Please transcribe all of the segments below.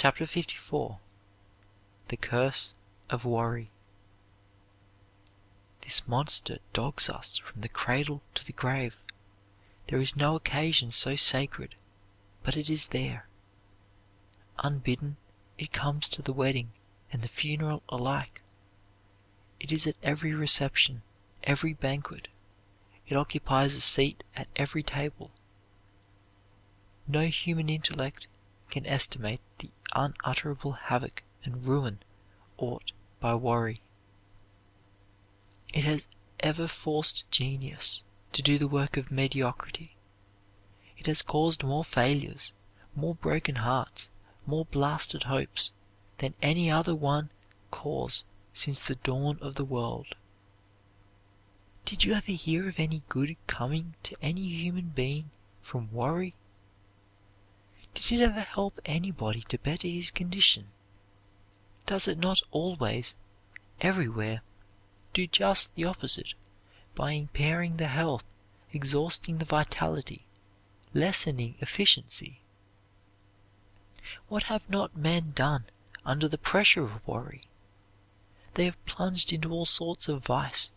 Chapter 54. The Curse of Worry. This monster dogs us from the cradle to the grave. There is no occasion so sacred, but it is there. Unbidden, it comes to the wedding and the funeral alike. It is at every reception, every banquet. It occupies a seat at every table. No human intellect can estimate the unutterable havoc and ruin wrought by worry. It has ever forced genius to do the work of mediocrity. It has caused more failures, more broken hearts, more blasted hopes than any other one cause since the dawn of the world. Did you ever hear of any good coming to any human being from worry? Did it ever help anybody to better his condition? Does it not always, everywhere, do just the opposite by impairing the health, exhausting the vitality, lessening efficiency? What have not men done under the pressure of worry? They have plunged into all sorts of vice,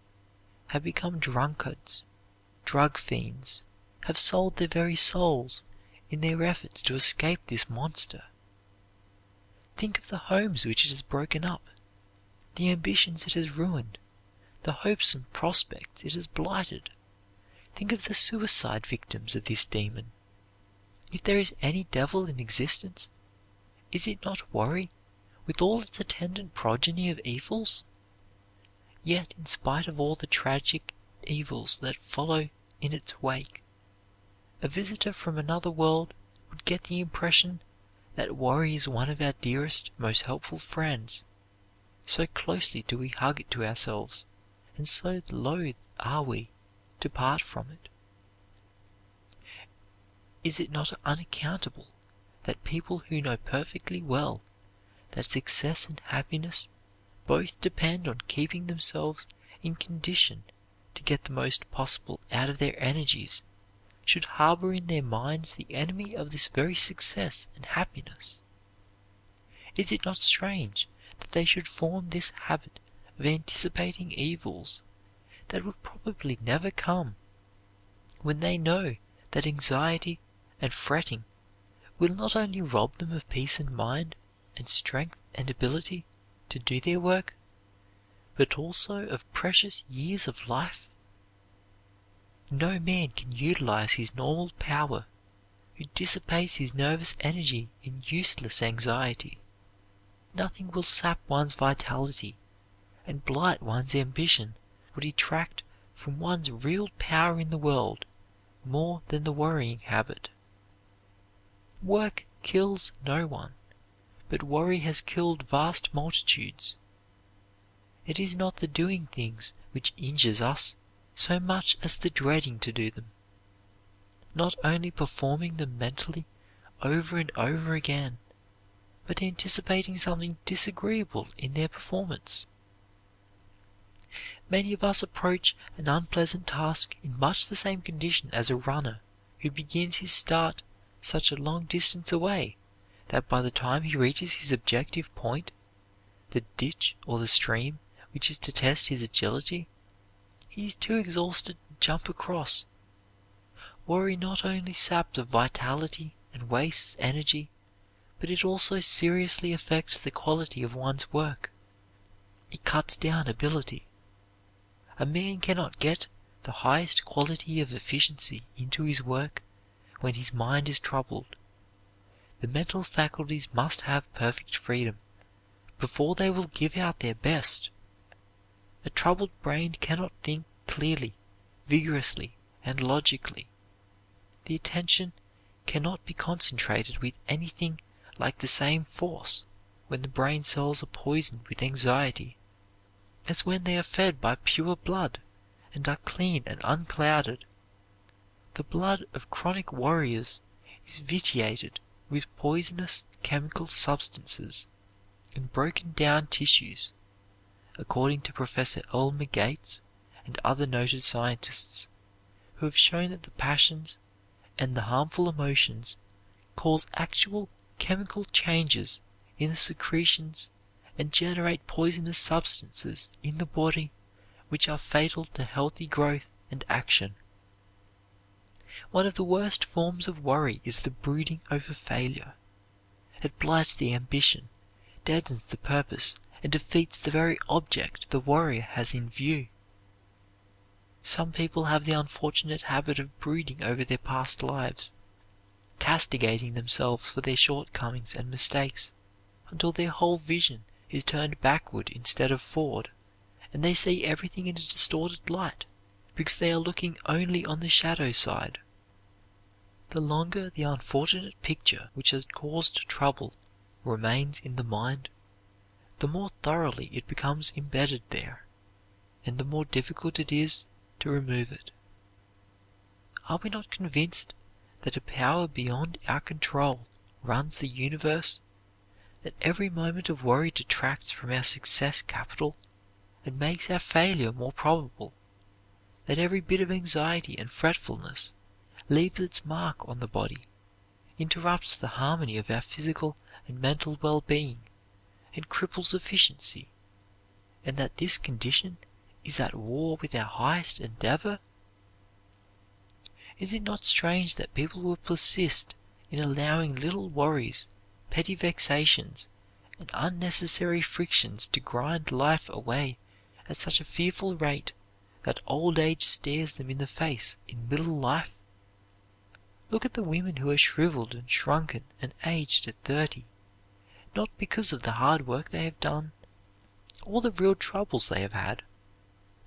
have become drunkards, drug fiends, have sold their very souls in their efforts to escape this monster. Think of the homes which it has broken up, the ambitions it has ruined, the hopes and prospects it has blighted. Think of the suicide victims of this demon. If there is any devil in existence, is it not worry, with all its attendant progeny of evils? Yet, in spite of all the tragic evils that follow in its wake, a visitor from another world would get the impression that worry is one of our dearest, most helpful friends. So closely do we hug it to ourselves, and so loath are we to part from it. Is it not unaccountable that people who know perfectly well that success and happiness both depend on keeping themselves in condition to get the most possible out of their energies, should harbor in their minds the enemy of this very success and happiness? Is it not strange that they should form this habit of anticipating evils that would probably never come, when they know that anxiety and fretting will not only rob them of peace of mind and strength and ability to do their work, but also of precious years of life? No man can utilize his normal power who dissipates his nervous energy in useless anxiety. Nothing will sap one's vitality and blight one's ambition or detract from one's real power in the world more than the worrying habit. Work kills no one, but worry has killed vast multitudes. It is not the doing things which injures us so much as the dreading to do them, not only performing them mentally over and over again, but anticipating something disagreeable in their performance. Many of us approach an unpleasant task in much the same condition as a runner who begins his start such a long distance away that by the time he reaches his objective point, the ditch or the stream which is to test his agility, he is too exhausted to jump across. Worry not only saps the vitality and wastes energy, but it also seriously affects the quality of one's work. It cuts down ability. A man cannot get the highest quality of efficiency into his work when his mind is troubled. The mental faculties must have perfect freedom before they will give out their best. A troubled brain cannot think clearly, vigorously, and logically. The attention cannot be concentrated with anything like the same force when the brain cells are poisoned with anxiety as when they are fed by pure blood and are clean and unclouded. The blood of chronic worriers is vitiated with poisonous chemical substances and broken down tissues, according to Professor Elmer Gates and other noted scientists, who have shown that the passions and the harmful emotions cause actual chemical changes in the secretions and generate poisonous substances in the body which are fatal to healthy growth and action. One of the worst forms of worry is the brooding over failure. It blights the ambition, deadens the purpose, and defeats the very object the worrier has in view. Some people have the unfortunate habit of brooding over their past lives, castigating themselves for their shortcomings and mistakes until their whole vision is turned backward instead of forward, and they see everything in a distorted light because they are looking only on the shadow side. The longer the unfortunate picture which has caused trouble remains in the mind, the more thoroughly it becomes embedded there, and the more difficult it is to remove it. Are we not convinced that a power beyond our control runs the universe, that every moment of worry detracts from our success capital and makes our failure more probable, that every bit of anxiety and fretfulness leaves its mark on the body, interrupts the harmony of our physical and mental well-being, and cripples efficiency, and that this condition is at war with our highest endeavor? Is it not strange that people will persist in allowing little worries, petty vexations, and unnecessary frictions to grind life away at such a fearful rate that old age stares them in the face in middle life? Look at the women who are shriveled and shrunken and aged at 30, not because of the hard work they have done, or the real troubles they have had,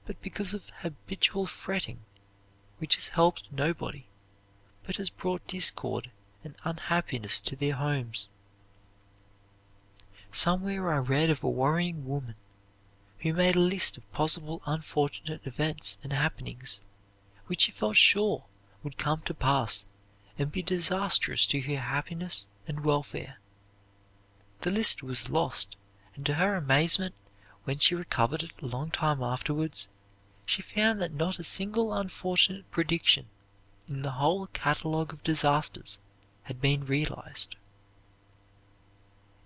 but because of habitual fretting, which has helped nobody, but has brought discord and unhappiness to their homes. Somewhere I read of a worrying woman who made a list of possible unfortunate events and happenings which she felt sure would come to pass and be disastrous to her happiness and welfare. The list was lost, and to her amazement, when she recovered it a long time afterwards, she found that not a single unfortunate prediction in the whole catalogue of disasters had been realized.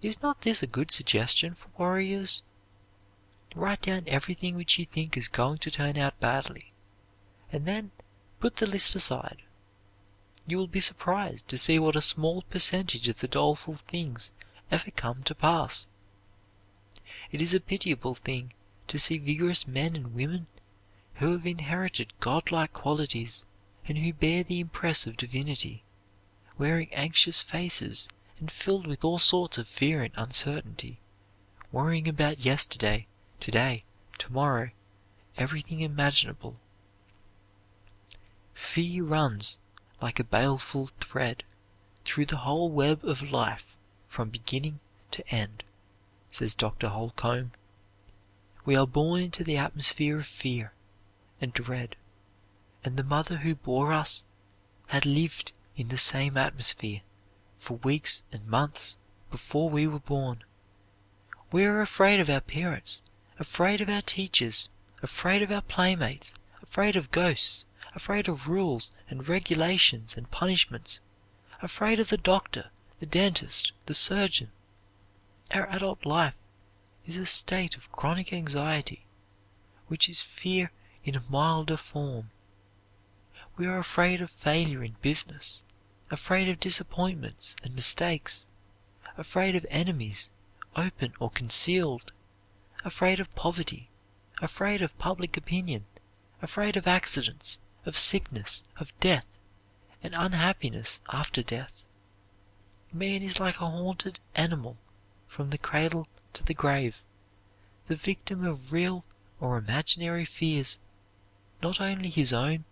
Is not this a good suggestion for worriers? Write down everything which you think is going to turn out badly, and then put the list aside. You will be surprised to see what a small percentage of the doleful things ever come to pass. It is a pitiable thing to see vigorous men and women who have inherited godlike qualities and who bear the impress of divinity, wearing anxious faces and filled with all sorts of fear and uncertainty, worrying about yesterday, today, tomorrow, everything imaginable. Fear runs like a baleful thread through the whole web of life from beginning to end, says Dr. Holcomb. We are born into the atmosphere of fear and dread, and the mother who bore us had lived in the same atmosphere for weeks and months before we were born. We are afraid of our parents, afraid of our teachers, afraid of our playmates, afraid of ghosts, afraid of rules and regulations and punishments, afraid of the doctor, the dentist, the surgeon. Our adult life is a state of chronic anxiety, which is fear in a milder form. We are afraid of failure in business, afraid of disappointments and mistakes, afraid of enemies, open or concealed, afraid of poverty, afraid of public opinion, afraid of accidents, of sickness, of death, and unhappiness after death. Man is like a haunted animal from the cradle to the grave, the victim of real or imaginary fears, not only his own,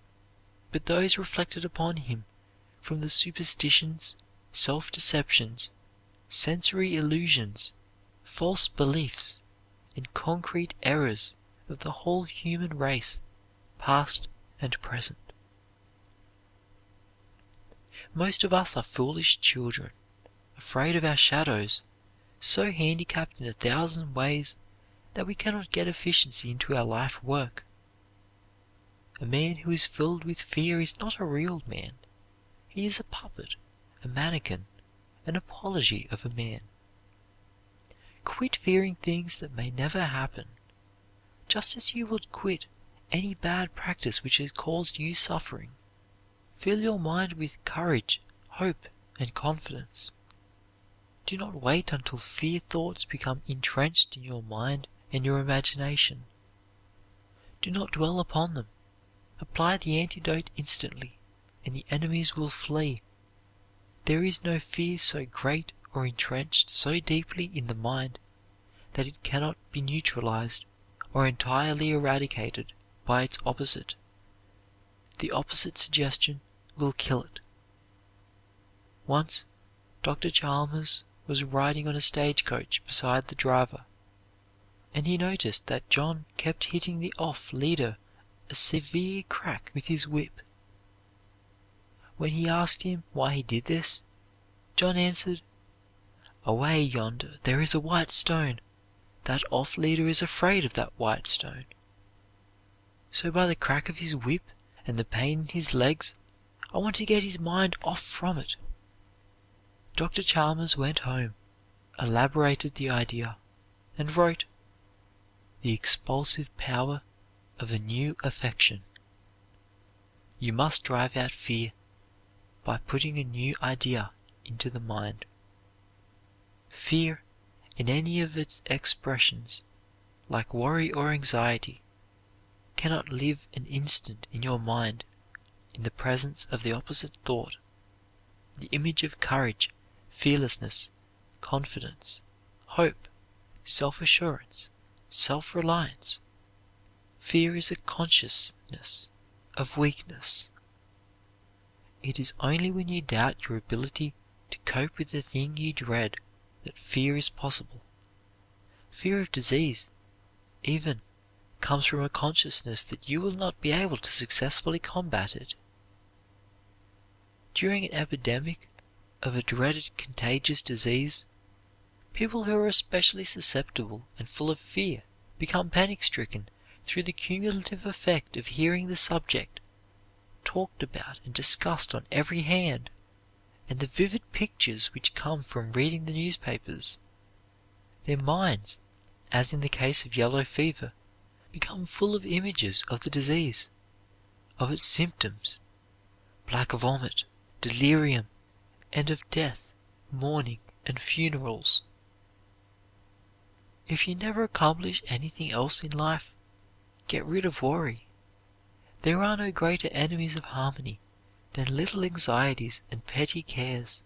but those reflected upon him from the superstitions, self-deceptions, sensory illusions, false beliefs, and concrete errors of the whole human race, past and present. Most of us are foolish children, afraid of our shadows, so handicapped in 1,000 ways that we cannot get efficiency into our life work. A man who is filled with fear is not a real man. He is a puppet, a mannequin, an apology of a man. Quit fearing things that may never happen, just as you would quit any bad practice which has caused you suffering. Fill your mind with courage, hope, and confidence. Do not wait until fear thoughts become entrenched in your mind and your imagination. Do not dwell upon them. Apply the antidote instantly, and the enemies will flee. There is no fear so great or entrenched so deeply in the mind that it cannot be neutralized or entirely eradicated by its opposite. The opposite suggestion will kill it. Once, Dr. Chalmers was riding on a stagecoach beside the driver, and he noticed that John kept hitting the off leader a severe crack with his whip. When he asked him why he did this, John answered, "Away yonder there is a white stone. That off leader is afraid of that white stone. So by the crack of his whip and the pain in his legs, I want to get his mind off from it." Dr. Chalmers went home, elaborated the idea, and wrote, "The expulsive power of a new affection." You must drive out fear by putting a new idea into the mind. Fear, in any of its expressions, like worry or anxiety, cannot live an instant in your mind in the presence of the opposite thought, the image of courage, fearlessness, confidence, hope, self-assurance, self-reliance. Fear is a consciousness of weakness. It is only when you doubt your ability to cope with the thing you dread that fear is possible. Fear of disease, even, comes from a consciousness that you will not be able to successfully combat it. During an epidemic of a dreaded contagious disease, people who are especially susceptible and full of fear become panic-stricken through the cumulative effect of hearing the subject talked about and discussed on every hand, and the vivid pictures which come from reading the newspapers. Their minds, as in the case of yellow fever, become full of images of the disease, of its symptoms, black vomit, delirium, and of death, mourning, and funerals. If you never accomplish anything else in life, get rid of worry. There are no greater enemies of harmony than little anxieties and petty cares.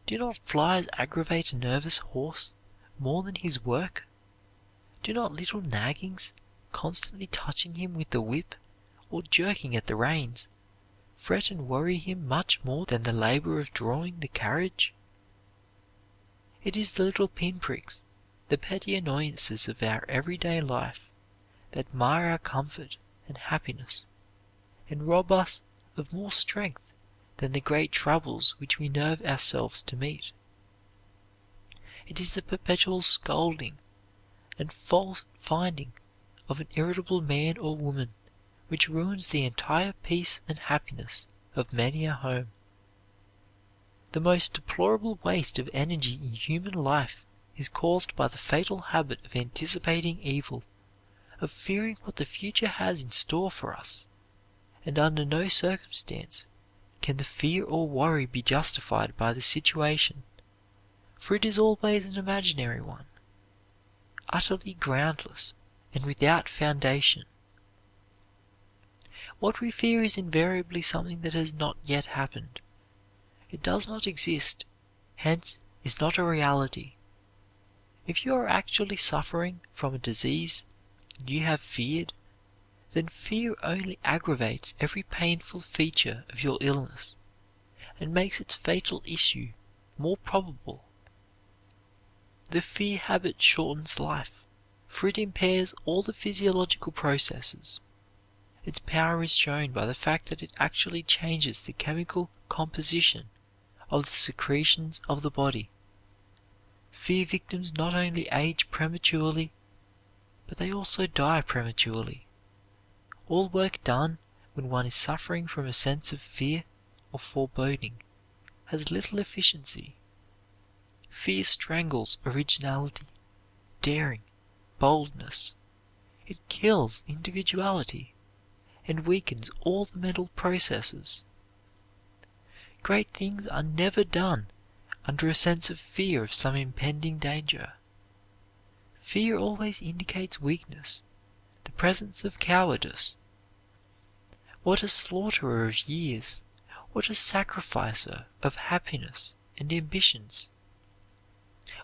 Do not flies aggravate a nervous horse more than his work? Do not little naggings, constantly touching him with the whip or jerking at the reins, fret and worry him much more than the labor of drawing the carriage? It is the little pinpricks, the petty annoyances of our everyday life, that mar our comfort and happiness, and rob us of more strength than the great troubles which we nerve ourselves to meet. It is the perpetual scolding and fault finding of an irritable man or woman which ruins the entire peace and happiness of many a home. The most deplorable waste of energy in human life is caused by the fatal habit of anticipating evil, of fearing what the future has in store for us, and under no circumstance can the fear or worry be justified by the situation, for it is always an imaginary one, utterly groundless and without foundation. What we fear is invariably something that has not yet happened. It does not exist, hence is not a reality. If you are actually suffering from a disease you have feared, then fear only aggravates every painful feature of your illness, and makes its fatal issue more probable. The fear habit shortens life, for it impairs all the physiological processes. Its power is shown by the fact that it actually changes the chemical composition of the secretions of the body. Fear victims not only age prematurely, but they also die prematurely. All work done when one is suffering from a sense of fear or foreboding has little efficiency. Fear strangles originality, daring, boldness. It kills individuality and weakens all the mental processes. Great things are never done under a sense of fear of some impending danger. Fear always indicates weakness, the presence of cowardice. What a slaughterer of years, what a sacrificer of happiness and ambitions.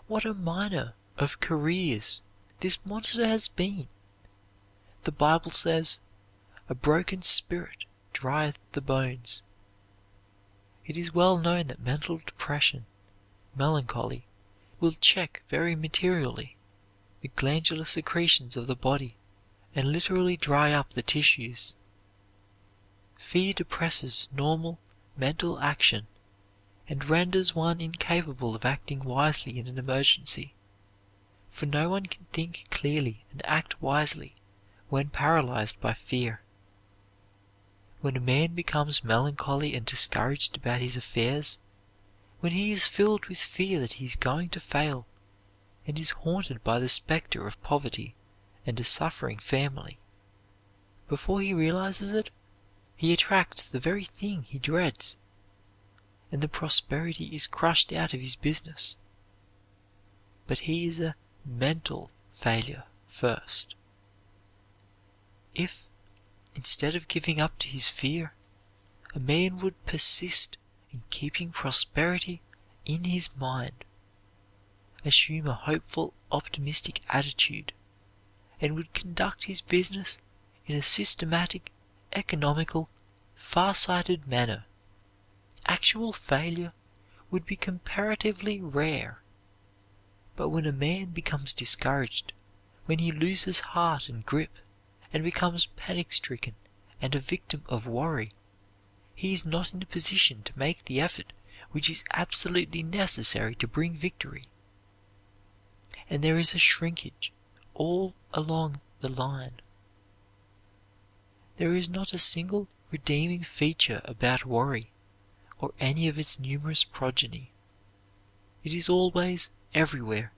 What a miner of careers this monster has been. The Bible says, "A broken spirit drieth the bones." It is well known that mental depression, melancholy, will check very materially the glandular secretions of the body and literally dry up the tissues. Fear depresses normal mental action and renders one incapable of acting wisely in an emergency, for no one can think clearly and act wisely when paralyzed by fear. When a man becomes melancholy and discouraged about his affairs, when he is filled with fear that he is going to fail, and is haunted by the specter of poverty and a suffering family, before he realizes it, he attracts the very thing he dreads, and the prosperity is crushed out of his business. But he is a mental failure first. If, instead of giving up to his fear, a man would persist in keeping prosperity in his mind, assume a hopeful, optimistic attitude, and would conduct his business in a systematic, economical, far-sighted manner, actual failure would be comparatively rare. But when a man becomes discouraged, when he loses heart and grip, and becomes panic-stricken and a victim of worry, he is not in a position to make the effort which is absolutely necessary to bring victory. And there is a shrinkage all along the line. There is not a single redeeming feature about worry or any of its numerous progeny. It is always, everywhere,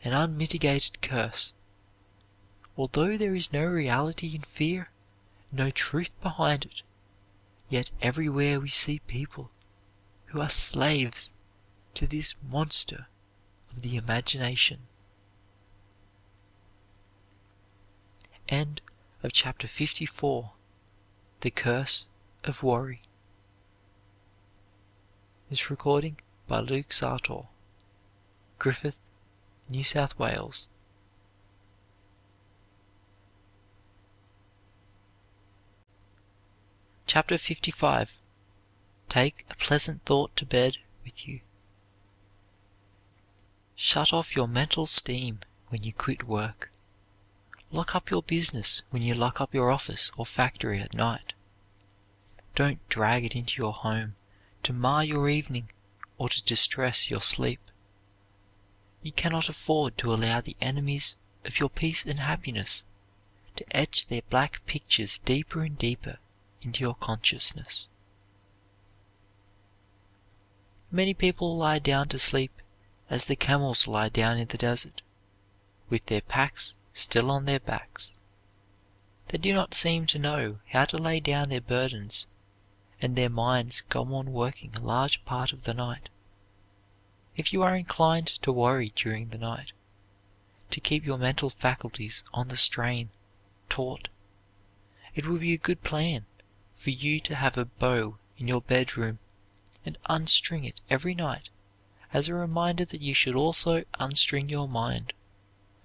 an unmitigated curse. Although there is no reality in fear, no truth behind it, yet everywhere we see people who are slaves to this monster of the imagination. End of chapter 54. The Curse of Worry. This recording by Luke Sartor, Griffith, New South Wales. Chapter 55. Take a pleasant thought to bed with you. Shut off your mental steam when you quit work. Lock up your business when you lock up your office or factory at night. Don't drag it into your home to mar your evening or to distress your sleep. You cannot afford to allow the enemies of your peace and happiness to etch their black pictures deeper and deeper into your consciousness. Many people lie down to sleep as the camels lie down in the desert, with their packs still on their backs. They do not seem to know how to lay down their burdens, and their minds go on working a large part of the night. If you are inclined to worry during the night, to keep your mental faculties on the strain, taut, it would be a good plan for you to have a bow in your bedroom and unstring it every night as a reminder that you should also unstring your mind,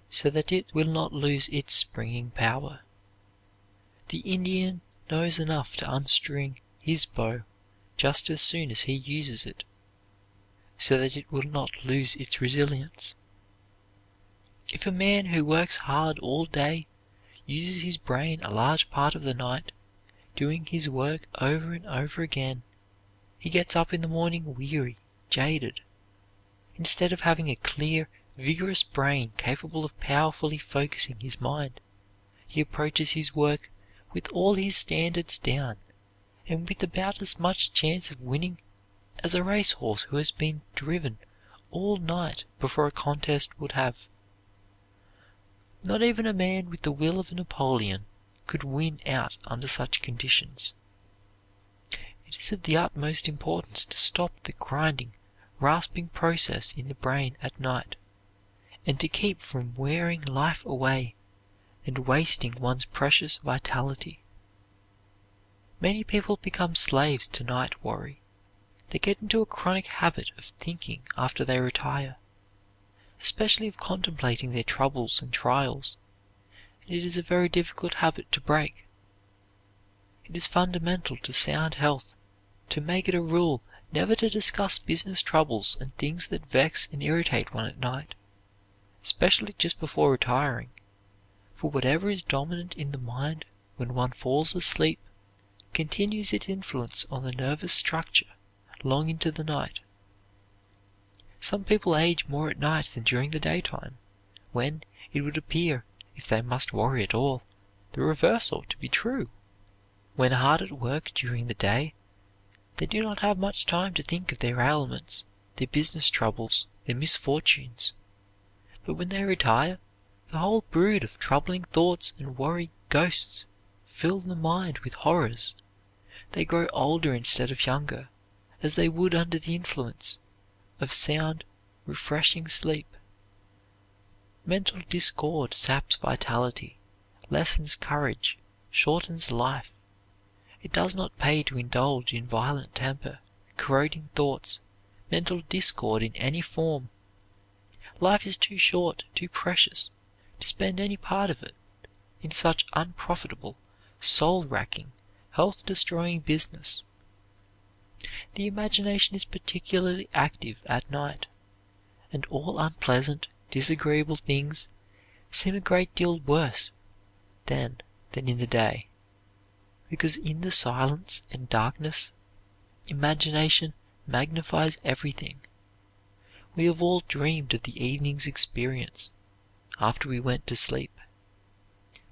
so that it will not lose its springing power. The Indian knows enough to unstring his bow just as soon as he uses it, so that it will not lose its resilience. If a man who works hard all day uses his brain a large part of the night, doing his work over and over again, he gets up in the morning weary, jaded. Instead of having a clear, vigorous brain capable of powerfully focusing his mind, he approaches his work with all his standards down, and with about as much chance of winning as a racehorse who has been driven all night before a contest would have. Not even a man with the will of a Napoleon could win out under such conditions. It is of the utmost importance to stop the grinding, rasping process in the brain at night, and to keep from wearing life away and wasting one's precious vitality. Many people become slaves to night worry. They get into a chronic habit of thinking after they retire, especially of contemplating their troubles and trials, and it is a very difficult habit to break. It is fundamental to sound health to make it a rule never to discuss business troubles and things that vex and irritate one at night, especially just before retiring, for whatever is dominant in the mind when one falls asleep continues its influence on the nervous structure long into the night. Some people age more at night than during the daytime, when, it would appear, if they must worry at all, the reverse ought to be true. When hard at work during the day, they do not have much time to think of their ailments, their business troubles, their misfortunes. But when they retire, the whole brood of troubling thoughts and worry ghosts fill the mind with horrors. They grow older instead of younger, as they would under the influence of sound, refreshing sleep. Mental discord saps vitality, lessens courage, shortens life. It does not pay to indulge in violent temper, corroding thoughts, mental discord in any form. Life is too short, too precious, to spend any part of it in such unprofitable, soul-racking, health-destroying business. The imagination is particularly active at night, and all unpleasant, disagreeable things seem a great deal worse then than in the day, because in the silence and darkness, imagination magnifies everything. We have all dreamed of the evening's experience after we went to sleep.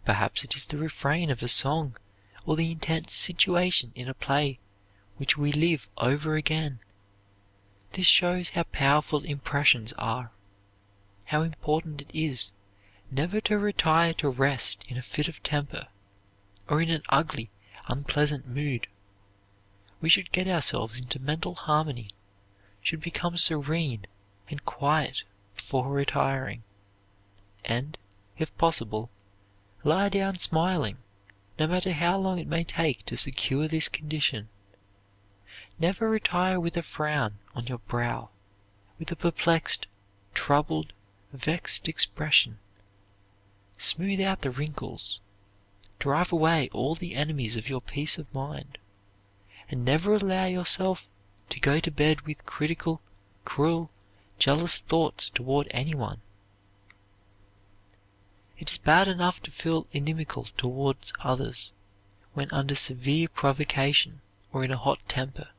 Perhaps it is the refrain of a song or the intense situation in a play which we live over again. This shows how powerful impressions are, how important it is never to retire to rest in a fit of temper or in an ugly, unpleasant mood. We should get ourselves into mental harmony, should become serene and quiet before retiring, and, if possible, lie down smiling, no matter how long it may take to secure this condition. Never retire with a frown on your brow, with a perplexed, troubled, vexed expression. Smooth out the wrinkles. Drive away all the enemies of your peace of mind, and never allow yourself to go to bed with critical, cruel, jealous thoughts toward anyone. It is bad enough to feel inimical towards others when under severe provocation or in a hot temper,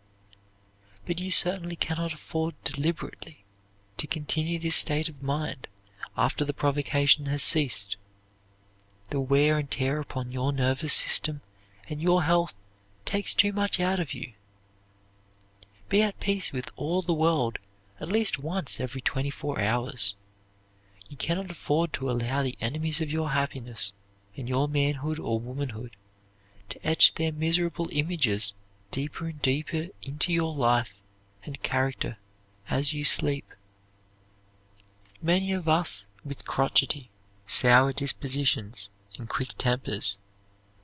but you certainly cannot afford deliberately to continue this state of mind after the provocation has ceased. The wear and tear upon your nervous system and your health takes too much out of you. Be at peace with all the world at least once every 24 hours. You cannot afford to allow the enemies of your happiness and your manhood or womanhood to etch their miserable images deeper and deeper into your life and character as you sleep. Many of us with crotchety, sour dispositions and quick tempers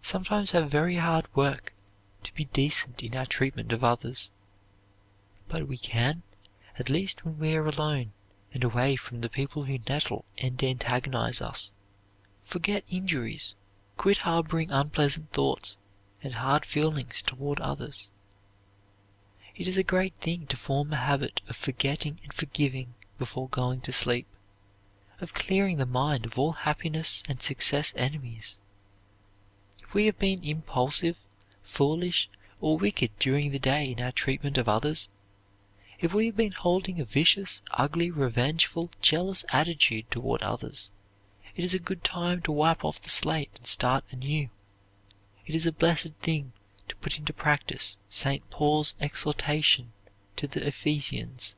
sometimes have very hard work to be decent in our treatment of others, but we can, at least when we are alone and away from the people who nettle and antagonize us, forget injuries, quit harboring unpleasant thoughts and hard feelings toward others. It is a great thing to form a habit of forgetting and forgiving before going to sleep, of clearing the mind of all happiness and success enemies. If we have been impulsive, foolish, or wicked during the day in our treatment of others, if we have been holding a vicious, ugly, revengeful, jealous attitude toward others, it is a good time to wipe off the slate and start anew. It is a blessed thing to put into practice St. Paul's exhortation to the Ephesians,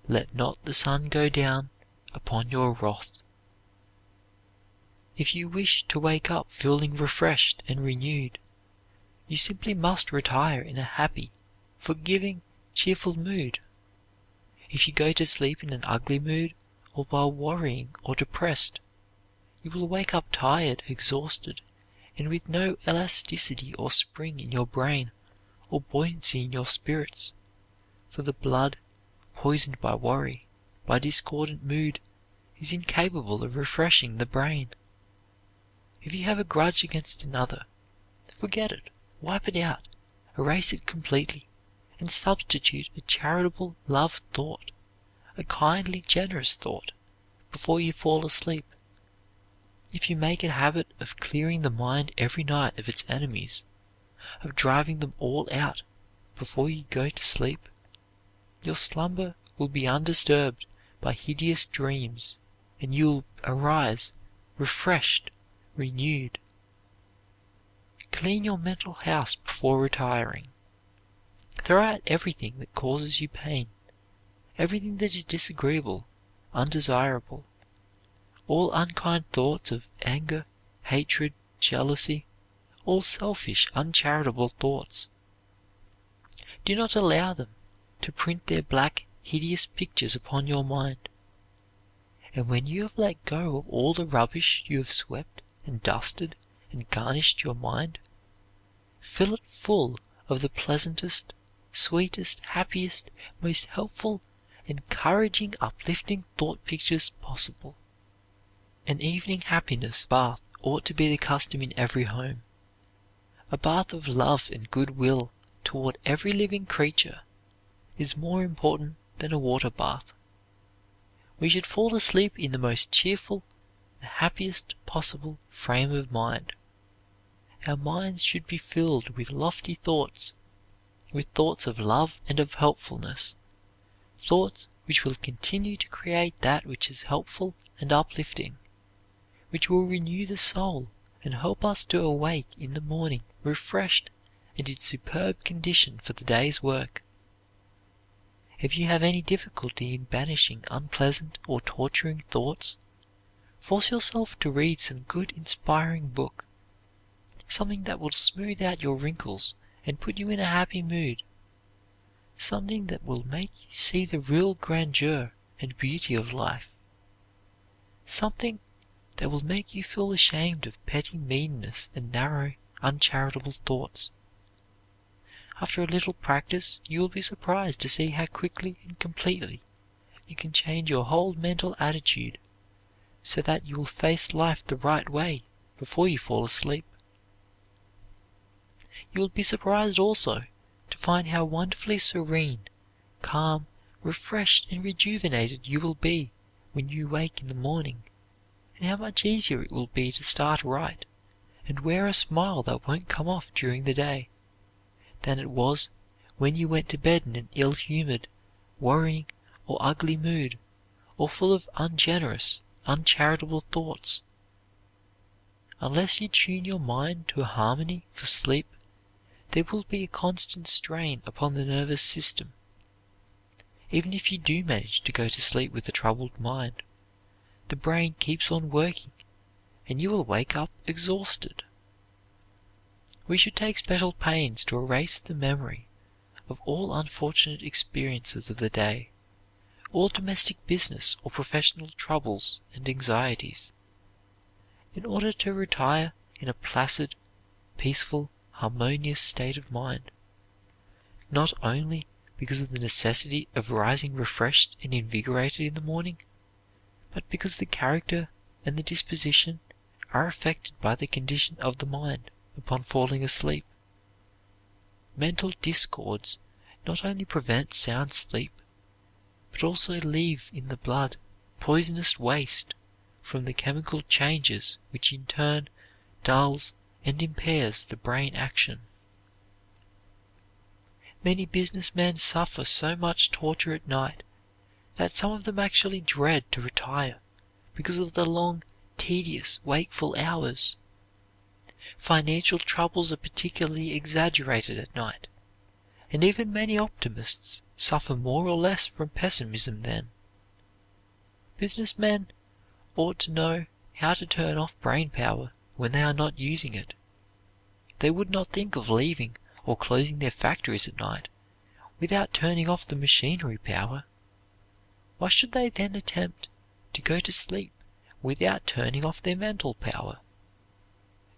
let not the sun go down upon your wrath. If you wish to wake up feeling refreshed and renewed, you simply must retire in a happy, forgiving, cheerful mood. If you go to sleep in an ugly mood, or while worrying or depressed, you will wake up tired, exhausted, and with no elasticity or spring in your brain or buoyancy in your spirits, for the blood, poisoned by worry, by discordant mood, is incapable of refreshing the brain. If you have a grudge against another, forget it, wipe it out, erase it completely, and substitute a charitable love thought, a kindly, generous thought, before you fall asleep. If you make a habit of clearing the mind every night of its enemies, of driving them all out before you go to sleep, your slumber will be undisturbed by hideous dreams, and you will arise refreshed, renewed. Clean your mental house before retiring. Throw out everything that causes you pain, everything that is disagreeable, undesirable, all unkind thoughts of anger, hatred, jealousy, all selfish, uncharitable thoughts. Do not allow them to print their black, hideous pictures upon your mind. And when you have let go of all the rubbish you have swept and dusted and garnished your mind, fill it full of the pleasantest, sweetest, happiest, most helpful, encouraging, uplifting thought pictures possible. An evening happiness bath ought to be the custom in every home. A bath of love and goodwill toward every living creature is more important than a water bath. We should fall asleep in the most cheerful, the happiest possible frame of mind. Our minds should be filled with lofty thoughts, with thoughts of love and of helpfulness, thoughts which will continue to create that which is helpful and uplifting, which will renew the soul and help us to awake in the morning refreshed and in superb condition for the day's work. If you have any difficulty in banishing unpleasant or torturing thoughts, force yourself to read some good inspiring book, something that will smooth out your wrinkles and put you in a happy mood, something that will make you see the real grandeur and beauty of life, something that will make you feel ashamed of petty meanness and narrow, uncharitable thoughts. After a little practice, you will be surprised to see how quickly and completely you can change your whole mental attitude so that you will face life the right way before you fall asleep. You will be surprised also to find how wonderfully serene, calm, refreshed, and rejuvenated you will be when you wake in the morning, and how much easier it will be to start right and wear a smile that won't come off during the day, than it was when you went to bed in an ill-humored, worrying, or ugly mood, or full of ungenerous, uncharitable thoughts. Unless you tune your mind to a harmony for sleep, there will be a constant strain upon the nervous system. Even if you do manage to go to sleep with a troubled mind, the brain keeps on working, and you will wake up exhausted. We should take special pains to erase the memory of all unfortunate experiences of the day, all domestic business or professional troubles and anxieties, in order to retire in a placid, peaceful, harmonious state of mind, not only because of the necessity of rising refreshed and invigorated in the morning, but because the character and the disposition are affected by the condition of the mind upon falling asleep. Mental discords not only prevent sound sleep, but also leave in the blood poisonous waste from the chemical changes which in turn dulls and impairs the brain action. Many businessmen suffer so much torture at night that some of them actually dread to retire because of the long, tedious, wakeful hours. Financial troubles are particularly exaggerated at night, and even many optimists suffer more or less from pessimism then. Businessmen ought to know how to turn off brain power when they are not using it. They would not think of leaving or closing their factories at night without turning off the machinery power. Why should they then attempt to go to sleep without turning off their mental power?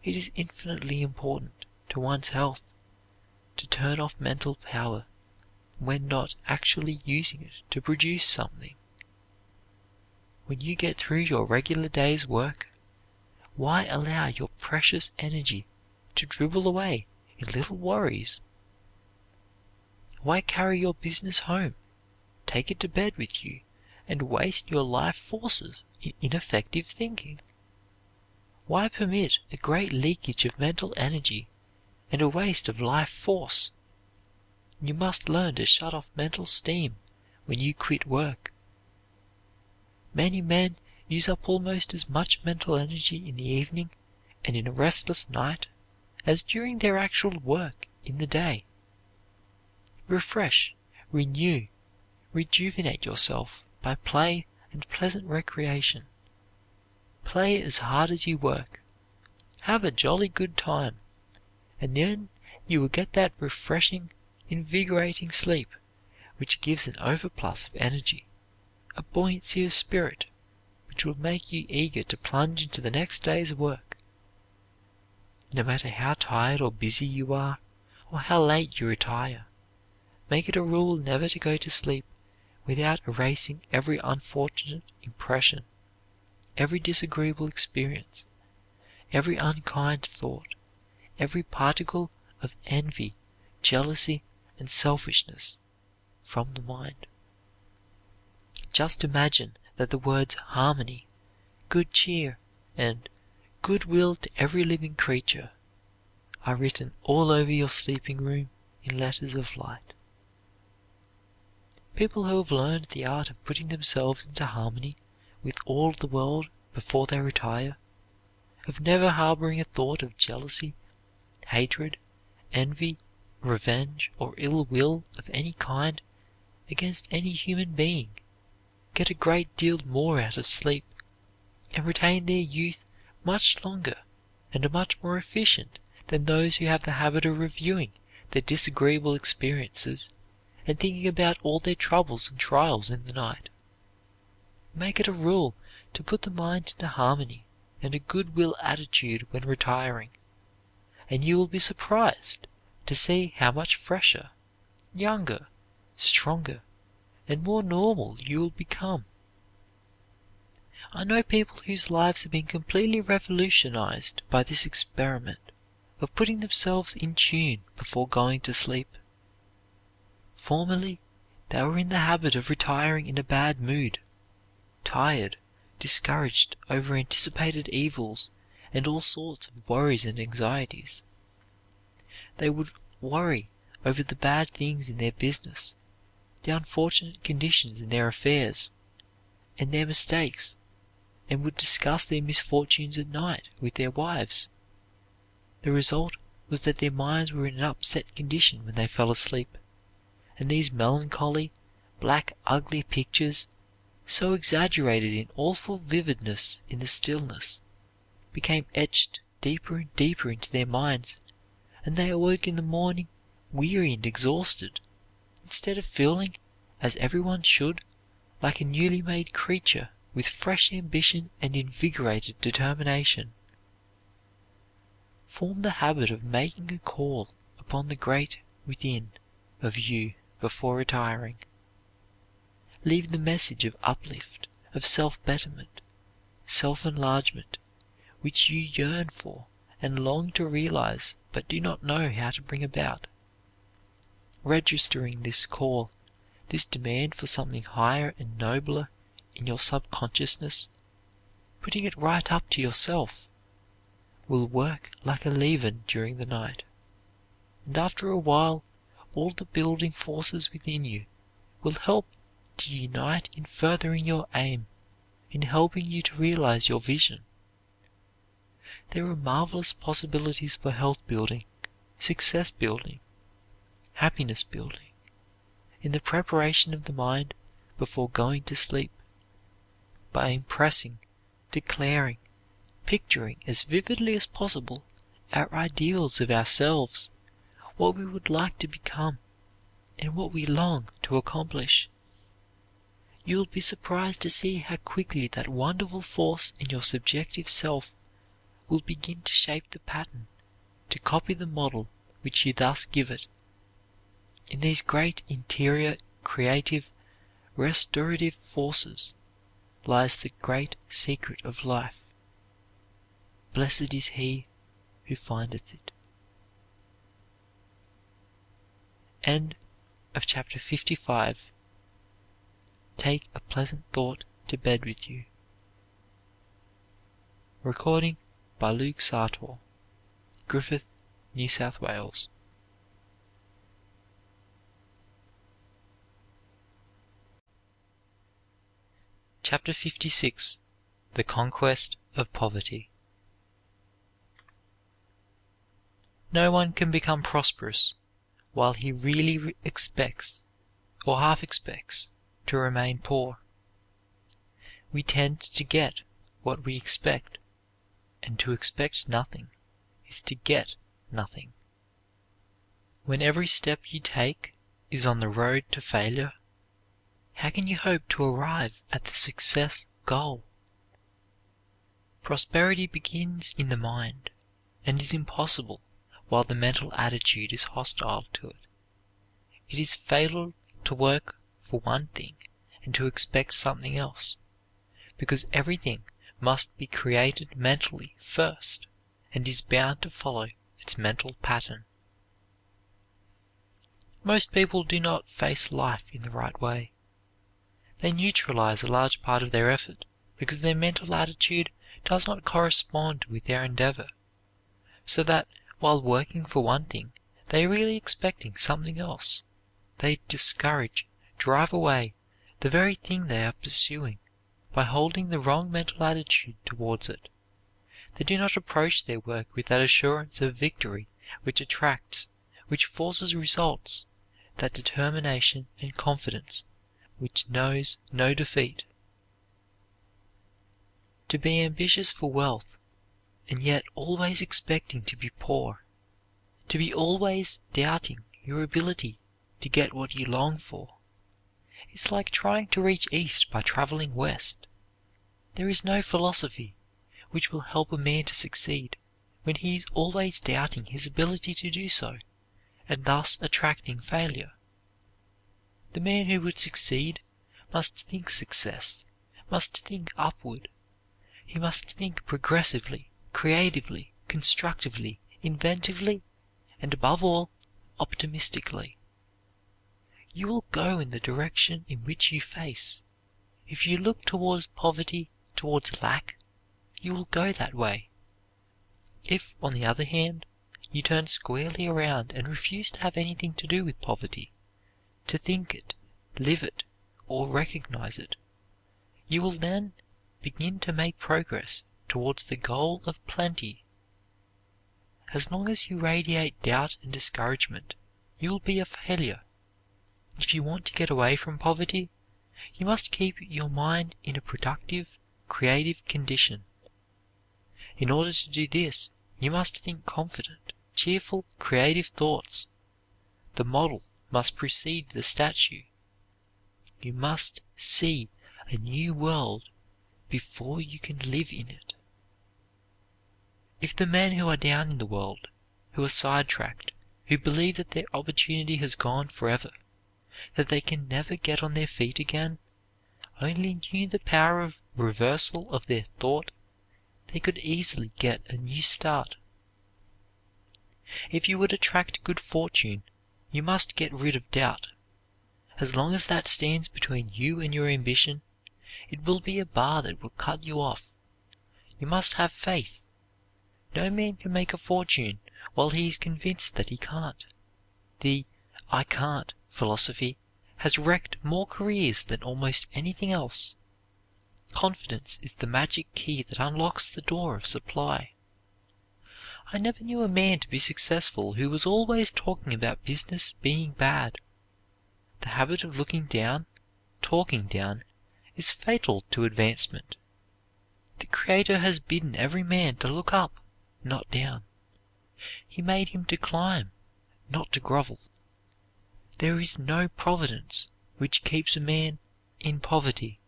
It is infinitely important to one's health to turn off mental power when not actually using it to produce something. When you get through your regular day's work, why allow your precious energy to dribble away in little worries? Why carry your business home, take it to bed with you, and waste your life forces in ineffective thinking? Why permit a great leakage of mental energy and a waste of life force? You must learn to shut off mental steam when you quit work. Many men use up almost as much mental energy in the evening and in a restless night as during their actual work in the day. Refresh, renew, rejuvenate yourself by play and pleasant recreation. Play as hard as you work. Have a jolly good time, and then you will get that refreshing, invigorating sleep which gives an overplus of energy, a buoyancy of spirit which will make you eager to plunge into the next day's work. No matter how tired or busy you are, or how late you retire, make it a rule never to go to sleep without erasing every unfortunate impression, every disagreeable experience, every unkind thought, every particle of envy, jealousy, and selfishness from the mind. Just imagine that the words harmony, good cheer, and goodwill to every living creature are written all over your sleeping room in letters of light. People who have learned the art of putting themselves into harmony with all the world before they retire, of never harboring a thought of jealousy, hatred, envy, revenge, or ill will of any kind against any human being, get a great deal more out of sleep, and retain their youth much longer and are much more efficient than those who have the habit of reviewing their disagreeable experiences and thinking about all their troubles and trials in the night. Make it a rule to put the mind into harmony and a goodwill attitude when retiring, and you will be surprised to see how much fresher, younger, stronger, and more normal you will become. I know people whose lives have been completely revolutionized by this experiment of putting themselves in tune before going to sleep. Formerly, they were in the habit of retiring in a bad mood, tired, discouraged over anticipated evils and all sorts of worries and anxieties. They would worry over the bad things in their business, the unfortunate conditions in their affairs, and their mistakes, and would discuss their misfortunes at night with their wives. The result was that their minds were in an upset condition when they fell asleep, and these melancholy, black, ugly pictures, so exaggerated in awful vividness in the stillness, became etched deeper and deeper into their minds, and they awoke in the morning weary and exhausted, instead of feeling, as everyone should, like a newly made creature with fresh ambition and invigorated determination. Form the habit of making a call upon the great within of you before retiring. Leave the message of uplift, of self-betterment, self-enlargement, which you yearn for and long to realize but do not know how to bring about. Registering this call, this demand for something higher and nobler in your subconsciousness, putting it right up to yourself, will work like a leaven during the night, and after a while all the building forces within you will help to unite in furthering your aim, in helping you to realize your vision. There are marvelous possibilities for health building, success building, happiness building, in the preparation of the mind before going to sleep, by impressing, declaring, picturing as vividly as possible our ideals of ourselves, what we would like to become, and what we long to accomplish. You will be surprised to see how quickly that wonderful force in your subjective self will begin to shape the pattern, to copy the model which you thus give it. In these great interior, creative, restorative forces lies the great secret of life. Blessed is he who findeth it. End of chapter 55. Take a pleasant thought to bed with you. Recording by Luke Sartor, Griffith, New South Wales. Chapter 56. The Conquest of Poverty. No one can become prosperous while he really expects, or half expects, to remain poor. We tend to get what we expect, and to expect nothing is to get nothing. When every step you take is on the road to failure, how can you hope to arrive at the success goal? Prosperity begins in the mind, and is impossible while the mental attitude is hostile to it. It is fatal to work for one thing and to expect something else, because everything must be created mentally first, and is bound to follow its mental pattern. Most people do not face life in the right way. They neutralize a large part of their effort because their mental attitude does not correspond with their endeavor, so that while working for one thing, they are really expecting something else. They discourage, drive away the very thing they are pursuing by holding the wrong mental attitude towards it. They do not approach their work with that assurance of victory which attracts, which forces results, that determination and confidence which knows no defeat. To be ambitious for wealth, and yet always expecting to be poor, to be always doubting your ability to get what you long for, is like trying to reach east by traveling west. There is no philosophy which will help a man to succeed when he is always doubting his ability to do so, and thus attracting failure. The man who would succeed must think success, must think upward. He must think progressively, creatively, constructively, inventively, and above all, optimistically. You will go in the direction in which you face. If you look towards poverty, towards lack, you will go that way. If, on the other hand, you turn squarely around and refuse to have anything to do with poverty, to think it, live it, or recognize it, you will then begin to make progress towards the goal of plenty. As long as you radiate doubt and discouragement, you will be a failure. If you want to get away from poverty, you must keep your mind in a productive, creative condition. In order to do this, you must think confident, cheerful, creative thoughts. The model must precede the statue. You must see a new world before you can live in it. If the men who are down in the world, who are sidetracked, who believe that their opportunity has gone forever, that they can never get on their feet again, only knew the power of reversal of their thought, they could easily get a new start. If you would attract good fortune, you must get rid of doubt. As long as that stands between you and your ambition, it will be a bar that will cut you off. You must have faith. No man can make a fortune while he is convinced that he can't. The "I can't" philosophy has wrecked more careers than almost anything else. Confidence is the magic key that unlocks the door of supply. I never knew a man to be successful who was always talking about business being bad. The habit of looking down, talking down, is fatal to advancement. The Creator has bidden every man to look up, not down. He made him to climb, not to grovel. There is no providence which keeps a man in poverty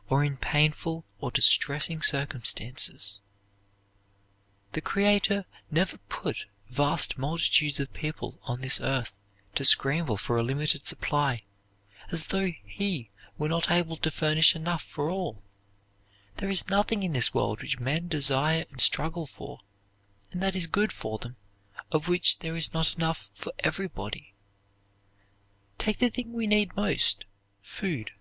or in painful or distressing circumstances. The Creator never put vast multitudes of people on this earth to scramble for a limited supply, as though He were not able to furnish enough for all. There is nothing in this world which men desire and struggle for, and that is good for them, of which there is not enough for everybody. Take the thing we need most, food.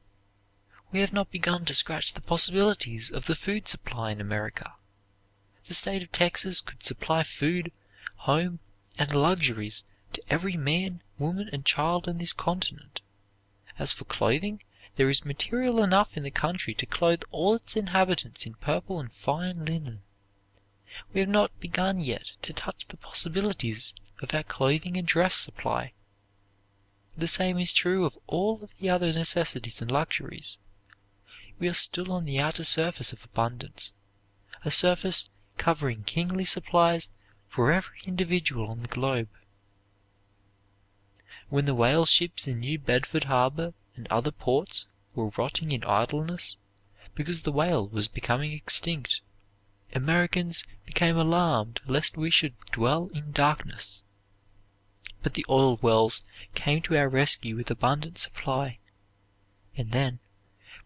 We have not begun to scratch the possibilities of the food supply in America. The state of Texas could supply food, home, and luxuries to every man, woman, and child on this continent. As for clothing, there is material enough in the country to clothe all its inhabitants in purple and fine linen. We have not begun yet to touch the possibilities of our clothing and dress supply. The same is true of all of the other necessities and luxuries. We are still on the outer surface of abundance, a surface covering kingly supplies for every individual on the globe. When the whale ships in New Bedford Harbor and other ports were rotting in idleness because the whale was becoming extinct, Americans became alarmed lest we should dwell in darkness. But the oil wells came to our rescue with abundant supply. And then,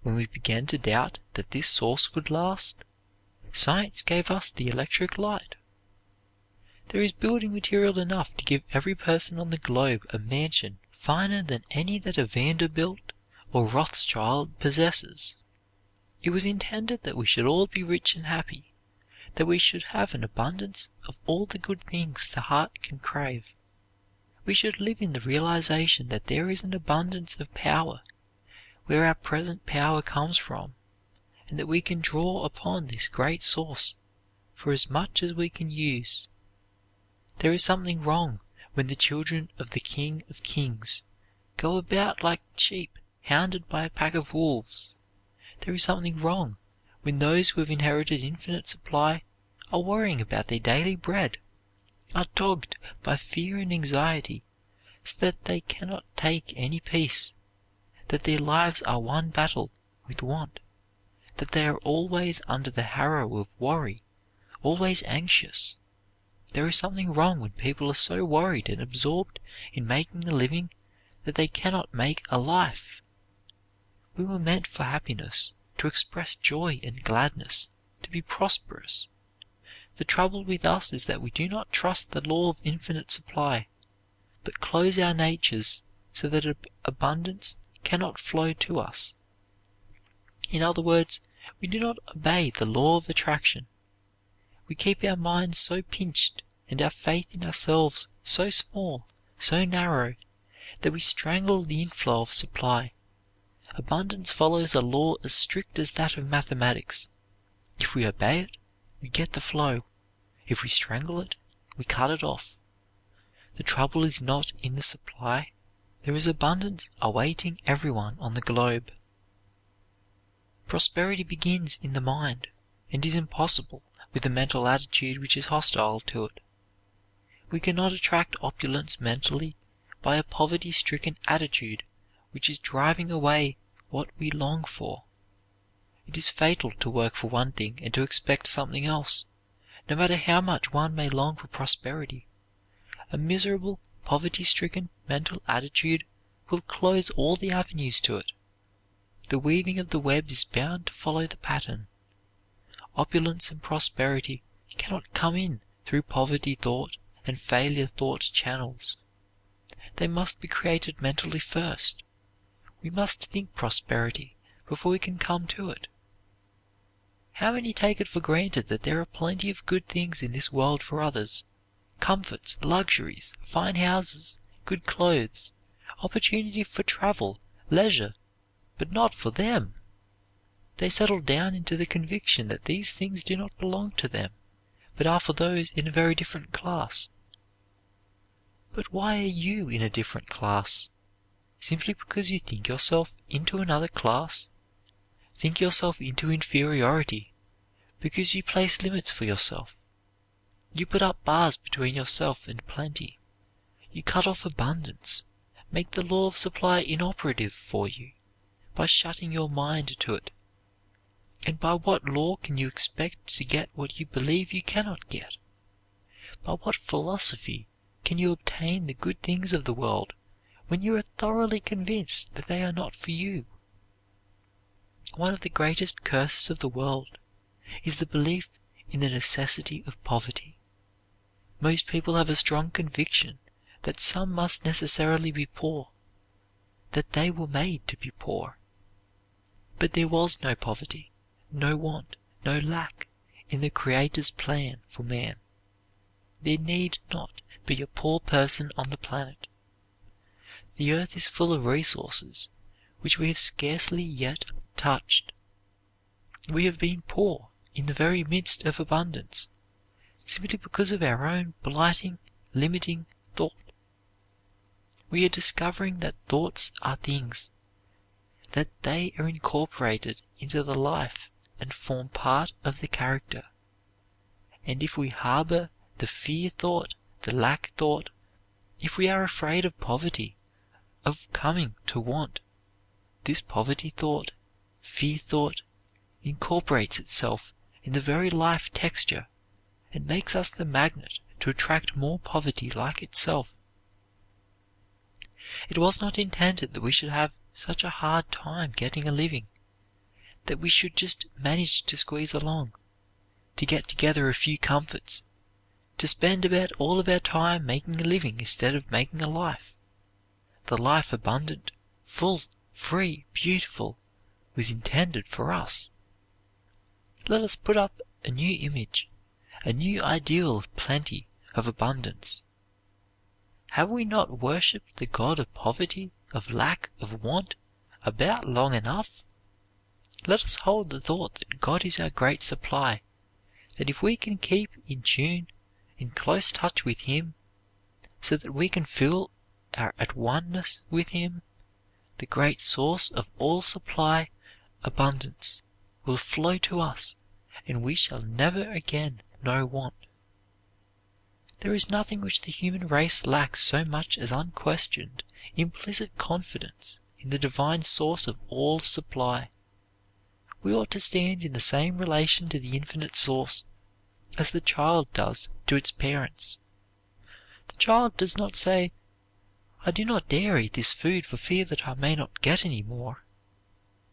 when we began to doubt that this source would last, science gave us the electric light. There is building material enough to give every person on the globe a mansion finer than any that a Vanderbilt or Rothschild possesses. It was intended that we should all be rich and happy, that we should have an abundance of all the good things the heart can crave. We should live in the realization that there is an abundance of power where our present power comes from, and that we can draw upon this great source for as much as we can use. There is something wrong when the children of the King of Kings go about like sheep hounded by a pack of wolves. There is something wrong when those who have inherited infinite supply are worrying about their daily bread, are dogged by fear and anxiety so that they cannot take any peace, that their lives are one battle with want, that they are always under the harrow of worry, always anxious. There is something wrong when people are so worried and absorbed in making a living that they cannot make a life. We were meant for happiness, to express joy and gladness, to be prosperous. The trouble with us is that we do not trust the law of infinite supply, but close our natures so that abundance cannot flow to us. In other words, we do not obey the law of attraction. We keep our minds so pinched and our faith in ourselves so small, so narrow, that we strangle the inflow of supply. Abundance follows a law as strict as that of mathematics. If we obey it, we get the flow. If we strangle it, we cut it off. The trouble is not in the supply. There is abundance awaiting everyone on the globe. Prosperity begins in the mind, and is impossible with a mental attitude which is hostile to it. We cannot attract opulence mentally by a poverty-stricken attitude which is driving away what we long for. It is fatal to work for one thing and to expect something else, no matter how much one may long for prosperity. A miserable, poverty-stricken mental attitude will close all the avenues to it. The weaving of the web is bound to follow the pattern. Opulence and prosperity cannot come in through poverty thought and failure thought channels. They must be created mentally first. We must think prosperity before we can come to it. How many take it for granted that there are plenty of good things in this world for others? Comforts, luxuries, fine houses, good clothes, opportunity for travel, leisure, but not for them. They settle down into the conviction that these things do not belong to them, but are for those in a very different class. But why are you in a different class? Simply because you think yourself into another class? Think yourself into inferiority because you place limits for yourself. You put up bars between yourself and plenty. You cut off abundance, make the law of supply inoperative for you by shutting your mind to it. And by what law can you expect to get what you believe you cannot get? By what philosophy can you obtain the good things of the world when you are thoroughly convinced that they are not for you? One of the greatest curses of the world is the belief in the necessity of poverty. Most people have a strong conviction that some must necessarily be poor, that they were made to be poor. But there was no poverty, no want, no lack in the Creator's plan for man. There need not be a poor person on the planet. The earth is full of resources which we have scarcely yet touched. We have been poor in the very midst of abundance, simply because of our own blighting, limiting thought. We are discovering that thoughts are things, that they are incorporated into the life and form part of the character. And if we harbor the fear thought, the lack thought, if we are afraid of poverty, of coming to want, this poverty thought, fear thought, incorporates itself in the very life texture and makes us the magnet to attract more poverty like itself. It was not intended that we should have such a hard time getting a living, that we should just manage to squeeze along, to get together a few comforts, to spend about all of our time making a living instead of making a life. The life abundant, full, free, beautiful, was intended for us. Let us put up a new image, a new ideal of plenty, of abundance. Have we not worshipped the God of poverty, of lack, of want, about long enough? Let us hold the thought that God is our great supply, that if we can keep in tune, in close touch with Him, so that we can feel our at oneness with Him, the great source of all supply, abundance, will flow to us, and we shall never again know want. There is nothing which the human race lacks so much as unquestioned, implicit confidence in the divine source of all supply. We ought to stand in the same relation to the infinite source as the child does to its parents. The child does not say, "I do not dare eat this food for fear that I may not get any more."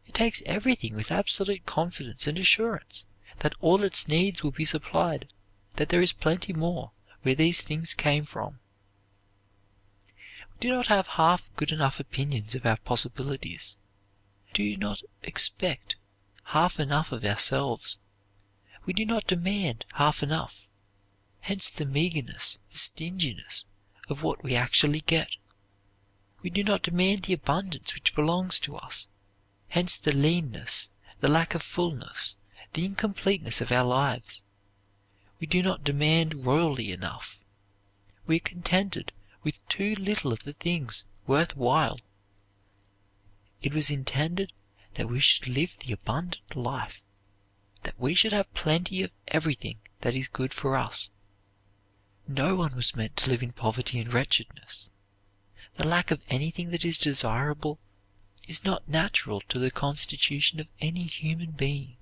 It takes everything with absolute confidence and assurance that all its needs will be supplied, that there is plenty more where these things came from. We do not have half good enough opinions of our possibilities. Do not expect half enough of ourselves. We do not demand half enough. Hence the meagerness, the stinginess of what we actually get. We do not demand the abundance which belongs to us. Hence the leanness, the lack of fullness, the incompleteness of our lives. We do not demand royally enough. We are contented with too little of the things worth while. It was intended that we should live the abundant life, that we should have plenty of everything that is good for us. No one was meant to live in poverty and wretchedness. The lack of anything that is desirable is not natural to the constitution of any human being.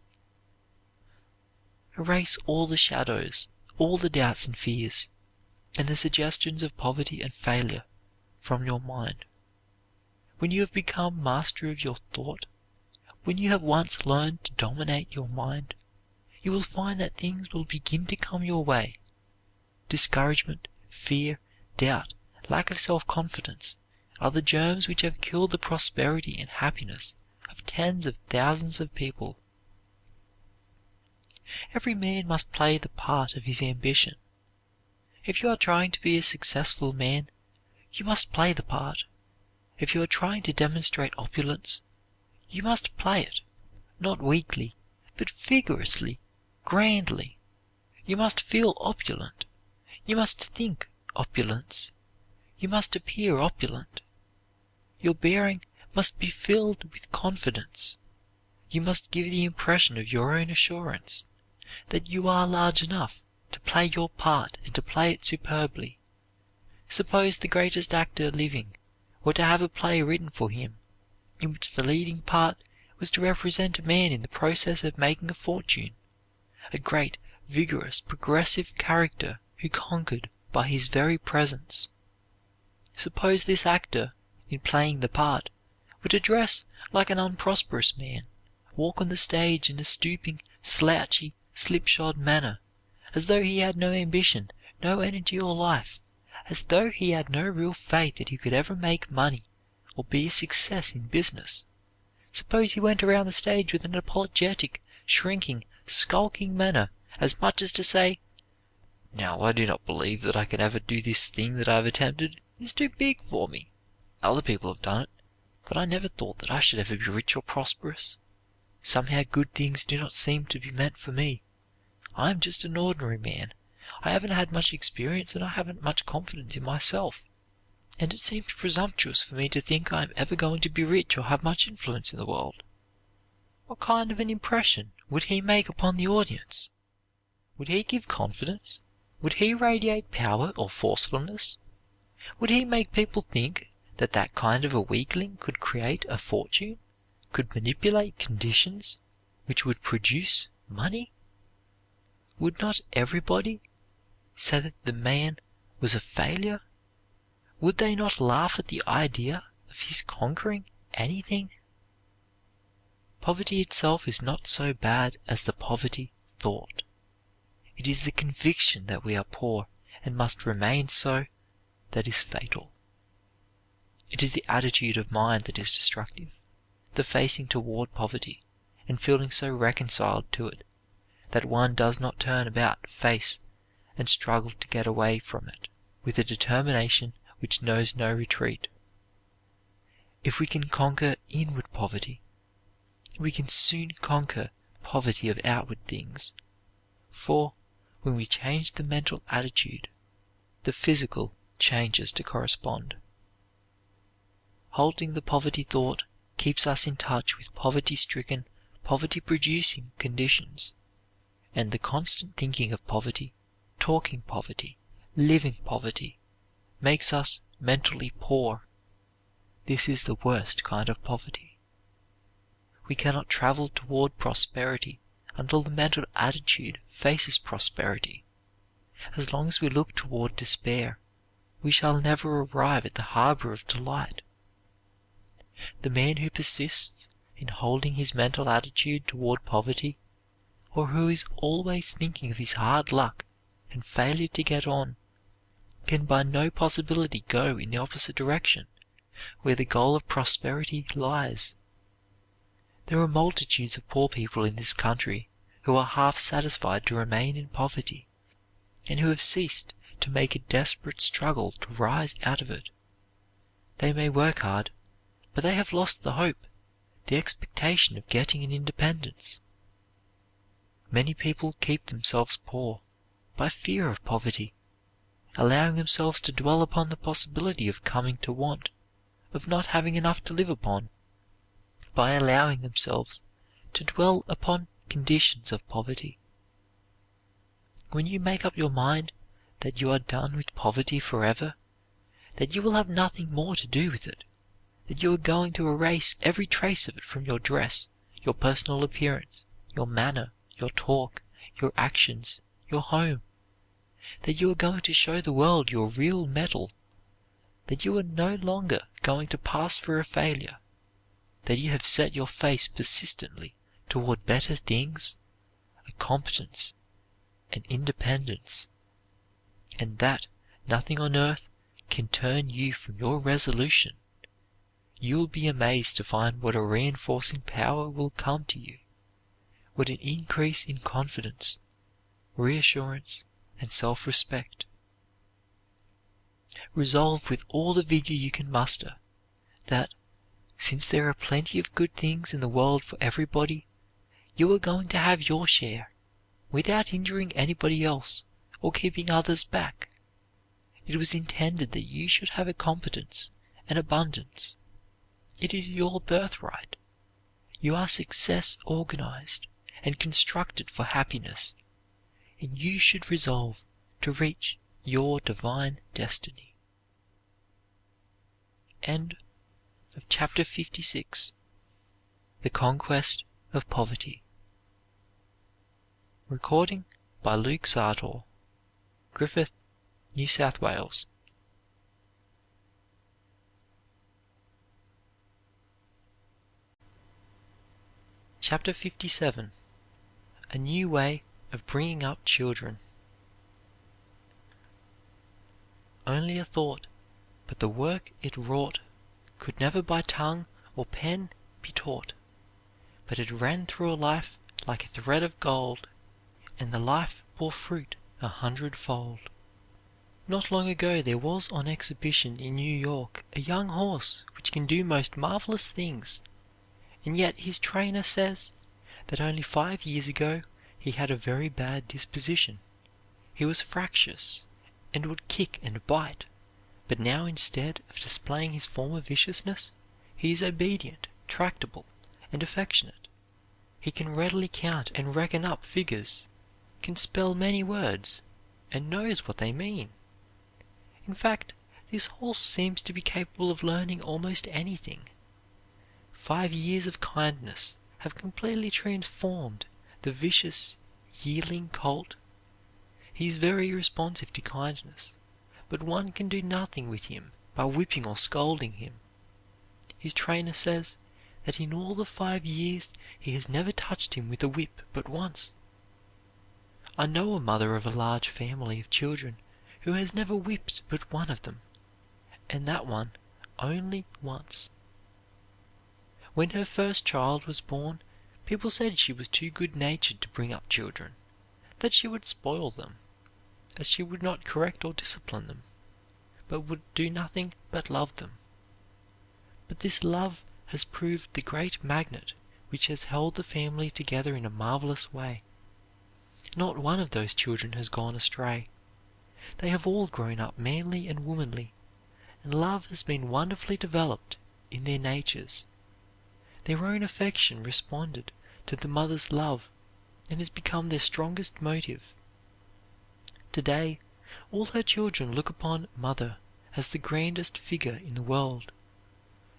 Erase all the shadows, all the doubts and fears, and the suggestions of poverty and failure from your mind. When you have become master of your thought, when you have once learned to dominate your mind, you will find that things will begin to come your way. Discouragement, fear, doubt, lack of self-confidence are the germs which have killed the prosperity and happiness of tens of thousands of people. Every man must play the part of his ambition. If you are trying to be a successful man, you must play the part. If you are trying to demonstrate opulence, you must play it, not weakly, but vigorously, grandly. You must feel opulent. You must think opulence. You must appear opulent. Your bearing must be filled with confidence. You must give the impression of your own assurance, that you are large enough to play your part and to play it superbly. Suppose the greatest actor living were to have a play written for him, in which the leading part was to represent a man in the process of making a fortune, a great, vigorous, progressive character who conquered by his very presence. Suppose this actor, in playing the part, were to dress like an unprosperous man, walk on the stage in a stooping, slouchy, slipshod manner, as though he had no ambition, no energy or life, as though he had no real faith that he could ever make money or be a success in business. Suppose he went around the stage with an apologetic, shrinking, skulking manner, as much as to say, "Now I do not believe that I can ever do this thing that I have attempted. It is too big for me. Other people have done it, but I never thought that I should ever be rich or prosperous. Somehow good things do not seem to be meant for me. I am just an ordinary man. I haven't had much experience and I haven't much confidence in myself. And it seems presumptuous for me to think I am ever going to be rich or have much influence in the world." What kind of an impression would he make upon the audience? Would he give confidence? Would he radiate power or forcefulness? Would he make people think that that kind of a weakling could create a fortune, could manipulate conditions which would produce money? Would not everybody say that the man was a failure? Would they not laugh at the idea of his conquering anything? Poverty itself is not so bad as the poverty thought. It is the conviction that we are poor and must remain so that is fatal. It is the attitude of mind that is destructive, the facing toward poverty, and feeling so reconciled to it that one does not turn about face and struggle to get away from it with a determination which knows no retreat. If we can conquer inward poverty, we can soon conquer poverty of outward things, for when we change the mental attitude, the physical changes to correspond. Holding the poverty thought keeps us in touch with poverty-stricken, poverty-producing conditions, and the constant thinking of poverty, talking poverty, living poverty, makes us mentally poor. This is the worst kind of poverty. We cannot travel toward prosperity until the mental attitude faces prosperity. As long as we look toward despair, we shall never arrive at the harbor of delight. The man who persists in holding his mental attitude toward poverty, or who is always thinking of his hard luck and failure to get on, can by no possibility go in the opposite direction, where the goal of prosperity lies. There are multitudes of poor people in this country who are half satisfied to remain in poverty, and who have ceased to make a desperate struggle to rise out of it. They may work hard, but they have lost the hope, the expectation of getting an independence. Many people keep themselves poor by fear of poverty, allowing themselves to dwell upon the possibility of coming to want, of not having enough to live upon, by allowing themselves to dwell upon conditions of poverty. When you make up your mind that you are done with poverty forever, that you will have nothing more to do with it, that you are going to erase every trace of it from your dress, your personal appearance, your manner, your talk, your actions, your home, that you are going to show the world your real mettle, that you are no longer going to pass for a failure, that you have set your face persistently toward better things, a competence, an independence, and that nothing on earth can turn you from your resolution, you will be amazed to find what a reinforcing power will come to you, what an increase in confidence, reassurance, and self-respect. Resolve with all the vigor you can muster that, since there are plenty of good things in the world for everybody, you are going to have your share, without injuring anybody else or keeping others back. It was intended that you should have a competence and abundance. It is your birthright. You are success organized and constructed for happiness, and you should resolve to reach your divine destiny. End of chapter 56. The Conquest of Poverty. Recording by Luke Sartor, Griffith, New South Wales. Chapter 57. A New Way of Bringing Up Children. Only a thought, but the work it wrought could never by tongue or pen be taught, but it ran through a life like a thread of gold, and the life bore fruit 100-fold. Not long ago there was on exhibition in New York a young horse which can do most marvelous things, and yet his trainer says that only 5 years ago he had a very bad disposition. He was fractious and would kick and bite, but now instead of displaying his former viciousness, he is obedient, tractable, and affectionate. He can readily count and reckon up figures, can spell many words, and knows what they mean. In fact, this horse seems to be capable of learning almost anything. 5 years of kindness have completely transformed the vicious yearling colt. He is very responsive to kindness, but one can do nothing with him by whipping or scolding him. His trainer says that in all the 5 years he has never touched him with a whip but once. I know a mother of a large family of children who has never whipped but one of them, and that one only once. When her first child was born, people said she was too good-natured to bring up children, that she would spoil them, as she would not correct or discipline them, but would do nothing but love them. But this love has proved the great magnet which has held the family together in a marvelous way. Not one of those children has gone astray. They have all grown up manly and womanly, and love has been wonderfully developed in their natures. Their own affection responded to the mother's love and has become their strongest motive. Today, all her children look upon Mother as the grandest figure in the world.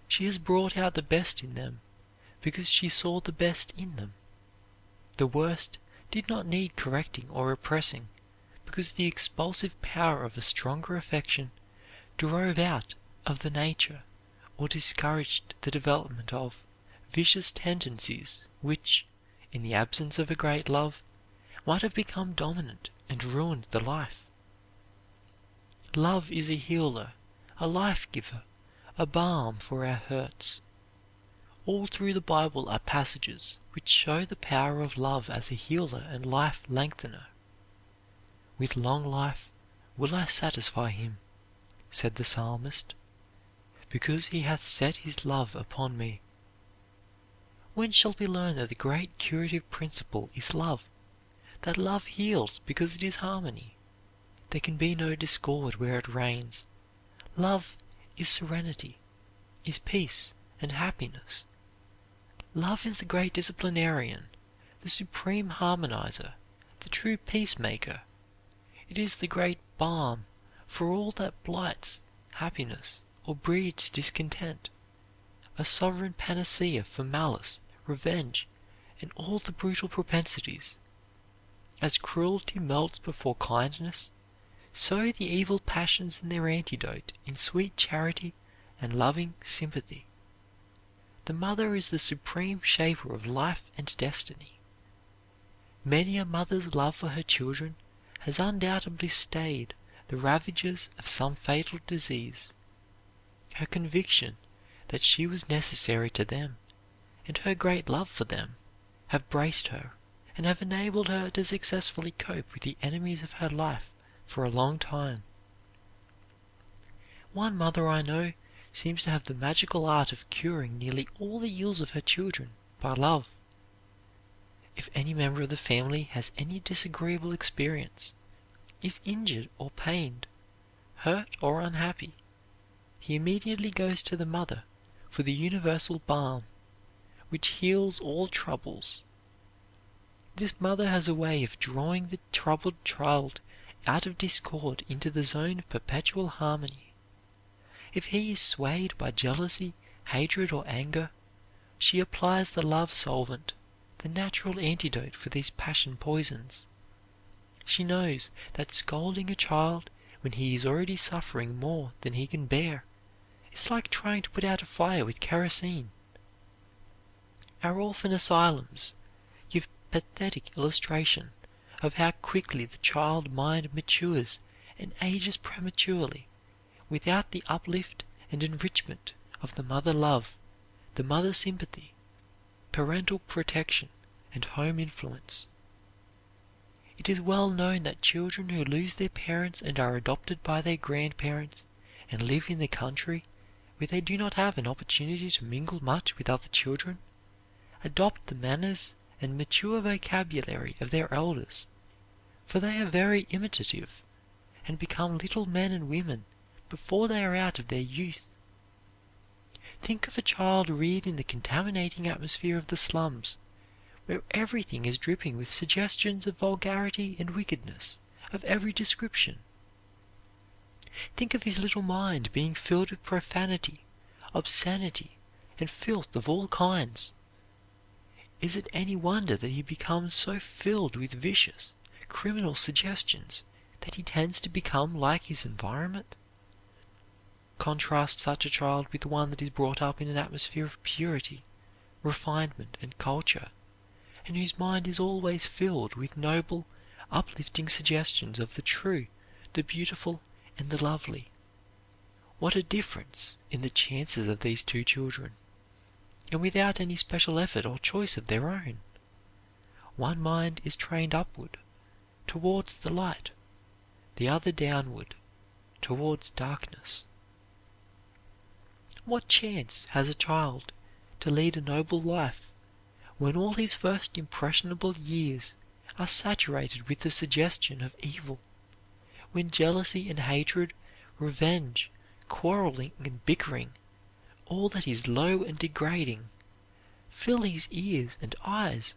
She has brought out the best in them because she saw the best in them. The worst did not need correcting or repressing because the expulsive power of a stronger affection drove out of the nature or discouraged the development of vicious tendencies which, in the absence of a great love, might have become dominant and ruined the life. Love is a healer, a life-giver, a balm for our hurts. All through the Bible are passages which show the power of love as a healer and life-lengthener. With long life will I satisfy him, said the psalmist, because he hath set his love upon me. When shall we learn that the great curative principle is love, that love heals because it is harmony? There can be no discord where it reigns. Love is serenity, is peace and happiness. Love is the great disciplinarian, the supreme harmonizer, the true peacemaker. It is the great balm for all that blights happiness or breeds discontent, a sovereign panacea for malice, revenge, and all the brutal propensities. As cruelty melts before kindness, so the evil passions and their antidote in sweet charity and loving sympathy. The mother is the supreme shaper of life and destiny. Many a mother's love for her children has undoubtedly stayed the ravages of some fatal disease. Her conviction that she was necessary to them, and her great love for them, have braced her and have enabled her to successfully cope with the enemies of her life for a long time. One mother I know seems to have the magical art of curing nearly all the ills of her children by love. If any member of the family has any disagreeable experience, is injured or pained, hurt or unhappy, he immediately goes to the mother for the universal balm, which heals all troubles. This mother has a way of drawing the troubled child out of discord into the zone of perpetual harmony. If he is swayed by jealousy, hatred, or anger, she applies the love solvent, the natural antidote for these passion poisons. She knows that scolding a child when he is already suffering more than he can bear is like trying to put out a fire with kerosene. Our orphan asylums give pathetic illustration of how quickly the child mind matures and ages prematurely without the uplift and enrichment of the mother love, the mother sympathy, parental protection, and home influence. It is well known that children who lose their parents and are adopted by their grandparents and live in the country where they do not have an opportunity to mingle much with other children, adopt the manners and mature vocabulary of their elders, for they are very imitative, and become little men and women before they are out of their youth. Think of a child reared in the contaminating atmosphere of the slums, where everything is dripping with suggestions of vulgarity and wickedness of every description. Think of his little mind being filled with profanity, obscenity, and filth of all kinds. Is it any wonder that he becomes so filled with vicious, criminal suggestions that he tends to become like his environment? Contrast such a child with one that is brought up in an atmosphere of purity, refinement, and culture, and whose mind is always filled with noble, uplifting suggestions of the true, the beautiful, and the lovely. What a difference in the chances of these two children, and without any special effort or choice of their own. One mind is trained upward, towards the light, the other downward, towards darkness. What chance has a child to lead a noble life when all his first impressionable years are saturated with the suggestion of evil, when jealousy and hatred, revenge, quarreling and bickering, all that is low and degrading, fill his ears and eyes?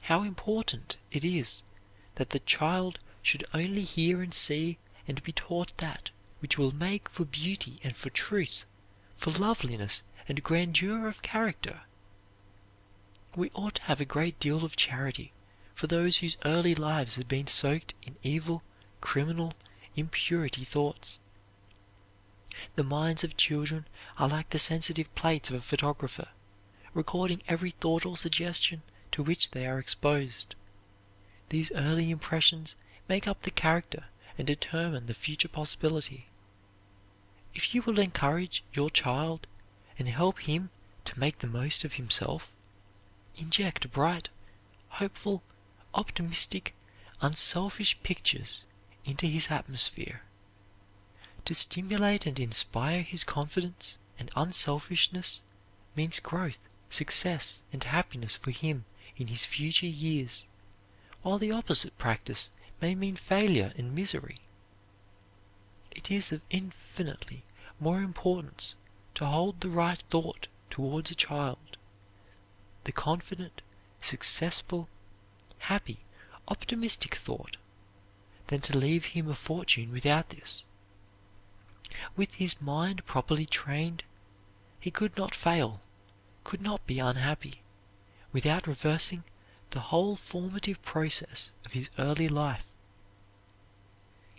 How important it is that the child should only hear and see and be taught that which will make for beauty and for truth, for loveliness and grandeur of character. We ought to have a great deal of charity for those whose early lives have been soaked in evil, criminal, impurity thoughts. The minds of children are like the sensitive plates of a photographer, recording every thought or suggestion to which they are exposed. These early impressions make up the character and determine the future possibility. If you will encourage your child and help him to make the most of himself, inject bright, hopeful, optimistic, unselfish pictures into his atmosphere. To stimulate and inspire his confidence and unselfishness means growth, success, and happiness for him in his future years, while the opposite practice may mean failure and misery. It is of infinitely more importance to hold the right thought towards a child, the confident, successful, happy, optimistic thought, than to leave him a fortune without this. With his mind properly trained, he could not fail, could not be unhappy, without reversing the whole formative process of his early life.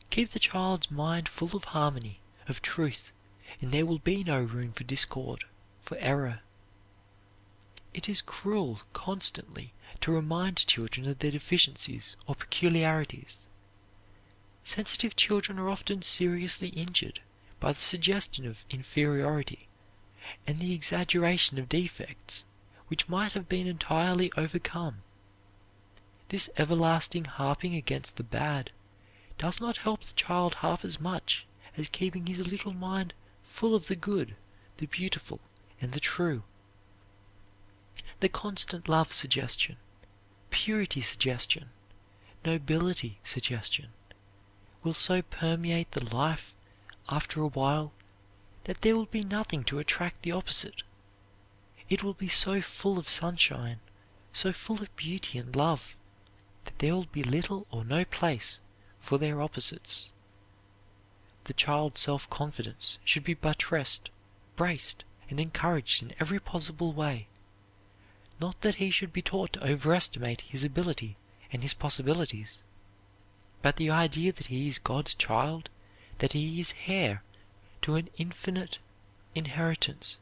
Keep the child's mind full of harmony, of truth, and there will be no room for discord, for error. It is cruel constantly to remind children of their deficiencies or peculiarities. Sensitive children are often seriously injured by the suggestion of inferiority and the exaggeration of defects which might have been entirely overcome. This everlasting harping against the bad does not help the child half as much as keeping his little mind full of the good, the beautiful, and the true. the constant love suggestion, purity suggestion, nobility suggestion will so permeate the life after a while that there will be nothing to attract the opposite. It will be so full of sunshine, so full of beauty and love, that there will be little or no place for their opposites. The child's self-confidence should be buttressed, braced, and encouraged in every possible way. Not that he should be taught to overestimate his ability and his possibilities, but the idea that he is God's child, that he is heir to an infinite inheritance,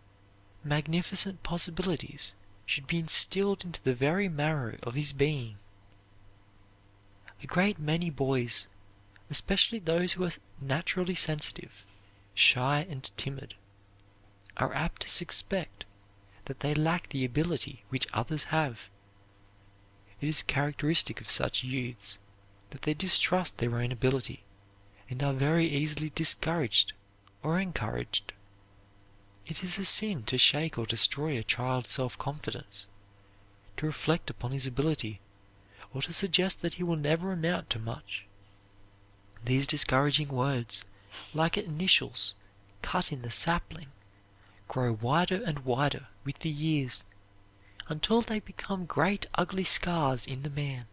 magnificent possibilities, should be instilled into the very marrow of his being. A great many boys, especially those who are naturally sensitive, shy, and timid, are apt to suspect that they lack the ability which others have. It is characteristic of such youths that they distrust their own ability and are very easily discouraged or encouraged. It is a sin to shake or destroy a child's self-confidence, to reflect upon his ability, or to suggest that he will never amount to much. These discouraging words, like initials cut in the sapling, grow wider and wider with the years, until they become great ugly scars in the man.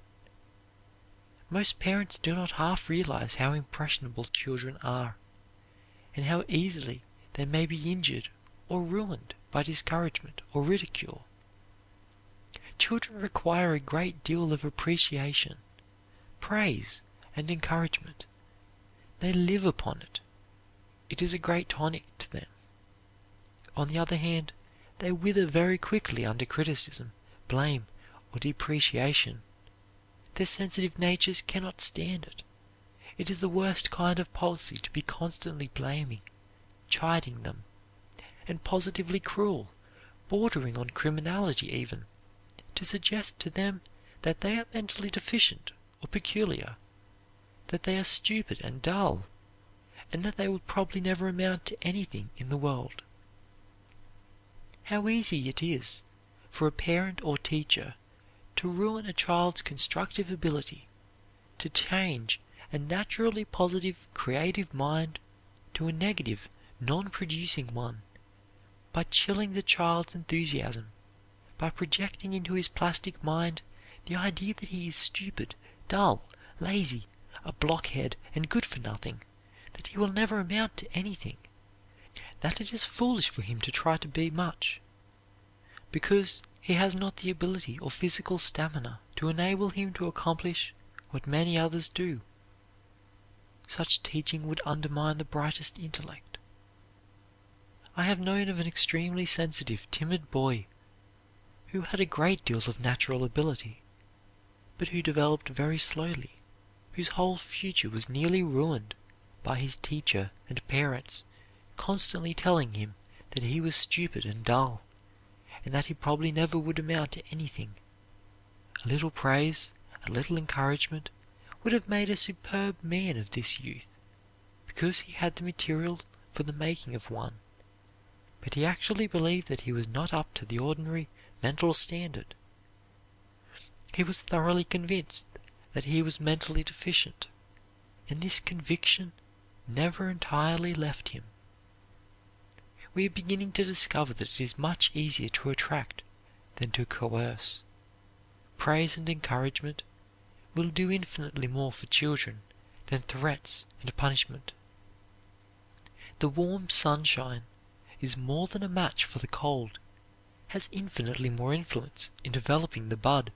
Most parents do not half realize how impressionable children are, and how easily they may be injured or ruined by discouragement or ridicule. Children require a great deal of appreciation, praise, and encouragement. They live upon it. It is a great tonic to them. On the other hand, they wither very quickly under criticism, blame, or depreciation. Their sensitive natures cannot stand it. It is the worst kind of policy to be constantly blaming, chiding them, and positively cruel, bordering on criminality even, to suggest to them that they are mentally deficient or peculiar, that they are stupid and dull, and that they will probably never amount to anything in the world. How easy it is for a parent or teacher to ruin a child's constructive ability, to change a naturally positive, creative mind to a negative, non-producing one, by chilling the child's enthusiasm, by projecting into his plastic mind the idea that he is stupid, dull, lazy, a blockhead, and good for nothing, that he will never amount to anything, that it is foolish for him to try to be much, because he has not the ability or physical stamina to enable him to accomplish what many others do. Such teaching would undermine the brightest intellect. I have known of an extremely sensitive, timid boy who had a great deal of natural ability, but who developed very slowly, whose whole future was nearly ruined by his teacher and parents constantly telling him that he was stupid and dull, and that he probably never would amount to anything. A little praise, a little encouragement would have made a superb man of this youth, because he had the material for the making of one, but he actually believed that he was not up to the ordinary mental standard. He was thoroughly convinced that he was mentally deficient, and this conviction never entirely left him. We are beginning to discover that it is much easier to attract than to coerce. Praise and encouragement will do infinitely more for children than threats and punishment. The warm sunshine is more than a match for the cold, has infinitely more influence in developing the bud,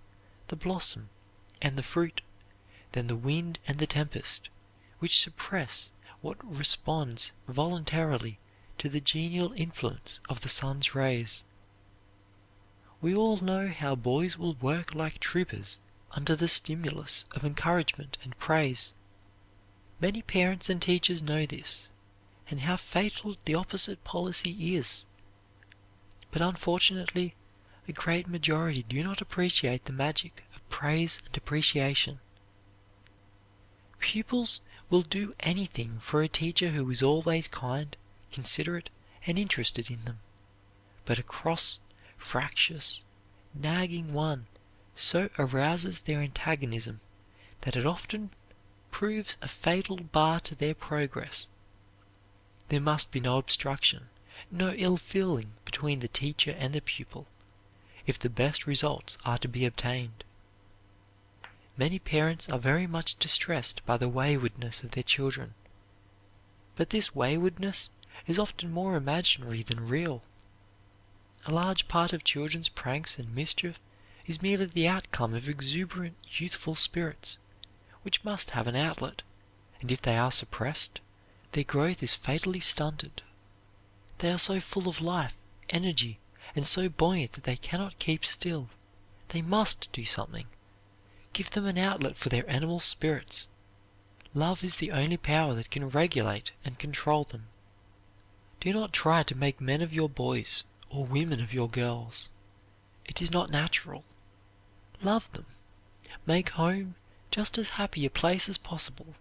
the blossom, and the fruit than the wind and the tempest, which suppress what responds voluntarily to the genial influence of the sun's rays. We all know how boys will work like troopers under the stimulus of encouragement and praise. Many parents and teachers know this, and how fatal the opposite policy is. But unfortunately, a great majority do not appreciate the magic of praise and appreciation. Pupils will do anything for a teacher who is always kind, considerate, and interested in them, but a cross, fractious, nagging one so arouses their antagonism that it often proves a fatal bar to their progress. There must be no obstruction, no ill feeling between the teacher and the pupil, if the best results are to be obtained. Many parents are very much distressed by the waywardness of their children, but this waywardness is often more imaginary than real. A large part of children's pranks and mischief is merely the outcome of exuberant youthful spirits, which must have an outlet, and if they are suppressed, their growth is fatally stunted. They are so full of life, energy, and so buoyant that they cannot keep still. They must do something. Give them an outlet for their animal spirits. Love is the only power that can regulate and control them. Do not try to make men of your boys or women of your girls. It is not natural. Love them. Make home just as happy a place as possible,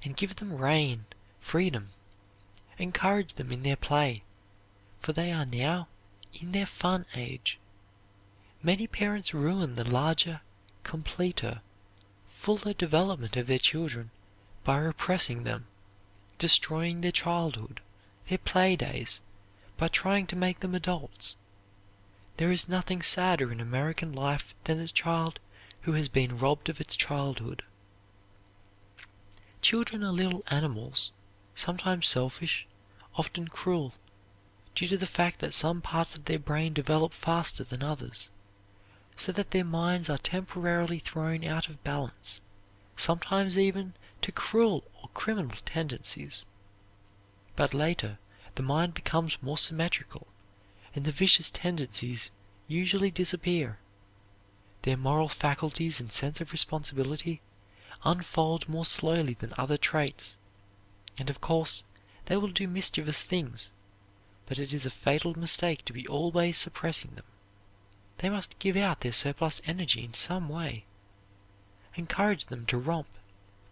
and give them rein, freedom. Encourage them in their play, for they are now in their fun age. Many parents ruin the larger, completer, fuller development of their children by repressing them, destroying their childhood, their play days, by trying to make them adults. There is nothing sadder in American life than the child who has been robbed of its childhood. Children are little animals, sometimes selfish, often cruel, due to the fact that some parts of their brain develop faster than others, so that their minds are temporarily thrown out of balance, sometimes even to cruel or criminal tendencies. But later, the mind becomes more symmetrical, and the vicious tendencies usually disappear. Their moral faculties and sense of responsibility unfold more slowly than other traits, and of course they will do mischievous things, but it is a fatal mistake to be always suppressing them. They must give out their surplus energy in some way. Encourage them to romp.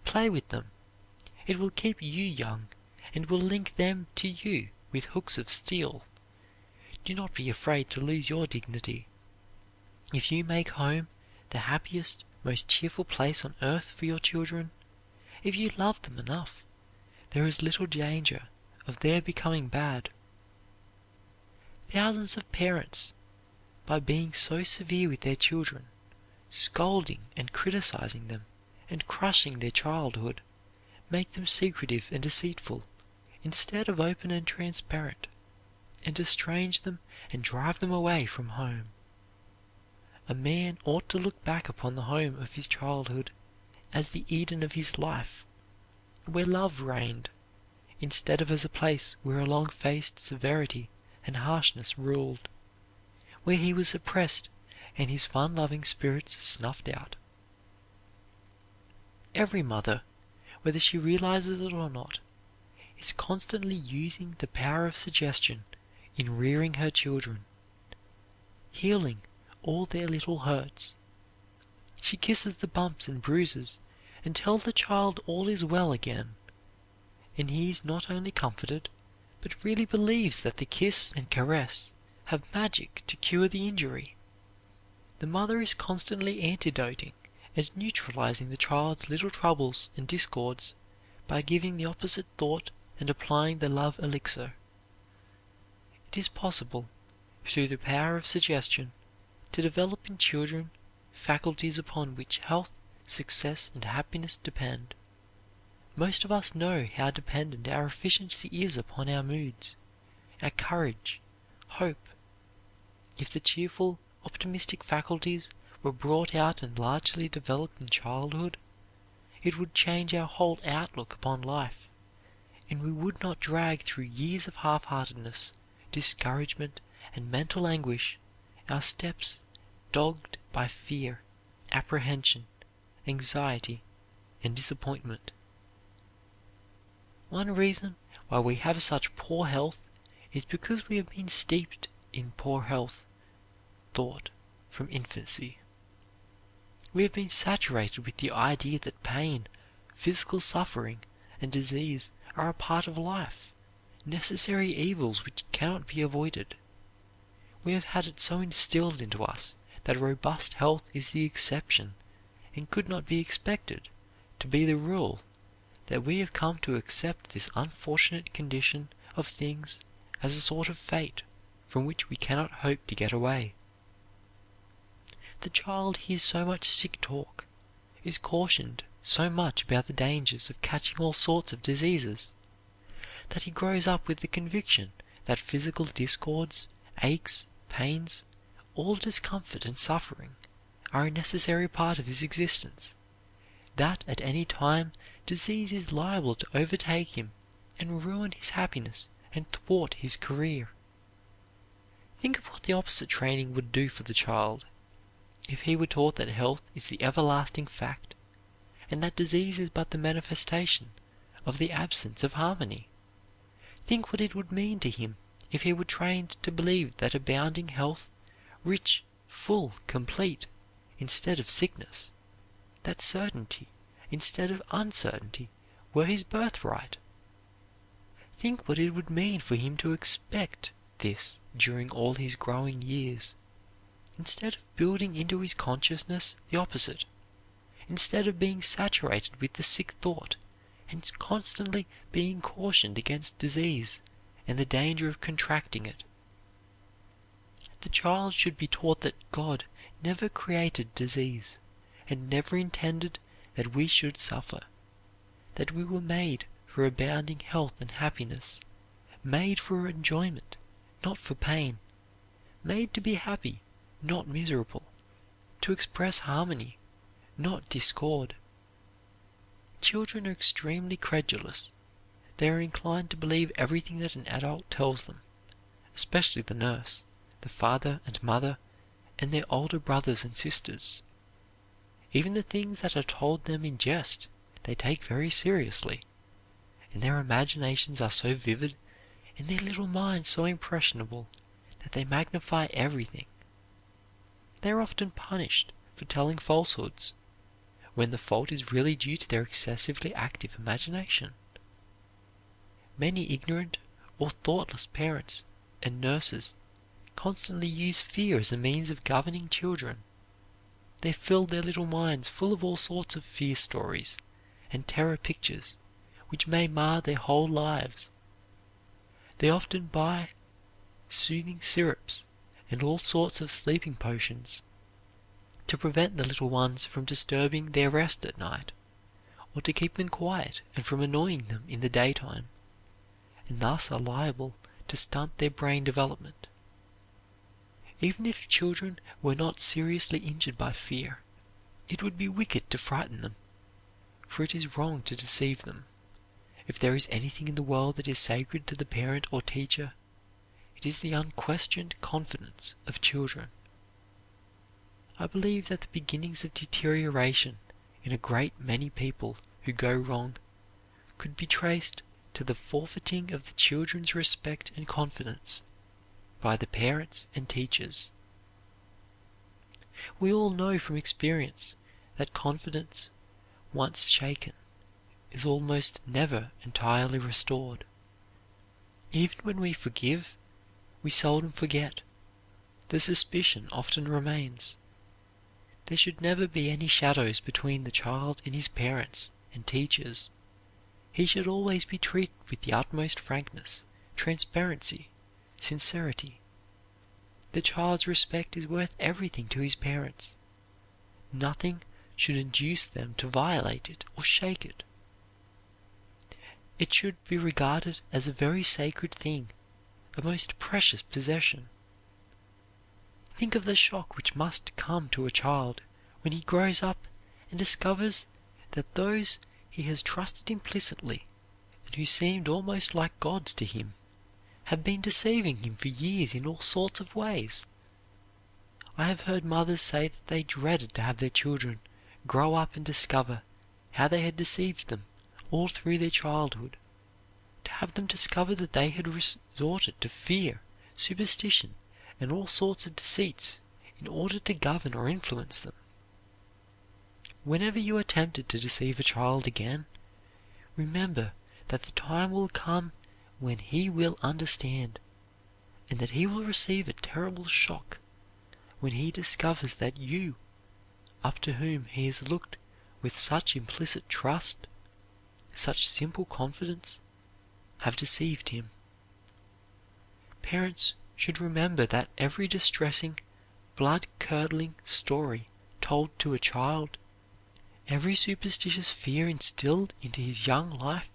Play with them. It will keep you young, and will link them to you with hooks of steel. Do not be afraid to lose your dignity. If you make home the happiest, most cheerful place on earth for your children, if you love them enough, there is little danger of their becoming bad. Thousands of parents, by being so severe with their children, scolding and criticizing them, and crushing their childhood, make them secretive and deceitful, instead of open and transparent, and estrange them and drive them away from home. A man ought to look back upon the home of his childhood as the Eden of his life, where love reigned, instead of as a place where a long-faced severity and harshness ruled, where he was suppressed and his fun-loving spirits snuffed out. Every mother, whether she realizes it or not, is constantly using the power of suggestion in rearing her children, healing all their little hurts. She kisses the bumps and bruises and tells the child all is well again, and he is not only comforted, but really believes that the kiss and caress have magic to cure the injury. The mother is constantly antidoting and neutralizing the child's little troubles and discords by giving the opposite thought and applying the love elixir. It is possible, through the power of suggestion, to develop in children faculties upon which health, success, and happiness depend. Most of us know how dependent our efficiency is upon our moods, our courage, hope. If the cheerful, optimistic faculties were brought out and largely developed in childhood, it would change our whole outlook upon life, and we would not drag through years of half-heartedness, discouragement, and mental anguish our steps dogged by fear, apprehension, anxiety, and disappointment. One reason why we have such poor health is because we have been steeped in poor health thought from infancy. We have been saturated with the idea that pain, physical suffering, and disease are a part of life, necessary evils which cannot be avoided. We have had it so instilled into us that robust health is the exception and could not be expected to be the rule, that we have come to accept this unfortunate condition of things as a sort of fate from which we cannot hope to get away. The child hears so much sick talk, is cautioned so much about the dangers of catching all sorts of diseases, that he grows up with the conviction that physical discords, aches, pains, all discomfort and suffering are a necessary part of his existence, that at any time disease is liable to overtake him and ruin his happiness and thwart his career. Think of what the opposite training would do for the child if he were taught that health is the everlasting fact, and that disease is but the manifestation of the absence of harmony. Think what it would mean to him if he were trained to believe that abounding health, rich, full, complete, instead of sickness, that certainty instead of uncertainty were his birthright. Think what it would mean for him to expect this during all his growing years, instead of building into his consciousness the opposite, instead of being saturated with the sick thought and constantly being cautioned against disease and the danger of contracting it. The child should be taught that God never created disease and never intended that we should suffer, that we were made for abounding health and happiness, made for enjoyment, not for pain, made to be happy, not miserable, to express harmony, not discord. Children are extremely credulous. They are inclined to believe everything that an adult tells them, especially the nurse, the father and mother, and their older brothers and sisters. Even the things that are told them in jest they take very seriously, and their imaginations are so vivid and their little minds so impressionable that they magnify everything. They are often punished for telling falsehoods, when the fault is really due to their excessively active imagination. Many ignorant or thoughtless parents and nurses constantly use fear as a means of governing children. They fill their little minds full of all sorts of fear stories and terror pictures which may mar their whole lives. They often buy soothing syrups and all sorts of sleeping potions to prevent the little ones from disturbing their rest at night, or to keep them quiet and from annoying them in the daytime, and thus are liable to stunt their brain development. Even if children were not seriously injured by fear, it would be wicked to frighten them, for it is wrong to deceive them. If there is anything in the world that is sacred to the parent or teacher, it is the unquestioned confidence of children. I believe that the beginnings of deterioration in a great many people who go wrong could be traced to the forfeiting of the children's respect and confidence by the parents and teachers. We all know from experience that confidence, once shaken, is almost never entirely restored. Even when we forgive, we seldom forget. The suspicion often remains. There should never be any shadows between the child and his parents and teachers. He should always be treated with the utmost frankness, transparency, sincerity. The child's respect is worth everything to his parents. Nothing should induce them to violate it or shake it. It should be regarded as a very sacred thing, a most precious possession. Think of the shock which must come to a child when he grows up and discovers that those he has trusted implicitly, and who seemed almost like gods to him, have been deceiving him for years in all sorts of ways. I have heard mothers say that they dreaded to have their children grow up and discover how they had deceived them all through their childhood, to have them discover that they had resorted to fear, superstition, and all sorts of deceits in order to govern or influence them. Whenever you are tempted to deceive a child again, remember that the time will come when he will understand, and that he will receive a terrible shock when he discovers that you, up to whom he has looked with such implicit trust, such simple confidence, have deceived him. Parents should remember that every distressing, blood-curdling story told to a child, every superstitious fear instilled into his young life,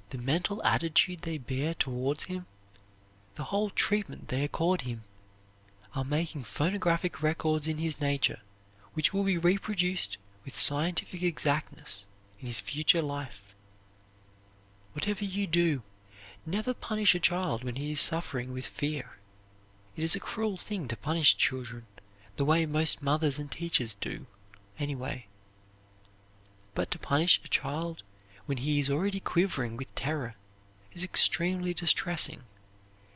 the mental attitude they bear towards him, the whole treatment they accord him, are making phonographic records in his nature which will be reproduced with scientific exactness in his future life. Whatever you do, never punish a child when he is suffering with fear. It is a cruel thing to punish children the way most mothers and teachers do, anyway. But to punish a child when he is already quivering with terror is extremely distressing,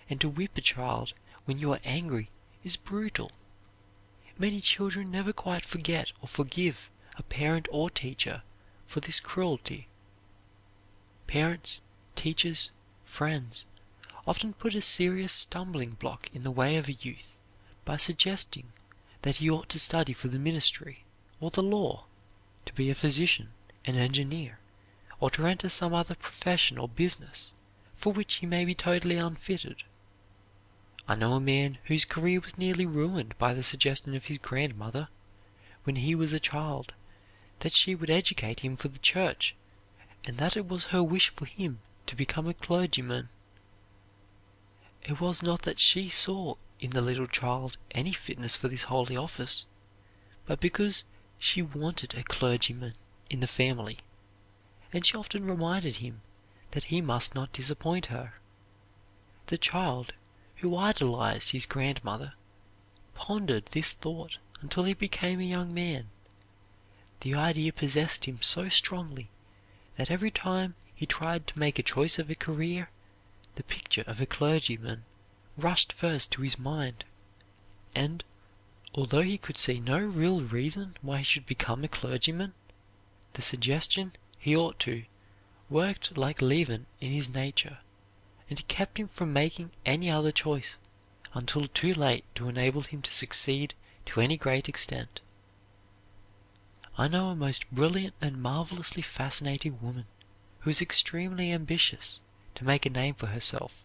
and to whip a child when you are angry is brutal. Many children never quite forget or forgive a parent or teacher for this cruelty. Parents, teachers, friends often put a serious stumbling block in the way of a youth by suggesting that he ought to study for the ministry or the law, to be a physician, an engineer, or to enter some other profession or business for which he may be totally unfitted. I know a man whose career was nearly ruined by the suggestion of his grandmother, when he was a child, that she would educate him for the church, and that it was her wish for him to become a clergyman. It was not that she saw in the little child any fitness for this holy office, but because she wanted a clergyman in the family, and she often reminded him that he must not disappoint her. The child, who idolized his grandmother, pondered this thought until he became a young man. The idea possessed him so strongly that every time he tried to make a choice of a career, the picture of a clergyman rushed first to his mind, and, although he could see no real reason why he should become a clergyman, the suggestion he ought to worked like leaven in his nature, and kept him from making any other choice until too late to enable him to succeed to any great extent. I know a most brilliant and marvelously fascinating woman who is extremely ambitious to make a name for herself,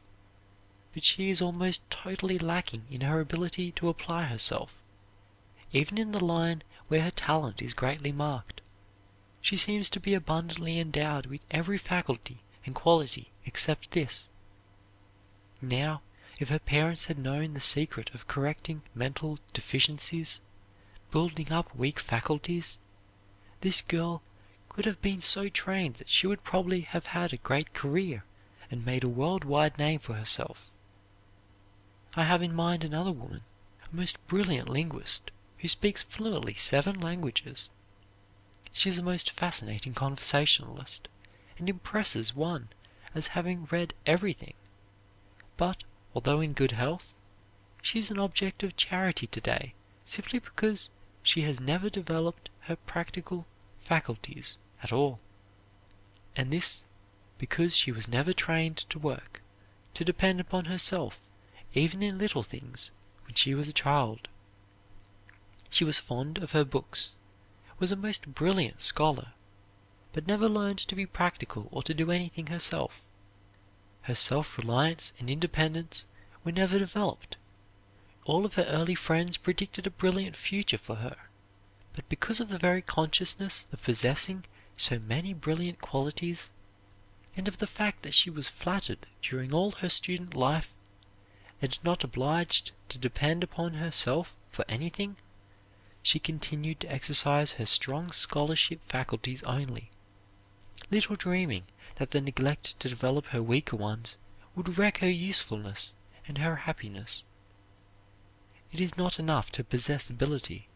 but she is almost totally lacking in her ability to apply herself, even in the line where her talent is greatly marked. She seems to be abundantly endowed with every faculty and quality except this. Now, if her parents had known the secret of correcting mental deficiencies, building up weak faculties, this girl could have been so trained that she would probably have had a great career and made a world-wide name for herself. I have in mind another woman, a most brilliant linguist, who speaks fluently 7 languages. She is a most fascinating conversationalist, and impresses one as having read everything. But, although in good health, she is an object of charity today simply because she has never developed her practical faculties at all, and this because she was never trained to work, to depend upon herself, even in little things, when she was a child. She was fond of her books, was a most brilliant scholar, but never learned to be practical or to do anything herself. Her self-reliance and independence were never developed. All of her early friends predicted a brilliant future for her, but because of the very consciousness of possessing so many brilliant qualities, and of the fact that she was flattered during all her student life, and not obliged to depend upon herself for anything, she continued to exercise her strong scholarship faculties only, little dreaming that the neglect to develop her weaker ones would wreck her usefulness and her happiness. It is not enough to possess ability,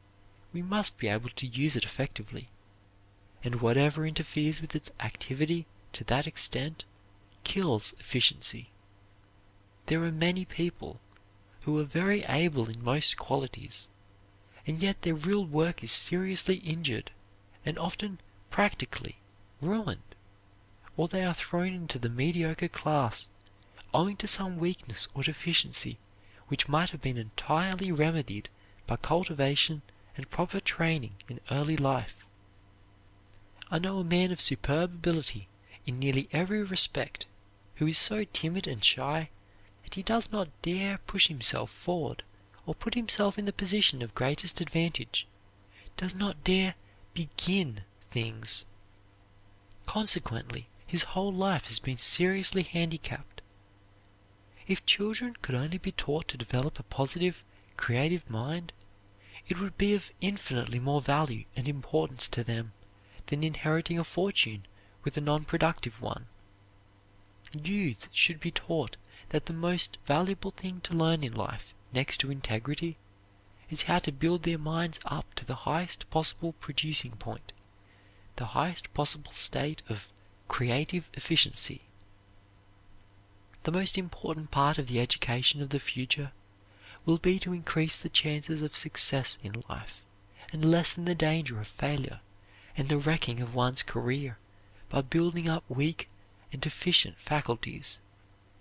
we must be able to use it effectively, and whatever interferes with its activity to that extent kills efficiency. There are many people who are very able in most qualities, and yet their real work is seriously injured and often practically ruined, or they are thrown into the mediocre class owing to some weakness or deficiency which might have been entirely remedied by cultivation and proper training in early life. I know a man of superb ability in nearly every respect who is so timid and shy that he does not dare push himself forward or put himself in the position of greatest advantage, does not dare begin things. Consequently, his whole life has been seriously handicapped. If children could only be taught to develop a positive, creative mind, it would be of infinitely more value and importance to them than inheriting a fortune with a non-productive one. Youth should be taught that the most valuable thing to learn in life, next to integrity, is how to build their minds up to the highest possible producing point, the highest possible state of creative efficiency. The most important part of the education of the future will be to increase the chances of success in life and lessen the danger of failure and the wrecking of one's career by building up weak and deficient faculties,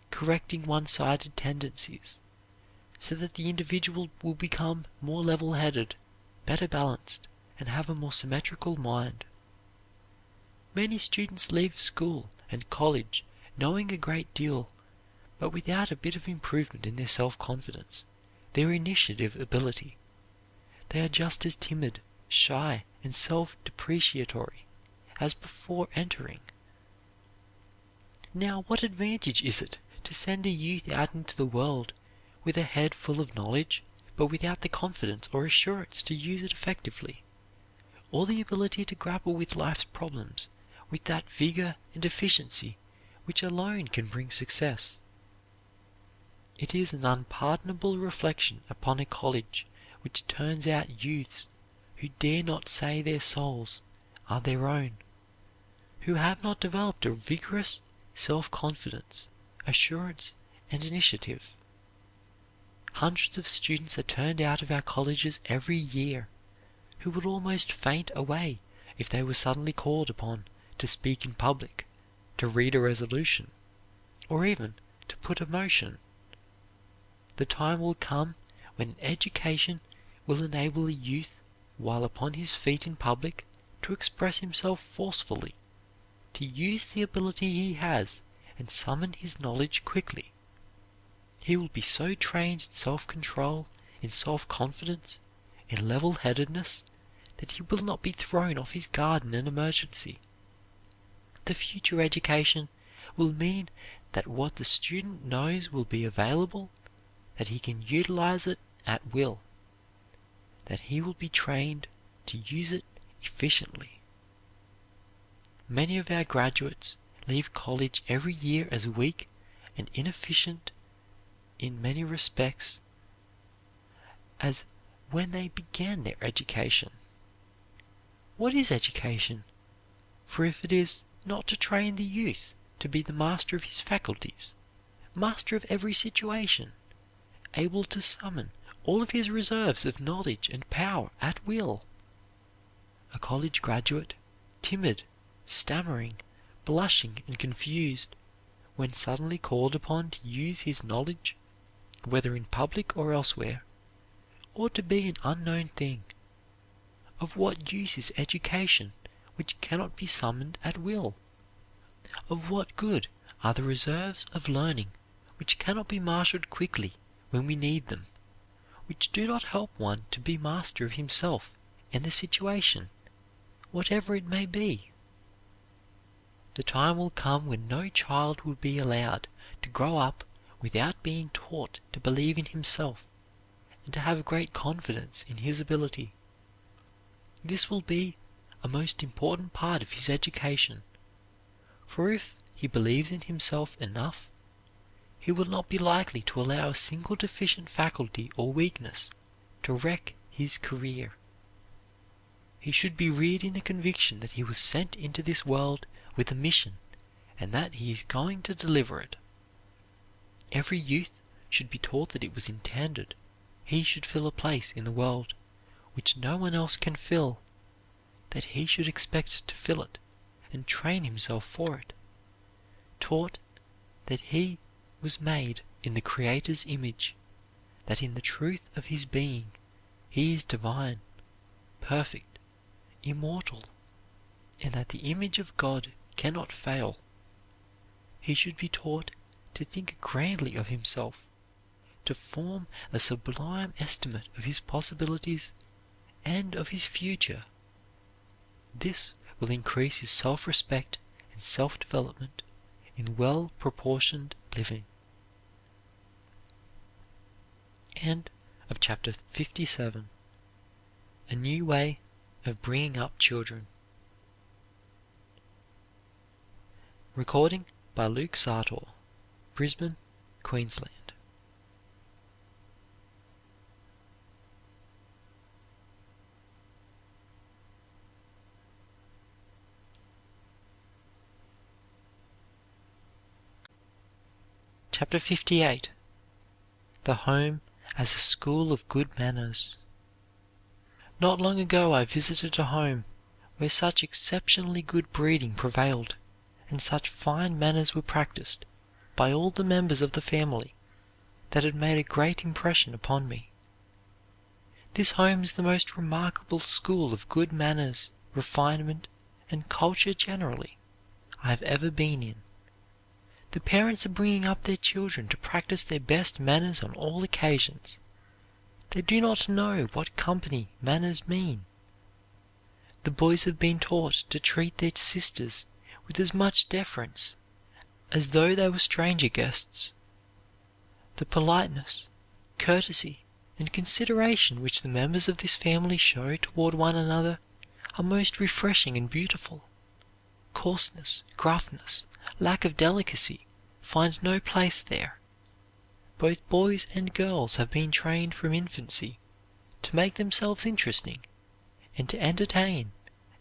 correcting one-sided tendencies, so that the individual will become more level-headed, better balanced, and have a more symmetrical mind. Many students leave school and college knowing a great deal, but without a bit of improvement in their self-confidence, their initiative ability. They are just as timid, shy, and self-depreciatory as before entering. Now, what advantage is it to send a youth out into the world with a head full of knowledge, but without the confidence or assurance to use it effectively, or the ability to grapple with life's problems with that vigor and efficiency which alone can bring success? It is an unpardonable reflection upon a college which turns out youths who dare not say their souls are their own, who have not developed a vigorous self-confidence, assurance, and initiative. Hundreds of students are turned out of our colleges every year who would almost faint away if they were suddenly called upon to speak in public, to read a resolution, or even to put a motion. The time will come when education will enable a youth, while upon his feet in public, to express himself forcefully, to use the ability he has and summon his knowledge quickly. He will be so trained in self-control, in self-confidence, in level-headedness, that he will not be thrown off his guard in an emergency. The future education will mean that what the student knows will be available, that he can utilize it at will, that he will be trained to use it efficiently. Many of our graduates leave college every year as weak and inefficient in many respects as when they began their education. What is education? For if it is not to train the youth to be the master of his faculties, master of every situation, able to summon all of his reserves of knowledge and power at will, a college graduate, timid, stammering, blushing, and confused, when suddenly called upon to use his knowledge, whether in public or elsewhere, ought to be an unknown thing. Of what use is education which cannot be summoned at will? Of what good are the reserves of learning which cannot be marshaled quickly when we need them, which do not help one to be master of himself and the situation, whatever it may be? The time will come when no child will be allowed to grow up without being taught to believe in himself and to have great confidence in his ability. This will be a most important part of his education, for if he believes in himself enough, he will not be likely to allow a single deficient faculty or weakness to wreck his career. He should be reared in the conviction that he was sent into this world with a mission and that he is going to deliver it. Every youth should be taught that it was intended he should fill a place in the world which no one else can fill, that he should expect to fill it and train himself for it, taught that he was made in the Creator's image, that in the truth of his being he is divine, perfect, immortal, and that the image of God cannot fail. He should be taught to think grandly of himself, to form a sublime estimate of his possibilities and of his future. This will increase his self-respect and self-development in well-proportioned living. End of chapter 57. A New Way of Bringing Up Children. Recording by Luke Sartor, Brisbane, Queensland. Chapter 58. The Home as a School of Good Manners. Not long ago I visited a home where such exceptionally good breeding prevailed, and such fine manners were practiced by all the members of the family, that it made a great impression upon me. This home is the most remarkable school of good manners, refinement, and culture generally I have ever been in. The parents are bringing up their children to practice their best manners on all occasions. They do not know what company manners mean. The boys have been taught to treat their sisters with as much deference as though they were stranger guests. The politeness, courtesy, and consideration which the members of this family show toward one another are most refreshing and beautiful. Coarseness, gruffness, lack of delicacy find no place there. Both boys and girls have been trained from infancy to make themselves interesting and to entertain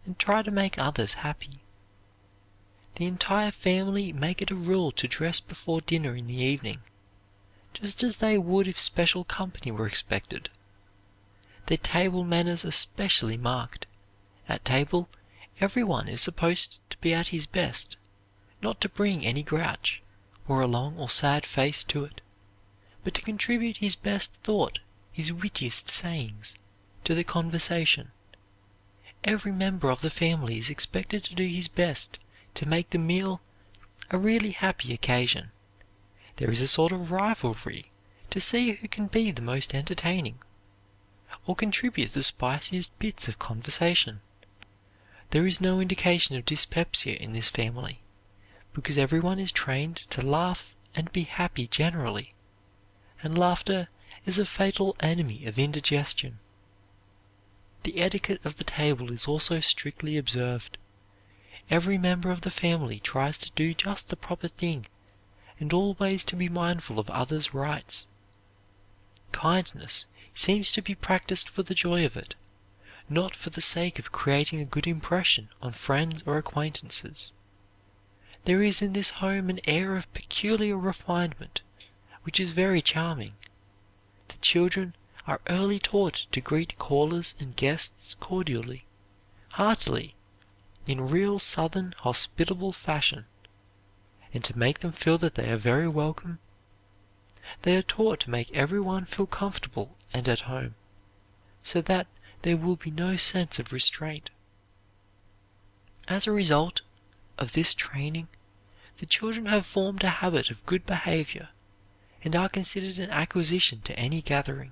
and try to make others happy. The entire family make it a rule to dress before dinner in the evening, just as they would if special company were expected. Their table manners are specially marked. At table, everyone is supposed to be at his best, not to bring any grouch or a long or sad face to it, but to contribute his best thought, his wittiest sayings, to the conversation. Every member of the family is expected to do his best to make the meal a really happy occasion. There is a sort of rivalry to see who can be the most entertaining, or contribute the spiciest bits of conversation. There is no indication of dyspepsia in this family, because everyone is trained to laugh and be happy generally, and laughter is a fatal enemy of indigestion. The etiquette of the table is also strictly observed. Every member of the family tries to do just the proper thing, and always to be mindful of others' rights. Kindness seems to be practiced for the joy of it, not for the sake of creating a good impression on friends or acquaintances. There is in this home an air of peculiar refinement, which is very charming. The children are early taught to greet callers and guests cordially, heartily, in real Southern hospitable fashion, and to make them feel that they are very welcome. They are taught to make everyone feel comfortable and at home, so that there will be no sense of restraint. As a result of this training, the children have formed a habit of good behavior and are considered an acquisition to any gathering.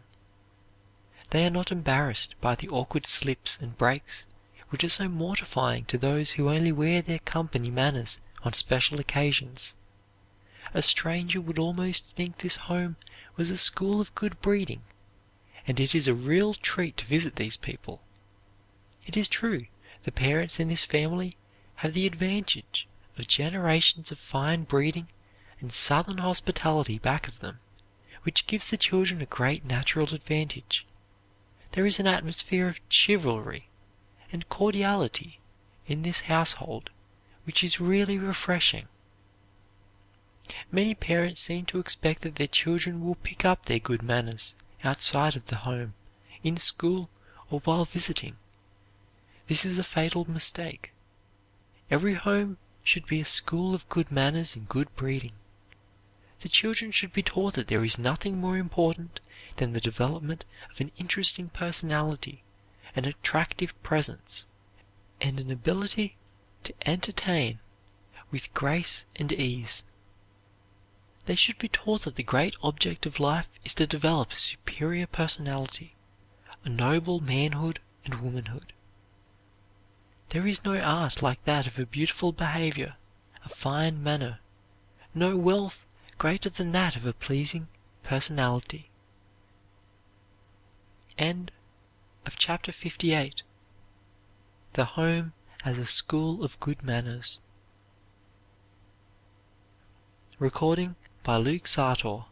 They are not embarrassed by the awkward slips and breaks which are so mortifying to those who only wear their company manners on special occasions. A stranger would almost think this home was a school of good breeding, and it is a real treat to visit these people. It is true, the parents in this family have the advantage of generations of fine breeding and Southern hospitality back of them, which gives the children a great natural advantage. There is an atmosphere of chivalry and cordiality in this household which is really refreshing. Many parents seem to expect that their children will pick up their good manners outside of the home, in school, or while visiting. This is a fatal mistake. Every home should be a school of good manners and good breeding. The children should be taught that there is nothing more important than the development of an interesting personality, an attractive presence, and an ability to entertain with grace and ease. They should be taught that the great object of life is to develop a superior personality, a noble manhood and womanhood. There is no art like that of a beautiful behavior, a fine manner, no wealth greater than that of a pleasing personality. End of chapter 58. The Home as a School of Good Manners. Recording by Luke Sartor,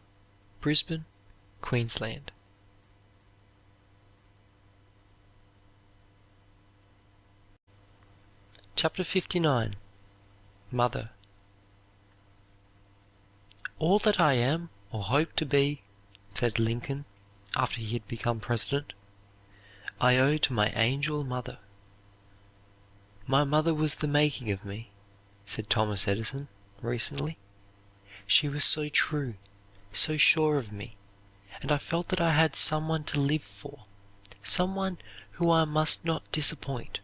Brisbane, Queensland. Chapter 59. Mother. All that I am or hope to be, said Lincoln after he had become president, I owe to my angel mother. My mother was the making of me, said Thomas Edison recently. She was so true, so sure of me, and I felt that I had someone to live for, someone who I must not disappoint.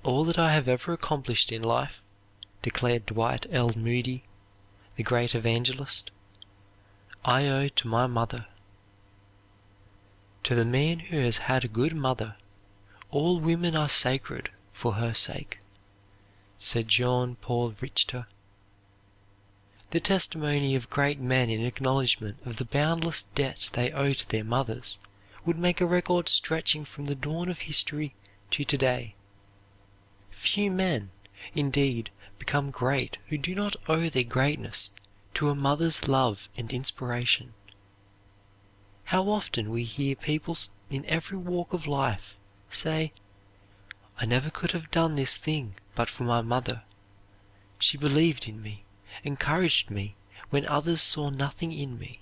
All that I have ever accomplished in life, declared Dwight L. Moody, the great evangelist, I owe to my mother. To the man who has had a good mother, all women are sacred for her sake, said Jean Paul Richter. The testimony of great men in acknowledgment of the boundless debt they owe to their mothers would make a record stretching from the dawn of history to today. Few men, indeed, become great who do not owe their greatness to a mother's love and inspiration. How often we hear people in every walk of life say, I never could have done this thing but for my mother. She believed in me, encouraged me when others saw nothing in me.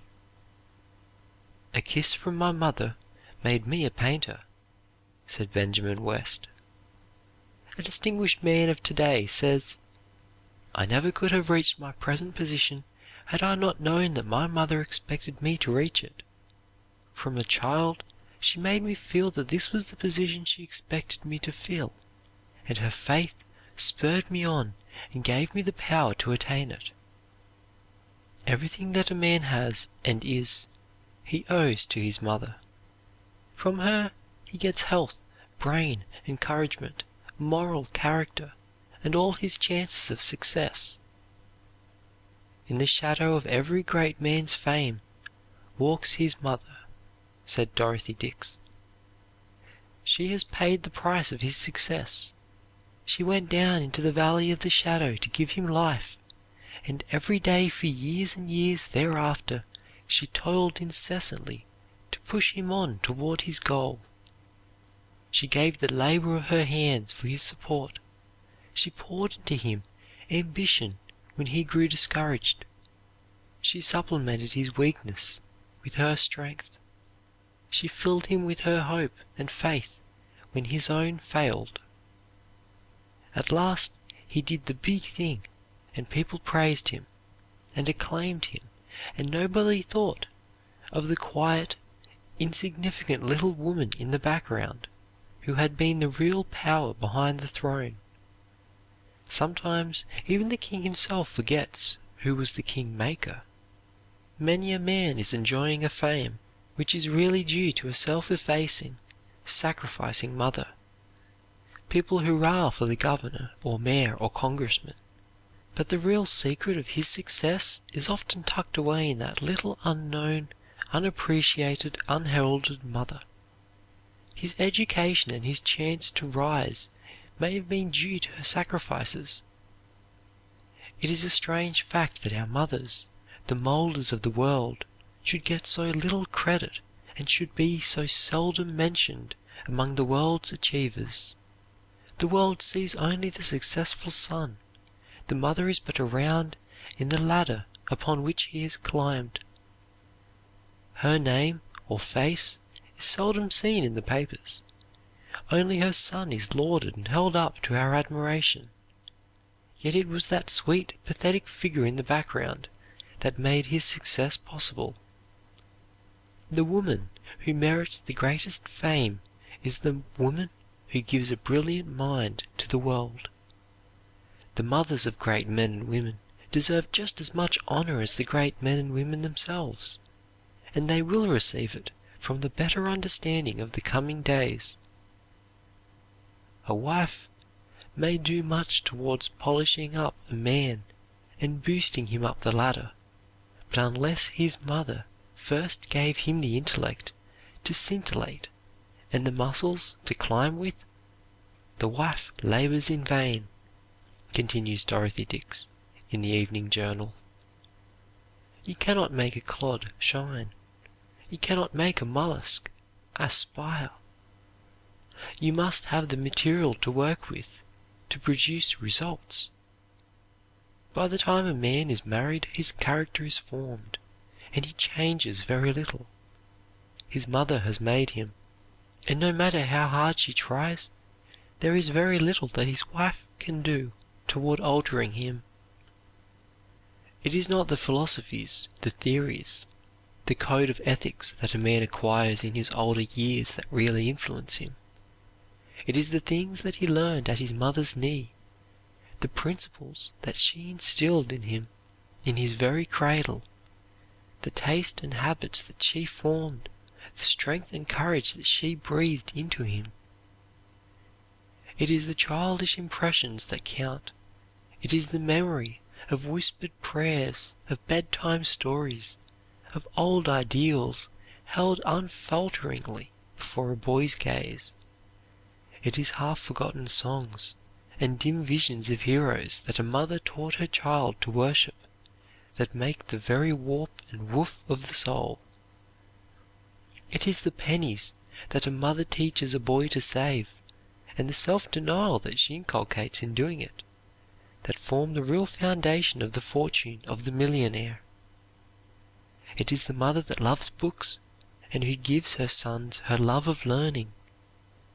A kiss from my mother made me a painter, said Benjamin West. A distinguished man of today says, I never could have reached my present position had I not known that my mother expected me to reach it. From a child, she made me feel that this was the position she expected me to fill, and her faith spurred me on and gave me the power to attain it. Everything that a man has and is, he owes to his mother. From her he gets health, brain, encouragement, moral character, and all his chances of success. In the shadow of every great man's fame walks his mother, said Dorothy Dix. She has paid the price of his success. She went down into the valley of the shadow to give him life, and every day for years and years thereafter she toiled incessantly to push him on toward his goal. She gave the labor of her hands for his support. She poured into him ambition when he grew discouraged. She supplemented his weakness with her strength. She filled him with her hope and faith when his own failed. At last he did the big thing, and people praised him and acclaimed him, and nobody thought of the quiet, insignificant little woman in the background who had been the real power behind the throne. Sometimes even the king himself forgets who was the king-maker. Many a man is enjoying a fame which is really due to a self-effacing, sacrificing mother. People hurrah for the governor or mayor or congressman, but the real secret of his success is often tucked away in that little unknown, unappreciated, unheralded mother. His education and his chance to rise may have been due to her sacrifices. It is a strange fact that our mothers, the molders of the world, should get so little credit and should be so seldom mentioned among the world's achievers. The world sees only the successful son. The mother is but a round in the ladder upon which he has climbed. Her name or face is seldom seen in the papers. Only her son is lauded and held up to our admiration. Yet it was that sweet, pathetic figure in the background that made his success possible. The woman who merits the greatest fame is the woman who gives a brilliant mind to the world. The mothers of great men and women deserve just as much honor as the great men and women themselves, and they will receive it from the better understanding of the coming days. A wife may do much towards polishing up a man and boosting him up the ladder, but unless his mother first gave him the intellect to scintillate and the muscles to climb with, the wife labors in vain, continues Dorothy Dix in the Evening Journal. You cannot make a clod shine. You cannot make a mollusk aspire. You must have the material to work with to produce results. By the time a man is married, his character is formed, and he changes very little. His mother has made him, and no matter how hard she tries, there is very little that his wife can do toward altering him. It is not the philosophies, the theories, the code of ethics that a man acquires in his older years that really influence him. It is the things that he learned at his mother's knee, the principles that she instilled in him in his very cradle, the taste and habits that she formed, the strength and courage that she breathed into him. It is the childish impressions that count. It is the memory of whispered prayers, of bedtime stories, of old ideals held unfalteringly before a boy's gaze. It is half-forgotten songs and dim visions of heroes that a mother taught her child to worship that make the very warp and woof of the soul. It is the pennies that a mother teaches a boy to save, and the self-denial that she inculcates in doing it, that form the real foundation of the fortune of the millionaire. It is the mother that loves books, and who gives her sons her love of learning,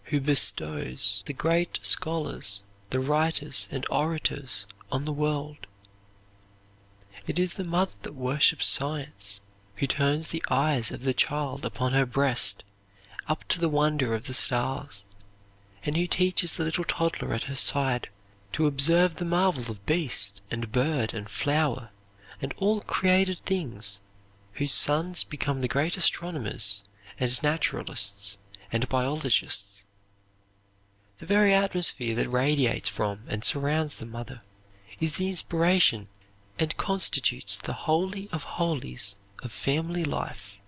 who bestows the great scholars, the writers and orators on the world. It is the mother that worships science, who turns the eyes of the child upon her breast, up to the wonder of the stars, and who teaches the little toddler at her side to observe the marvel of beast and bird and flower and all created things, whose sons become the great astronomers and naturalists and biologists. The very atmosphere that radiates from and surrounds the mother is the inspiration and constitutes the holy of holies of family life.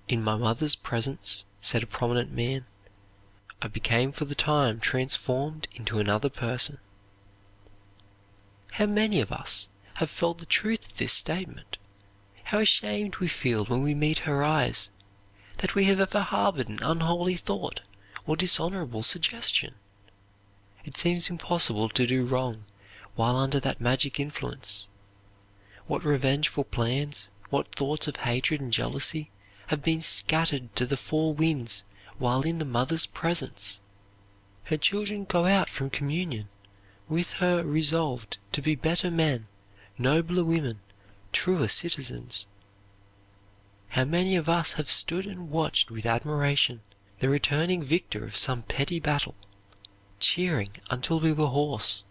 "In my mother's presence," said a prominent man, "I became for the time transformed into another person." How many of us have felt the truth of this statement? How ashamed we feel when we meet her eyes, that we have ever harbored an unholy thought or dishonorable suggestion. It seems impossible to do wrong while under that magic influence. What revengeful plans, what thoughts of hatred and jealousy have been scattered to the four winds while in the mother's presence. Her children go out from communion with her resolved to be better men, nobler women, truer citizens. How many of us have stood and watched with admiration the returning victor of some petty battle, cheering until we were hoarse,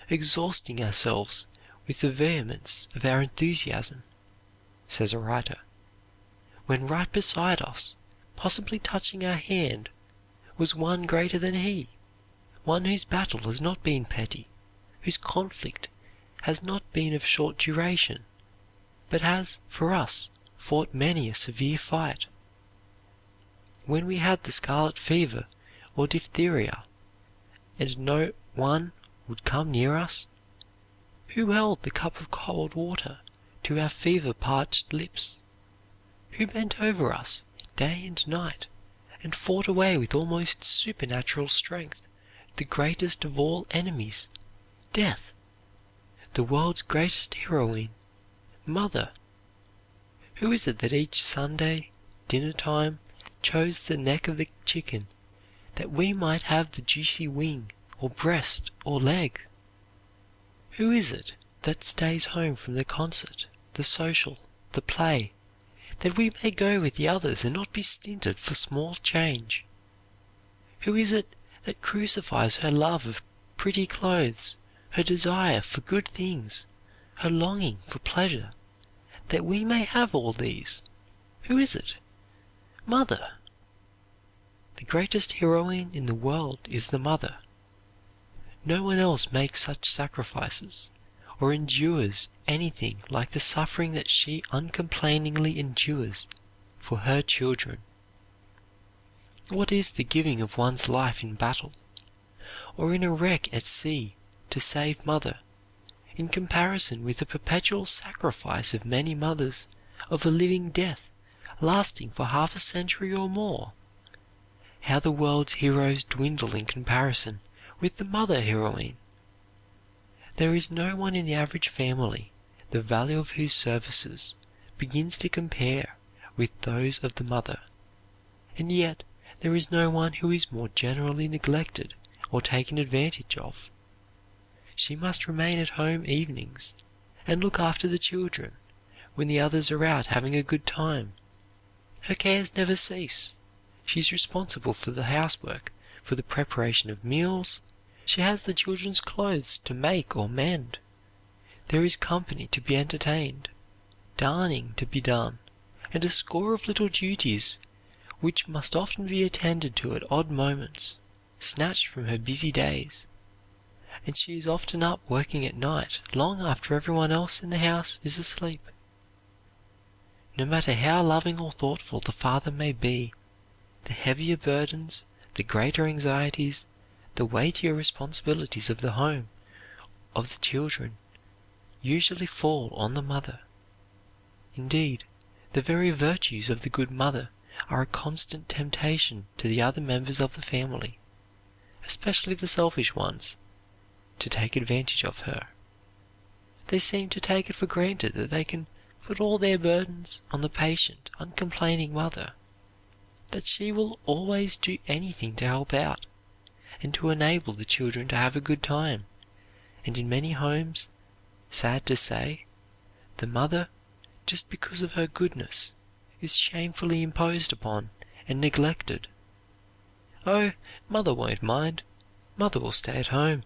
exhausting ourselves with the vehemence of our enthusiasm, says a writer, when right beside us, possibly touching our hand, was one greater than he, one whose battle has not been petty, whose conflict has not been of short duration, but has, for us, fought many a severe fight. When we had the scarlet fever or diphtheria, and no one would come near us, who held the cup of cold water to our fever-parched lips? Who bent over us day and night and fought away with almost supernatural strength the greatest of all enemies, death, the world's greatest heroine, mother? Who is it that each Sunday dinner time chose the neck of the chicken that we might have the juicy wing or breast or leg? Who is it that stays home from the concert, the social, the play, that we may go with the others and not be stinted for small change? Who is it that crucifies her love of pretty clothes, her desire for good things, her longing for pleasure, that we may have all these? Who is it? Mother! The greatest heroine in the world is the mother. No one else makes such sacrifices, or endures anything like the suffering that she uncomplainingly endures for her children. What is the giving of one's life in battle, or in a wreck at sea to save mother, in comparison with the perpetual sacrifice of many mothers of a living death lasting for half a century or more? How the world's heroes dwindle in comparison with the mother heroine! There is no one in the average family the value of whose services begins to compare with those of the mother, and yet there is no one who is more generally neglected or taken advantage of. She must remain at home evenings and look after the children when the others are out having a good time. Her cares never cease. She is responsible for the housework, for the preparation of meals. She has the children's clothes to make or mend. There is company to be entertained, darning to be done, and a score of little duties which must often be attended to at odd moments, snatched from her busy days. And she is often up working at night, long after everyone else in the house is asleep. No matter how loving or thoughtful the father may be, the heavier burdens, the greater anxieties, the weightier responsibilities of the home, of the children, usually fall on the mother. Indeed, the very virtues of the good mother are a constant temptation to the other members of the family, especially the selfish ones, to take advantage of her. They seem to take it for granted that they can put all their burdens on the patient, uncomplaining mother, that she will always do anything to help out, and to enable the children to have a good time, and in many homes, sad to say, the mother, just because of her goodness, is shamefully imposed upon and neglected. "Oh, mother won't mind. Mother will stay at home."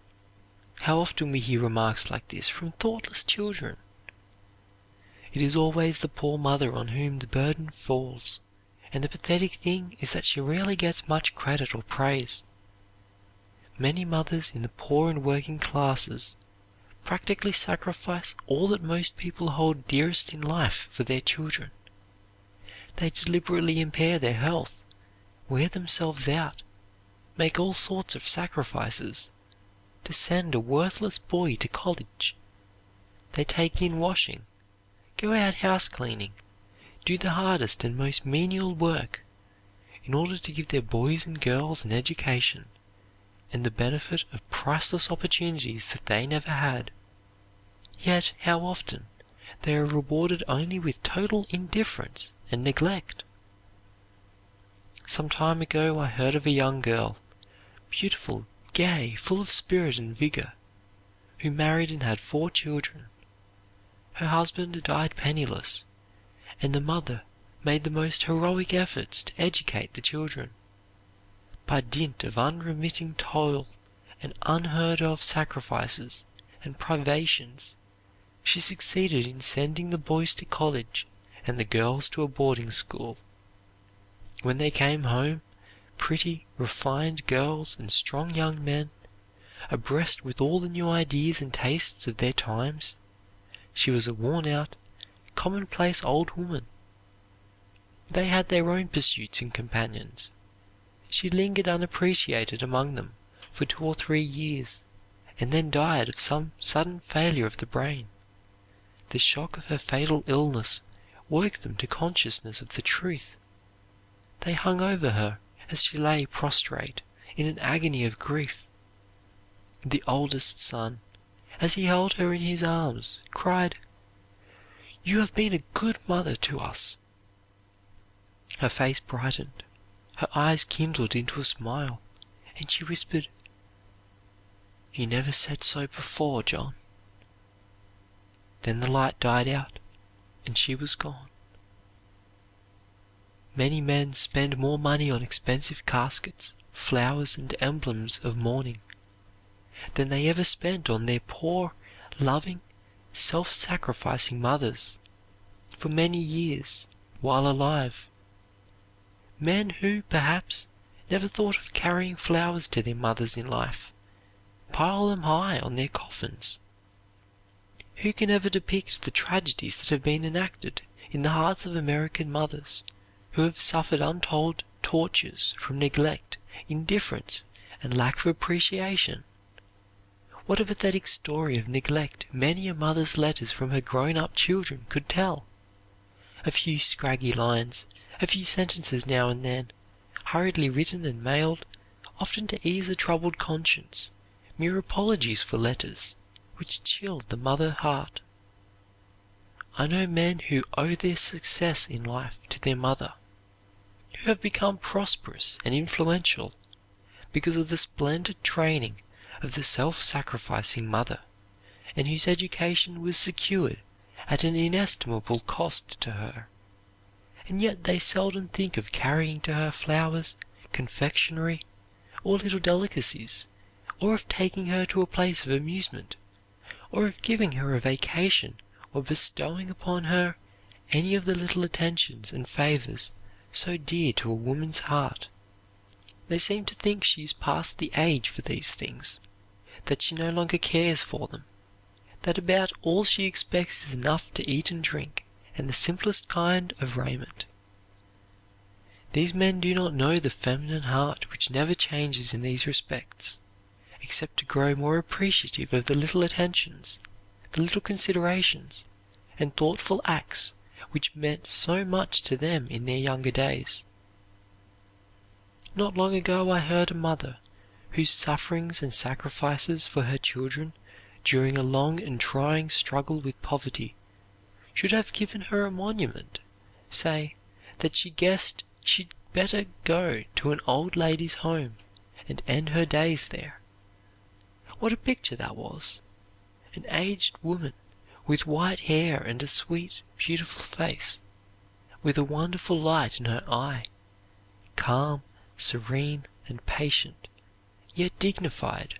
How often we hear remarks like this from thoughtless children! It is always the poor mother on whom the burden falls, and the pathetic thing is that she rarely gets much credit or praise. Many mothers in the poor and working classes practically sacrifice all that most people hold dearest in life for their children. They deliberately impair their health, wear themselves out, make all sorts of sacrifices to send a worthless boy to college. They take in washing, go out house cleaning, do the hardest and most menial work, in order to give their boys and girls an education and the benefit of priceless opportunities that they never had. Yet how often they are rewarded only with total indifference and neglect. Some time ago I heard of a young girl, beautiful, gay, full of spirit and vigor, who married and had 4 children. Her husband died penniless, and the mother made the most heroic efforts to educate the children. By dint of unremitting toil and unheard of sacrifices and privations, she succeeded in sending the boys to college and the girls to a boarding school. When they came home, pretty, refined girls and strong young men, abreast with all the new ideas and tastes of their times, she was a worn-out, commonplace old woman. They had their own pursuits and companions. She lingered unappreciated among them for 2 or 3 years, and then died of some sudden failure of the brain. The shock of her fatal illness woke them to consciousness of the truth. They hung over her as she lay prostrate in an agony of grief. The oldest son, as he held her in his arms, cried, "You have been a good mother to us." Her face brightened, her eyes kindled into a smile, and she whispered, "You never said so before, John." Then the light died out, and she was gone. many men spend more money on expensive caskets, flowers, and emblems of mourning than they ever spent on their poor, loving, self-sacrificing mothers for many years while alive. Men who, perhaps, never thought of carrying flowers to their mothers in life, pile them high on their coffins. Who can ever depict the tragedies that have been enacted in the hearts of American mothers who have suffered untold tortures from neglect, indifference, and lack of appreciation? What a pathetic story of neglect many a mother's letters from her grown-up children could tell. A few scraggy lines, a few sentences now and then, hurriedly written and mailed, often to ease a troubled conscience, mere apologies for letters, which chilled the mother heart. I know men who owe their success in life to their mother, who have become prosperous and influential because of the splendid training of the self-sacrificing mother, and whose education was secured at an inestimable cost to her. And yet they seldom think of carrying to her flowers, confectionery, or little delicacies, or of taking her to a place of amusement, or of giving her a vacation, or bestowing upon her any of the little attentions and favors so dear to a woman's heart. They seem to think she is past the age for these things, that she no longer cares for them, that about all she expects is enough to eat and drink, and the simplest kind of raiment. These men do not know the feminine heart which never changes in these respects, except to grow more appreciative of the little attentions, the little considerations, and thoughtful acts which meant so much to them in their younger days. Not long ago I heard a mother whose sufferings and sacrifices for her children during a long and trying struggle with poverty should have given her a monument, say that she guessed she'd better go to an old ladies' home and end her days there. What a picture that was! An aged woman with white hair and a sweet, beautiful face, with a wonderful light in her eye, calm, serene, and patient, yet dignified,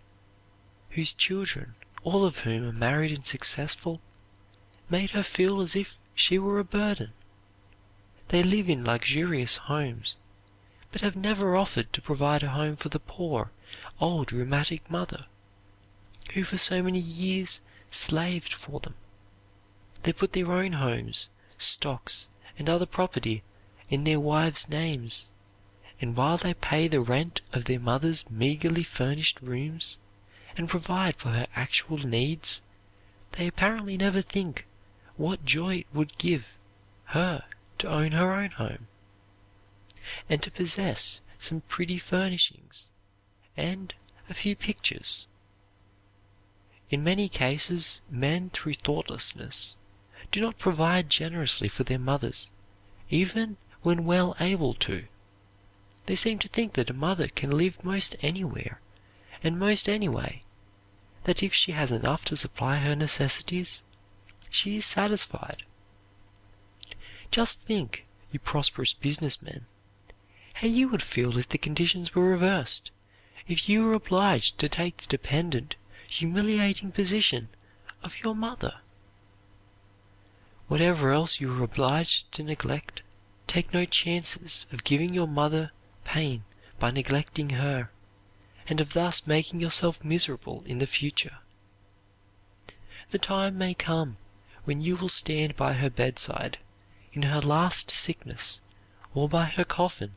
whose children, all of whom are married and successful, made her feel as if she were a burden. They live in luxurious homes, but have never offered to provide a home for the poor, old rheumatic mother, who for so many years slaved for them. They put their own homes, stocks, and other property in their wives' names, and while they pay the rent of their mother's meagerly furnished rooms and provide for her actual needs, they apparently never think what joy it would give her to own her own home, and to possess some pretty furnishings and a few pictures. In many cases, men, through thoughtlessness, do not provide generously for their mothers, even when well able to. They seem to think that a mother can live most anywhere and most anyway, that if she has enough to supply her necessities, she is satisfied. Just think, you prosperous businessmen, how you would feel if the conditions were reversed, if you were obliged to take the dependent, humiliating position of your mother. Whatever else you are obliged to neglect, take no chances of giving your mother pain by neglecting her, and of thus making yourself miserable in the future. The time may come when you will stand by her bedside, in her last sickness, or by her coffin,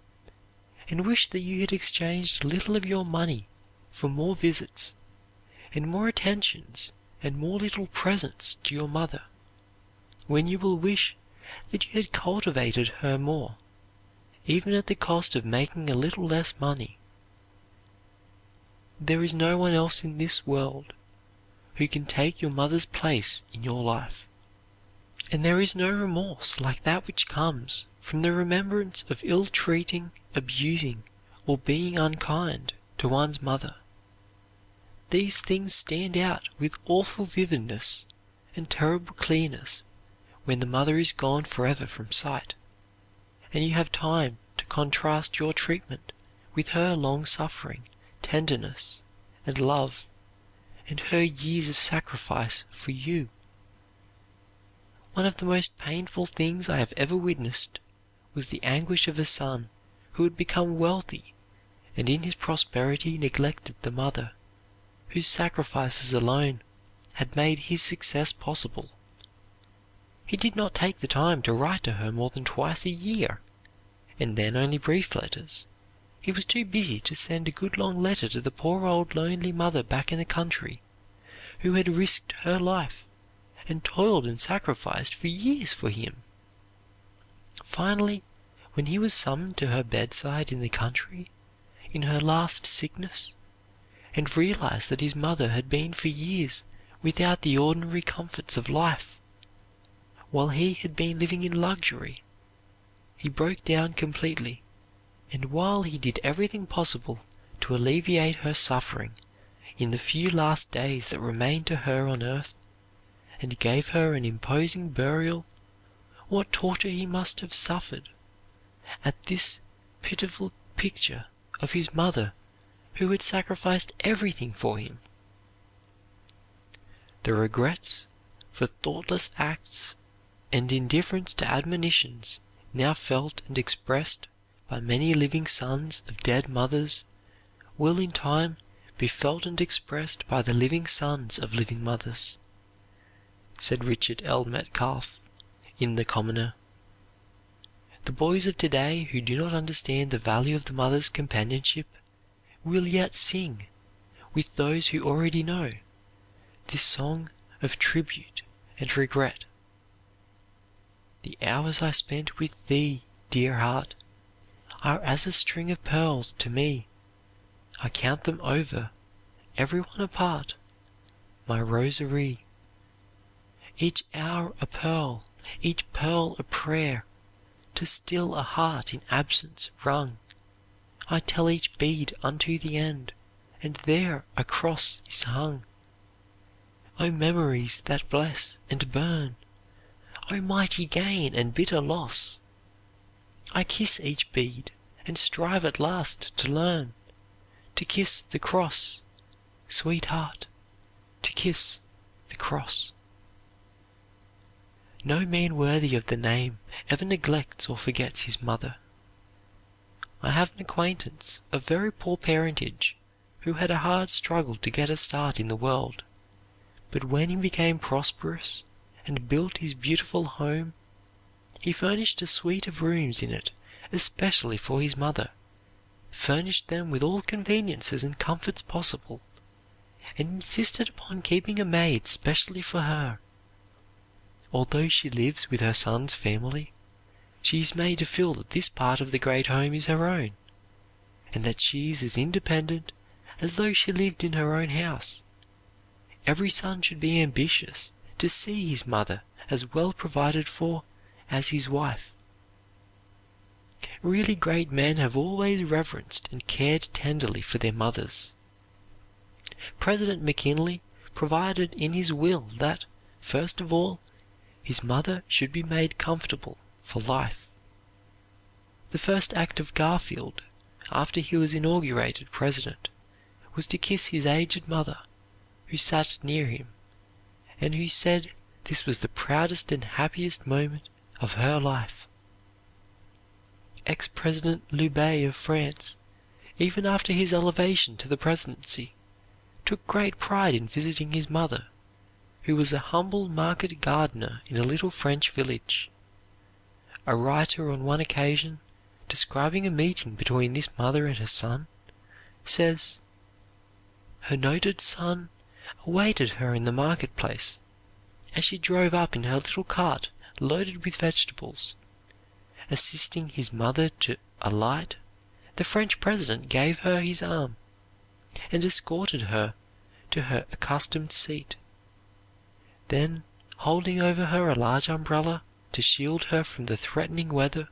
and wish that you had exchanged a little of your money for more visits, and more attentions, and more little presents to your mother, when you will wish that you had cultivated her more, even at the cost of making a little less money. There is no one else in this world who can take your mother's place in your life, and there is no remorse like that which comes from the remembrance of ill-treating, abusing, or being unkind to one's mother. These things stand out with awful vividness and terrible clearness when the mother is gone forever from sight, and you have time to contrast your treatment with her long suffering, tenderness, and love, and her years of sacrifice for you. One of the most painful things I have ever witnessed was the anguish of a son who had become wealthy and in his prosperity neglected the mother, whose sacrifices alone had made his success possible. He did not take the time to write to her more than twice a year, and then only brief letters. He was too busy to send a good long letter to the poor old lonely mother back in the country, who had risked her life and toiled and sacrificed for years for him. Finally, when he was summoned to her bedside in the country, in her last sickness, and realized that his mother had been for years without the ordinary comforts of life, while he had been living in luxury, he broke down completely, and while he did everything possible to alleviate her suffering in the few last days that remained to her on earth, and gave her an imposing burial, what torture he must have suffered at this pitiful picture of his mother who had sacrificed everything for him. The regrets for thoughtless acts and indifference to admonitions now felt and expressed by many living sons of dead mothers will in time be felt and expressed by the living sons of living mothers, said Richard L. Metcalf in The Commoner. The boys of today who do not understand the value of the mother's companionship will yet sing, with those who already know, this song of tribute and regret. The hours I spent with thee, dear heart, are as a string of pearls to me. I count them over, every one apart, my rosary. Each hour a pearl, each pearl a prayer, to still a heart in absence wrung. I tell each bead unto the end, and there a cross is hung. O memories that bless and burn! O mighty gain and bitter loss! I kiss each bead, and strive at last to learn to kiss the cross, sweetheart, to kiss the cross. No man worthy of the name ever neglects or forgets his mother. I have an acquaintance of very poor parentage who had a hard struggle to get a start in the world, but when he became prosperous and built his beautiful home, he furnished a suite of rooms in it especially for his mother, furnished them with all conveniences and comforts possible, and insisted upon keeping a maid specially for her. Although she lives with her son's family, she is made to feel that this part of the great home is her own, and that she is as independent as though she lived in her own house. Every son should be ambitious to see his mother as well provided for as his wife. Really great men have always reverenced and cared tenderly for their mothers. President McKinley provided in his will that, first of all, his mother should be made comfortable for life. The first act of Garfield, after he was inaugurated president, was to kiss his aged mother, who sat near him, and who said this was the proudest and happiest moment of her life. Ex-President Loubet of France, even after his elevation to the presidency, took great pride in visiting his mother, who was a humble market gardener in a little French village. A writer on one occasion, describing a meeting between this mother and her son, says, "Her noted son awaited her in the marketplace as she drove up in her little cart loaded with vegetables. Assisting his mother to alight, the French president gave her his arm and escorted her to her accustomed seat. Then, holding over her a large umbrella to shield her from the threatening weather,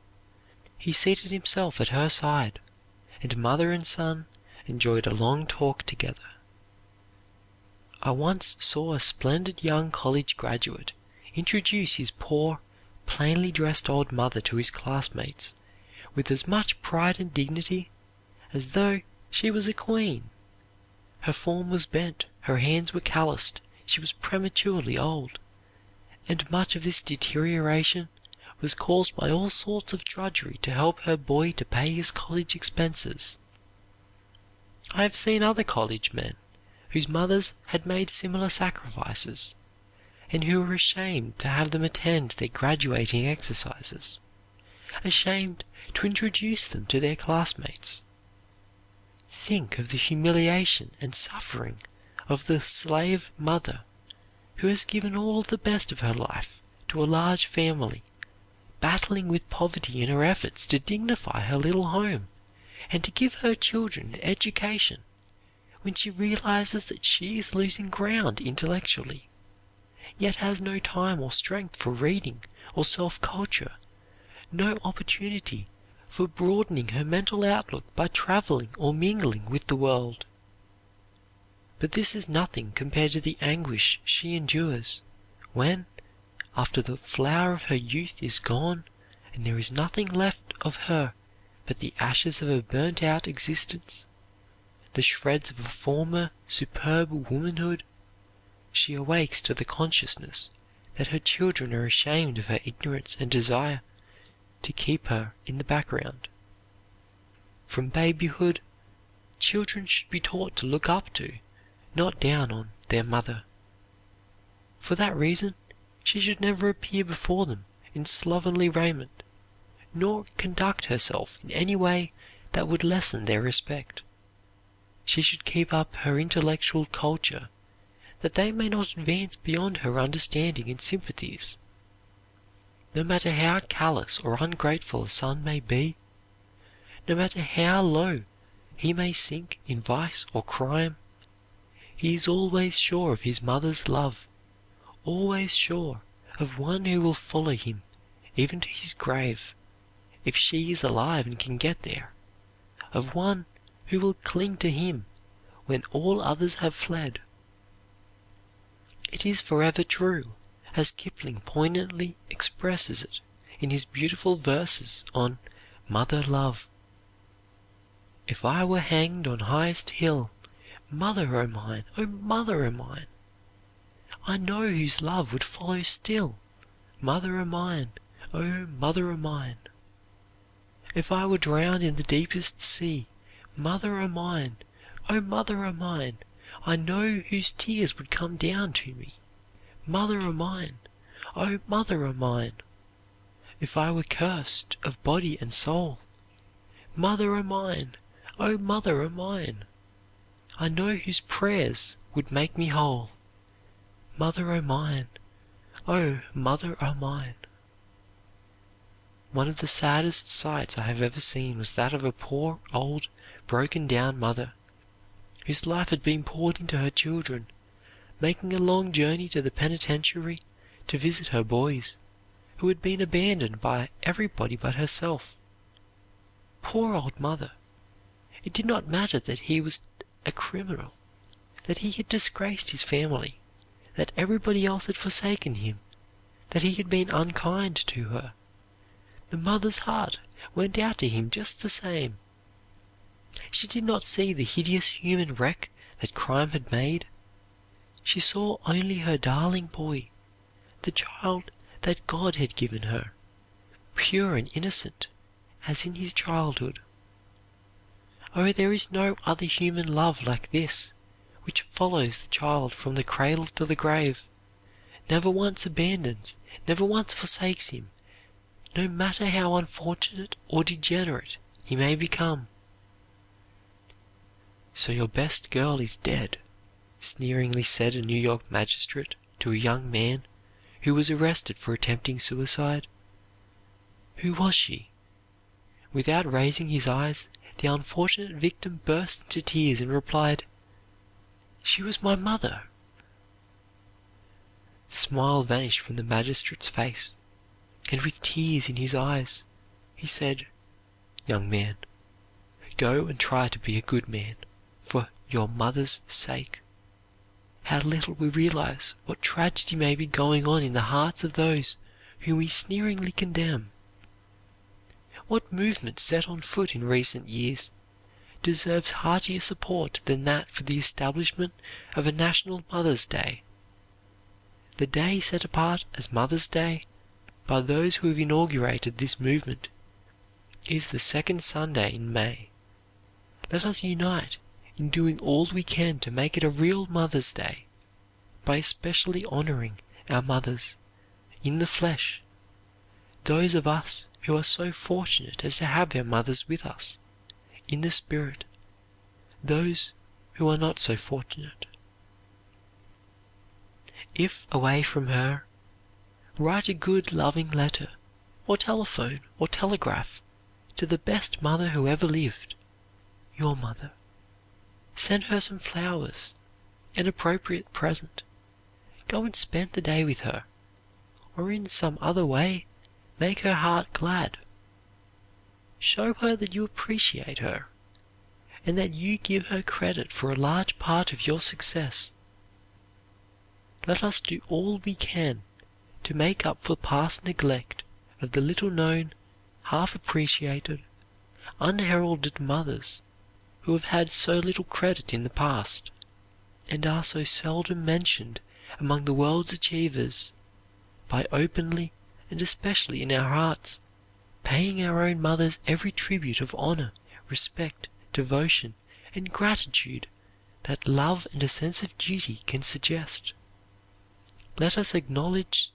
he seated himself at her side, and mother and son enjoyed a long talk together." I once saw a splendid young college graduate introduce his poor, plainly dressed old mother to his classmates with as much pride and dignity as though she was a queen. Her form was bent, her hands were calloused, she was prematurely old, and much of this deterioration was caused by all sorts of drudgery to help her boy to pay his college expenses. I have seen other college men whose mothers had made similar sacrifices, and who were ashamed to have them attend their graduating exercises, ashamed to introduce them to their classmates. Think of the humiliation and suffering of the slave mother who has given all the best of her life to a large family, battling with poverty in her efforts to dignify her little home and to give her children an education, when she realizes that she is losing ground intellectually, yet has no time or strength for reading or self-culture, no opportunity for broadening her mental outlook by traveling or mingling with the world. But this is nothing compared to the anguish she endures when, after the flower of her youth is gone and there is nothing left of her but the ashes of a burnt-out existence, the shreds of a former superb womanhood, she awakes to the consciousness that her children are ashamed of her ignorance and desire to keep her in the background. From babyhood, children should be taught to look up to, not down on, their mother. For that reason, she should never appear before them in slovenly raiment, nor conduct herself in any way that would lessen their respect. She should keep up her intellectual culture, that they may not advance beyond her understanding and sympathies. No matter how callous or ungrateful a son may be, no matter how low he may sink in vice or crime, he is always sure of his mother's love, always sure of one who will follow him even to his grave, if she is alive and can get there, of one who will cling to him when all others have fled. It is forever true, as Kipling poignantly expresses it in his beautiful verses on Mother Love. If I were hanged on highest hill, mother o' mine, O mother o' mine, I know whose love would follow still, mother o' mine, O mother o' mine. If I were drowned in the deepest sea, mother o' mine, O mother o' mine, I know whose tears would come down to me, mother o' mine, O mother o' mine. If I were cursed of body and soul, mother o' mine, O mother o' mine, I know whose prayers would make me whole, mother o' mine, O mother o' mine. One of the saddest sights I have ever seen was that of a poor, old, broken-down mother, whose life had been poured into her children, making a long journey to the penitentiary to visit her boys, who had been abandoned by everybody but herself. Poor old mother! It did not matter that he was a criminal, that he had disgraced his family, that everybody else had forsaken him, that he had been unkind to her. The mother's heart went out to him just the same. She did not see the hideous human wreck that crime had made. She saw only her darling boy, the child that God had given her, pure and innocent as in his childhood. Oh, there is no other human love like this, which follows the child from the cradle to the grave, never once abandons, never once forsakes him, no matter how unfortunate or degenerate he may become. "So your best girl is dead," sneeringly said a New York magistrate to a young man who was arrested for attempting suicide. Who was she? Without raising his eyes, the unfortunate victim burst into tears and replied, "She was my mother." The smile vanished from the magistrate's face, and with tears in his eyes, he said, "Young man, go and try to be a good man, for your mother's sake." How little we realize what tragedy may be going on in the hearts of those whom we sneeringly condemn. What movement set on foot in recent years deserves heartier support than that for the establishment of a National Mother's Day? The day set apart as Mother's Day by those who have inaugurated this movement is the second Sunday in May. Let us unite in doing all we can to make it a real Mother's Day by especially honoring our mothers in the flesh, those of us who are so fortunate as to have our mothers with us in the spirit, those who are not so fortunate. If away from her, write a good loving letter, or telephone, or telegraph to the best mother who ever lived, your mother. Send her some flowers, an appropriate present. Go and spend the day with her, or in some other way make her heart glad. Show her that you appreciate her, and that you give her credit for a large part of your success. Let us do all we can to make up for past neglect of the little known, half appreciated, unheralded mothers who have had so little credit in the past, and are so seldom mentioned among the world's achievers, by openly, and especially in our hearts, paying our own mothers every tribute of honor, respect, devotion, and gratitude that love and a sense of duty can suggest. Let us acknowledge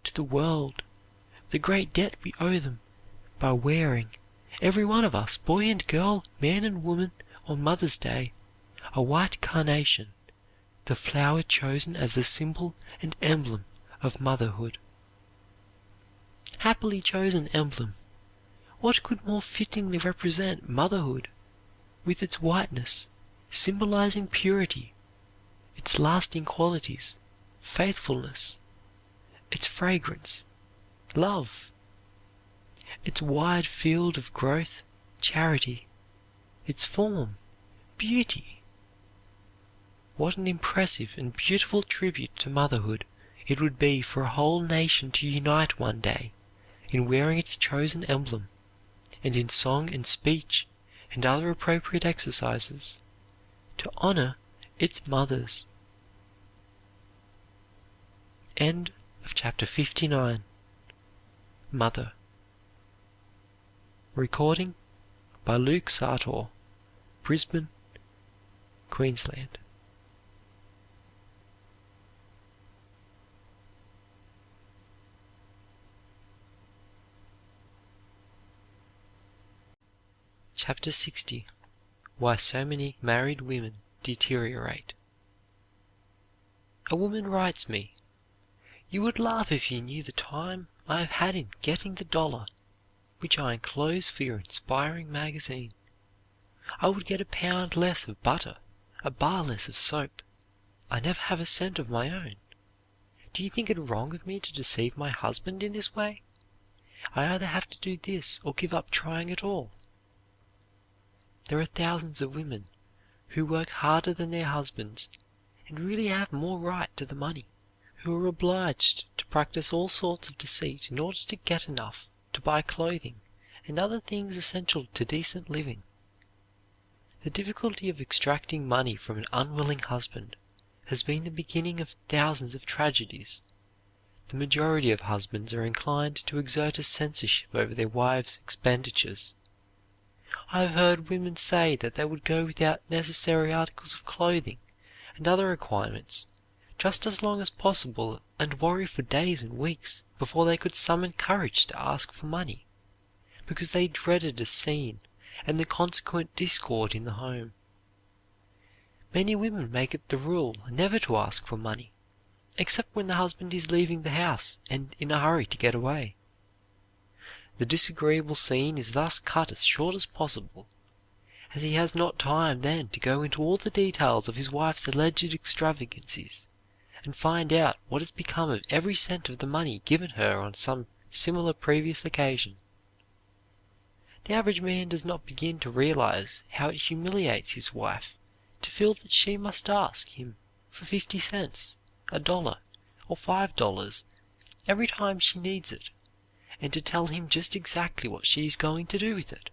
to the world the great debt we owe them by wearing, every one of us, boy and girl, man and woman, on Mother's Day, a white carnation, the flower chosen as the symbol and emblem of motherhood. Happily chosen emblem! What could more fittingly represent motherhood, with its whiteness, symbolizing purity, its lasting qualities, faithfulness, its fragrance, love, its wide field of growth, charity, its form, beauty. What an impressive and beautiful tribute to motherhood it would be for a whole nation to unite one day in wearing its chosen emblem, and in song and speech and other appropriate exercises, to honor its mothers. End of chapter 59. Mother. Recording by Luke Sartor, Brisbane, Queensland. Chapter 60. Why so many married women deteriorate. A woman writes me, "You would laugh if you knew the time I have had in getting the dollar which I enclose for your inspiring magazine. I would get a pound less of butter, a bar less of soap. I never have a cent of my own. Do you think it wrong of me to deceive my husband in this way? I either have to do this or give up trying at all. There are thousands of women who work harder than their husbands and really have more right to the money, who are obliged to practice all sorts of deceit in order to get enough to buy clothing and other things essential to decent living. The difficulty of extracting money from an unwilling husband has been the beginning of thousands of tragedies. The majority of husbands are inclined to exert a censorship over their wives' expenditures. I have heard women say that they would go without necessary articles of clothing and other requirements just as long as possible, and worry for days and weeks before they could summon courage to ask for money, because they dreaded a scene and the consequent discord in the home. Many women make it the rule never to ask for money, except when the husband is leaving the house and in a hurry to get away. The disagreeable scene is thus cut as short as possible, as he has not time then to go into all the details of his wife's alleged extravagancies, and find out what has become of every cent of the money given her on some similar previous occasion. The average man does not begin to realize how it humiliates his wife to feel that she must ask him for 50 cents, $1, or $5 every time she needs it, and to tell him just exactly what she is going to do with it,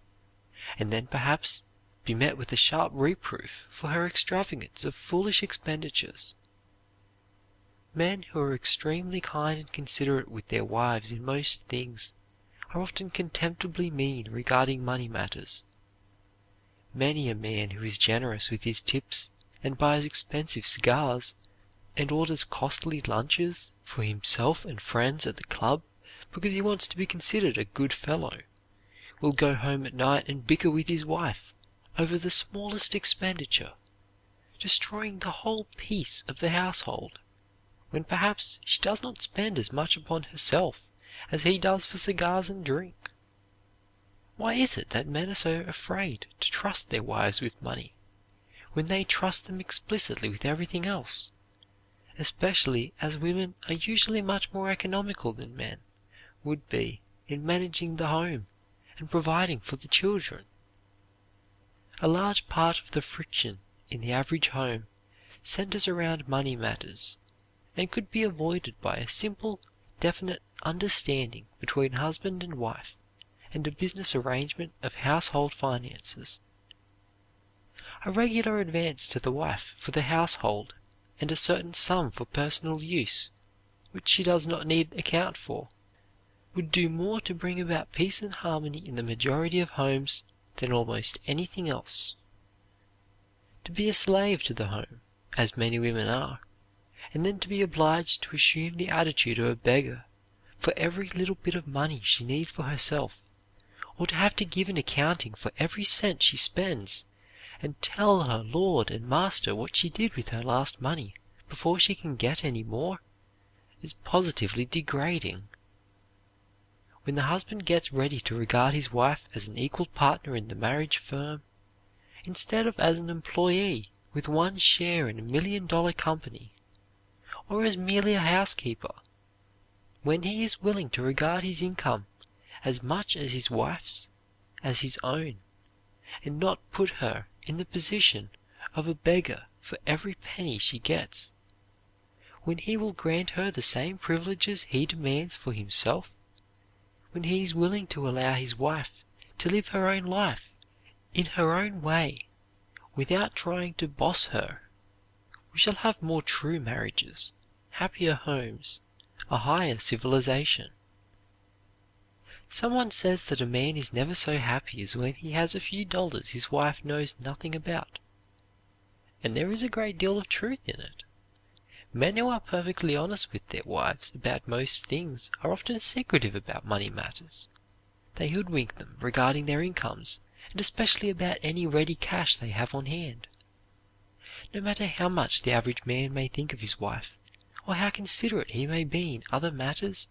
and then perhaps be met with a sharp reproof for her extravagance of foolish expenditures. Men who are extremely kind and considerate with their wives in most things are often contemptibly mean regarding money matters. Many a man who is generous with his tips and buys expensive cigars and orders costly lunches for himself and friends at the club because he wants to be considered a good fellow, will go home at night and bicker with his wife over the smallest expenditure, destroying the whole peace of the household, when perhaps she does not spend as much upon herself as he does for cigars and drink. Why is it that men are so afraid to trust their wives with money, when they trust them explicitly with everything else, especially as women are usually much more economical than men would be in managing the home and providing for the children? A large part of the friction in the average home centers around money matters, and could be avoided by a simple, definite understanding between husband and wife, and a business arrangement of household finances. A regular advance to the wife for the household, and a certain sum for personal use, which she does not need account for, would do more to bring about peace and harmony in the majority of homes than almost anything else. To be a slave to the home, as many women are, and then to be obliged to assume the attitude of a beggar for every little bit of money she needs for herself, or to have to give an accounting for every cent she spends, and tell her lord and master what she did with her last money before she can get any more, is positively degrading. When the husband gets ready to regard his wife as an equal partner in the marriage firm, instead of as an employee with one share in $1 million company, or as merely a housekeeper, when he is willing to regard his income as much as his wife's, as his own, and not put her in the position of a beggar for every penny she gets, when he will grant her the same privileges he demands for himself, when he is willing to allow his wife to live her own life in her own way without trying to boss her, we shall have more true marriages, happier homes, a higher civilization. Someone says that a man is never so happy as when he has a few dollars his wife knows nothing about. And there is a great deal of truth in it. Men who are perfectly honest with their wives about most things are often secretive about money matters. They hoodwink them regarding their incomes, and especially about any ready cash they have on hand. No matter how much the average man may think of his wife, or how considerate he may be in other matters,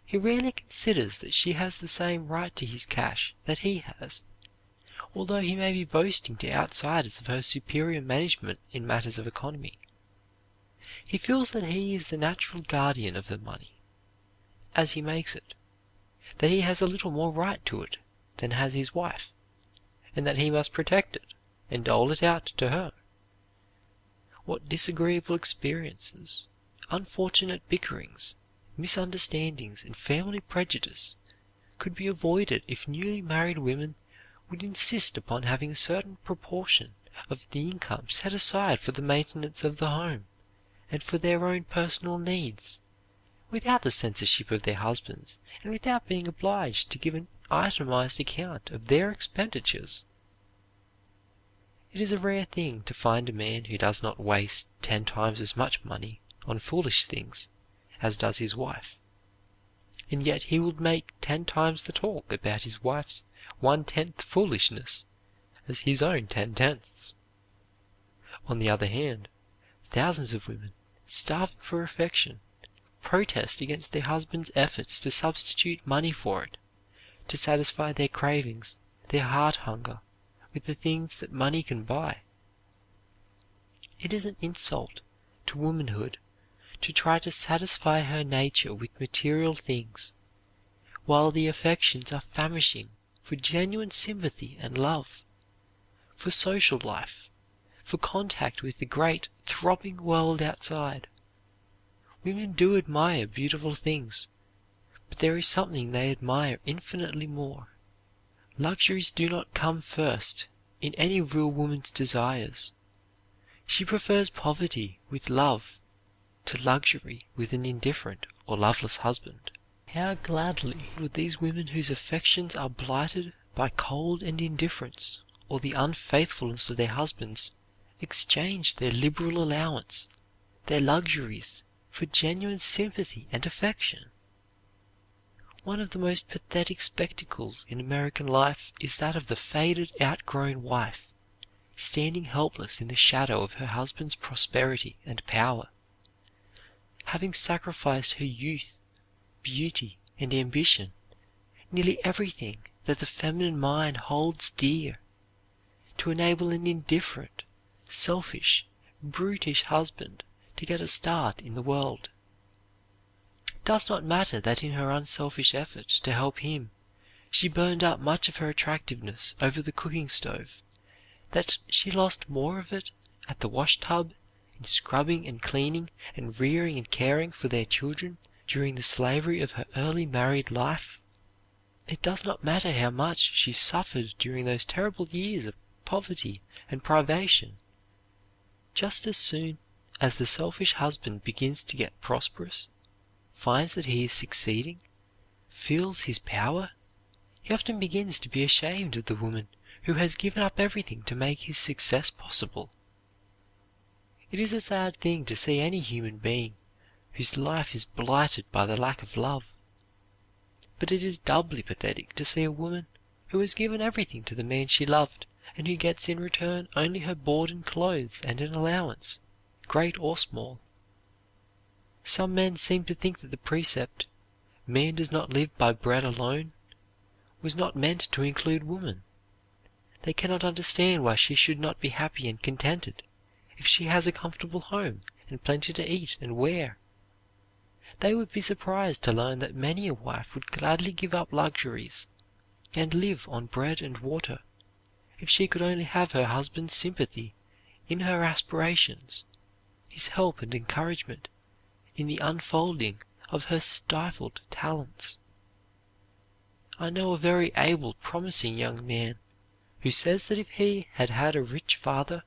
he rarely considers that she has the same right to his cash that he has, although he may be boasting to outsiders of her superior management in matters of economy. He feels that he is the natural guardian of the money, as he makes it, that he has a little more right to it than has his wife, and that he must protect it and dole it out to her. What disagreeable experiences, unfortunate bickerings, misunderstandings, and family prejudice could be avoided if newly married women would insist upon having a certain proportion of the income set aside for the maintenance of the home and for their own personal needs, without the censorship of their husbands and without being obliged to give an itemized account of their expenditures. It is a rare thing to find a man who does not waste 10 times as much money on foolish things as does his wife, and yet he will make 10 times the talk about his wife's 1/10 foolishness as his own 10/10. On the other hand, thousands of women, starving for affection, protest against their husbands' efforts to substitute money for it, to satisfy their cravings, their heart hunger, with the things that money can buy. It is an insult to womanhood to try to satisfy her nature with material things, while the affections are famishing for genuine sympathy and love, for social life, for contact with the great, throbbing world outside. Women do admire beautiful things, but there is something they admire infinitely more. Luxuries do not come first in any real woman's desires. She prefers poverty with love to luxury with an indifferent or loveless husband. How gladly would these women whose affections are blighted by cold and indifference or the unfaithfulness of their husbands exchange their liberal allowance, their luxuries, for genuine sympathy and affection. One of the most pathetic spectacles in American life is that of the faded, outgrown wife, standing helpless in the shadow of her husband's prosperity and power. Having sacrificed her youth, beauty, and ambition, nearly everything that the feminine mind holds dear, to enable an indifferent, selfish, brutish husband to get a start in the world. It does not matter that in her unselfish effort to help him she burned up much of her attractiveness over the cooking stove, that she lost more of it at the wash tub, in scrubbing and cleaning and rearing and caring for their children during the slavery of her early married life. It does not matter how much she suffered during those terrible years of poverty and privation. Just as soon as the selfish husband begins to get prosperous, finds that he is succeeding, feels his power, he often begins to be ashamed of the woman who has given up everything to make his success possible. It is a sad thing to see any human being whose life is blighted by the lack of love. But it is doubly pathetic to see a woman who has given everything to the man she loved and who gets in return only her board and clothes and an allowance, great or small. Some men seem to think that the precept, "Man does not live by bread alone," was not meant to include woman. They cannot understand why she should not be happy and contented if she has a comfortable home and plenty to eat and wear. They would be surprised to learn that many a wife would gladly give up luxuries and live on bread and water if she could only have her husband's sympathy in her aspirations, his help and encouragement in the unfolding of her stifled talents. I know a very able, promising young man who says that if he had had a rich father,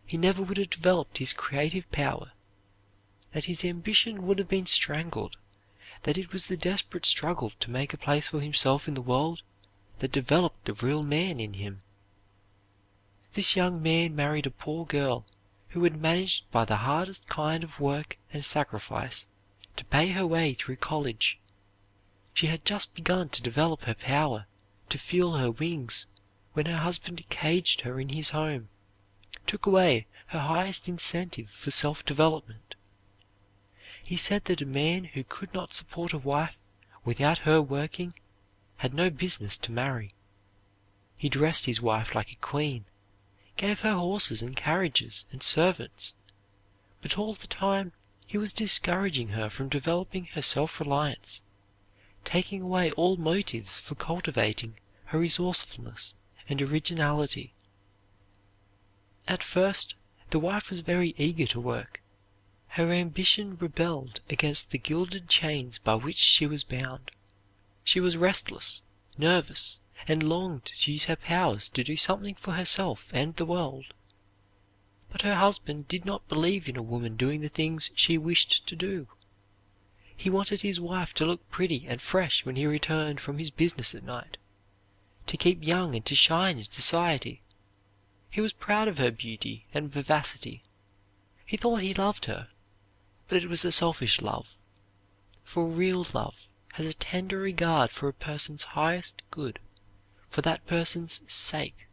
he never would have developed his creative power, that his ambition would have been strangled, that it was the desperate struggle to make a place for himself in the world that developed the real man in him. This young man married a poor girl who had managed by the hardest kind of work and sacrifice to pay her way through college. She had just begun to develop her power, to feel her wings, when her husband caged her in his home, took away her highest incentive for self-development. He said that a man who could not support a wife without her working had no business to marry. He dressed his wife like a queen, gave her horses and carriages and servants, but all the time he was discouraging her from developing her self-reliance, taking away all motives for cultivating her resourcefulness and originality. At first, the wife was very eager to work. Her ambition rebelled against the gilded chains by which she was bound. She was restless, nervous, and longed to use her powers to do something for herself and the world. But her husband did not believe in a woman doing the things she wished to do. He wanted his wife to look pretty and fresh when he returned from his business at night, to keep young and to shine in society. He was proud of her beauty and vivacity. He thought he loved her, but it was a selfish love, for real love has a tender regard for a person's highest good, for that person's sake.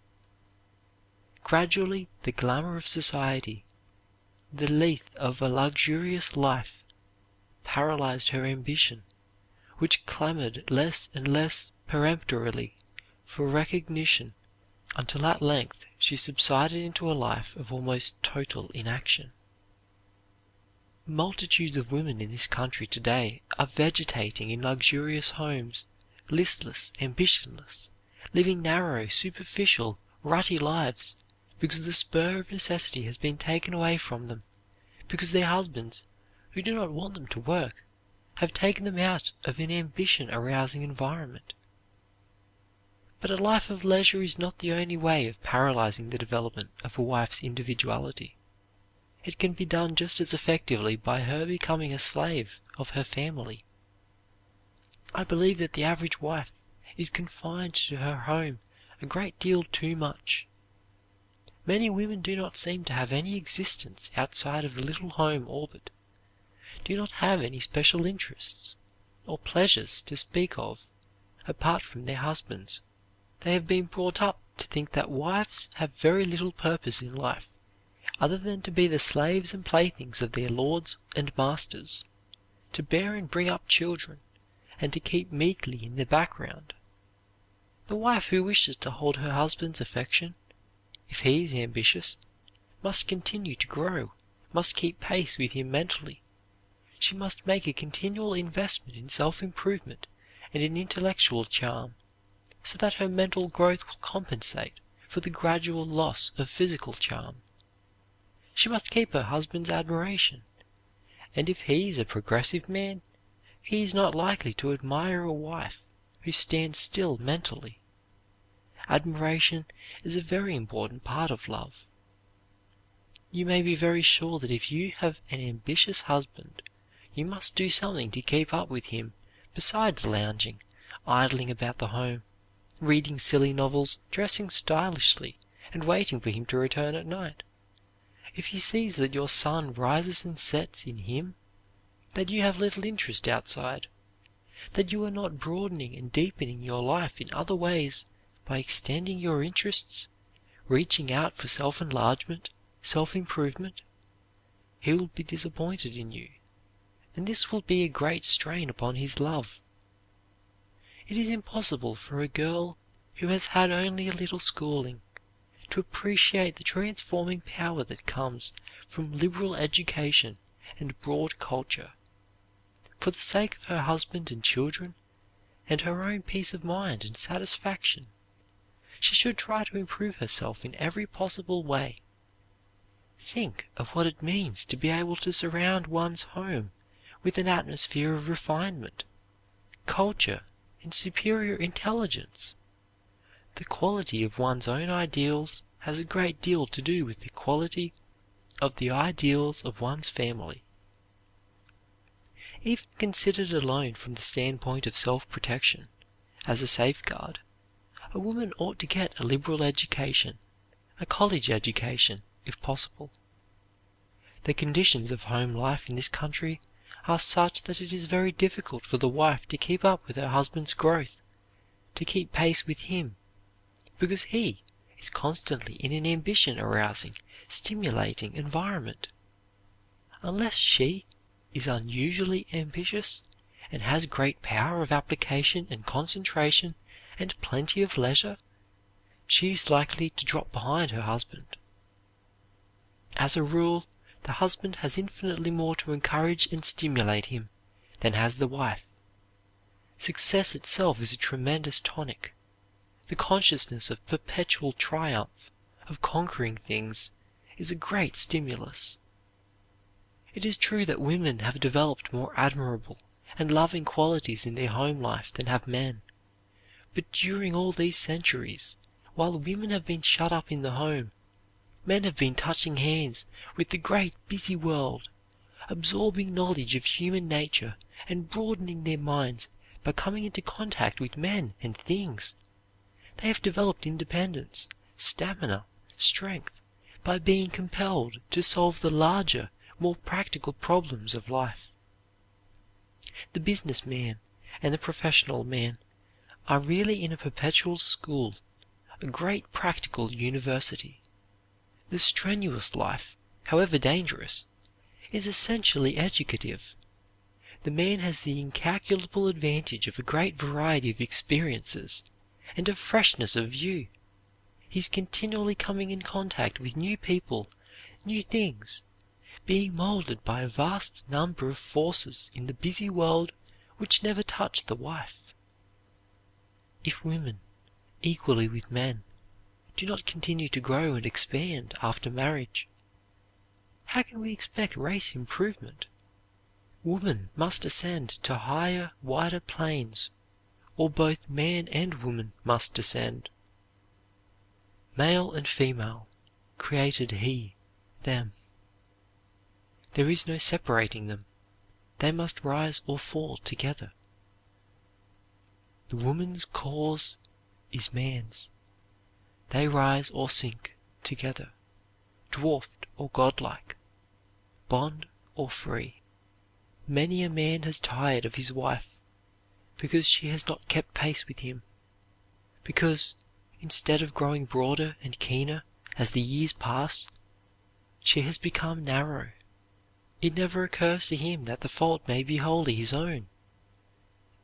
Gradually the glamour of society, the lethe of a luxurious life, paralyzed her ambition, which clamored less and less peremptorily for recognition, until at length she subsided into a life of almost total inaction. Multitudes of women in this country today are vegetating in luxurious homes, listless, ambitionless, living narrow, superficial, rutty lives, because the spur of necessity has been taken away from them, because their husbands, who do not want them to work, have taken them out of an ambition-arousing environment. But a life of leisure is not the only way of paralyzing the development of a wife's individuality. It can be done just as effectively by her becoming a slave of her family. I believe that the average wife is confined to her home a great deal too much. Many women do not seem to have any existence outside of the little home orbit, do not have any special interests or pleasures to speak of apart from their husbands. They have been brought up to think that wives have very little purpose in life other than to be the slaves and playthings of their lords and masters, to bear and bring up children, and to keep meekly in the background. The wife who wishes to hold her husband's affection, if he is ambitious, must continue to grow, must keep pace with him mentally. She must make a continual investment in self-improvement and in intellectual charm, so that her mental growth will compensate for the gradual loss of physical charm. She must keep her husband's admiration, and if he is a progressive man, he is not likely to admire a wife who stands still mentally. Admiration is a very important part of love. You may be very sure that if you have an ambitious husband, you must do something to keep up with him besides lounging, idling about the home, reading silly novels, dressing stylishly, and waiting for him to return at night. If he sees that your sun rises and sets in him, that you have little interest outside, that you are not broadening and deepening your life in other ways by extending your interests, reaching out for self-enlargement, self-improvement, he will be disappointed in you, and this will be a great strain upon his love. It is impossible for a girl who has had only a little schooling to appreciate the transforming power that comes from liberal education and broad culture. For the sake of her husband and children, and her own peace of mind and satisfaction, she should try to improve herself in every possible way. Think of what it means to be able to surround one's home with an atmosphere of refinement, culture, and superior intelligence. The quality of one's own ideals has a great deal to do with the quality of the ideals of one's family. Even considered alone from the standpoint of self-protection, as a safeguard, a woman ought to get a liberal education, a college education, if possible. The conditions of home life in this country are such that it is very difficult for the wife to keep up with her husband's growth, to keep pace with him, because he is constantly in an ambition-arousing, stimulating environment. Unless she is unusually ambitious and has great power of application and concentration and plenty of leisure, she is likely to drop behind her husband. As a rule, the husband has infinitely more to encourage and stimulate him than has the wife. Success itself is a tremendous tonic. The consciousness of perpetual triumph, of conquering things, is a great stimulus. It is true that women have developed more admirable and loving qualities in their home life than have men, but during all these centuries, while women have been shut up in the home, men have been touching hands with the great busy world, absorbing knowledge of human nature and broadening their minds by coming into contact with men and things. They have developed independence, stamina, strength, by being compelled to solve the larger, more practical problems of life. The business man and the professional man are really in a perpetual school, a great practical university. The strenuous life, however dangerous, is essentially educative. The man has the incalculable advantage of a great variety of experiences and of freshness of view. He is continually coming in contact with new people, new things, being molded by a vast number of forces in the busy world which never touch the wife. If women, equally with men, do not continue to grow and expand after marriage, how can we expect race improvement? Woman must ascend to higher, wider planes, or both man and woman must descend. Male and female created He them. There is no separating them. They must rise or fall together. The woman's cause is man's. They rise or sink together, dwarfed or godlike, bond or free. Many a man has tired of his wife because she has not kept pace with him, because, instead of growing broader and keener as the years pass, she has become narrow. It never occurs to him that the fault may be wholly his own.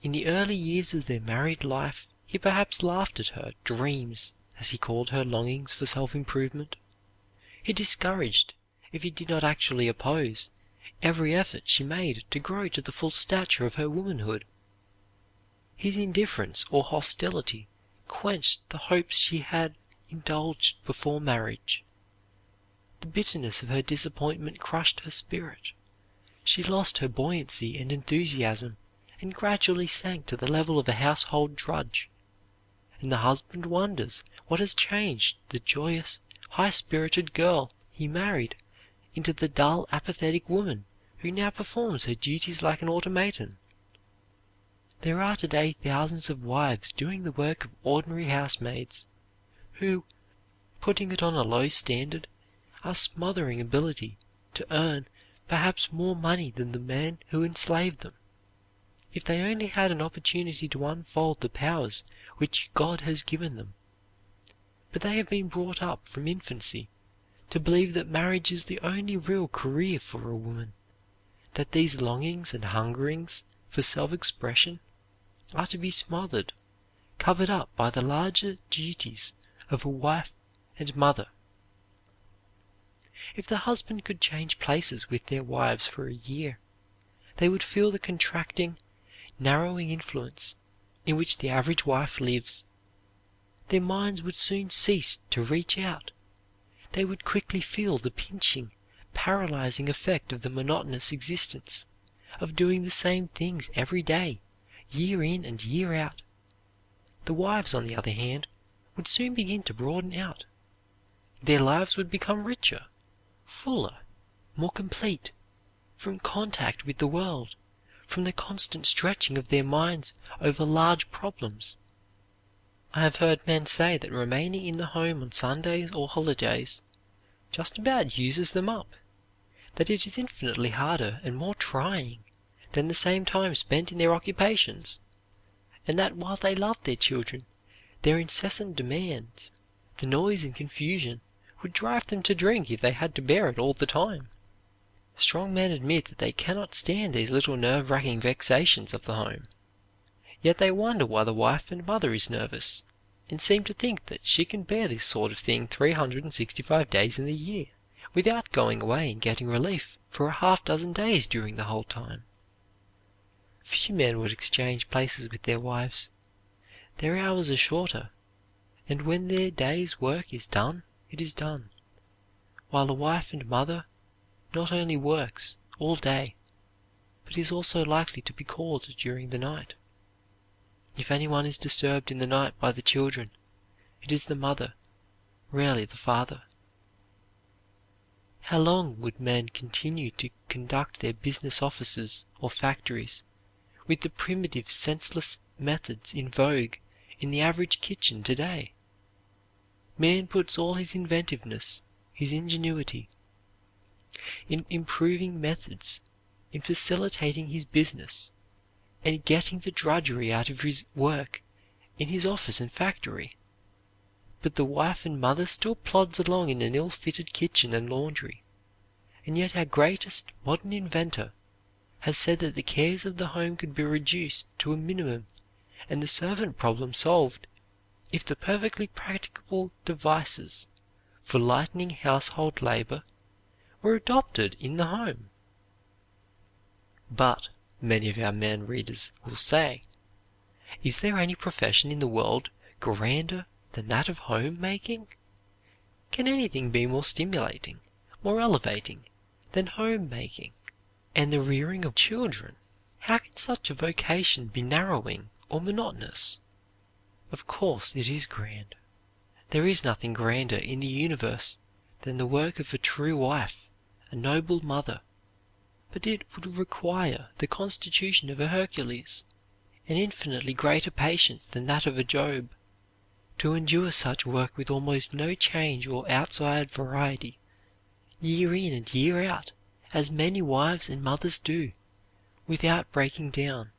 In the early years of their married life he perhaps laughed at her dreams, as he called her longings for self-improvement. He discouraged, if he did not actually oppose, every effort she made to grow to the full stature of her womanhood. His indifference or hostility quenched the hopes she had indulged before marriage. The bitterness of her disappointment crushed her spirit. She lost her buoyancy and enthusiasm, and gradually sank to the level of a household drudge. And the husband wonders what has changed the joyous, high-spirited girl he married into the dull, apathetic woman who now performs her duties like an automaton. There are today thousands of wives doing the work of ordinary housemaids, who, putting it on a low standard, are smothering ability to earn perhaps more money than the man who enslaved them. If they only had an opportunity to unfold the powers which God has given them. But they have been brought up from infancy to believe that marriage is the only real career for a woman, that these longings and hungerings for self-expression are to be smothered, covered up by the larger duties of a wife and mother. If the husband could change places with their wives for a year, they would feel the contracting, narrowing influence in which the average wife lives. Their minds would soon cease to reach out. They would quickly feel the pinching, paralyzing effect of the monotonous existence, of doing the same things every day, year in and year out. The wives, on the other hand, would soon begin to broaden out. Their lives would become richer, fuller, more complete, from contact with the world, from the constant stretching of their minds over large problems. I have heard men say that remaining in the home on Sundays or holidays just about uses them up, that it is infinitely harder and more trying than the same time spent in their occupations, and that while they love their children, their incessant demands, the noise and confusion, would drive them to drink if they had to bear it all the time. Strong men admit that they cannot stand these little nerve-wracking vexations of the home. Yet they wonder why the wife and mother is nervous, and seem to think that she can bear this sort of thing 365 days in the year, without going away and getting relief for a half-dozen days during the whole time. Few men would exchange places with their wives. Their hours are shorter, and when their day's work is done, it is done, while a wife and mother not only works all day, but is also likely to be called during the night. If anyone is disturbed in the night by the children, it is the mother, rarely the father. How long would men continue to conduct their business offices or factories with the primitive, senseless methods in vogue in the average kitchen today? Man puts all his inventiveness, his ingenuity, in improving methods, in facilitating his business, and getting the drudgery out of his work in his office and factory. But the wife and mother still plods along in an ill-fitted kitchen and laundry, and yet our greatest modern inventor has said that the cares of the home could be reduced to a minimum and the servant problem solved if the perfectly practicable devices for lightening household labor were adopted in the home. But, many of our men readers will say, is there any profession in the world grander than that of home-making? Can anything be more stimulating, more elevating than home-making? and the rearing of children. How can such a vocation be narrowing or monotonous? Of course it is grand. There is nothing grander in the universe than the work of a true wife, a noble mother, but it would require the constitution of a Hercules, and infinitely greater patience than that of a Job, to endure such work with almost no change or outside variety, year in and year out, as many wives and mothers do, without breaking down.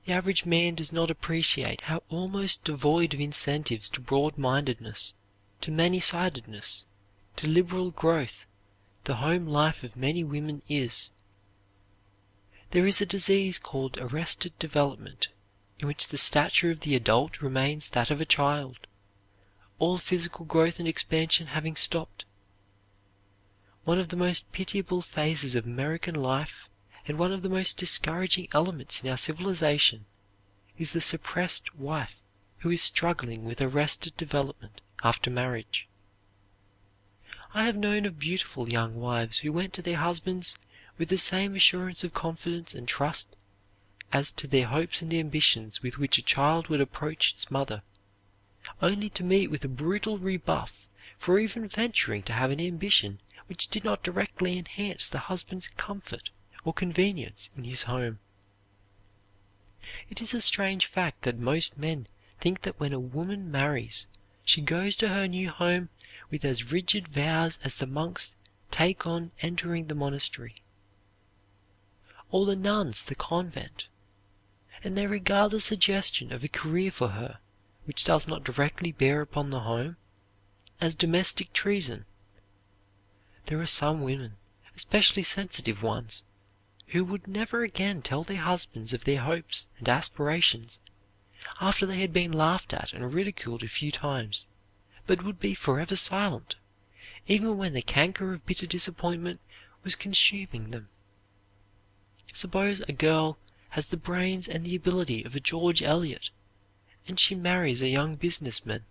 The average man does not appreciate how almost devoid of incentives to broad-mindedness, to many-sidedness, to liberal growth, the home life of many women is. There is a disease called arrested development, in which the stature of the adult remains that of a child, all physical growth and expansion having stopped. One of the most pitiable phases of American life, and one of the most discouraging elements in our civilization, is the suppressed wife who is struggling with arrested development after marriage. I have known of beautiful young wives who went to their husbands with the same assurance of confidence and trust as to their hopes and ambitions with which a child would approach its mother, only to meet with a brutal rebuff for even venturing to have an ambition which did not directly enhance the husband's comfort or convenience in his home. It is a strange fact that most men think that when a woman marries, she goes to her new home with as rigid vows as the monks take on entering the monastery, or the nuns the convent, and they regard the suggestion of a career for her, which does not directly bear upon the home, as domestic treason. There are some women, especially sensitive ones, who would never again tell their husbands of their hopes and aspirations after they had been laughed at and ridiculed a few times, but would be forever silent, even when the canker of bitter disappointment was consuming them. Suppose a girl has the brains and the ability of a George Eliot, and she marries a young businessman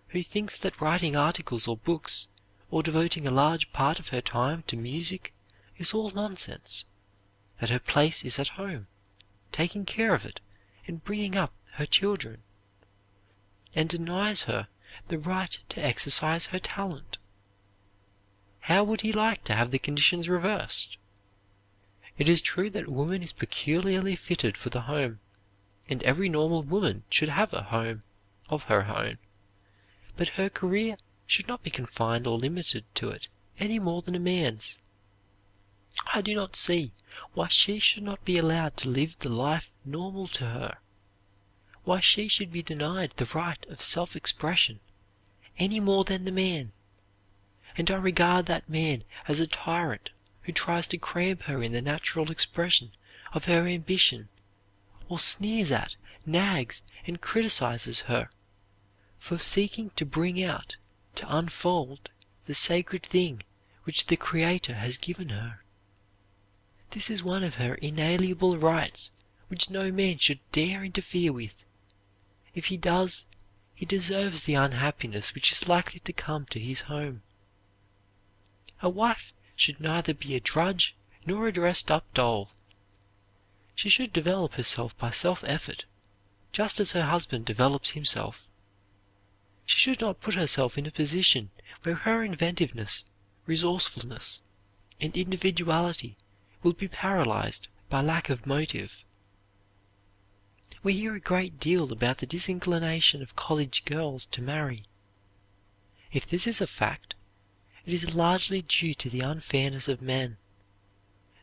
who thinks that writing articles or books, or devoting a large part of her time to music, is all nonsense, that her place is at home, taking care of it and bringing up her children, and denies her the right to exercise her talent. How would he like to have the conditions reversed? It is true that woman is peculiarly fitted for the home, and every normal woman should have a home of her own, but her career should not be confined or limited to it any more than a man's. I do not see why she should not be allowed to live the life normal to her, why she should be denied the right of self-expression any more than the man, and I regard that man as a tyrant who tries to cramp her in the natural expression of her ambition, or sneers at, nags, and criticizes her for seeking to bring out, to unfold, the sacred thing which the Creator has given her. This is one of her inalienable rights which no man should dare interfere with. If he does, he deserves the unhappiness which is likely to come to his home. A wife should neither be a drudge nor a dressed-up doll. She should develop herself by self-effort, just as her husband develops himself. She should not put herself in a position where her inventiveness, resourcefulness, and individuality will be paralyzed by lack of motive. We hear a great deal about the disinclination of college girls to marry. If this is a fact, it is largely due to the unfairness of men.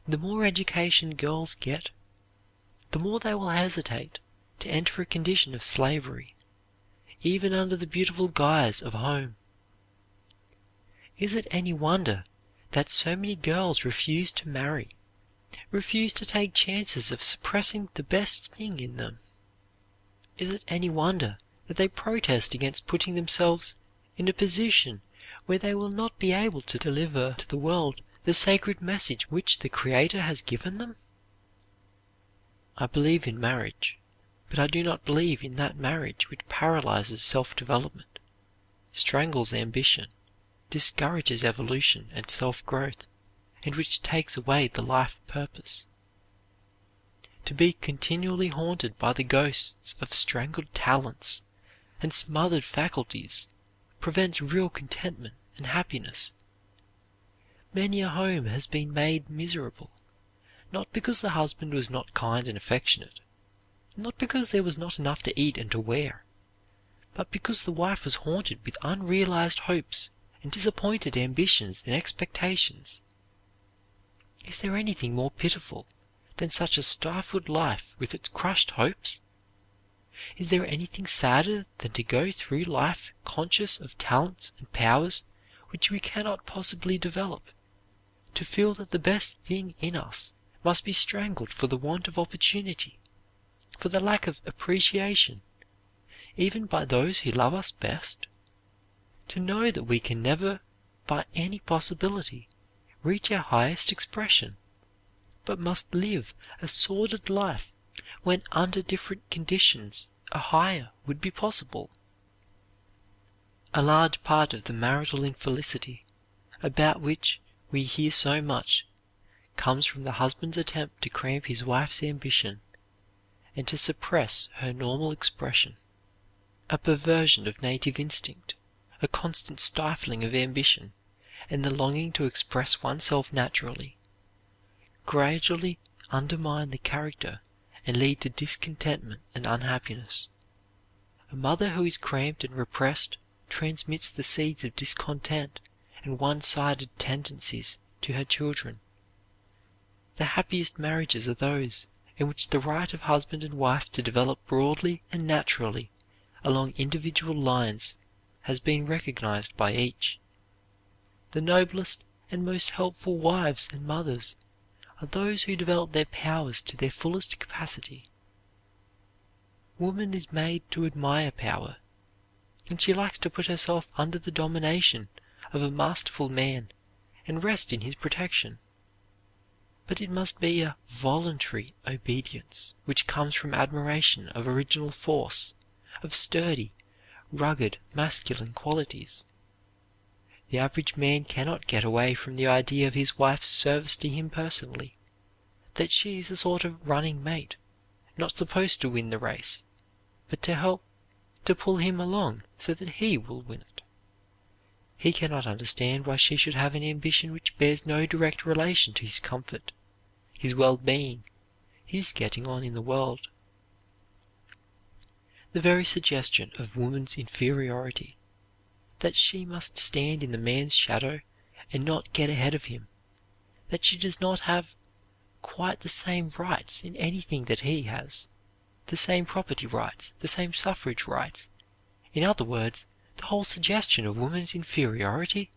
The more education girls get, the more they will hesitate to enter a condition of slavery, even under the beautiful guise of home. Is it any wonder that so many girls refuse to marry, refuse to take chances of suppressing the best thing in them? Is it any wonder that they protest against putting themselves in a position where they will not be able to deliver to the world the sacred message which the Creator has given them? I believe in marriage, but I do not believe in that marriage which paralyzes self-development, strangles ambition, discourages evolution and self-growth, and which takes away the life purpose. To be continually haunted by the ghosts of strangled talents and smothered faculties prevents real contentment and happiness. Many a home has been made miserable, not because the husband was not kind and affectionate, not because there was not enough to eat and to wear, but because the wife was haunted with unrealized hopes and disappointed ambitions and expectations. Is there anything more pitiful than such a stifled life with its crushed hopes? Is there anything sadder than to go through life conscious of talents and powers which we cannot possibly develop, to feel that the best thing in us must be strangled for the want of opportunity, for the lack of appreciation, even by those who love us best? To know that we can never, by any possibility, reach our highest expression, but must live a sordid life when under different conditions a higher would be possible. A large part of the marital infelicity, about which we hear so much, comes from the husband's attempt to cramp his wife's ambition and to suppress her normal expression. A perversion of native instinct, a constant stifling of ambition, and the longing to express oneself naturally, gradually undermine the character and lead to discontentment and unhappiness. A mother who is cramped and repressed transmits the seeds of discontent and one-sided tendencies to her children. The happiest marriages are those in which the right of husband and wife to develop broadly and naturally along individual lines has been recognized by each. The noblest and most helpful wives and mothers are those who develop their powers to their fullest capacity. Woman is made to admire power, and she likes to put herself under the domination of a masterful man and rest in his protection. But it must be a voluntary obedience which comes from admiration of original force, of sturdy, rugged, masculine qualities. The average man cannot get away from the idea of his wife's service to him personally, that she is a sort of running mate, not supposed to win the race, but to help to pull him along so that he will win it. He cannot understand why she should have an ambition which bears no direct relation to his comfort, his well-being, his getting on in the world. The very suggestion of woman's inferiority, that she must stand in the man's shadow and not get ahead of him, that she does not have quite the same rights in anything that he has, the same property rights, the same suffrage rights. In other words, the whole suggestion of woman's inferiority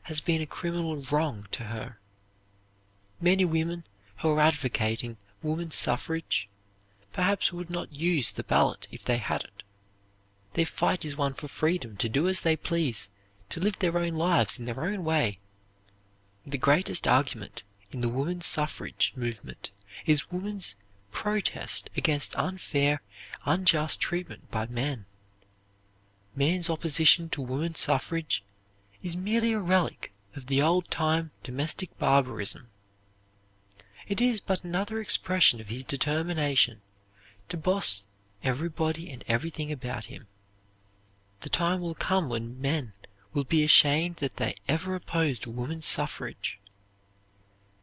has been a criminal wrong to her. Many women who are advocating woman's suffrage perhaps would not use the ballot if they had it. Their fight is one for freedom to do as they please, to live their own lives in their own way. The greatest argument in the woman's suffrage movement is woman's protest against unfair, unjust treatment by men. Man's opposition to woman's suffrage is merely a relic of the old-time domestic barbarism. It is but another expression of his determination to boss everybody and everything about him. The time will come when men will be ashamed that they ever opposed woman's suffrage.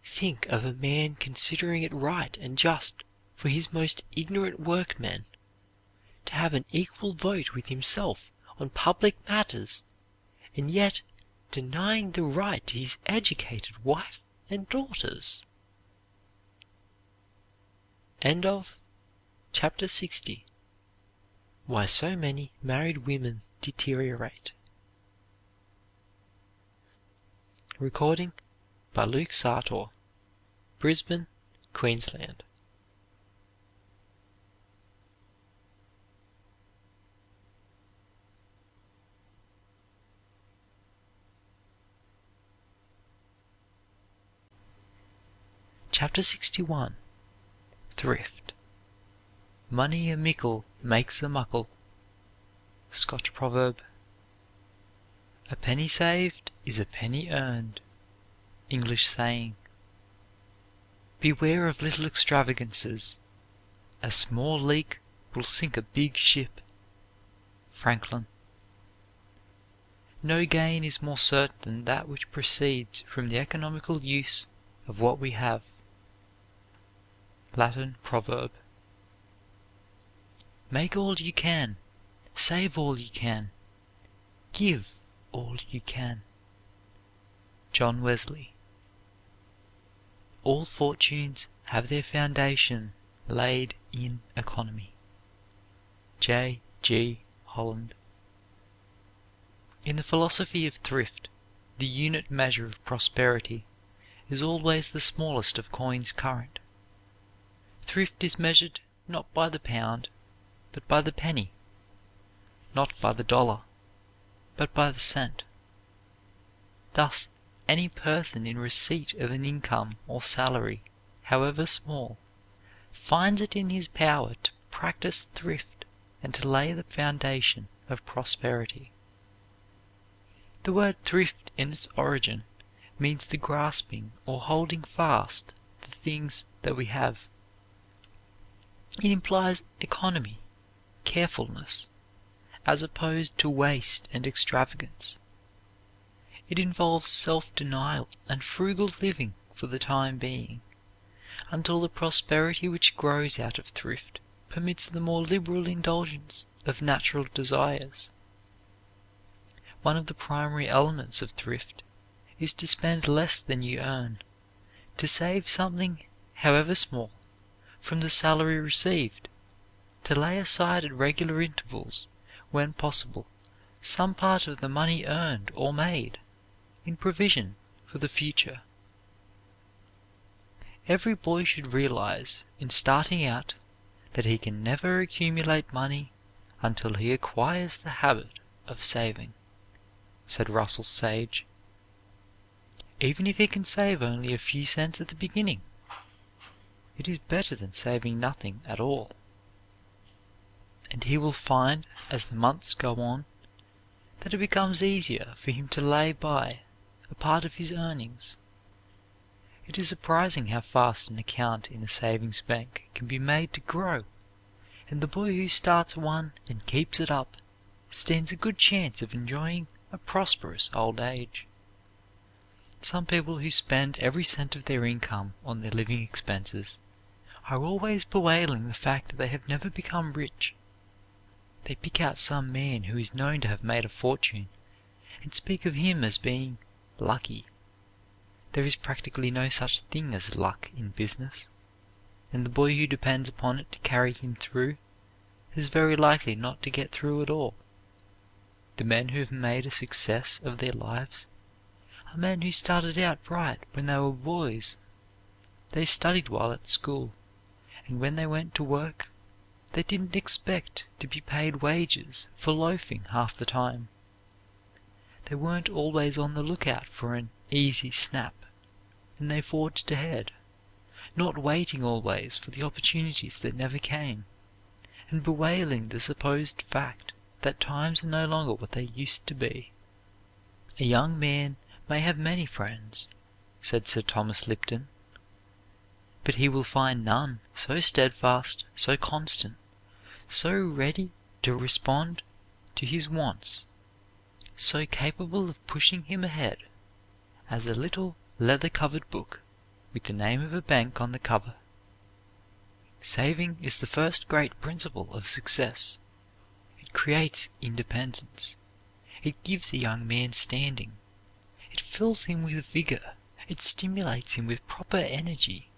Think of a man considering it right and just for his most ignorant workmen to have an equal vote with himself on public matters, and yet denying the right to his educated wife and daughters. End of chapter 60. Why so many married women deteriorate. Recording by Luke Sartor, Brisbane, Queensland. Chapter 61. Thrift. Money a mickle makes a muckle. Scotch proverb. A penny saved is a penny earned. English saying, "Beware of little extravagances. A small leak will sink a big ship." Franklin. No gain is more certain than that which proceeds from the economical use of what we have. Latin proverb. Make all you can, save all you can, give all you can. John Wesley. All fortunes have their foundation laid in economy. J. G. Holland. In the philosophy of thrift, the unit measure of prosperity is always the smallest of coins current. Thrift is measured not by the pound, but by the penny, not by the dollar, but by the cent. Thus, any person in receipt of an income or salary, however small, finds it in his power to practice thrift and to lay the foundation of prosperity. The word thrift in its origin means the grasping or holding fast the things that we have. It implies economy, carefulness, as opposed to waste and extravagance. It involves self-denial and frugal living for the time being, until the prosperity which grows out of thrift permits the more liberal indulgence of natural desires. One of the primary elements of thrift is to spend less than you earn, to save something, however small, from the salary received, to lay aside at regular intervals, when possible, some part of the money earned or made, in provision for the future. Every boy should realize, in starting out, that he can never accumulate money until he acquires the habit of saving, said Russell Sage. Even if he can save only a few cents at the beginning, it is better than saving nothing at all. And he will find, as the months go on, that it becomes easier for him to lay by a part of his earnings. It is surprising how fast an account in a savings bank can be made to grow, and the boy who starts one and keeps it up stands a good chance of enjoying a prosperous old age. Some people who spend every cent of their income on their living expenses are always bewailing the fact that they have never become rich. They pick out some man who is known to have made a fortune and speak of him as being lucky. There is practically no such thing as luck in business, and the boy who depends upon it to carry him through is very likely not to get through at all. The men who have made a success of their lives are men who started out bright when they were boys. They studied while at school, and when they went to work, they didn't expect to be paid wages for loafing half the time. They weren't always on the lookout for an easy snap, and they forged ahead, not waiting always for the opportunities that never came, and bewailing the supposed fact that times are no longer what they used to be. A young man may have many friends, said Sir Thomas Lipton, but he will find none so steadfast, so constant, so ready to respond to his wants, so capable of pushing him ahead, as a little leather-covered book with the name of a bank on the cover. Saving is the first great principle of success. It creates independence. It gives a young man standing. It fills him with vigor. It stimulates him with proper energy.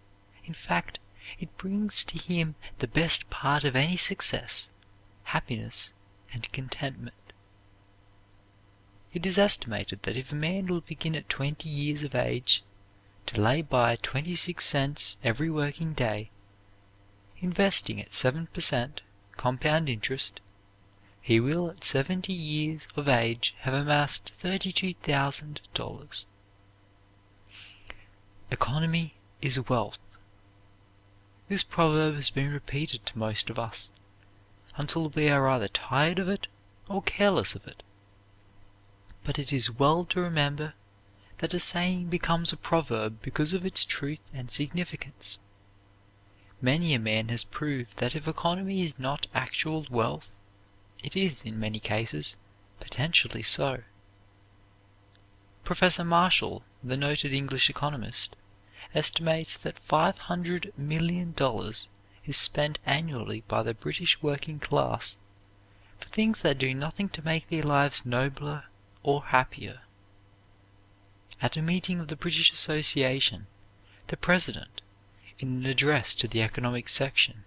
In fact, it brings to him the best part of any success, happiness and contentment. It is estimated that if a man will begin at 20 years of age to lay by 26 cents every working day, investing at 7% compound interest, he will at 70 years of age have amassed $32,000. Economy is wealth. This proverb has been repeated to most of us, until we are either tired of it or careless of it. But it is well to remember that a saying becomes a proverb because of its truth and significance. Many a man has proved that if economy is not actual wealth, it is, in many cases, potentially so. Professor Marshall, the noted English economist, estimates that $500 million is spent annually by the British working class for things that do nothing to make their lives nobler or happier. At a meeting of the British Association, the President, in an address to the economic section,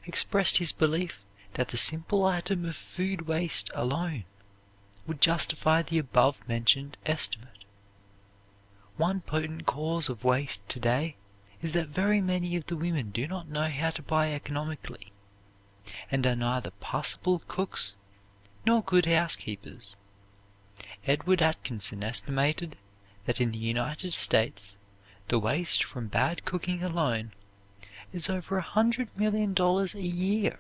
expressed his belief that the simple item of food waste alone would justify the above-mentioned estimate. One potent cause of waste today is that very many of the women do not know how to buy economically, and are neither passable cooks nor good housekeepers. Edward Atkinson estimated that in the United States the waste from bad cooking alone is over $100 million a year.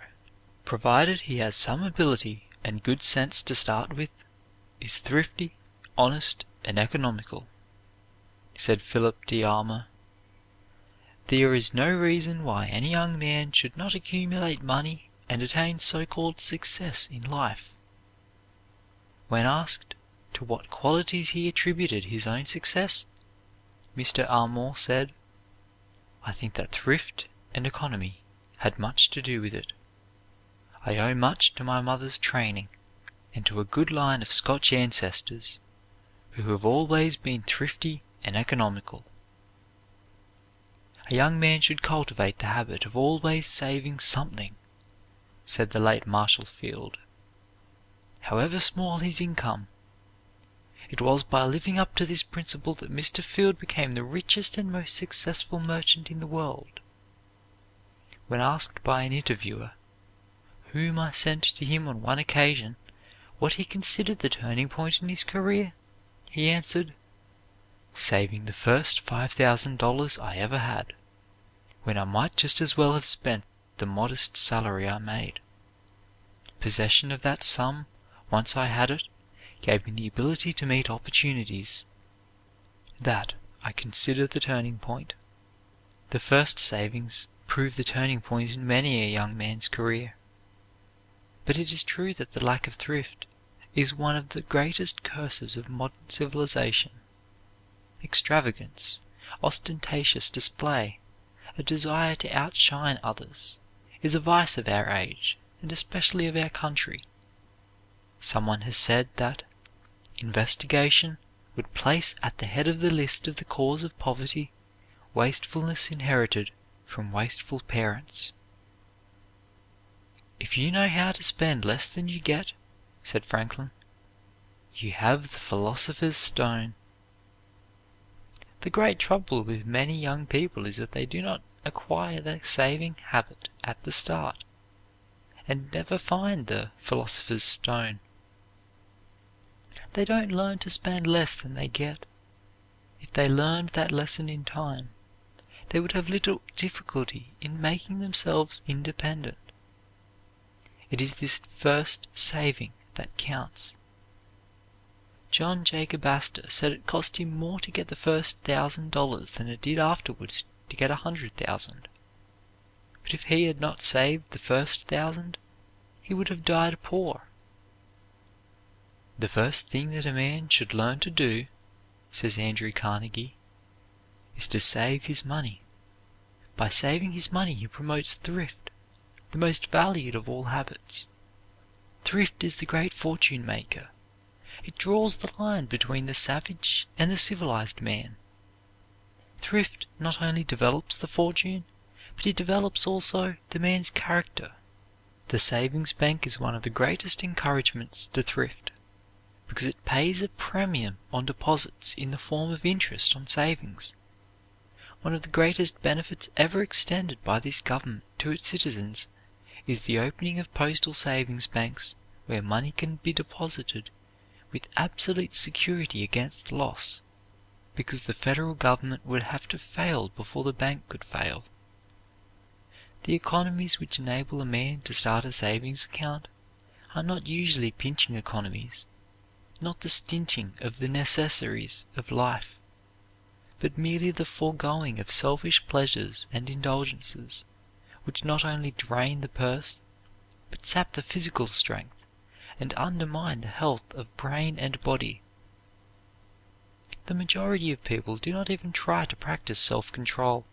Provided he has some ability and good sense to start with, is thrifty, honest, and economical, said Philip D. Armour. There is no reason why any young man should not accumulate money and attain so-called success in life. When asked to what qualities he attributed his own success, Mr. Armour said, "I think that thrift and economy had much to do with it. I owe much to my mother's training and to a good line of Scotch ancestors who have always been thrifty and economical." A young man should cultivate the habit of always saving something, said the late Marshall Field, however small his income. It was by living up to this principle that Mr. Field became the richest and most successful merchant in the world. When asked by an interviewer, whom I sent to him on one occasion, what he considered the turning point in his career, he answered, "Saving the first $5,000 I ever had, when I might just as well have spent the modest salary I made. Possession of that sum, once I had it, gave me the ability to meet opportunities. That I consider the turning point." The first savings prove the turning point in many a young man's career. But it is true that the lack of thrift is one of the greatest curses of modern civilization. Extravagance, ostentatious display, a desire to outshine others, is a vice of our age, and especially of our country. Someone has said that investigation would place at the head of the list of the cause of poverty wastefulness inherited from wasteful parents. "If you know how to spend less than you get," said Franklin, "you have the philosopher's stone." The great trouble with many young people is that they do not acquire the saving habit at the start, and never find the philosopher's stone. They don't learn to spend less than they get. If they learned that lesson in time, they would have little difficulty in making themselves independent. It is this first saving that counts. John Jacob Astor said it cost him more to get the first $1,000 than it did afterwards to get 100,000. But if he had not saved the first 1,000, he would have died poor. "The first thing that a man should learn to do," says Andrew Carnegie, "is to save his money. By saving his money he promotes thrift, the most valued of all habits. Thrift is the great fortune maker. It draws the line between the savage and the civilized man. Thrift not only develops the fortune, but it develops also the man's character. The savings bank is one of the greatest encouragements to thrift, because it pays a premium on deposits in the form of interest on savings. One of the greatest benefits ever extended by this government to its citizens is the opening of postal savings banks where money can be deposited with absolute security against loss, because the federal government would have to fail before the bank could fail. The economies which enable a man to start a savings account are not usually pinching economies, not the stinting of the necessaries of life, but merely the foregoing of selfish pleasures and indulgences, which not only drain the purse, but sap the physical strength and undermine the health of brain and body. The majority of people do not even try to practice self-control,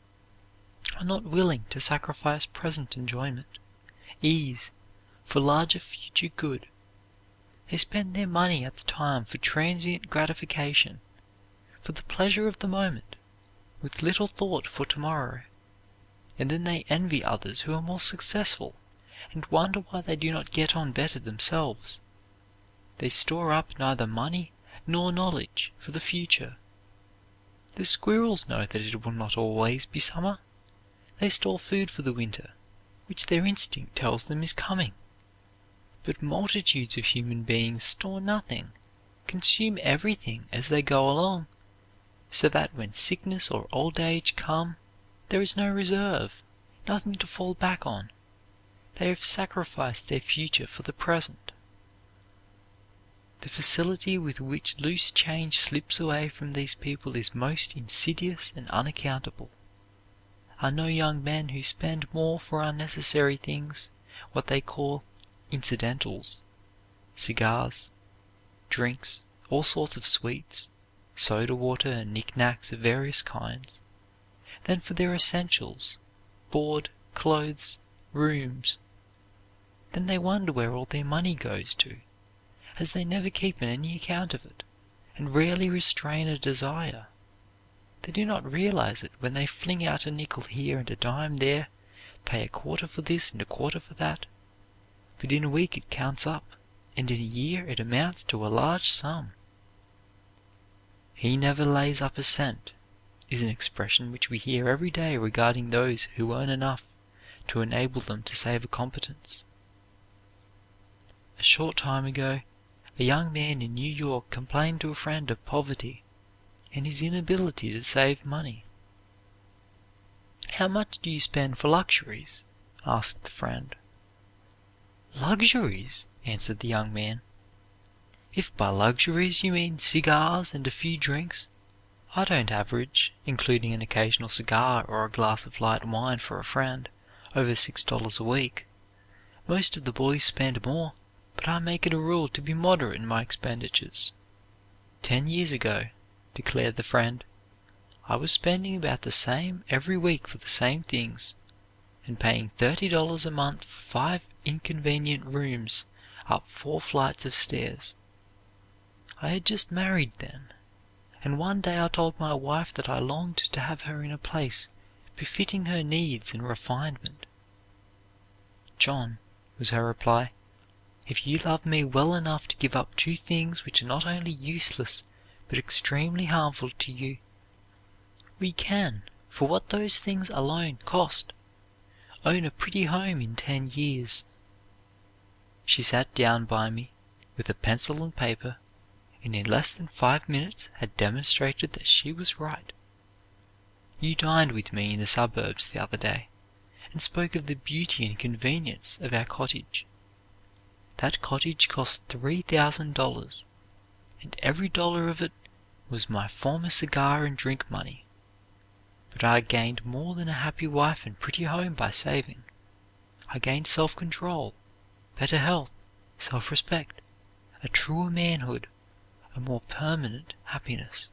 are not willing to sacrifice present enjoyment, ease, for larger future good. They spend their money at the time for transient gratification, for the pleasure of the moment, with little thought for tomorrow, and then they envy others who are more successful and wonder why they do not get on better themselves. They store up neither money nor knowledge for the future. The squirrels know that it will not always be summer. They store food for the winter, which their instinct tells them is coming. But multitudes of human beings store nothing, consume everything as they go along, so that when sickness or old age come, there is no reserve, nothing to fall back on. They have sacrificed their future for the present. The facility with which loose change slips away from these people is most insidious and unaccountable. I know young men who spend more for unnecessary things, what they call incidentals, cigars, drinks, all sorts of sweets, soda water and knickknacks of various kinds, than for their essentials, board, clothes, rooms. Then they wonder where all their money goes to, as they never keep any account of it, and rarely restrain a desire. They do not realize it when they fling out a nickel here and a dime there, pay a quarter for this and a quarter for that. But in a week it counts up, and in a year it amounts to a large sum. "He never lays up a cent" is an expression which we hear every day regarding those who earn enough to enable them to save a competence. A short time ago, a young man in New York complained to a friend of poverty and his inability to save money. "How much do you spend for luxuries?" asked the friend. "Luxuries?" answered the young man. "If by luxuries you mean cigars and a few drinks, I don't average, including an occasional cigar or a glass of light wine for a friend, over $6 a week. Most of the boys spend more, but I make it a rule to be moderate in my expenditures. 10 years ago," declared the friend, "I was spending about the same every week for the same things, and paying $30 a month for 5 inconvenient rooms up 4 flights of stairs. I had just married then, and one day I told my wife that I longed to have her in a place befitting her needs and refinement. 'John,' was her reply, 'if you love me well enough to give up 2 things which are not only useless but extremely harmful to you, we can, for what those things alone cost, own a pretty home in 10 years.' She sat down by me with a pencil and paper, and in less than 5 minutes had demonstrated that she was right. You dined with me in the suburbs the other day, and spoke of the beauty and convenience of our cottage. That cottage cost $3,000, and every dollar of it was my former cigar and drink money. But I gained more than a happy wife and pretty home by saving. I gained self-control, better health, self-respect, a truer manhood, a more permanent happiness.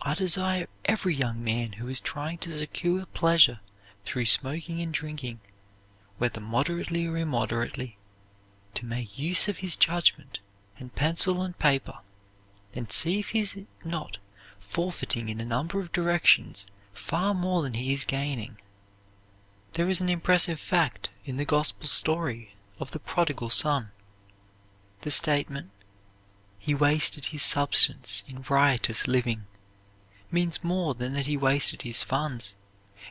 I desire every young man who is trying to secure pleasure through smoking and drinking, whether moderately or immoderately, to make use of his judgment and pencil and paper, and see if he is not forfeiting in a number of directions far more than he is gaining. There is an impressive fact in the gospel story of the prodigal son. The statement, "He wasted his substance in riotous living," means more than that he wasted his funds.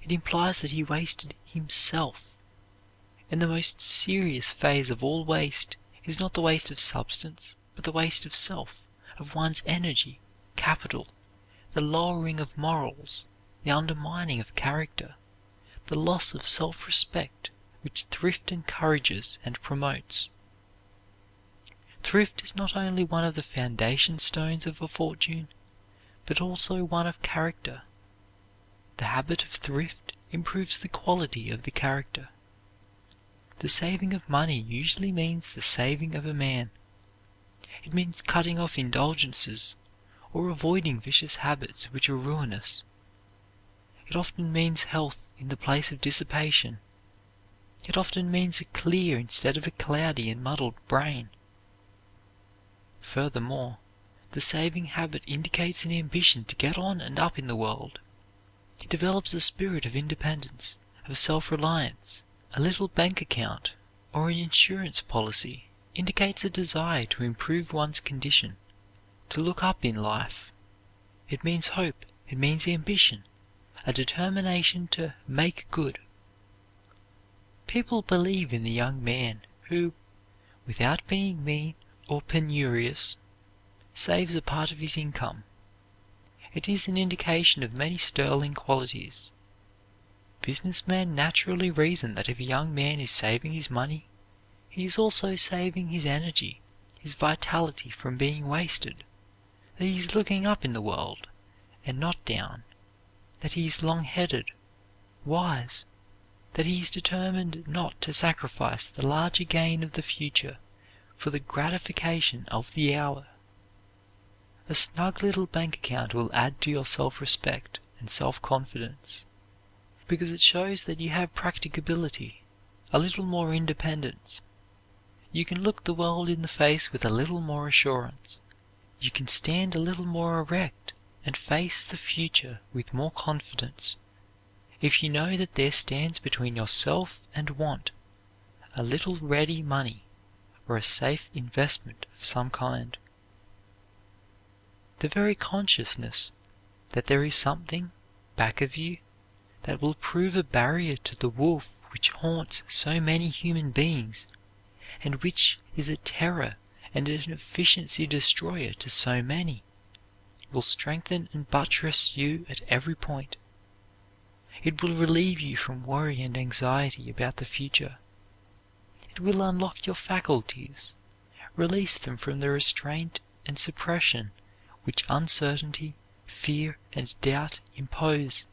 It implies that he wasted himself. And the most serious phase of all waste is not the waste of substance, but the waste of self, of one's energy, capital, the lowering of morals, the undermining of character, the loss of self-respect which thrift encourages and promotes. Thrift is not only one of the foundation stones of a fortune, but also one of character. The habit of thrift improves the quality of the character. The saving of money usually means the saving of a man. It means cutting off indulgences or avoiding vicious habits which are ruinous. It often means health in the place of dissipation. It often means a clear instead of a cloudy and muddled brain. Furthermore, the saving habit indicates an ambition to get on and up in the world. It develops a spirit of independence, of self-reliance. A little bank account or an insurance policy indicates a desire to improve one's condition, to look up in life. It means hope, it means ambition, a determination to make good. People believe in the young man who, without being mean or penurious, saves a part of his income. It is an indication of many sterling qualities. Businessmen naturally reason that if a young man is saving his money, he is also saving his energy, his vitality from being wasted, that he is looking up in the world and not down, that he is long-headed, wise, that he is determined not to sacrifice the larger gain of the future for the gratification of the hour. A snug little bank account will add to your self-respect and self-confidence, because it shows that you have practicability, a little more independence. You can look the world in the face with a little more assurance. You can stand a little more erect and face the future with more confidence, if you know that there stands between yourself and want a little ready money or a safe investment of some kind. The very consciousness that there is something back of you that will prove a barrier to the wolf which haunts so many human beings, and which is a terror and an efficiency destroyer to so many, will strengthen and buttress you at every point. It will relieve you from worry and anxiety about the future. It will unlock your faculties, release them from the restraint and suppression which uncertainty, fear, and doubt impose,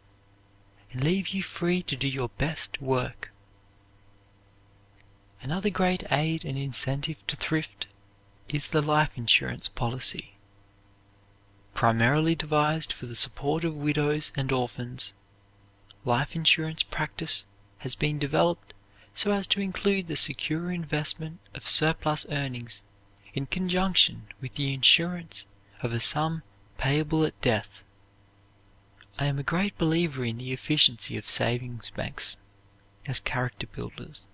and leave you free to do your best work. Another great aid and incentive to thrift is the life insurance policy. Primarily devised for the support of widows and orphans, life insurance practice has been developed so as to include the secure investment of surplus earnings in conjunction with the insurance of a sum payable at death. I am a great believer in the efficiency of savings banks as character builders,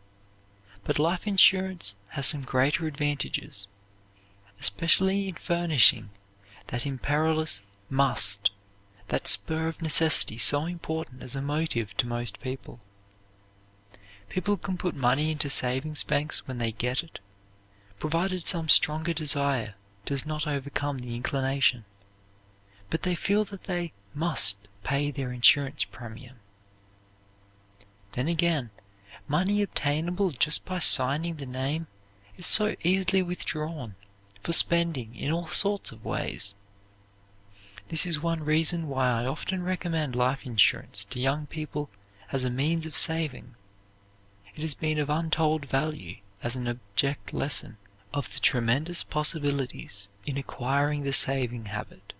but life insurance has some greater advantages, especially in furnishing that imperious must, that spur of necessity so important as a motive to most people. People can put money into savings banks when they get it, provided some stronger desire does not overcome the inclination, but they feel that they must pay their insurance premium. Then again, money obtainable just by signing the name is so easily withdrawn for spending in all sorts of ways. This is one reason why I often recommend life insurance to young people as a means of saving. It has been of untold value as an object lesson of the tremendous possibilities in acquiring the saving habit.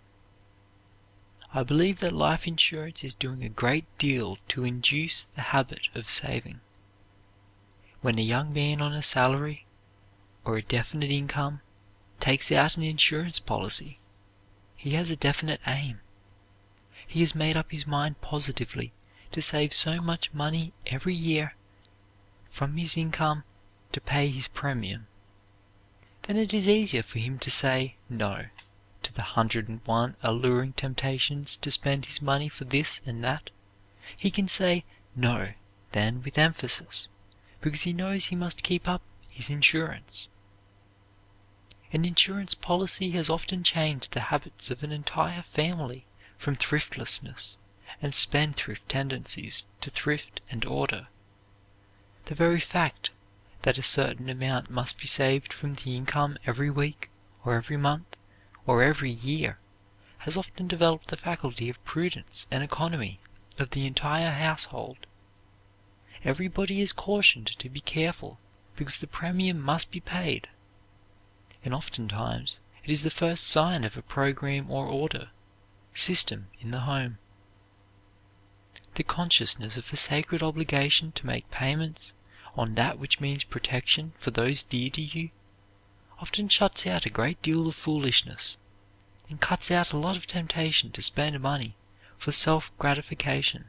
I believe that life insurance is doing a great deal to induce the habit of saving. When a young man on a salary or a definite income takes out an insurance policy, he has a definite aim. He has made up his mind positively to save so much money every year from his income to pay his premium. Then it is easier for him to say no to the 101 alluring temptations to spend his money for this and that. He can say no, then, with emphasis, because he knows he must keep up his insurance. An insurance policy has often changed the habits of an entire family from thriftlessness and spendthrift tendencies to thrift and order. The very fact that a certain amount must be saved from the income every week, or every month, or every year, has often developed the faculty of prudence and economy of the entire household. Everybody is cautioned to be careful because the premium must be paid, and oftentimes it is the first sign of a program or order, system in the home. The consciousness of a sacred obligation to make payments on that which means protection for those dear to you often shuts out a great deal of foolishness and cuts out a lot of temptation to spend money for self-gratification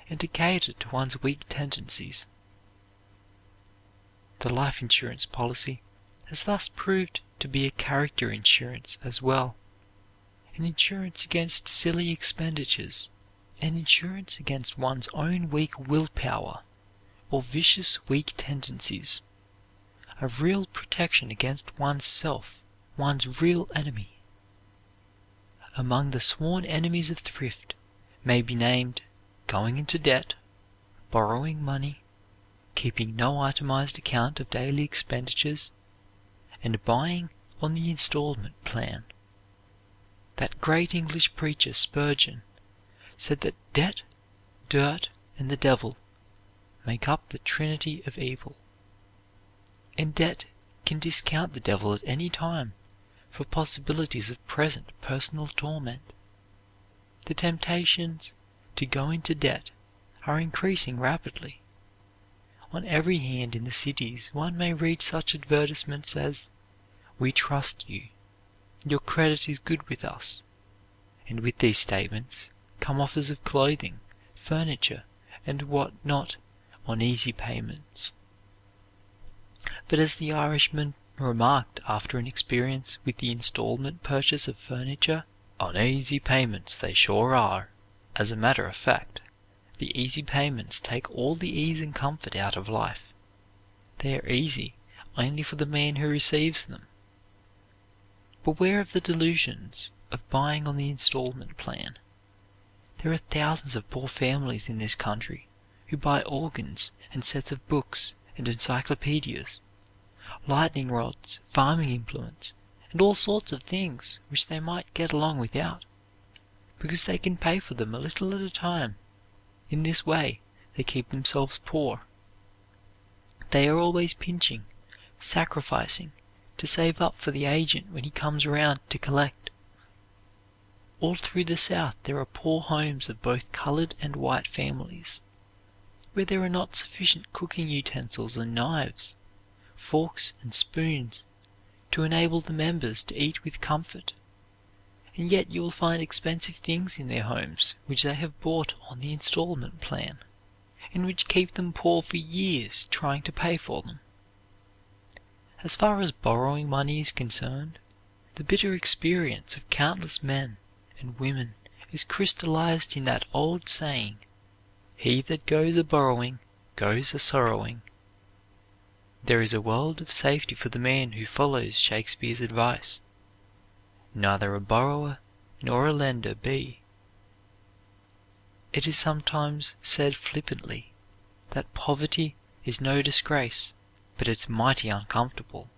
and to cater to one's weak tendencies. The life insurance policy has thus proved to be a character insurance as well, an insurance against silly expenditures, an insurance against one's own weak willpower or vicious weak tendencies, a real protection against one's self, one's real enemy. Among the sworn enemies of thrift may be named going into debt, borrowing money, keeping no itemized account of daily expenditures, and buying on the installment plan. That great English preacher Spurgeon said that debt, dirt, and the devil make up the trinity of evil. And debt can discount the devil at any time for possibilities of present personal torment. The temptations to go into debt are increasing rapidly. On every hand in the cities one may read such advertisements as, "We trust you. Your credit is good with us." And with these statements come offers of clothing, furniture, and what not on easy payments. But as the Irishman remarked after an experience with the installment purchase of furniture, "On easy payments they sure are. As a matter of fact, the easy payments take all the ease and comfort out of life. They are easy only for the man who receives them." Beware of the delusions of buying on the installment plan. There are thousands of poor families in this country who buy organs and sets of books and encyclopedias, lightning rods, farming implements, and all sorts of things which they might get along without, because they can pay for them a little at a time. In this way they keep themselves poor. They are always pinching, sacrificing, to save up for the agent when he comes around to collect. All through the South there are poor homes of both colored and white families, where there are not sufficient cooking utensils and knives, forks and spoons, to enable the members to eat with comfort, and yet you will find expensive things in their homes which they have bought on the installment plan, and which keep them poor for years trying to pay for them. As far as borrowing money is concerned, the bitter experience of countless men and women is crystallized in that old saying, "He that goes a borrowing goes a sorrowing." There is a world of safety for the man who follows Shakespeare's advice, "Neither a borrower nor a lender be." It is sometimes said flippantly that poverty is no disgrace, but it's mighty uncomfortable.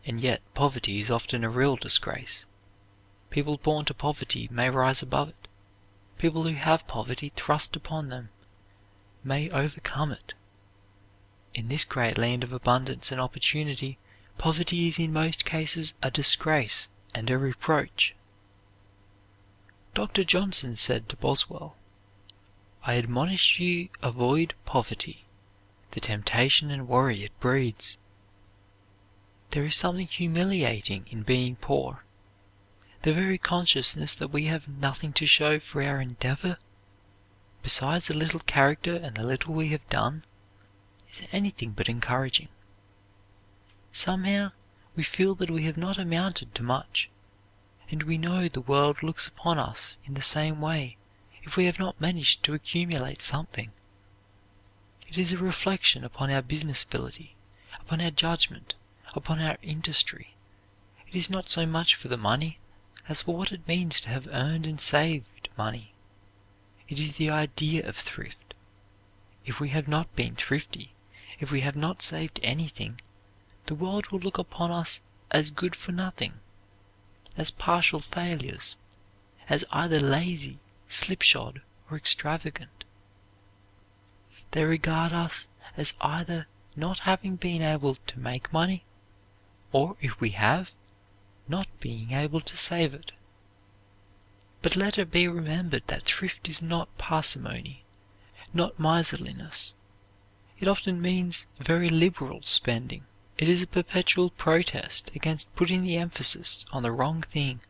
And yet poverty is often a real disgrace. People born to poverty may rise above it. People who have poverty thrust upon them may overcome it. In this great land of abundance and opportunity, poverty is in most cases a disgrace and a reproach. Dr. Johnson said to Boswell, "I admonish you avoid poverty, the temptation and worry it breeds." There is something humiliating in being poor. The very consciousness that we have nothing to show for our endeavor, besides a little character and the little we have done, is anything but encouraging. Somehow we feel that we have not amounted to much, and we know the world looks upon us in the same way if we have not managed to accumulate something. It is a reflection upon our business ability, upon our judgment, upon our industry. It is not so much for the money as for what it means to have earned and saved money. It is the idea of thrift. If we have not been thrifty, if we have not saved anything, the world will look upon us as good for nothing. as partial failures, as either lazy, slipshod, or extravagant. They regard us as either not having been able to make money, or if we have, not being able to save it. But let it be remembered that thrift is not parsimony, not miserliness. It often means very liberal spending. It is a perpetual protest against putting the emphasis on the wrong thing.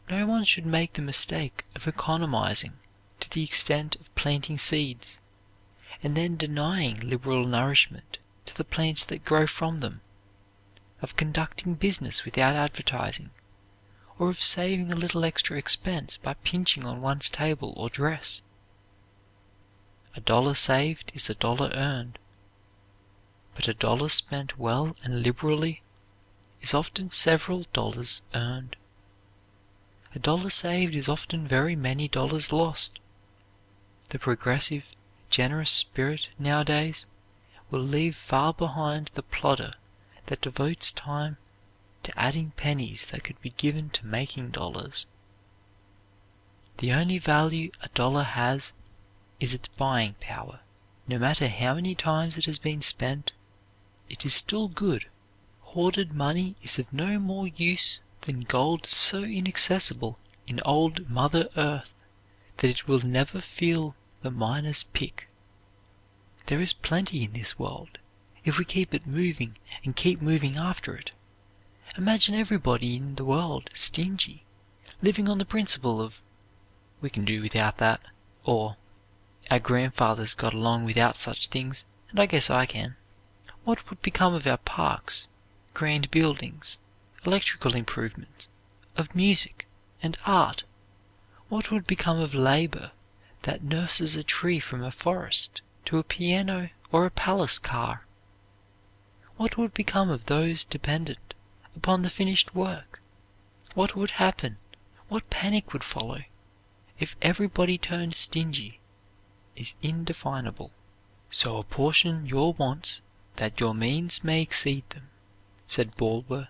No one should make the mistake of economizing to the extent of planting seeds, and then denying liberal nourishment to the plants that grow from them, of conducting business without advertising, or of saving a little extra expense by pinching on one's table or dress. A dollar saved is a dollar earned, but a dollar spent well and liberally is often several dollars earned. A dollar saved is often very many dollars lost. The progressive, generous spirit nowadays will leave far behind the plodder that devotes time to adding pennies that could be given to making dollars. The only value a dollar has is its buying power. No matter how many times it has been spent, it is still good. Hoarded money is of no more use than gold so inaccessible in old Mother Earth that it will never feel the miner's pick. There is plenty in this world, if we keep it moving and keep moving after it. Imagine everybody in the world stingy, living on the principle of, "We can do without that," or, "Our grandfathers got along without such things, and I guess I can." What would become of our parks, grand buildings, electrical improvements, of music and art? What would become of labor that nurses a tree from a forest to a piano or a palace car? What would become of those dependent upon the finished work? What would happen, what panic would follow, if everybody turned stingy, is indefinable. So apportion your wants that your means may exceed them, said Bulwer.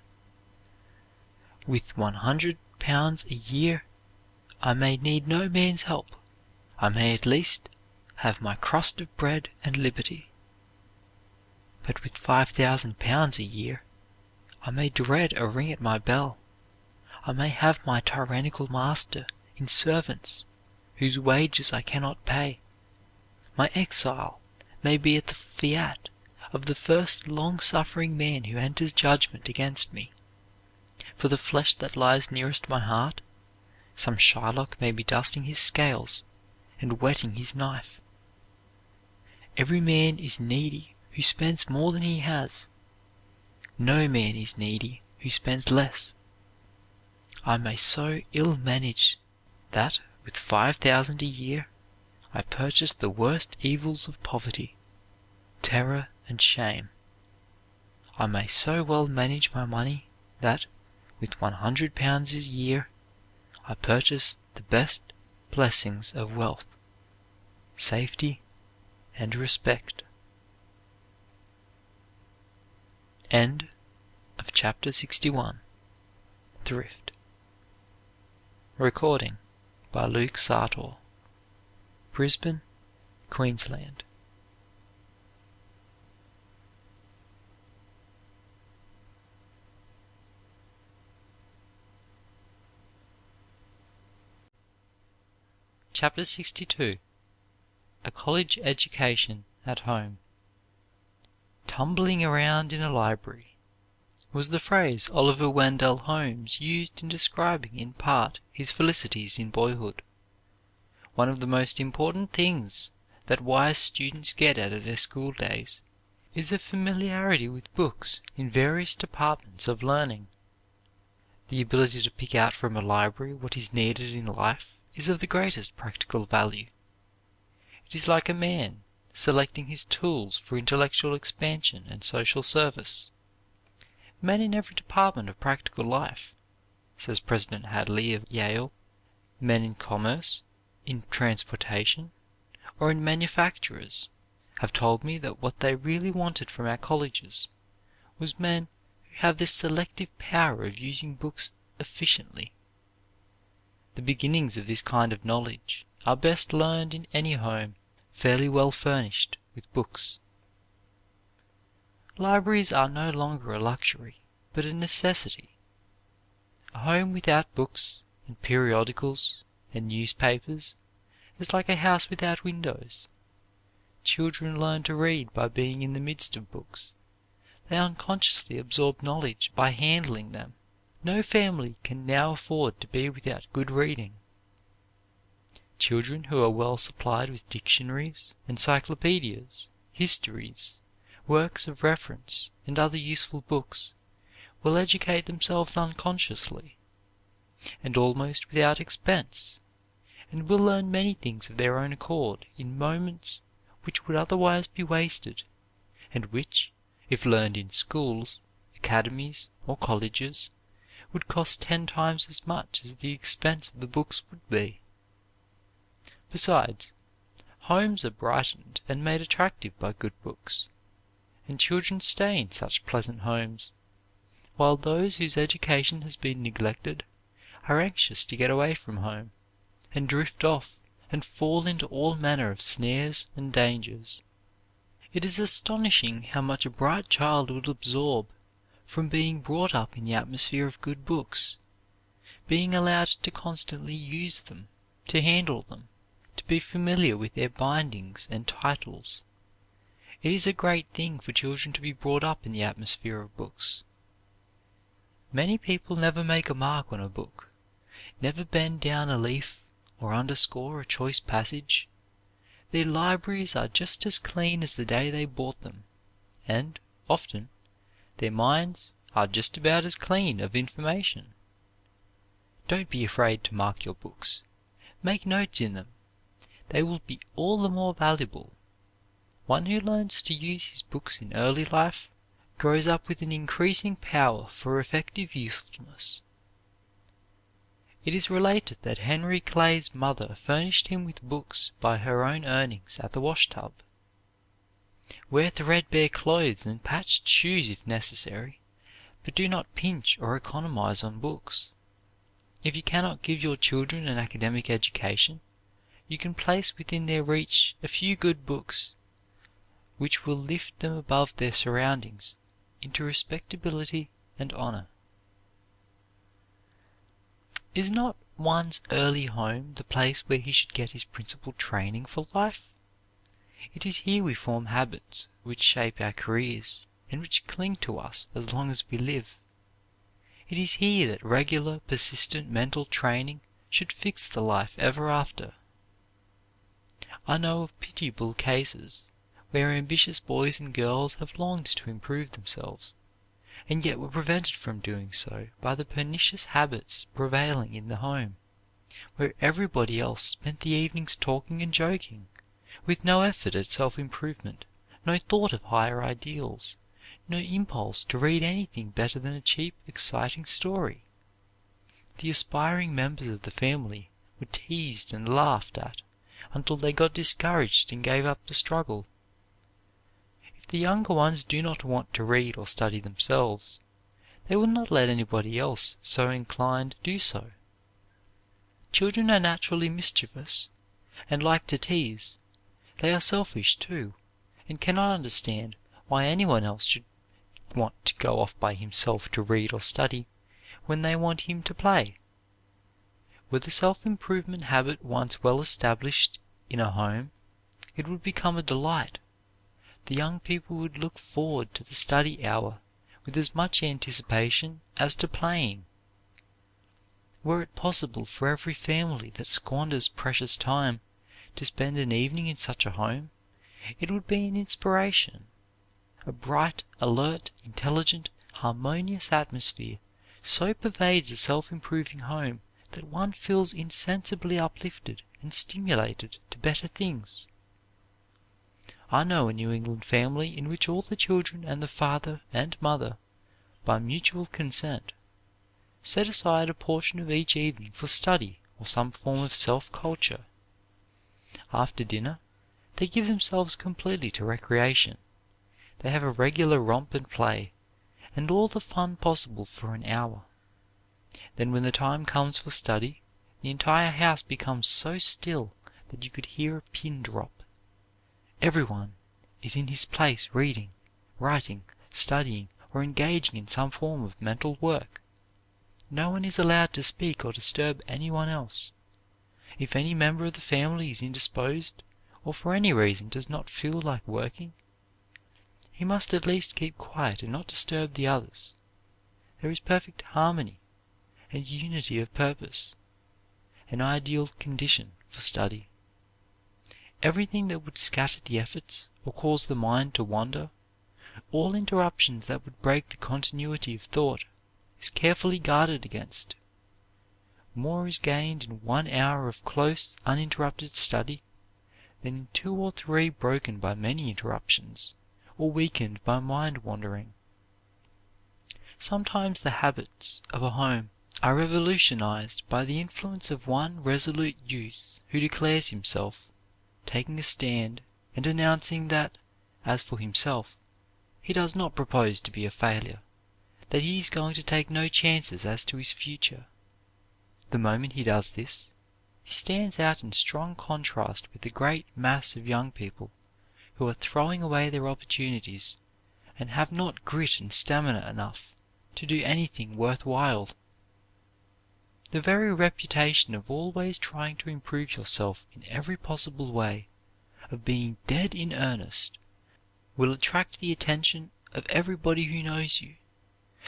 With £100 a year, I may need no man's help. I may at least have my crust of bread and liberty. But with £5,000 a year, I may dread a ring at my bell. I may have my tyrannical master in servants whose wages I cannot pay. My exile may be at the fiat of the first long-suffering man who enters judgment against me. For the flesh that lies nearest my heart, some Shylock may be dusting his scales and whetting his knife. Every man is needy who spends more than he has. No man is needy who spends less. I may so ill manage that with 5,000 a year I purchase the worst evils of poverty, terror and shame. I may so well manage my money that with £100 a year I purchase the best blessings of wealth, safety and respect. End of chapter 61. Thrift. Recording by Luke Sartor. Brisbane, Queensland. Chapter 62. A College Education at Home. Tumbling around in a library was the phrase Oliver Wendell Holmes used in describing in part his felicities in boyhood. One of the most important things that wise students get out of their school days is a familiarity with books in various departments of learning. The ability to pick out from a library what is needed in life is of the greatest practical value. It is like a man selecting his tools for intellectual expansion and social service. Men in every department of practical life, says President Hadley of Yale, men in commerce, in transportation, or in manufacturers, have told me that what they really wanted from our colleges was men who have this selective power of using books efficiently. The beginnings of this kind of knowledge are best learned in any home fairly well furnished with books. Libraries are no longer a luxury, but a necessity. A home without books and periodicals and newspapers is like a house without windows. Children learn to read by being in the midst of books. They unconsciously absorb knowledge by handling them. No family can now afford to be without good reading. Children who are well supplied with dictionaries, encyclopedias, histories, works of reference, and other useful books will educate themselves unconsciously, and almost without expense, and will learn many things of their own accord in moments which would otherwise be wasted, and which, if learned in schools, academies, or colleges, would cost 10 times as much as the expense of the books would be. Besides, homes are brightened and made attractive by good books, and children stay in such pleasant homes, while those whose education has been neglected are anxious to get away from home, and drift off and fall into all manner of snares and dangers. It is astonishing how much a bright child will absorb from being brought up in the atmosphere of good books, being allowed to constantly use them, to handle them, to be familiar with their bindings and titles. It is a great thing for children to be brought up in the atmosphere of books. Many people never make a mark on a book, never bend down a leaf or underscore a choice passage. Their libraries are just as clean as the day they bought them, and, often, their minds are just about as clean of information. Don't be afraid to mark your books. Make notes in them. They will be all the more valuable. One who learns to use his books in early life grows up with an increasing power for effective usefulness. It is related that Henry Clay's mother furnished him with books by her own earnings at the washtub. Wear threadbare clothes and patched shoes if necessary, but do not pinch or economize on books. If you cannot give your children an academic education, you can place within their reach a few good books, which will lift them above their surroundings into respectability and honor. Is not one's early home the place where he should get his principal training for life? It is here we form habits which shape our careers and which cling to us as long as we live. It is here that regular, persistent mental training should fix the life ever after. I know of pitiable cases where ambitious boys and girls have longed to improve themselves, and yet were prevented from doing so by the pernicious habits prevailing in the home, where everybody else spent the evenings talking and joking, with no effort at self-improvement, no thought of higher ideals, no impulse to read anything better than a cheap, exciting story. The aspiring members of the family were teased and laughed at until they got discouraged and gave up the struggle. If the younger ones do not want to read or study themselves, they will not let anybody else so inclined do so. Children are naturally mischievous, and like to tease. They are selfish too, and cannot understand why anyone else should want to go off by himself to read or study when they want him to play. Were the self-improvement habit once well established in a home, it would become a delight. The young people would look forward to the study hour with as much anticipation as to playing. Were it possible for every family that squanders precious time to spend an evening in such a home, it would be an inspiration. A bright, alert, intelligent, harmonious atmosphere so pervades a self-improving home that one feels insensibly uplifted and stimulated to better things. I know a New England family in which all the children and the father and mother, by mutual consent, set aside a portion of each evening for study or some form of self-culture. After dinner, they give themselves completely to recreation. They have a regular romp and play, and all the fun possible for an hour. Then when the time comes for study, the entire house becomes so still that you could hear a pin drop. Everyone is in his place reading, writing, studying, or engaging in some form of mental work. No one is allowed to speak or disturb anyone else. If any member of the family is indisposed, or for any reason does not feel like working, he must at least keep quiet and not disturb the others. There is perfect harmony and unity of purpose, an ideal condition for study. Everything that would scatter the efforts or cause the mind to wander, all interruptions that would break the continuity of thought, is carefully guarded against. More is gained in 1 hour of close, uninterrupted study than in 2 or 3 broken by many interruptions, or weakened by mind wandering. Sometimes the habits of a home are revolutionized by the influence of one resolute youth who declares himself, taking a stand and announcing that, as for himself, he does not propose to be a failure, that he is going to take no chances as to his future. The moment he does this, he stands out in strong contrast with the great mass of young people who are throwing away their opportunities and have not grit and stamina enough to do anything worth while. The very reputation of always trying to improve yourself in every possible way, of being dead in earnest, will attract the attention of everybody who knows you,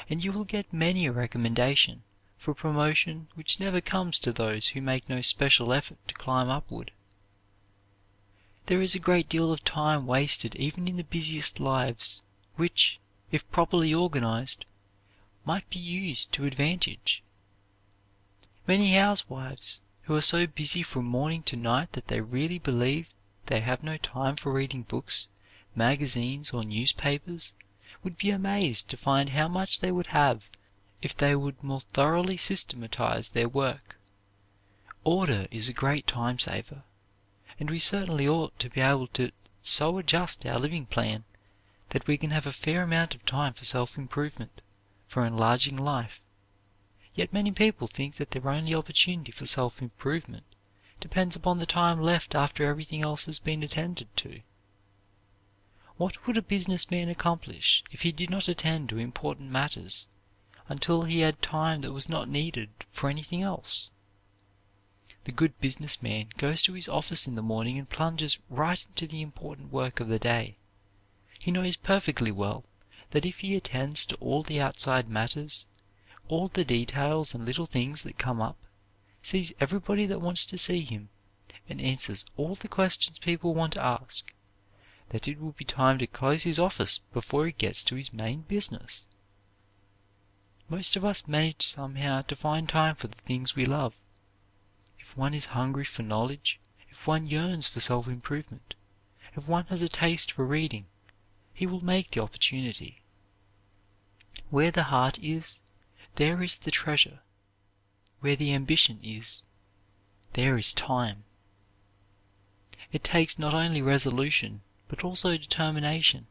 and you will get many a recommendation for promotion which never comes to those who make no special effort to climb upward. There is a great deal of time wasted even in the busiest lives, which, if properly organized, might be used to advantage. Many housewives, who are so busy from morning to night that they really believe they have no time for reading books, magazines, or newspapers, would be amazed to find how much they would have if they would more thoroughly systematize their work. Order is a great time saver, and we certainly ought to be able to so adjust our living plan that we can have a fair amount of time for self-improvement, for enlarging life. Yet many people think that their only opportunity for self-improvement depends upon the time left after everything else has been attended to. What would a businessman accomplish if he did not attend to important matters until he had time that was not needed for anything else? The good businessman goes to his office in the morning and plunges right into the important work of the day. He knows perfectly well that if he attends to all the outside matters, all the details and little things that come up, sees everybody that wants to see him, and answers all the questions people want to ask, that it will be time to close his office before he gets to his main business. Most of us manage somehow to find time for the things we love. If one is hungry for knowledge, if one yearns for self-improvement, if one has a taste for reading, he will make the opportunity. Where the heart is, there is the treasure. Where the ambition is, there is time. It takes not only resolution, but also determination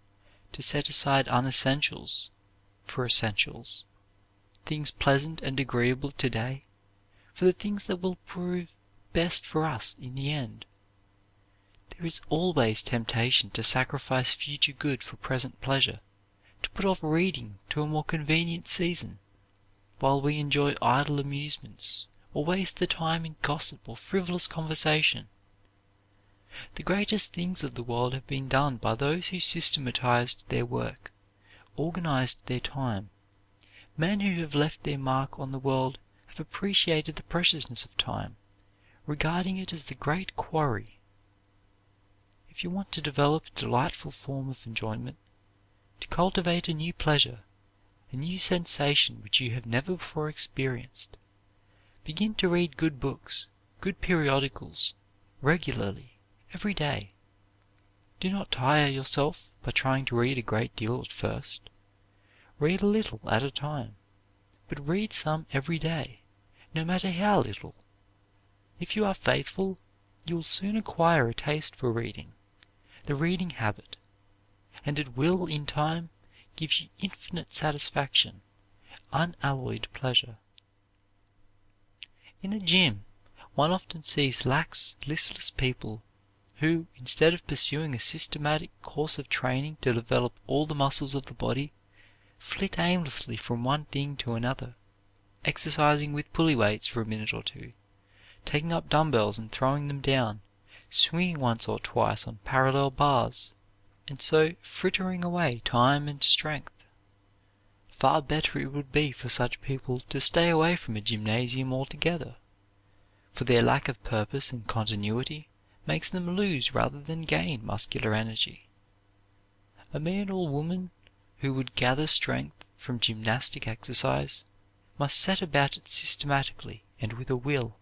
to set aside unessentials for essentials, things pleasant and agreeable today for the things that will prove best for us in the end. There is always temptation to sacrifice future good for present pleasure, to put off reading to a more convenient season, while we enjoy idle amusements or waste the time in gossip or frivolous conversation. The greatest things of the world have been done by those who systematized their work, organized their time. Men who have left their mark on the world have appreciated the preciousness of time, regarding it as the great quarry. If you want to develop a delightful form of enjoyment, to cultivate a new pleasure, a new sensation which you have never before experienced, begin to read good books, good periodicals, regularly, every day. Do not tire yourself by trying to read a great deal at first. Read a little at a time, but read some every day, no matter how little. If you are faithful, you will soon acquire a taste for reading, the reading habit, and it will, in time, gives you infinite satisfaction, unalloyed pleasure. In a gym, one often sees lax, listless people who, instead of pursuing a systematic course of training to develop all the muscles of the body, flit aimlessly from one thing to another, exercising with pulley weights for a minute or two, taking up dumbbells and throwing them down, swinging once or twice on parallel bars, and so frittering away time and strength. Far better it would be for such people to stay away from a gymnasium altogether, for their lack of purpose and continuity makes them lose rather than gain muscular energy. A man or woman who would gather strength from gymnastic exercise must set about it systematically and with a will.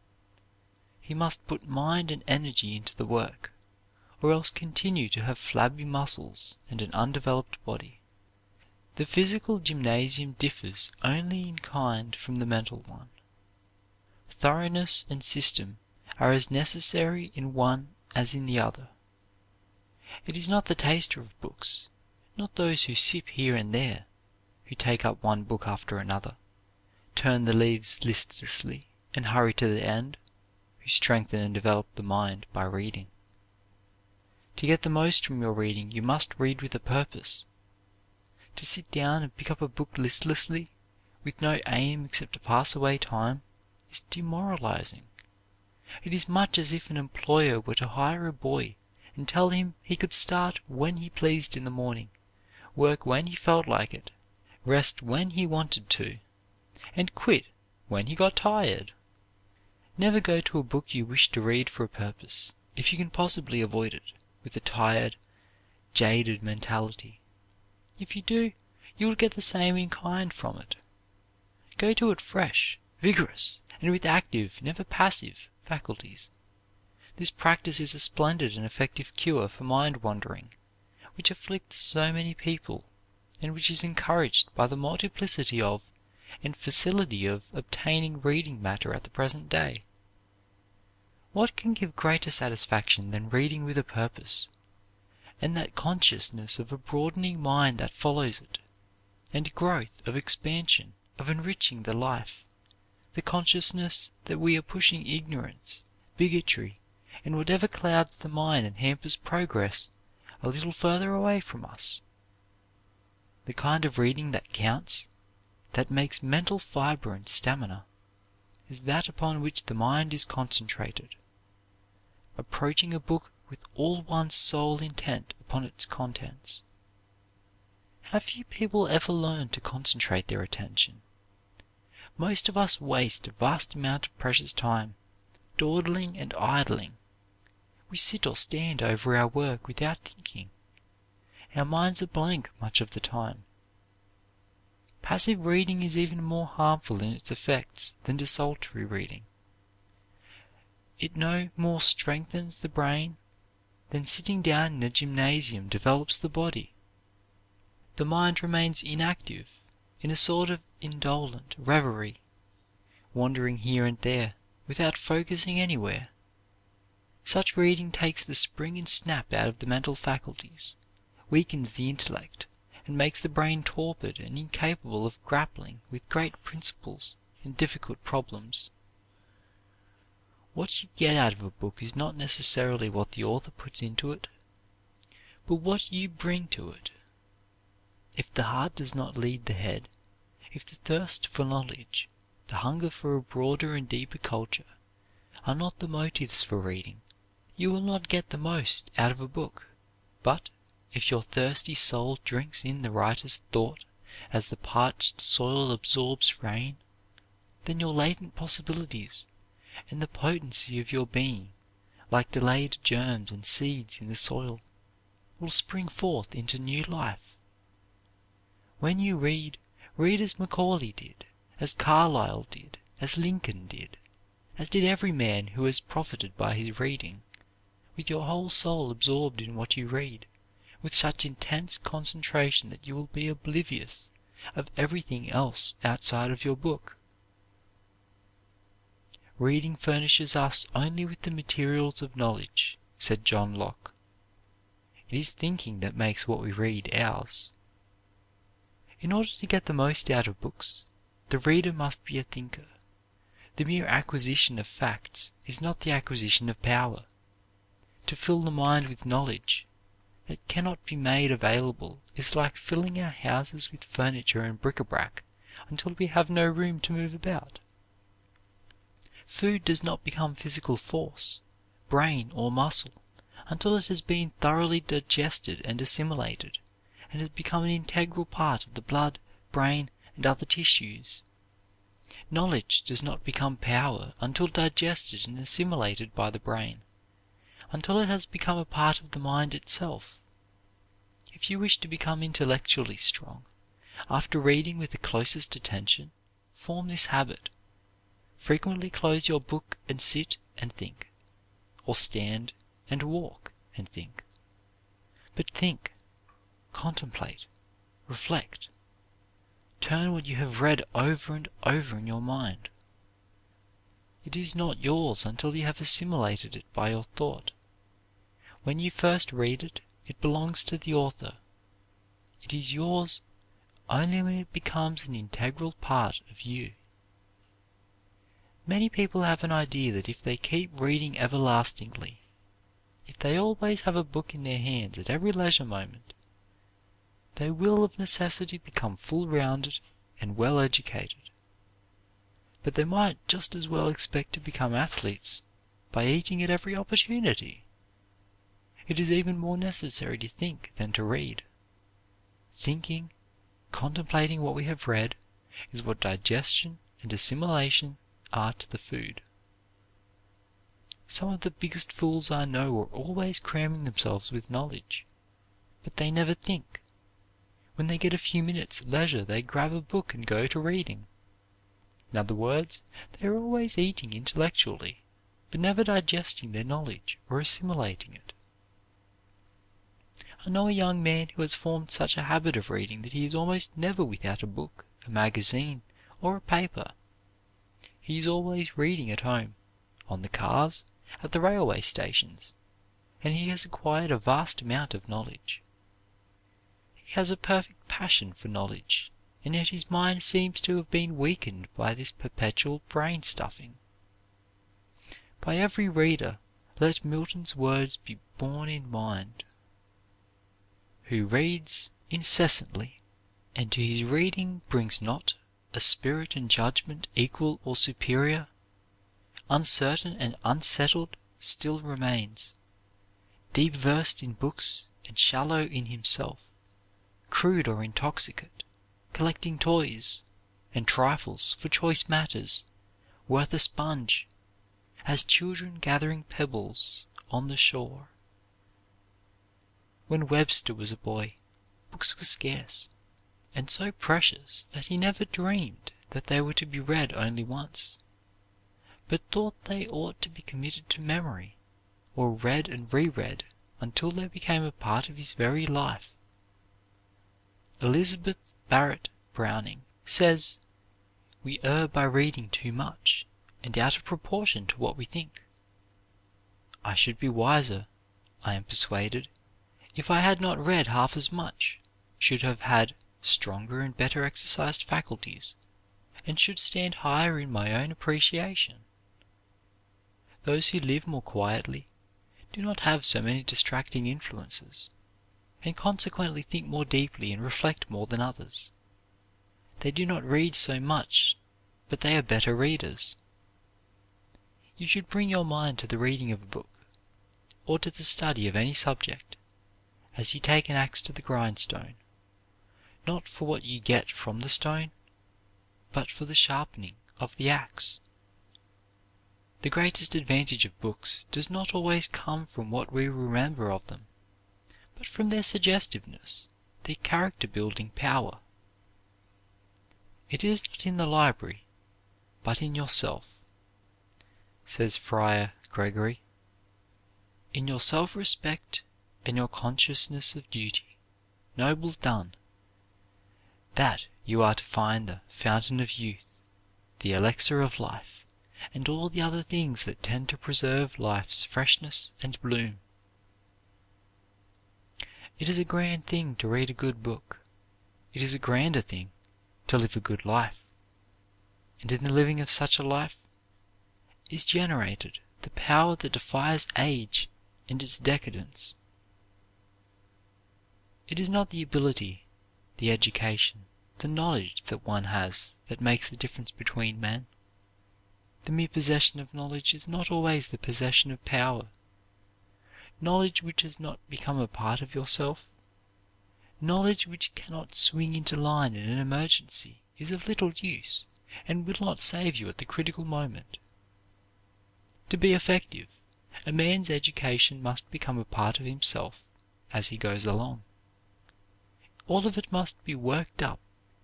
He must put mind and energy into the work, or else continue to have flabby muscles and an undeveloped body. The physical gymnasium differs only in kind from the mental one. Thoroughness and system are as necessary in one as in the other. It is not the taster of books, not those who sip here and there, who take up one book after another, turn the leaves listlessly, and hurry to the end, who strengthen and develop the mind by reading. To get the most from your reading, you must read with a purpose. To sit down and pick up a book listlessly, with no aim except to pass away time, is demoralizing. It is much as if an employer were to hire a boy and tell him he could start when he pleased in the morning, work when he felt like it, rest when he wanted to, and quit when he got tired. Never go to a book you wish to read for a purpose, if you can possibly avoid it, with a tired, jaded mentality. If you do, you will get the same in kind from it. Go to it fresh, vigorous, and with active, never passive, faculties. This practice is a splendid and effective cure for mind wandering, which afflicts so many people, and which is encouraged by the multiplicity of and facility of obtaining reading matter at the present day. What can give greater satisfaction than reading with a purpose, and that consciousness of a broadening mind that follows it, and growth, of expansion, of enriching the life, the consciousness that we are pushing ignorance, bigotry, and whatever clouds the mind and hampers progress a little further away from us? The kind of reading that counts, that makes mental fiber and stamina, is that upon which the mind is concentrated, approaching a book with all one's soul intent upon its contents. How few people ever learn to concentrate their attention. Most of us waste a vast amount of precious time, dawdling and idling. We sit or stand over our work without thinking. Our minds are blank much of the time. Passive reading is even more harmful in its effects than desultory reading. It no more strengthens the brain than sitting down in a gymnasium develops the body. The mind remains inactive, in a sort of indolent reverie, wandering here and there without focusing anywhere. Such reading takes the spring and snap out of the mental faculties, weakens the intellect, and makes the brain torpid and incapable of grappling with great principles and difficult problems. What you get out of a book is not necessarily what the author puts into it, but what you bring to it. If the heart does not lead the head, if the thirst for knowledge, the hunger for a broader and deeper culture, are not the motives for reading, you will not get the most out of a book. But if your thirsty soul drinks in the writer's thought as the parched soil absorbs rain, then your latent possibilities and the potency of your being, like delayed germs and seeds in the soil, will spring forth into new life. When you read, read as Macaulay did, as Carlyle did, as Lincoln did, as did every man who has profited by his reading, with your whole soul absorbed in what you read, with such intense concentration that you will be oblivious of everything else outside of your book. Reading furnishes us only with the materials of knowledge, said John Locke. It is thinking that makes what we read ours. In order to get the most out of books, the reader must be a thinker. The mere acquisition of facts is not the acquisition of power. To fill the mind with knowledge that cannot be made available is like filling our houses with furniture and bric-a-brac until we have no room to move about. Food does not become physical force, brain, or muscle until it has been thoroughly digested and assimilated, and has become an integral part of the blood, brain, and other tissues. Knowledge does not become power until digested and assimilated by the brain, until it has become a part of the mind itself. If you wish to become intellectually strong, after reading with the closest attention, form this habit. Frequently close your book and sit and think, or stand and walk and think. But think, contemplate, reflect. Turn what you have read over and over in your mind. It is not yours until you have assimilated it by your thought. When you first read it, it belongs to the author. It is yours only when it becomes an integral part of you. Many people have an idea that if they keep reading everlastingly, if they always have a book in their hands at every leisure moment, they will of necessity become full-rounded and well-educated. But they might just as well expect to become athletes by eating at every opportunity. It is even more necessary to think than to read. Thinking, contemplating what we have read, is what digestion and assimilation are to the food. Some of the biggest fools I know are always cramming themselves with knowledge, but they never think. When they get a few minutes leisure, they grab a book and go to reading. In other words, they are always eating intellectually, but never digesting their knowledge or assimilating it. I know a young man who has formed such a habit of reading that he is almost never without a book, a magazine, or a paper. He is always reading at home, on the cars, at the railway stations, and he has acquired a vast amount of knowledge. He has a perfect passion for knowledge, and yet his mind seems to have been weakened by this perpetual brain stuffing. By every reader, let Milton's words be borne in mind: who reads incessantly, and to his reading brings not a spirit and judgment equal or superior, uncertain and unsettled still remains, deep versed in books and shallow in himself, crude or intoxicate, collecting toys and trifles for choice matters, worth a sponge, as children gathering pebbles on the shore. When Webster was a boy, books were scarce, and so precious that he never dreamed that they were to be read only once, but thought they ought to be committed to memory, or read and reread until they became a part of his very life. Elizabeth Barrett Browning says, "We err by reading too much, and out of proportion to what we think. I should be wiser, I am persuaded, if I had not read half as much, should have had stronger and better exercised faculties, and should stand higher in my own appreciation. Those who live more quietly do not have so many distracting influences, and consequently think more deeply and reflect more than others. They do not read so much, but they are better readers." You should bring your mind to the reading of a book, or to the study of any subject, as you take an axe to the grindstone, not for what you get from the stone, but for the sharpening of the axe. The greatest advantage of books does not always come from what we remember of them, but from their suggestiveness, their character-building power. "It is not in the library, but in yourself," says Friar Gregory. "In your self-respect and your consciousness of duty, noble done, that you are to find the fountain of youth, the elixir of life, and all the other things that tend to preserve life's freshness and bloom." It is a grand thing to read a good book. it is a grander thing to live a good life, and in the living of such a life is generated the power that defies age and its decadence. It is not the ability, the education, the knowledge that one has that makes the difference between men. The mere possession of knowledge is not always the possession of power. Knowledge which has not become a part of yourself, knowledge which cannot swing into line in an emergency, is of little use and will not save you at the critical moment. To be effective, a man's education must become a part of himself as he goes along. All of it must be worked up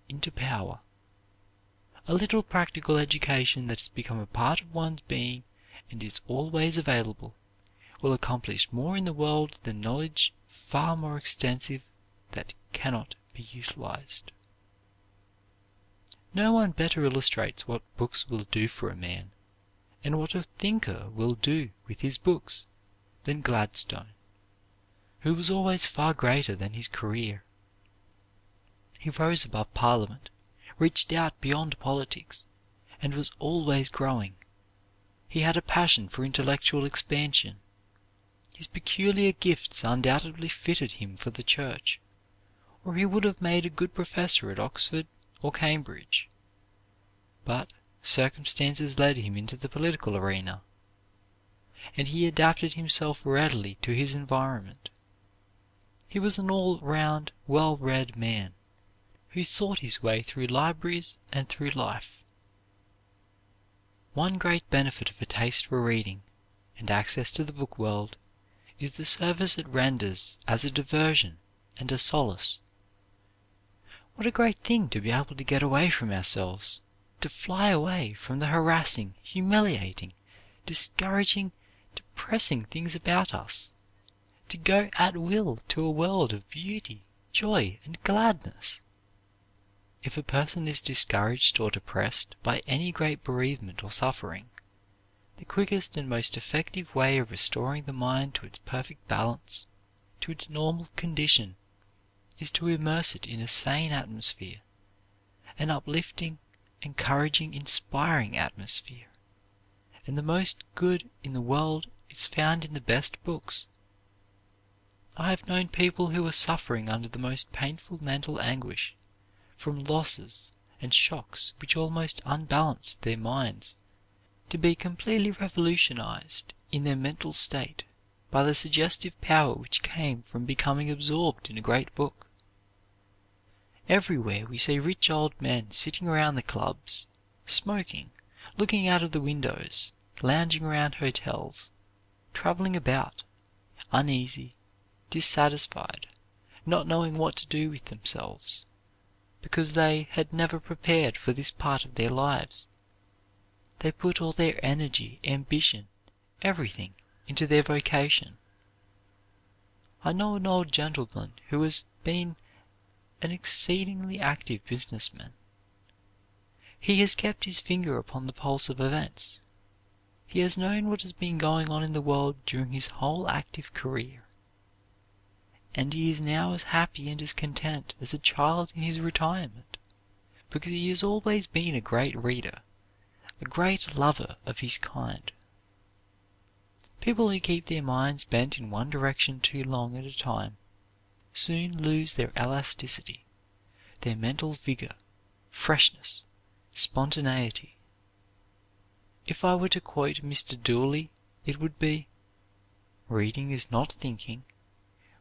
into power. A little practical education that has become a part of one's being and is always available will accomplish more in the world than knowledge far more extensive that cannot be utilized. No one better illustrates what books will do for a man, and what a thinker will do with his books, than Gladstone, who was always far greater than his career. He rose above Parliament, reached out beyond politics, and was always growing. He had a passion for intellectual expansion. His peculiar gifts undoubtedly fitted him for the church, or he would have made a good professor at Oxford or Cambridge. But circumstances led him into the political arena, and he adapted himself readily to his environment. He was an all-round, well-read man, who thought his way through libraries and through life. One great benefit of a taste for reading and access to the book world is the service it renders as a diversion and a solace. What a great thing to be able to get away from ourselves, to fly away from the harassing, humiliating, discouraging, depressing things about us, to go at will to a world of beauty, joy, and gladness. If a person is discouraged or depressed by any great bereavement or suffering, the quickest and most effective way of restoring the mind to its perfect balance, to its normal condition, is to immerse it in a sane atmosphere, an uplifting, encouraging, inspiring atmosphere. And the most good in the world is found in the best books. I have known people who were suffering under the most painful mental anguish, from losses and shocks which almost unbalanced their minds, to be completely revolutionized in their mental state by the suggestive power which came from becoming absorbed in a great book. Everywhere we see rich old men sitting around the clubs, smoking, looking out of the windows, lounging around hotels, traveling about, uneasy, dissatisfied, not knowing what to do with themselves, because they had never prepared for this part of their lives. They put all their energy, ambition, everything into their vocation. I know an old gentleman who has been an exceedingly active businessman. He has kept his finger upon the pulse of events. He has known what has been going on in the world during his whole active career. And he is now as happy and as content as a child in his retirement, because he has always been a great reader, a great lover of his kind. People who keep their minds bent in one direction too long at a time soon lose their elasticity, their mental vigor, freshness, spontaneity. If I were to quote Mr. Dooley, it would be, "Reading is not thinking.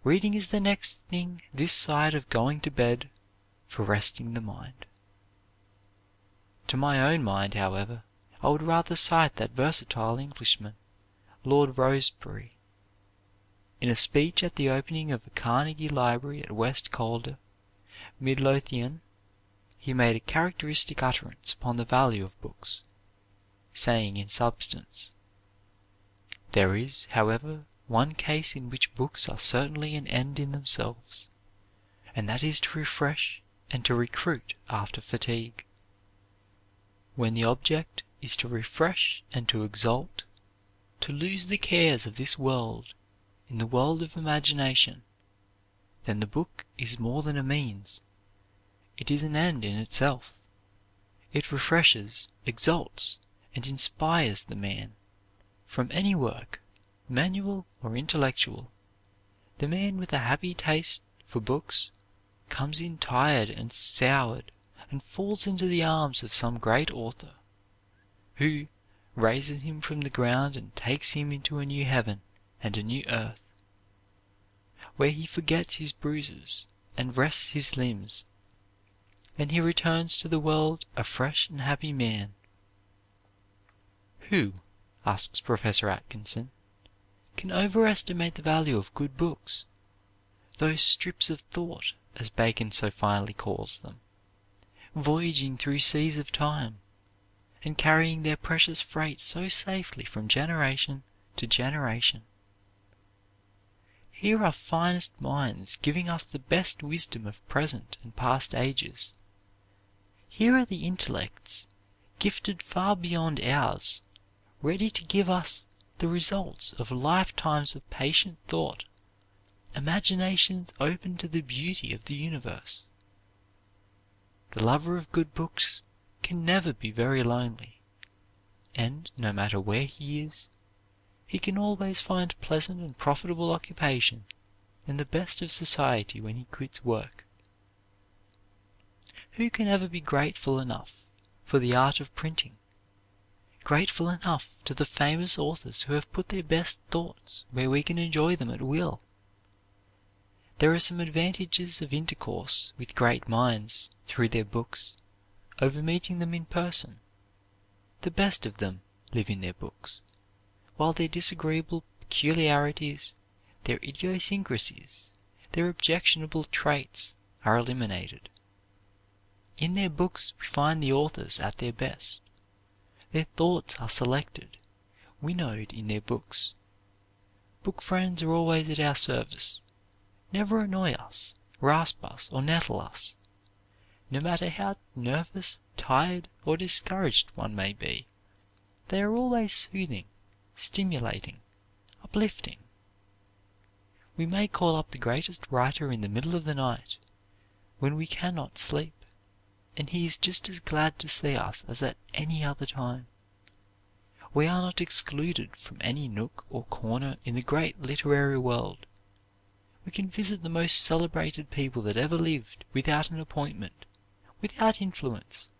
Reading is the next thing this side of going to bed for resting the mind." To my own mind, however, I would rather cite that versatile Englishman, Lord Rosebery. In a speech at the opening of a Carnegie Library at West Calder, Midlothian, he made a characteristic utterance upon the value of books, saying in substance, "There is, however, one case in which books are certainly an end in themselves, and that is to refresh and to recruit after fatigue. When the object is to refresh and to exalt, to lose the cares of this world in the world of imagination, then the book is more than a means, It is an end in itself. It refreshes, exalts, and inspires the man. From any work, manual or intellectual, the man with a happy taste for books comes in tired and soured and falls into the arms of some great author, who raises him from the ground and takes him into a new heaven and a new earth, where he forgets his bruises and rests his limbs, and he returns to the world a fresh and happy man. Who, asks Professor Atkinson, can overestimate the value of good books, those strips of thought, as Bacon so finely calls them, voyaging through seas of time, and carrying their precious freight so safely from generation to generation? Here are finest minds giving us the best wisdom of present and past ages. Here are the intellects, gifted far beyond ours, ready to give us the results of lifetimes of patient thought, imaginations open to the beauty of the universe. The lover of good books can never be very lonely, and no matter where he is, he can always find pleasant and profitable occupation and the best of society when he quits work. Who can ever be grateful enough for the art of printing, grateful enough to the famous authors who have put their best thoughts where we can enjoy them at will? There are some advantages of intercourse with great minds through their books over meeting them in person. The best of them live in their books, while their disagreeable peculiarities, their idiosyncrasies, their objectionable traits are eliminated. In their books we find the authors at their best. Their thoughts are selected, winnowed in their books. Book friends are always at our service, never annoy us, rasp us, or nettle us. No matter how nervous, tired, or discouraged one may be, they are always soothing, stimulating, uplifting. We may call up the greatest writer in the middle of the night, when we cannot sleep, and he is just as glad to see us as at any other time. We are not excluded from any nook or corner in the great literary world. We can visit the most celebrated people that ever lived without an appointment, without influence,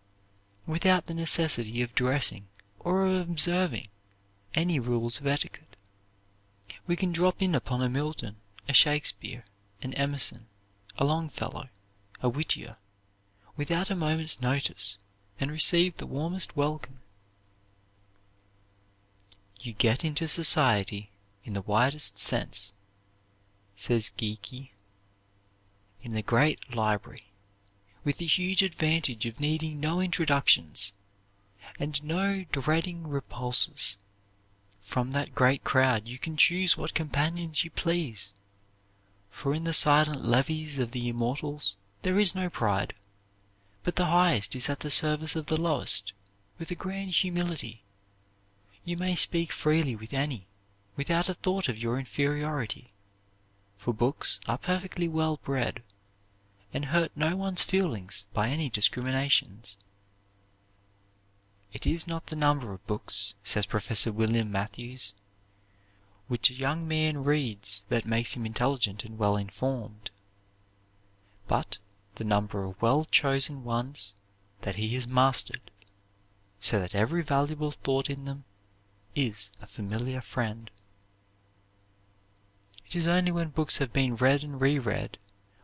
without the necessity of dressing or of observing any rules of etiquette. We can drop in upon a Milton, a Shakespeare, an Emerson, a Longfellow, a Whittier, without a moment's notice, and receive the warmest welcome. You get into society in the widest sense, says Geikie, in the great library, with the huge advantage of needing no introductions, and no dreading repulses. From that great crowd you can choose what companions you please, for in the silent levees of the immortals there is no pride, but the highest is at the service of the lowest, with a grand humility. You may speak freely with any, without a thought of your inferiority, for books are perfectly well bred, and hurt no one's feelings by any discriminations. It is not the number of books, says Professor William Matthews, which a young man reads that makes him intelligent and well informed, but the number of well-chosen ones that he has mastered, so that every valuable thought in them is a familiar friend. It is only when books have been read and reread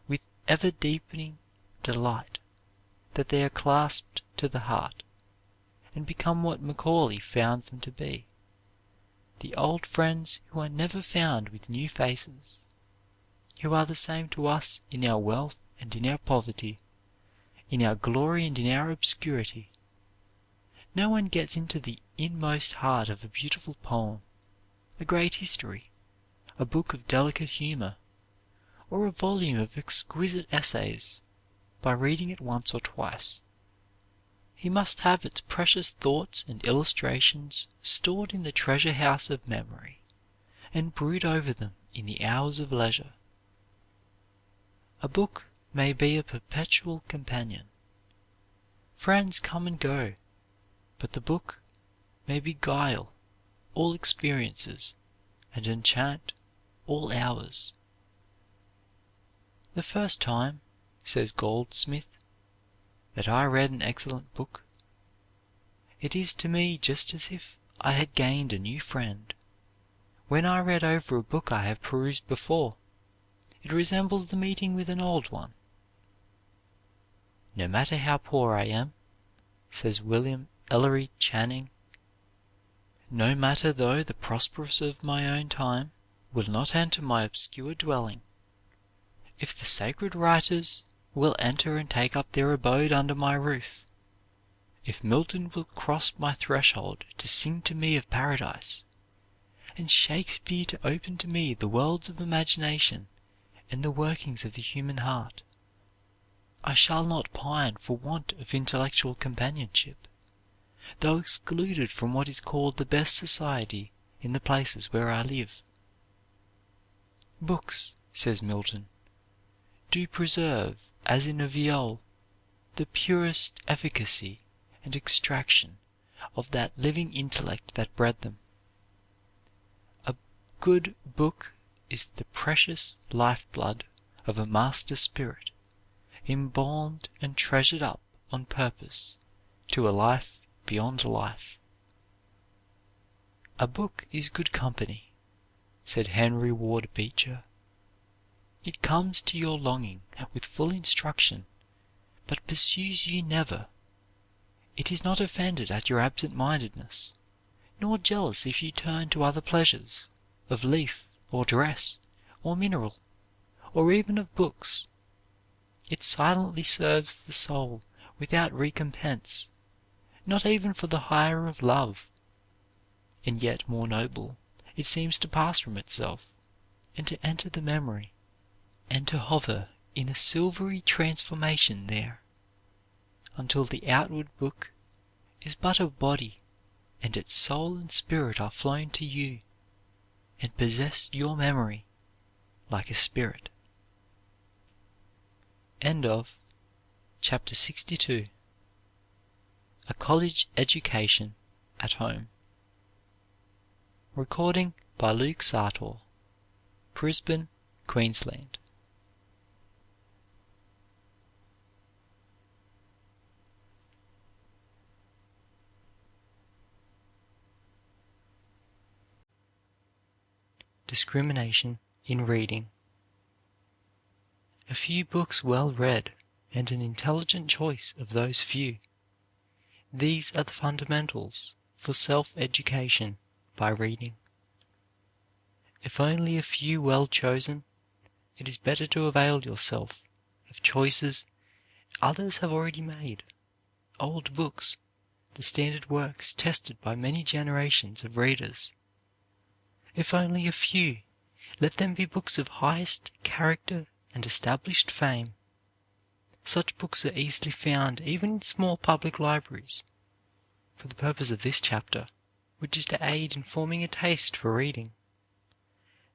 with ever-deepening delight that they are clasped to the heart, and become what Macaulay found them to be, the old friends who are never found with new faces, who are the same to us in our wealth and in our poverty, in our glory and in our obscurity. No one gets into the inmost heart of a beautiful poem, a great history, a book of delicate humor, or a volume of exquisite essays by reading it once or twice. He must have its precious thoughts and illustrations stored in the treasure house of memory, and brood over them in the hours of leisure. A book may be a perpetual companion. Friends come and go, but the book may beguile all experiences and enchant all hours. "The first time," says Goldsmith, "that I read an excellent book, it is to me just as if I had gained a new friend. When I read over a book I have perused before, it resembles the meeting with an old one." "No matter how poor I am," says William Ellery Channing, "no matter though the prosperous of my own time will not enter my obscure dwelling, if the sacred writers will enter and take up their abode under my roof, if Milton will cross my threshold to sing to me of paradise, and Shakespeare to open to me the worlds of imagination and the workings of the human heart, I shall not pine for want of intellectual companionship, though excluded from what is called the best society in the places where I live. Books," says Milton, "do preserve, as in a viol, the purest efficacy and extraction of that living intellect that bred them. A good book is the precious lifeblood of a master spirit, embalmed and treasured up on purpose to a life beyond life." "A book is good company," said Henry Ward Beecher. "It comes to your longing with full instruction, but pursues you never. It is not offended at your absent-mindedness, nor jealous if you turn to other pleasures, of leaf, or dress, or mineral, or even of books. It silently serves the soul without recompense, not even for the hire of love. And yet more noble, it seems to pass from itself, and to enter the memory, and to hover in a silvery transformation there, until the outward book is but a body, and its soul and spirit are flown to you, and possess your memory like a spirit." End of Chapter 62. A College Education at Home. Recording by Luke Sartor, Brisbane, Queensland. Discrimination in reading. A few books well read, and an intelligent choice of those few. These are the fundamentals for self-education by reading. If only a few well chosen, it is better to avail yourself of choices others have already made, old books, the standard works tested by many generations of readers. If only a few, let them be books of highest character and established fame. Such books are easily found even in small public libraries. For the purpose of this chapter, which is to aid in forming a taste for reading,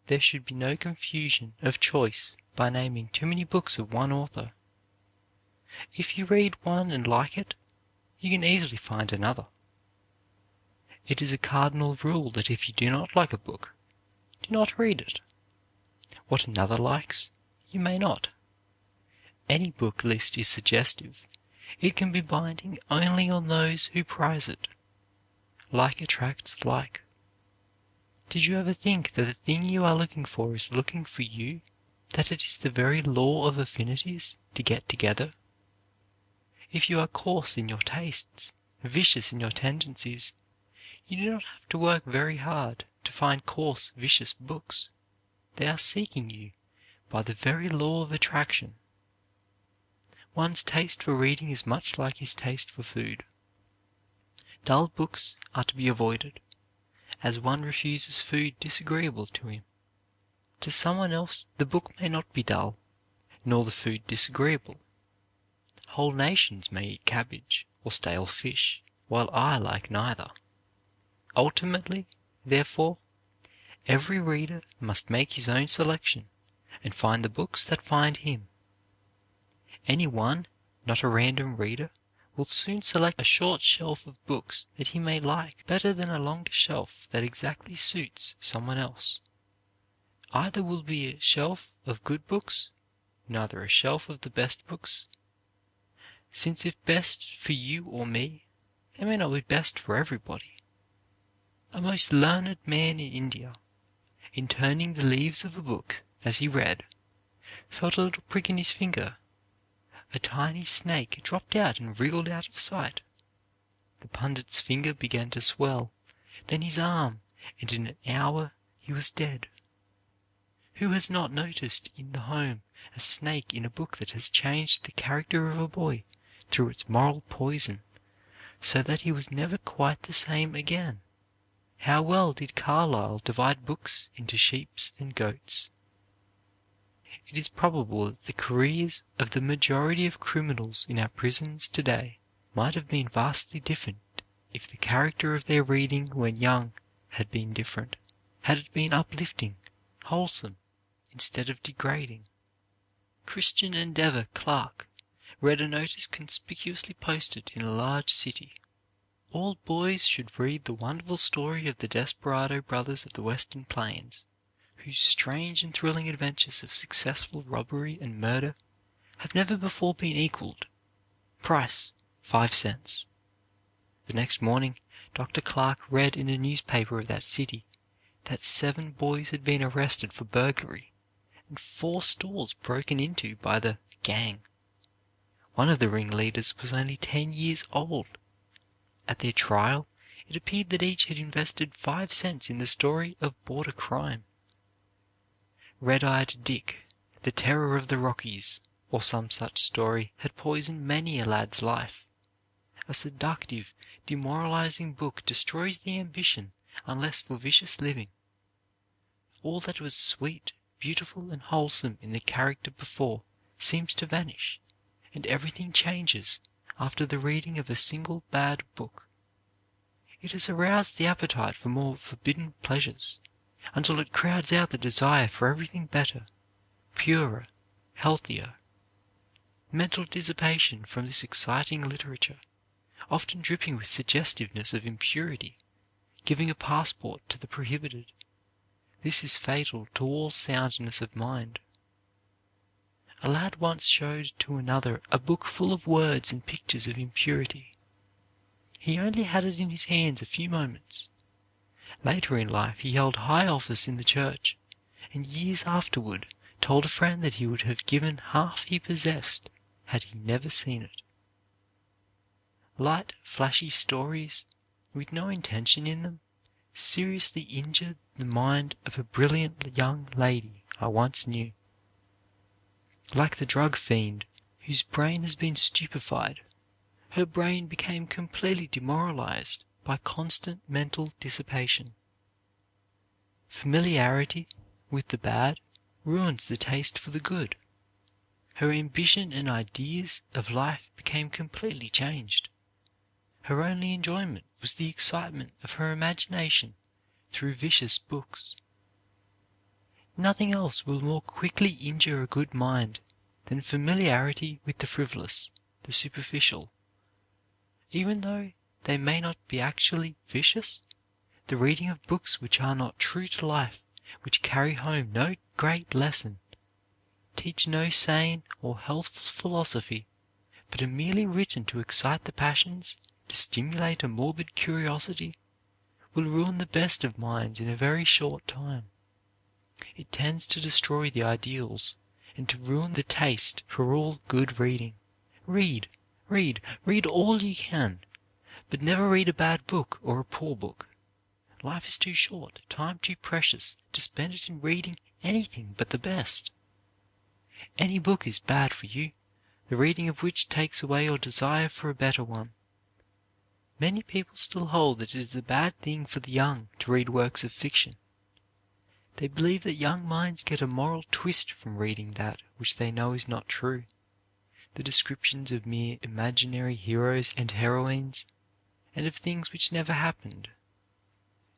there should be no confusion of choice by naming too many books of one author. If you read one and like it, you can easily find another. It is a cardinal rule that if you do not like a book, do not read it. What another likes, you may not. Any book list is suggestive. It can be binding only on those who prize it. Like attracts like. Did you ever think that the thing you are looking for is looking for you, that it is the very law of affinities to get together? If you are coarse in your tastes, vicious in your tendencies, you do not have to work very hard to find coarse, vicious books. They are seeking you by the very law of attraction. One's taste for reading is much like his taste for food. Dull books are to be avoided, as one refuses food disagreeable to him. To someone else the book may not be dull, nor the food disagreeable. Whole nations may eat cabbage or stale fish, while I like neither. Ultimately, therefore, every reader must make his own selection and find the books that find him. Any one, not a random reader, will soon select a short shelf of books that he may like better than a longer shelf that exactly suits someone else. Either will be a shelf of good books, neither a shelf of the best books, since if best for you or me, they may not be best for everybody. A most learned man in India, in turning the leaves of a book as he read, felt a little prick in his finger. A tiny snake dropped out and wriggled out of sight. The pundit's finger began to swell, then his arm, and in an hour he was dead. Who has not noticed in the home a snake in a book that has changed the character of a boy through its moral poison, so that he was never quite the same again? How well did Carlyle divide books into sheeps and goats? It is probable that the careers of the majority of criminals in our prisons today might have been vastly different if the character of their reading when young had been different, had it been uplifting, wholesome, instead of degrading. Christian Endeavor clerk read a notice conspicuously posted in a large city. All boys should read the wonderful story of the desperado brothers of the Western Plains, whose strange and thrilling adventures of successful robbery and murder have never before been equaled. Price, 5 cents. The next morning, Dr. Clark read in a newspaper of that city that 7 boys had been arrested for burglary and 4 stores broken into by the gang. One of the ringleaders was only 10 years old. At their trial, it appeared that each had invested 5 cents in the story of border crime. Red-eyed Dick, the terror of the Rockies, or some such story, had poisoned many a lad's life. A seductive, demoralizing book destroys the ambition unless for vicious living. All that was sweet, beautiful, and wholesome in the character before seems to vanish, and everything changes after the reading of a single bad book. It has aroused the appetite for more forbidden pleasures, until it crowds out the desire for everything better, purer, healthier. Mental dissipation from this exciting literature, often dripping with suggestiveness of impurity, giving a passport to the prohibited. This is fatal to all soundness of mind. A lad once showed to another a book full of words and pictures of impurity. He only had it in his hands a few moments. Later in life he held high office in the church, and years afterward told a friend that he would have given half he possessed had he never seen it. Light, flashy stories, with no intention in them, seriously injured the mind of a brilliant young lady I once knew. Like the drug fiend whose brain has been stupefied, her brain became completely demoralized by constant mental dissipation. Familiarity with the bad ruins the taste for the good. Her ambition and ideas of life became completely changed. Her only enjoyment was the excitement of her imagination through vicious books. Nothing else will more quickly injure a good mind than familiarity with the frivolous, the superficial. Even though they may not be actually vicious, the reading of books which are not true to life, which carry home no great lesson, teach no sane or healthful philosophy, but are merely written to excite the passions, to stimulate a morbid curiosity, will ruin the best of minds in a very short time. It tends to destroy the ideals, and to ruin the taste for all good reading. Read, read, read all you can, but never read a bad book or a poor book. Life is too short, time too precious, to spend it in reading anything but the best. Any book is bad for you, the reading of which takes away your desire for a better one. Many people still hold that it is a bad thing for the young to read works of fiction. They believe that young minds get a moral twist from reading that which they know is not true, the descriptions of mere imaginary heroes and heroines, and of things which never happened.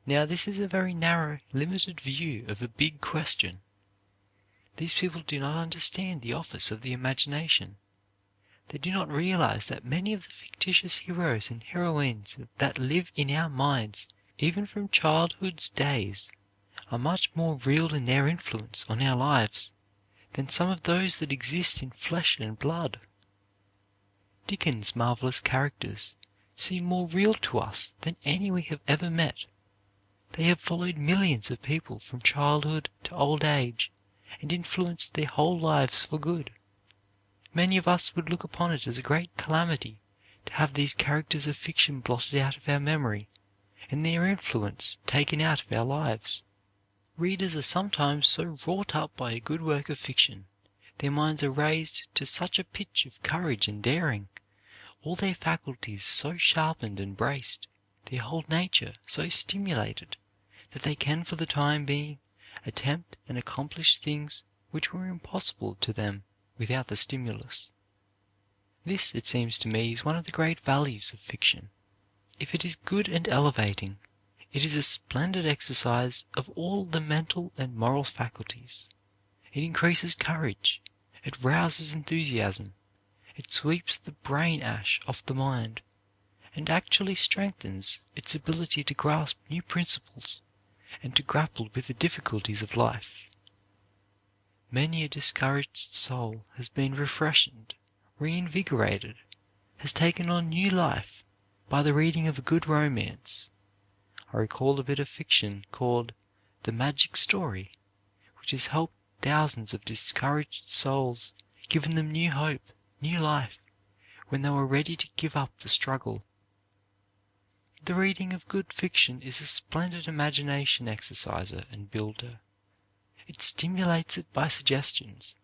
Now this is a very narrow, limited view of a big question. These people do not understand the office of the imagination. They do not realize that many of the fictitious heroes and heroines that live in our minds, even from childhood's days, are much more real in their influence on our lives than some of those that exist in flesh and blood. Dickens' marvelous characters seem more real to us than any we have ever met. They have followed millions of people from childhood to old age and influenced their whole lives for good. Many of us would look upon it as a great calamity to have these characters of fiction blotted out of our memory and their influence taken out of our lives. Readers are sometimes so wrought up by a good work of fiction, their minds are raised to such a pitch of courage and daring, all their faculties so sharpened and braced, their whole nature so stimulated, that they can for the time being attempt and accomplish things which were impossible to them without the stimulus. This, it seems to me, is one of the great values of fiction. If it is good and elevating, it is a splendid exercise of all the mental and moral faculties. It increases courage, it rouses enthusiasm, it sweeps the brain ash off the mind, and actually strengthens its ability to grasp new principles and to grapple with the difficulties of life. Many a discouraged soul has been refreshed, reinvigorated, has taken on new life by the reading of a good romance. I recall a bit of fiction called The Magic Story, which has helped thousands of discouraged souls, given them new hope, new life, when they were ready to give up the struggle. The reading of good fiction is a splendid imagination exerciser and builder. It stimulates it by suggestions,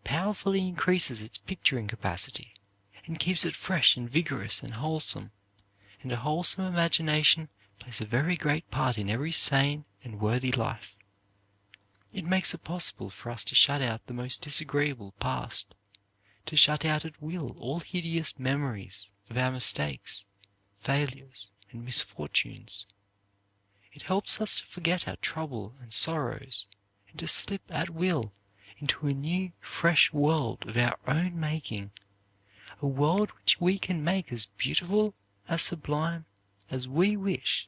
powerfully increases its picturing capacity, and keeps it fresh and vigorous and wholesome. And a wholesome imagination plays a very great part in every sane and worthy life. It makes it possible for us to shut out the most disagreeable past, to shut out at will all hideous memories of our mistakes, failures, and misfortunes. It helps us to forget our trouble and sorrows, and to slip at will into a new, fresh world of our own making, a world which we can make as beautiful, as sublime, as we wish.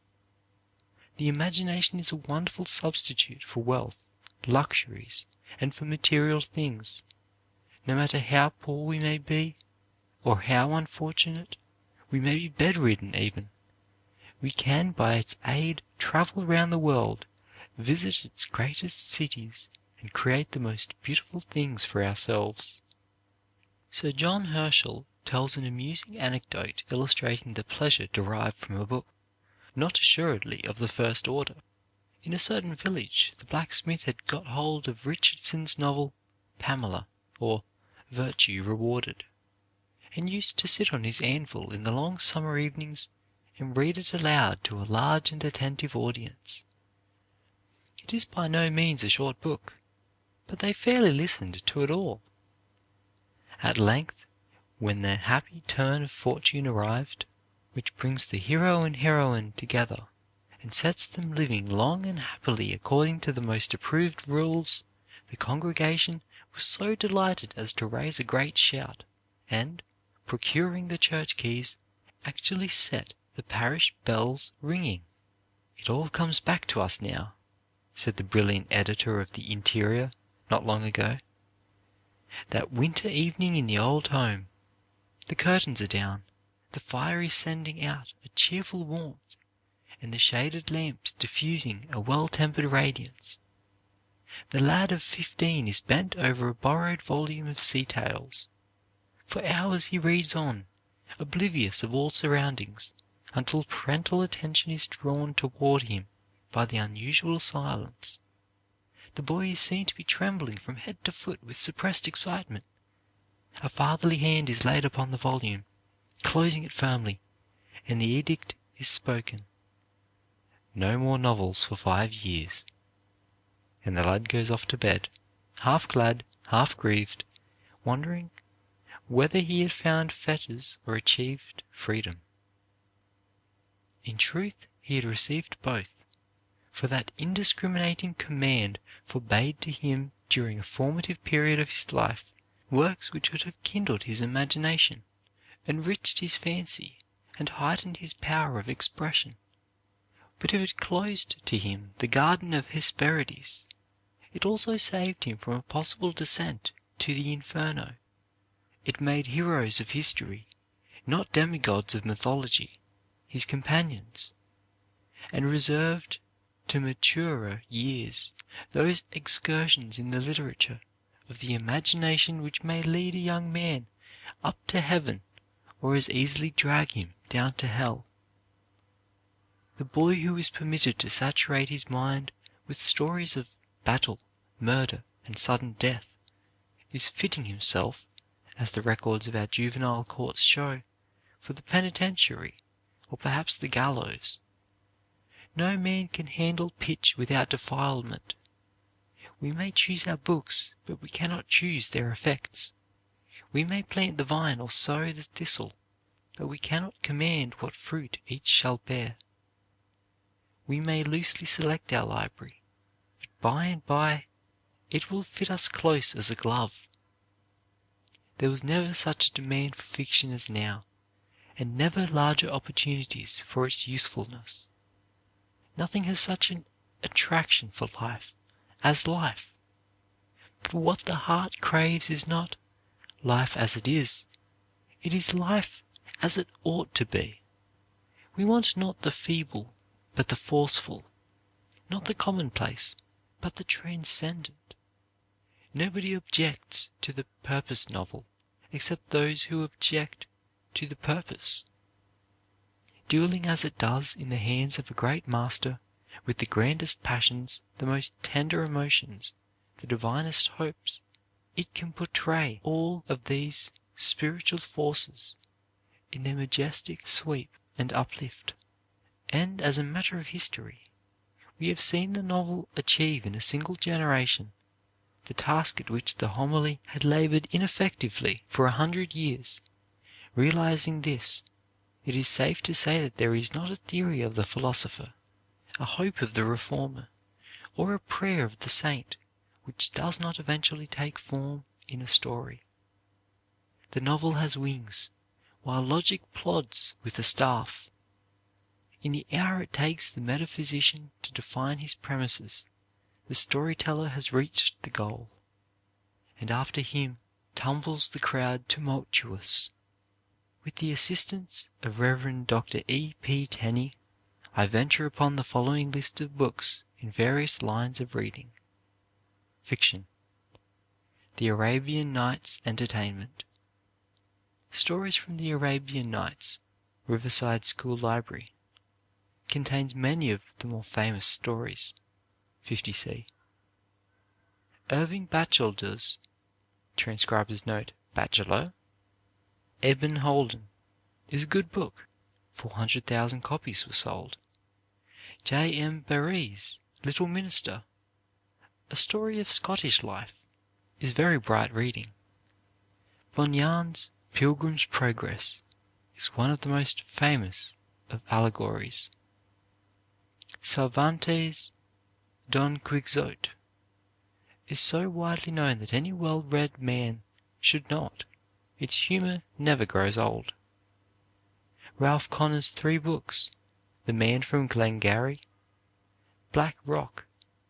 The imagination is a wonderful substitute for wealth, luxuries, and for material things. No matter how poor we may be, or how unfortunate, we may be bedridden even, we can by its aid travel round the world, visit its greatest cities, and create the most beautiful things for ourselves. Sir John Herschel tells an amusing anecdote illustrating the pleasure derived from a book, not assuredly of the first order. In a certain village the blacksmith had got hold of Richardson's novel Pamela, or Virtue Rewarded, and used to sit on his anvil in the long summer evenings and read it aloud to a large and attentive audience. It is by no means a short book, but they fairly listened to it all. At length, when the happy turn of fortune arrived, which brings the hero and heroine together, and sets them living long and happily according to the most approved rules, the congregation was so delighted as to raise a great shout, and, procuring the church keys, actually set the parish bells ringing. "It all comes back to us now," said the brilliant editor of the Interior not long ago. "That winter evening in the old home. The curtains are down, the fire is sending out a cheerful warmth, and the shaded lamps diffusing a well-tempered radiance. The lad of 15 is bent over a borrowed volume of Sea Tales. For hours he reads on, oblivious of all surroundings, until parental attention is drawn toward him by the unusual silence. The boy is seen to be trembling from head to foot with suppressed excitement. A fatherly hand is laid upon the volume, closing it firmly, and the edict is spoken: 'No more novels for 5 years.' And the lad goes off to bed, half glad, half grieved, wondering whether he had found fetters or achieved freedom. In truth, he had received both, for that indiscriminating command forbade to him during a formative period of his life works which would have kindled his imagination, enriched his fancy, and heightened his power of expression. But if it closed to him the garden of Hesperides, it also saved him from a possible descent to the Inferno. It made heroes of history, not demigods of mythology, his companions, and reserved to maturer years those excursions in the literature of the imagination which may lead a young man up to heaven or as easily drag him down to hell. The boy who is permitted to saturate his mind with stories of battle, murder, and sudden death is fitting himself, as the records of our juvenile courts show, for the penitentiary or perhaps the gallows. No man can handle pitch without defilement. We may choose our books, but we cannot choose their effects. We may plant the vine or sow the thistle, but we cannot command what fruit each shall bear. We may loosely select our library, but by and by it will fit us close as a glove. There was never such a demand for fiction as now, and never larger opportunities for its usefulness. Nothing has such an attraction for life as life. But what the heart craves is not life as it is. It is life as it ought to be. We want not the feeble, but the forceful, not the commonplace, but the transcendent. Nobody objects to the purpose novel except those who object to the purpose. Dueling as it does in the hands of a great master, with the grandest passions, the most tender emotions, the divinest hopes, it can portray all of these spiritual forces in their majestic sweep and uplift. And as a matter of history, we have seen the novel achieve in a single generation the task at which the homily had labored ineffectively for 100 years. Realizing this, it is safe to say that there is not a theory of the philosopher, a hope of the reformer, or a prayer of the saint which does not eventually take form in a story. The novel has wings, while logic plods with a staff. In the hour it takes the metaphysician to define his premises, the storyteller has reached the goal, and after him tumbles the crowd tumultuous. With the assistance of Rev. Dr. E. P. Tenney, I venture upon the following list of books in various lines of reading. Fiction. The Arabian Nights Entertainment. Stories from the Arabian Nights, Riverside School Library. Contains many of the more famous stories. 50C. Irving Bachelder's, transcriber's note, Bachelor, Eben Holden, is a good book. 400,000 copies were sold. J. M. Barrie's Little Minister, a story of Scottish life, is very bright reading. Bunyan's Pilgrim's Progress is one of the most famous of allegories. Cervantes' Don Quixote is so widely known that any well-read man should not. Its humor never grows old. Ralph Connor's 3 books, The Man from Glengarry, Black Rock,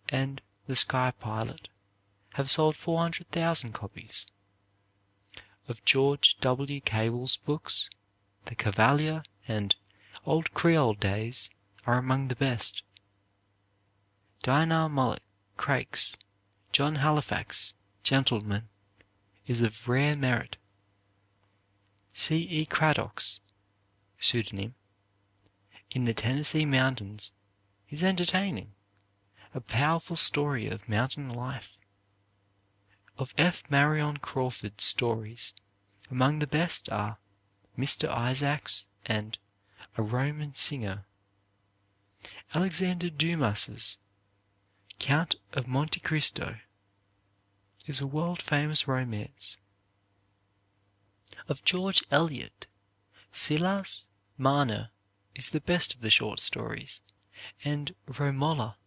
and The Sky Pilot, have sold 400,000 copies. Of George W. Cable's books, The Cavalier and Old Creole Days are among the best. Dinah Mulock Craik's John Halifax, Gentleman, is of rare merit. C. E. Craddock's pseudonym In the Tennessee Mountains is entertaining, a powerful story of mountain life. Of F. Marion Crawford's stories, among the best are Mr. Isaacs and A Roman Singer. Alexander Dumas's Count of Monte Cristo is a world-famous romance. Of George Eliot, Silas Marner is the best of the short stories, and Romola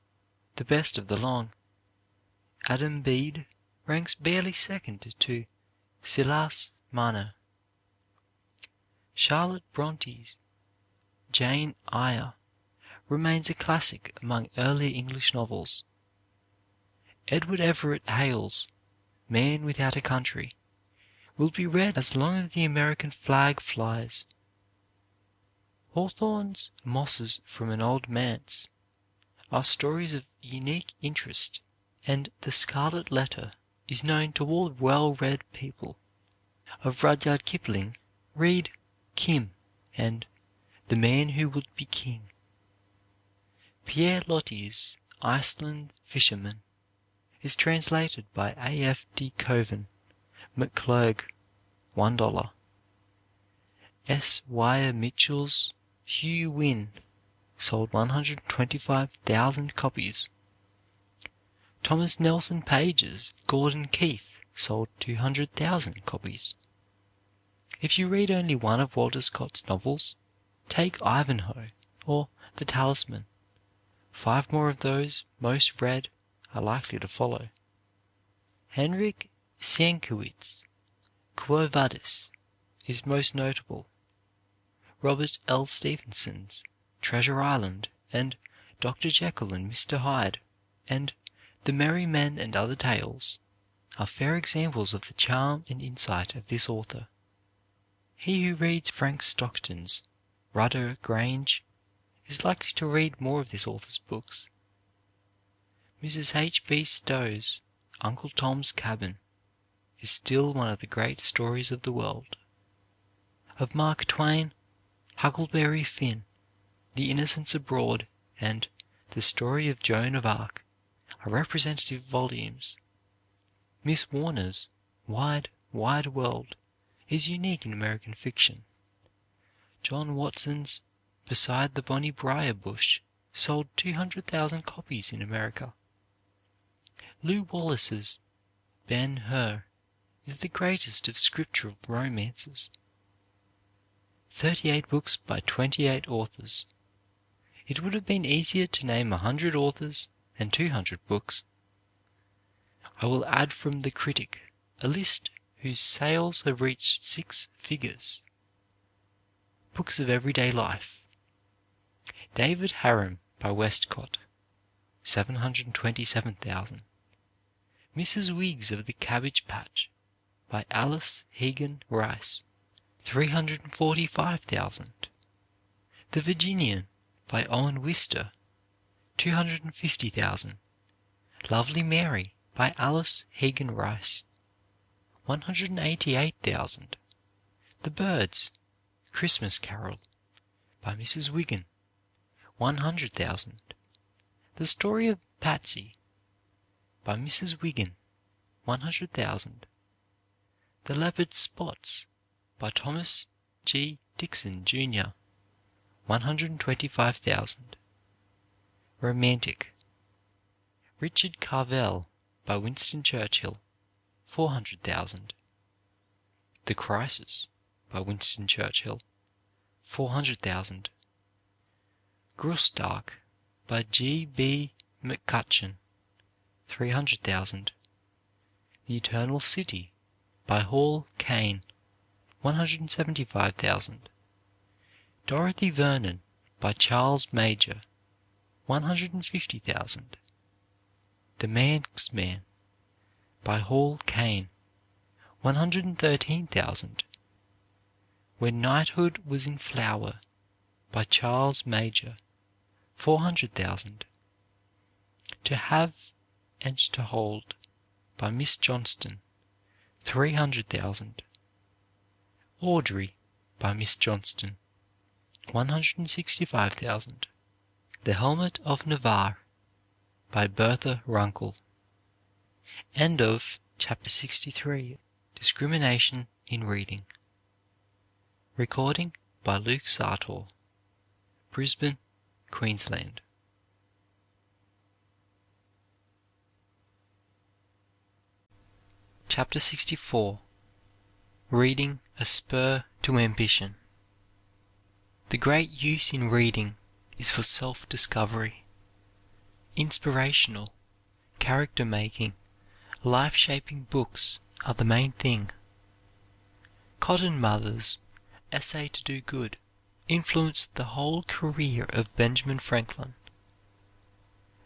the best of the long. Adam Bede ranks barely second to Silas Marner. Charlotte Bronte's Jane Eyre remains a classic among early English novels. Edward Everett Hale's Man Without a Country will be read as long as the American flag flies. Hawthorne's Mosses from an Old Manse are stories of unique interest, and The Scarlet Letter is known to all well-read people. Of Rudyard Kipling, read Kim and The Man Who Would Be King. Pierre Loti's Iceland Fisherman is translated by A. F. D. Coven, McClurg, $1. S. Wyer Mitchell's Hugh Wynne sold 125,000 copies. Thomas Nelson Page's Gordon Keith sold 200,000 copies. If you read only one of Walter Scott's novels, take Ivanhoe or The Talisman. 5 more of those most read are likely to follow. Henryk Sienkiewicz's Quo Vadis is most notable. Robert L. Stevenson's Treasure Island and Dr. Jekyll and Mr. Hyde and The Merry Men and Other Tales are fair examples of the charm and insight of this author. He who reads Frank Stockton's Rudder Grange is likely to read more of this author's books. Mrs. H. B. Stowe's Uncle Tom's Cabin is still one of the great stories of the world. Of Mark Twain, Huckleberry Finn, The Innocents Abroad, and The Story of Joan of Arc are representative volumes. Miss Warner's Wide, Wide World is unique in American fiction. John Watson's Beside the Bonnie Briar Bush sold 200,000 copies in America. Lew Wallace's Ben-Hur is the greatest of scriptural romances. 38 books by 28 authors. It would have been easier to name 100 authors and 200 books. I will add from The Critic a list whose sales have reached 6 figures. Books of Everyday Life. David Harum by Westcott, 727,000. Mrs. Wiggs of the Cabbage Patch by Alice Hegan Rice, 345,000. The Virginian by Owen Wister, 250,000. Lovely Mary by Alice Hegan Rice, 188,000. The Birds, Christmas Carol by Mrs. Wiggin, 100,000. The Story of Patsy by Mrs. Wiggin, 100,000. The Leopard Spots by Thomas G. Dixon, Jr., 125,000. Romantic. Richard Carvel by Winston Churchill, 400,000. The Crisis by Winston Churchill, 400,000. Graustark by G. B. McCutcheon, 300,000. The Eternal City by Hall Caine, 175,000. Dorothy Vernon by Charles Major, 150,000. The Manx Man by Hall Caine, 113,000. When Knighthood Was in Flower by Charles Major, 400,000. To Have and to Hold by Miss Johnston, 300,000. Audrey by Miss Johnston, 165,000. The Helmet of Navarre by Bertha Runkle. End of Chapter 63. Discrimination in Reading. Recording by Luke Sartor. Brisbane, Queensland. Chapter 64. Reading a Spur to Ambition. The great use in reading is for self-discovery. Inspirational, character-making, life-shaping books are the main thing. Cotton Mather's Essay to Do Good influenced the whole career of Benjamin Franklin.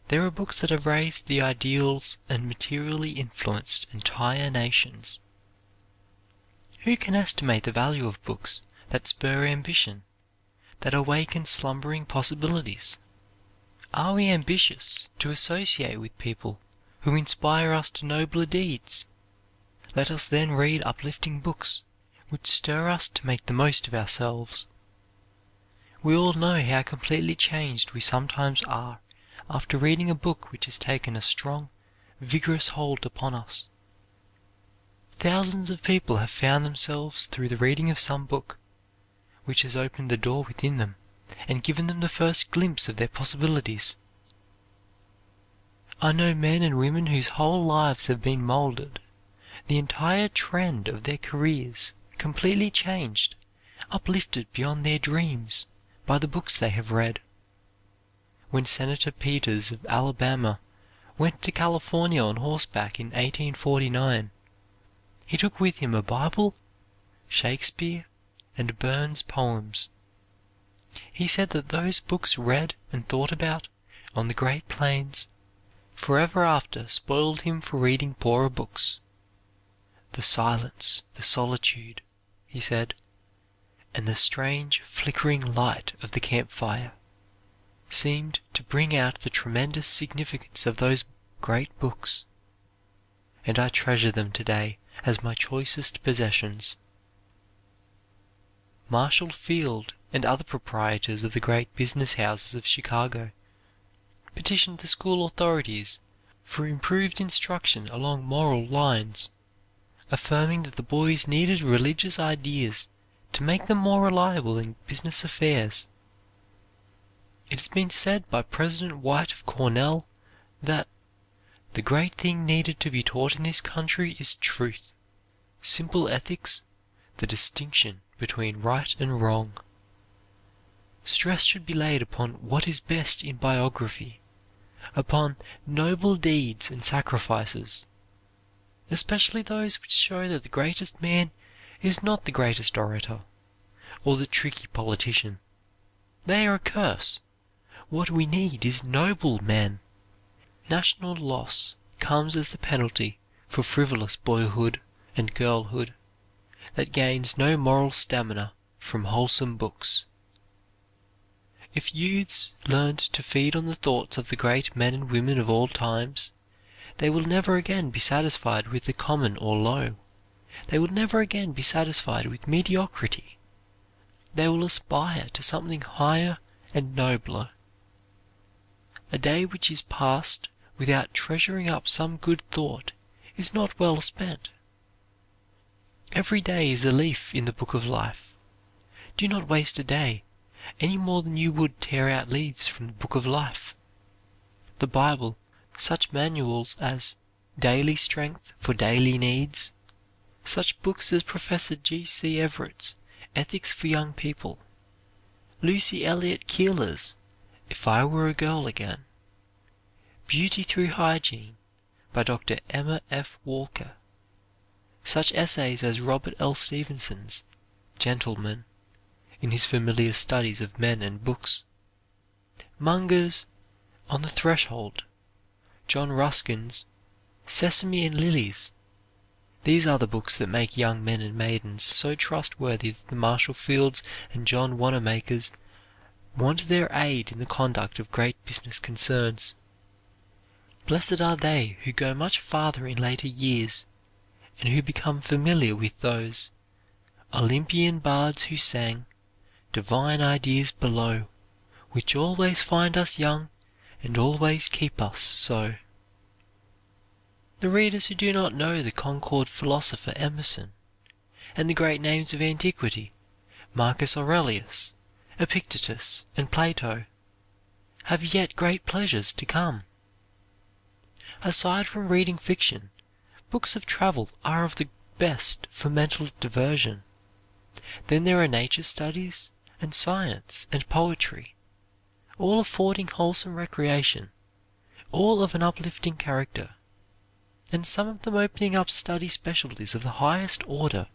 There are books that have raised the ideals and materially influenced entire nations. Who can estimate the value of books that spur ambition, that awaken slumbering possibilities? Are we ambitious to associate with people who inspire us to nobler deeds? Let us then read uplifting books which stir us to make the most of ourselves. We all know how completely changed we sometimes are after reading a book which has taken a strong, vigorous hold upon us. Thousands of people have found themselves through the reading of some book, which has opened the door within them and given them the first glimpse of their possibilities. I know men and women whose whole lives have been molded, the entire trend of their careers completely changed, uplifted beyond their dreams by the books they have read. When Senator Peters of Alabama went to California on horseback in 1849, he took with him a Bible, Shakespeare, and Burns' poems. He said that those books read and thought about on the Great Plains forever after spoiled him for reading poorer books. The silence, the solitude, he said, and the strange flickering light of the campfire seemed to bring out the tremendous significance of those great books, and I treasure them today as my choicest possessions. Marshall Field and other proprietors of the great business houses of Chicago petitioned the school authorities for improved instruction along moral lines, affirming that the boys needed religious ideas to make them more reliable in business affairs. It has been said by President White of Cornell that the great thing needed to be taught in this country is truth, simple ethics, the distinction between right and wrong. Stress should be laid upon what is best in biography, upon noble deeds and sacrifices, especially those which show that the greatest man is not the greatest orator, or the tricky politician. They are a curse. What we need is noble men. National loss comes as the penalty for frivolous boyhood and girlhood that gains no moral stamina from wholesome books. If youths learned to feed on the thoughts of the great men and women of all times, they will never again be satisfied with the common or low. They will never again be satisfied with mediocrity. They will aspire to something higher and nobler. A day which is passed without treasuring up some good thought is not well spent. Every day is a leaf in the book of life. Do not waste a day, any more than you would tear out leaves from the book of life. The Bible, such manuals as Daily Strength for Daily Needs, such books as Professor G.C. Everett's Ethics for Young People, Lucy Elliott Keeler's If I Were a Girl Again, Beauty Through Hygiene by Dr. Emma F. Walker, such essays as Robert L. Stevenson's Gentleman, in his familiar studies of men and books, Munger's On the Threshold, John Ruskin's Sesame and Lilies. These are the books that make young men and maidens so trustworthy that the Marshall Fields and John Wanamakers want their aid in the conduct of great business concerns. Blessed are they who go much farther in later years, and who become familiar with those Olympian bards who sang divine ideas below, which always find us young and always keep us so. The readers who do not know the Concord philosopher Emerson, and the great names of antiquity, Marcus Aurelius, Epictetus, and Plato, have yet great pleasures to come. Aside from reading fiction, books of travel are of the best for mental diversion. Then there are nature studies, and science, and poetry, all affording wholesome recreation, all of an uplifting character, and some of them opening up study specialties of the highest order,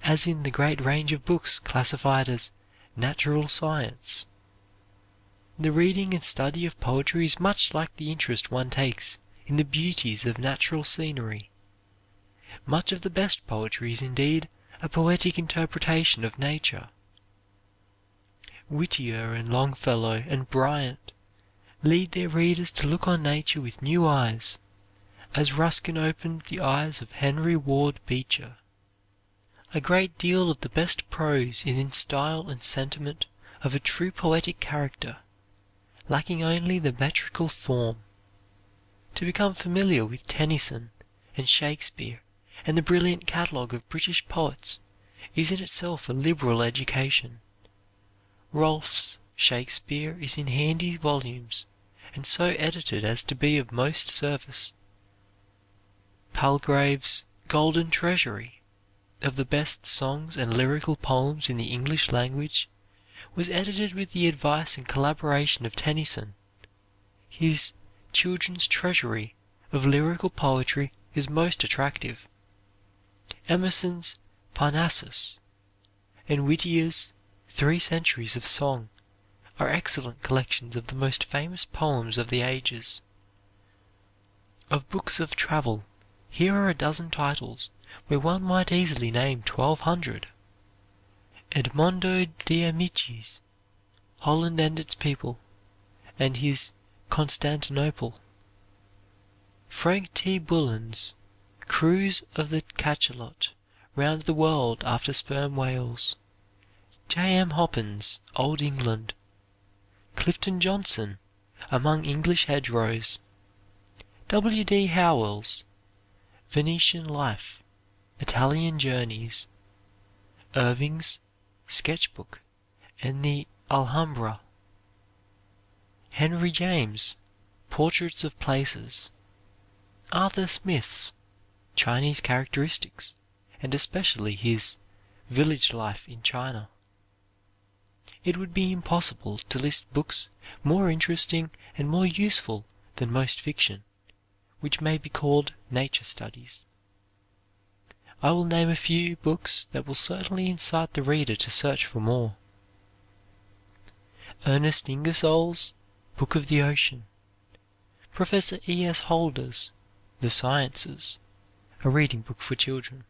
as in the great range of books classified as natural science. The reading and study of poetry is much like the interest one takes in the beauties of natural scenery. Much of the best poetry is indeed a poetic interpretation of nature. Whittier and Longfellow and Bryant lead their readers to look on nature with new eyes, as Ruskin opened the eyes of Henry Ward Beecher. A great deal of the best prose is in style and sentiment of a true poetic character, lacking only the metrical form. To become familiar with Tennyson and Shakespeare and the brilliant catalogue of British poets is in itself a liberal education. Rolfe's Shakespeare is in handy volumes, and so edited as to be of most service. Palgrave's Golden Treasury, of the best songs and lyrical poems in the English language, was edited with the advice and collaboration of Tennyson. His Children's Treasury of lyrical poetry is most attractive. Emerson's Parnassus and Whittier's 3 Centuries of Song are excellent collections of the most famous poems of the ages. Of books of travel, here are a dozen titles where one might easily name 1,200. Edmondo de Amicis, Holland and its People, and his Constantinople. Frank T. Bullen's Cruise of the Cachalot Round the World After Sperm Whales. J. M. Hoppin's Old England. Clifton Johnson, Among English Hedgerows. W. D. Howell's Venetian Life, Italian Journeys. Irving's Sketchbook and the Alhambra. Henry James, Portraits of Places. Arthur Smith's Chinese Characteristics, and especially his Village Life in China. It would be impossible to list books more interesting and more useful than most fiction, which may be called nature studies. I will name a few books that will certainly incite the reader to search for more. Ernest Ingersoll's Book of the Ocean. Professor E. S. Holder's The Sciences, a reading book for children.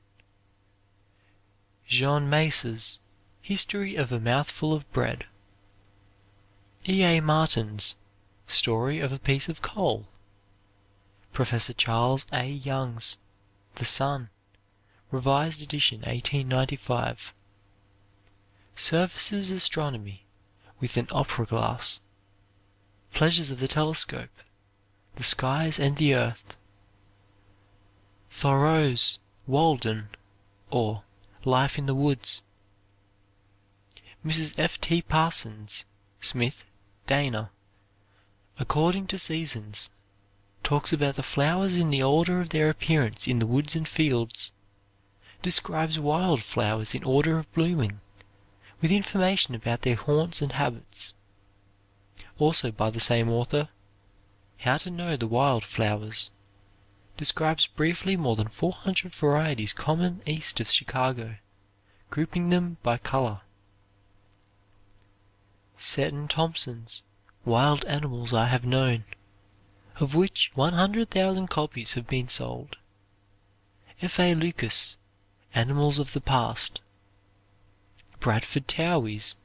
Jean Mace's History of a Mouthful of Bread. E. A. Martin's Story of a Piece of Coal. Professor Charles A. Young's The Sun, revised edition 1895. Service's Astronomy, with an opera glass. Pleasures of the Telescope, The Skies and the Earth. Thoreau's Walden, or Life in the Woods. Mrs. F. T. Parsons Smith, Dana, According to Seasons, talks about the flowers in the order of their appearance in the woods and fields, describes wild flowers in order of blooming, with information about their haunts and habits. Also by the same author, How to Know the Wild Flowers, describes briefly more than 400 varieties common east of Chicago, grouping them by color. Seton Thompson's Wild Animals I Have Known, of which 100,000 copies have been sold. F. A. Lucas, Animals of the Past. Bradford Towey's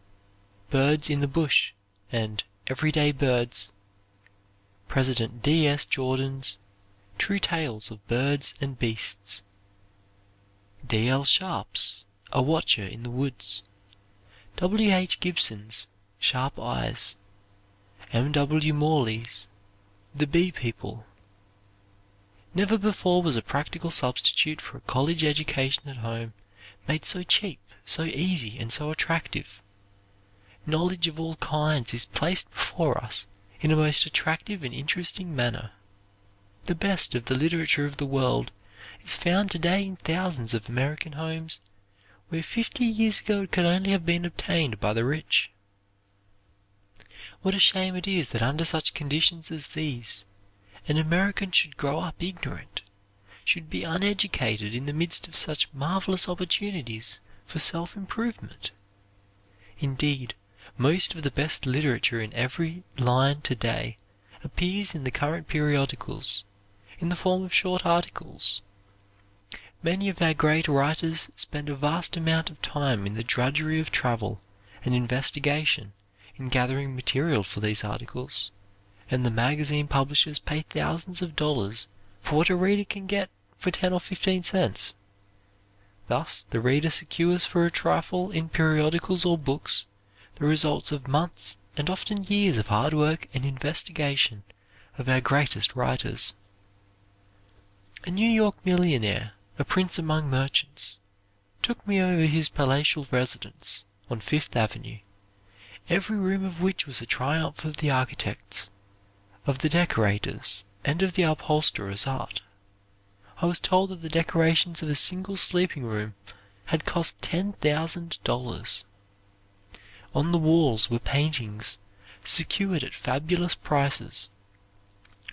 Birds in the Bush and Everyday Birds. President D. S. Jordan's True Tales of Birds and Beasts. D. L. Sharp's A Watcher in the Woods. W. H. Gibson's Sharp Eyes. M. W. Morley's The Bee People. Never before was a practical substitute for a college education at home made so cheap, so easy, and so attractive. Knowledge of all kinds is placed before us in a most attractive and interesting manner. The best of the literature of the world is found today in thousands of American homes where 50 years ago it could only have been obtained by the rich. What a shame it is that under such conditions as these, an American should grow up ignorant, should be uneducated in the midst of such marvelous opportunities for self-improvement. Indeed, most of the best literature in every line today appears in the current periodicals, in the form of short articles. Many of our great writers spend a vast amount of time in the drudgery of travel and investigation in gathering material for these articles, and the magazine publishers pay thousands of dollars for what a reader can get for 10 or 15 cents. Thus, the reader secures for a trifle in periodicals or books the results of months and often years of hard work and investigation of our greatest writers. A New York millionaire, a prince among merchants, took me over his palatial residence on Fifth Avenue, every room of which was a triumph of the architect's, of the decorators, and of the upholsterer's art. I was told that the decorations of a single sleeping room had cost $10,000. On the walls were paintings secured at fabulous prices,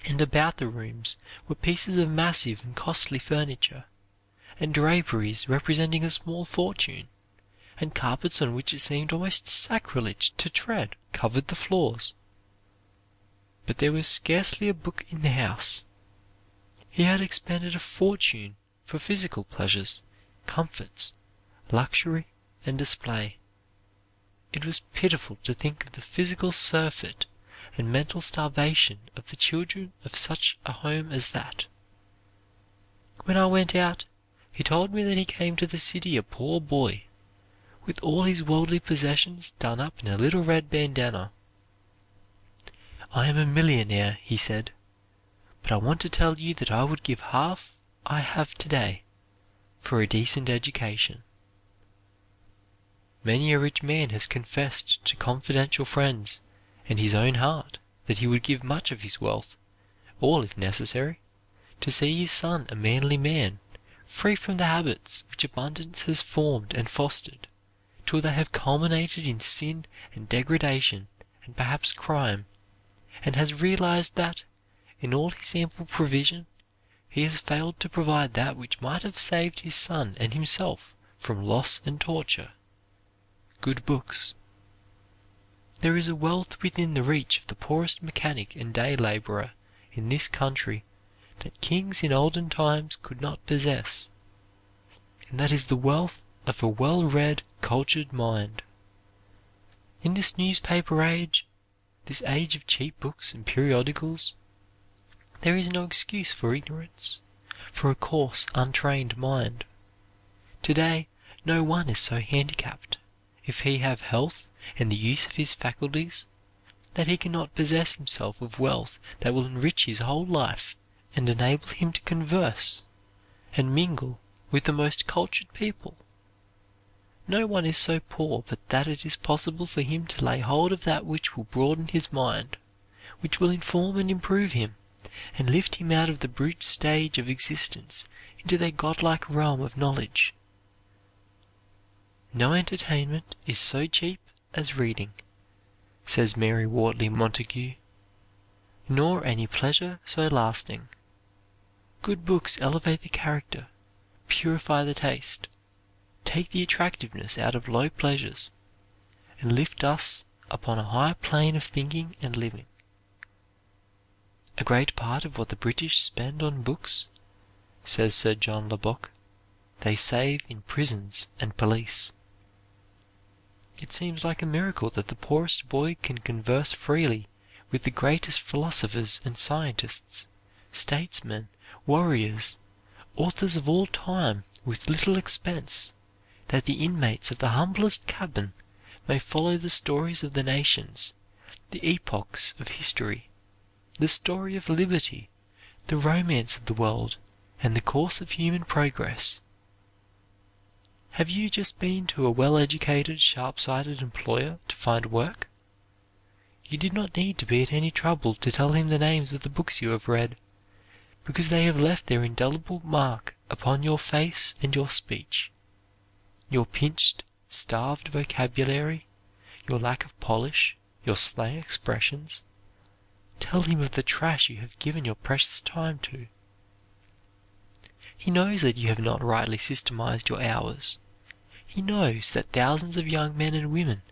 and about the rooms were pieces of massive and costly furniture, and draperies representing a small fortune, and carpets on which it seemed almost sacrilege to tread covered the floors. But there was scarcely a book in the house. He had expended a fortune for physical pleasures, comforts, luxury, and display. It was pitiful to think of the physical surfeit and mental starvation of the children of such a home as that. When I went out, he told me that he came to the city a poor boy, with all his worldly possessions done up in a little red bandana. "I am a millionaire," he said, "but I want to tell you that I would give half I have today for a decent education." Many a rich man has confessed to confidential friends and his own heart that he would give much of his wealth, all if necessary, to see his son a manly man, free from the habits which abundance has formed and fostered, till they have culminated in sin and degradation and perhaps crime, and has realized that, in all his ample provision, he has failed to provide that which might have saved his son and himself from loss and torture: good books. There is a wealth within the reach of the poorest mechanic and day laborer in this country that kings in olden times could not possess, and that is the wealth of a well-read, cultured mind. In this newspaper age, this age of cheap books and periodicals, there is no excuse for ignorance, for a coarse, untrained mind. Today, no one is so handicapped, if he have health and the use of his faculties, that he cannot possess himself of wealth that will enrich his whole life and enable him to converse and mingle with the most cultured people. No one is so poor but that it is possible for him to lay hold of that which will broaden his mind, which will inform and improve him, and lift him out of the brute stage of existence into their godlike realm of knowledge. "No entertainment is so cheap as reading," says Mary Wortley Montagu, "nor any pleasure so lasting. Good books elevate the character, purify the taste, take the attractiveness out of low pleasures, and lift us upon a high plane of thinking and living. A great part of what the British spend on books," says Sir John Lubbock, "they save in prisons and police." It seems like a miracle that the poorest boy can converse freely with the greatest philosophers and scientists, statesmen, warriors, authors of all time with little expense, that the inmates of the humblest cabin may follow the stories of the nations, the epochs of history, the story of liberty, the romance of the world, and the course of human progress. Have you just been to a well-educated, sharp-sighted employer to find work? You did not need to be at any trouble to tell him the names of the books you have read, because they have left their indelible mark upon your face and your speech. Your pinched, starved vocabulary, your lack of polish, your slang expressions. Tell him of the trash you have given your precious time to. He knows that you have not rightly systematized your hours. He knows that thousands of young men and women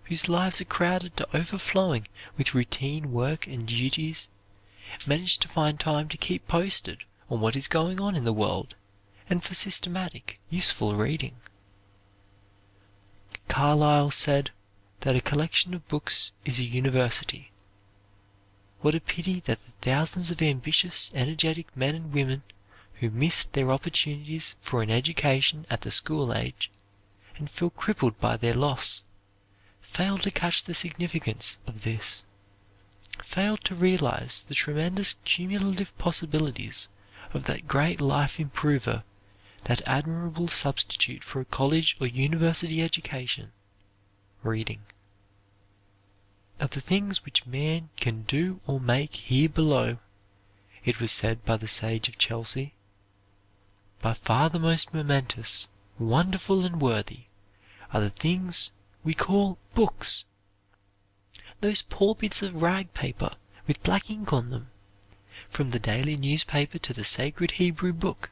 whose lives are crowded to overflowing with routine work and duties manage to find time to keep posted on what is going on in the world and for systematic, useful reading. Carlyle said that a collection of books is a university. What a pity that the thousands of ambitious, energetic men and women who missed their opportunities for an education at the school age and feel crippled by their loss, failed to catch the significance of this, failed to realize the tremendous cumulative possibilities of that great life improver, that admirable substitute for a college or university education, reading. Of the things which man can do or make here below, it was said by the sage of Chelsea, by far the most momentous, wonderful and worthy are the things we call books. Those poor bits of rag paper with black ink on them, from the daily newspaper to the sacred Hebrew book.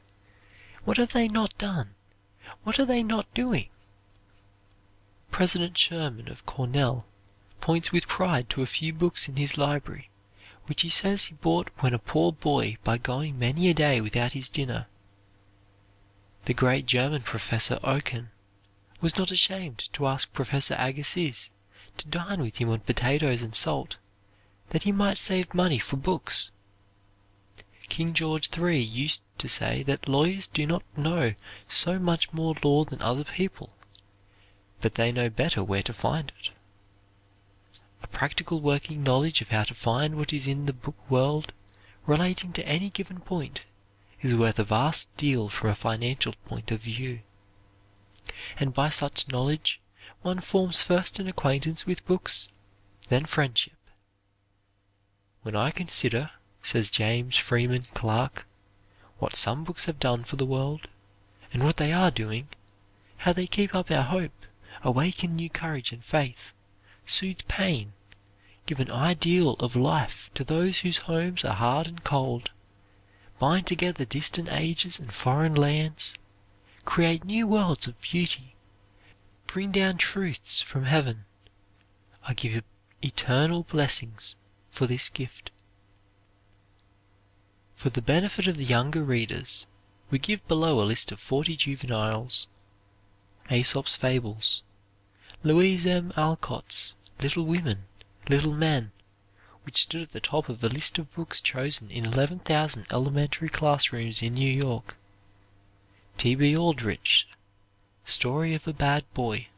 What have they not done? What are they not doing? President Sherman of Cornell points with pride to a few books in his library, which he says he bought when a poor boy by going many a day without his dinner. The great German Professor Oken was not ashamed to ask Professor Agassiz to dine with him on potatoes and salt, that he might save money for books. King George III used to say that lawyers do not know so much more law than other people, but they know better where to find it. A practical working knowledge of how to find what is in the book world relating to any given point is worth a vast deal from a financial point of view. And by such knowledge one forms first an acquaintance with books, then friendship. When I consider, says James Freeman Clarke, what some books have done for the world, and what they are doing, how they keep up our hope, awaken new courage and faith, soothe pain, give an ideal of life to those whose homes are hard and cold, bind together distant ages and foreign lands, create new worlds of beauty, bring down truths from heaven, I give eternal blessings for this gift. For the benefit of the younger readers, we give below a list of 40 juveniles: Aesop's Fables, Louise M. Alcott's Little Women, Little Men, which stood at the top of a list of books chosen in 11,000 elementary classrooms in New York; T.B. Aldrich's Story of a Bad Boy,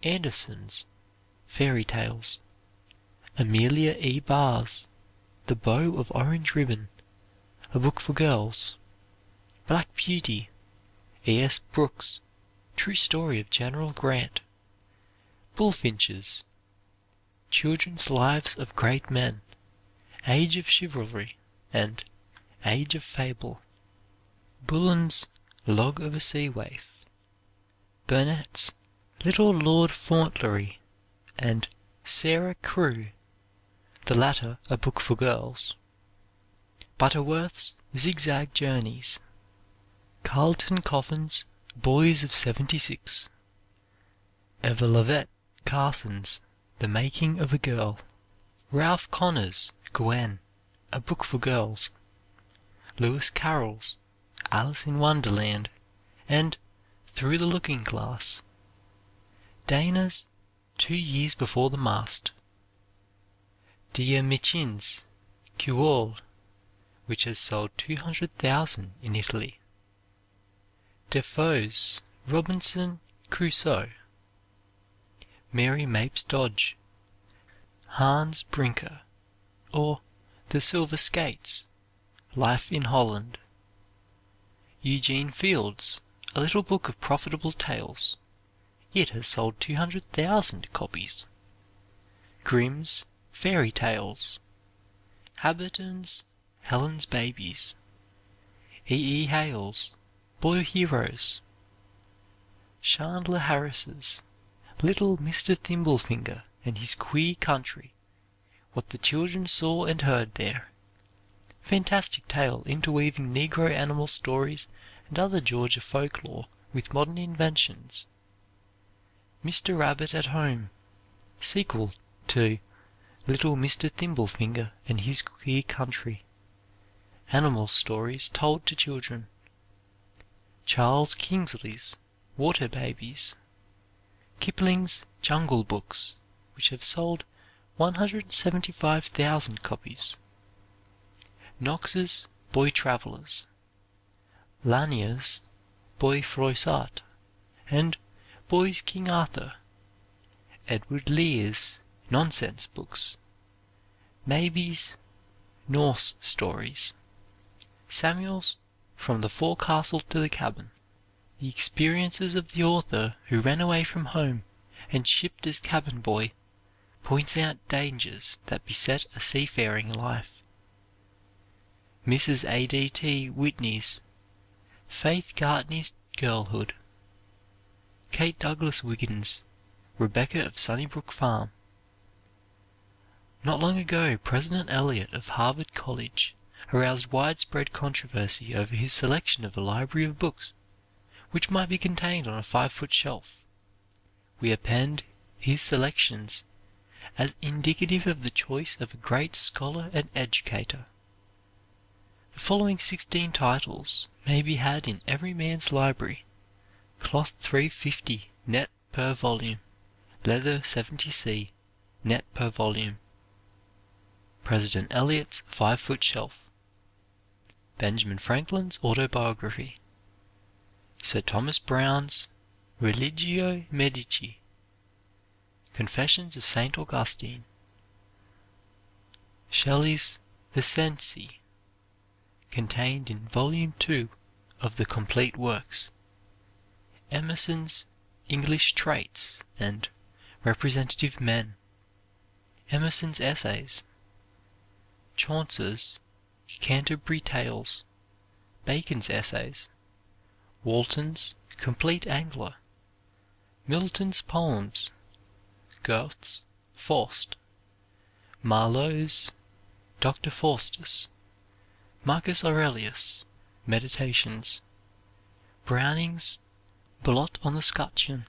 Anderson's Fairy Tales, Amelia E. Barr's The Bow of Orange Ribbon, a book for girls; Black Beauty, E.S. Brooks' True Story of General Grant; Bullfinch's Children's Lives of Great Men, Age of Chivalry, and Age of Fable; Bullen's Log of a Sea Waif; Burnett's Little Lord Fauntleroy, and Sarah Crewe, the latter a book for girls; Butterworth's Zigzag Journeys; Carlton Coffin's Boys of '76; Eva Lovett Carson's The Making of a Girl; Ralph Connor's Gwen, a book for girls; Lewis Carroll's Alice in Wonderland, and Through the Looking Glass; Dana's 2 Years Before the Mast; Diamichin's Cuole, which has sold 200,000 in Italy; Defoe's Robinson Crusoe; Mary Mapes Dodge; Hans Brinker, or The Silver Skates, Life in Holland; Eugene Field's A Little Book of Profitable Tales. It has sold 200,000 copies. Grimm's Fairy Tales; Habberton's Helen's Babies; E. Hale's Boy Heroes; Chandler Harris's Little Mr. Thimblefinger and His Queer Country, What the Children Saw and Heard There. Fantastic tale interweaving Negro animal stories and other Georgia folklore with modern inventions. Mr. Rabbit at Home, sequel to Little Mr. Thimblefinger and His Queer Country. Animal stories told to children. Charles Kingsley's Water Babies. Kipling's Jungle Books, which have sold 175,000 copies. Knox's Boy Travelers. Lanier's Boy Froissart and Boy's King Arthur. Edward Lear's Nonsense Books. Mabie's Norse Stories. Samuel's From the Forecastle to the Cabin. The experiences of the author who ran away from home and shipped as cabin boy points out dangers that beset a seafaring life. Mrs. A.D.T. Whitney's Faith Gartney's Girlhood. Kate Douglas Wiggins' Rebecca of Sunnybrook Farm. Not long ago, President Eliot of Harvard College aroused widespread controversy over his selection of a library of books which might be contained on a 5-foot shelf. We append his selections as indicative of the choice of a great scholar and educator. The following 16 titles may be had in every man's library. Cloth $3.50 net per volume. Leather $70C net per volume. President Eliot's 5-foot shelf. Benjamin Franklin's autobiography. Sir Thomas Browne's Religio Medici. Confessions of St. Augustine. Shelley's The Cenci, contained in Volume 2 of the Complete Works. Emerson's English Traits and Representative Men. Emerson's Essays. Chaucer's Canterbury Tales. Bacon's Essays. Walton's Complete Angler. Milton's Poems. Goethe's Faust. Marlowe's Dr. Faustus. Marcus Aurelius' Meditations. Browning's Blot on the Scutcheon,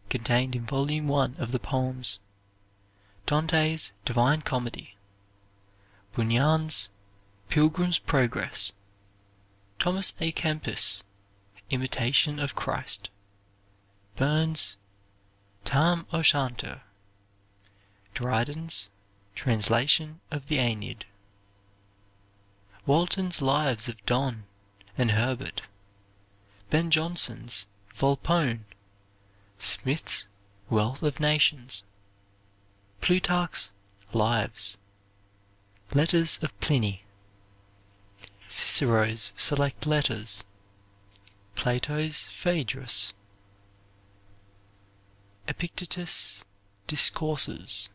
contained in Volume 1 of the Poems. Dante's Divine Comedy. Bunyan's Pilgrim's Progress. Thomas A. Kempis' Imitation of Christ. Burns' Tam O'Shanter. Dryden's Translation of the Aeneid. Walton's Lives of Donne and Herbert. Ben Jonson's Volpone. Smith's Wealth of Nations. Plutarch's Lives. Letters of Pliny. Cicero's Select Letters. Plato's Phaedrus. Epictetus' Discourses.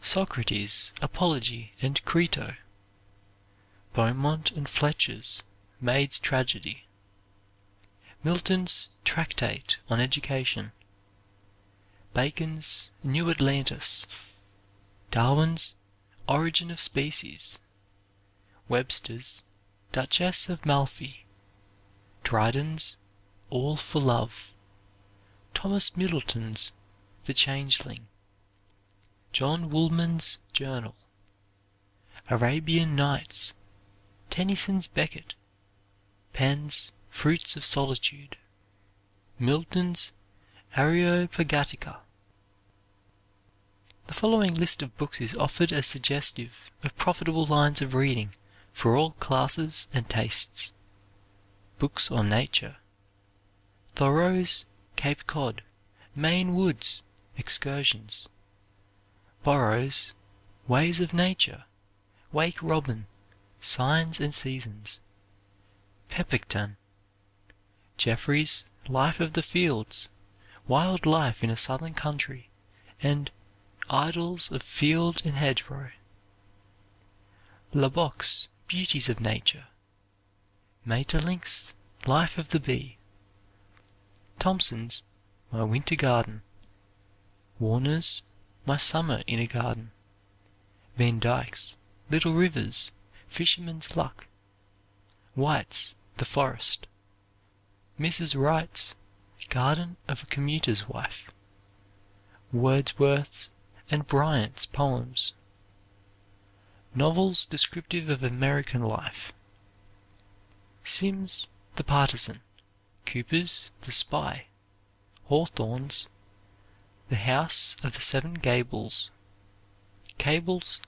Socrates' Apology and Crito. Beaumont and Fletcher's Maid's Tragedy. Milton's Tractate on Education. Bacon's New Atlantis. Darwin's Origin of Species. Webster's Duchess of Malfi. Dryden's All for Love. Thomas Middleton's The Changeling. John Woolman's Journal. Arabian Nights. Tennyson's Becket. Penn's Fruits of Solitude. Milton's Areopagitica. The following list of books is offered as suggestive of profitable lines of reading for all classes and tastes. Books on Nature. Thoreau's Cape Cod, Maine Woods, Excursions. Burroughs' Ways of Nature, Wake Robin, Signs and Seasons. Pepicton. Jeffrey's Life of the Fields, Wild Life in a Southern Country, and Idylls of Field and Hedgerow. Lubbock's Beauties of Nature. Maeterlinck's Life of the Bee. Thompson's My Winter Garden. Warner's My Summer in a Garden. Van Dyke's Little Rivers, Fisherman's Luck. White's The Forest. Mrs. Wright's Garden of a Commuter's Wife, Wordsworth's and Bryant's poems, novels descriptive of American life, Sim's The Partisan, Cooper's The Spy, Hawthorne's The House of the Seven Gables, Cable's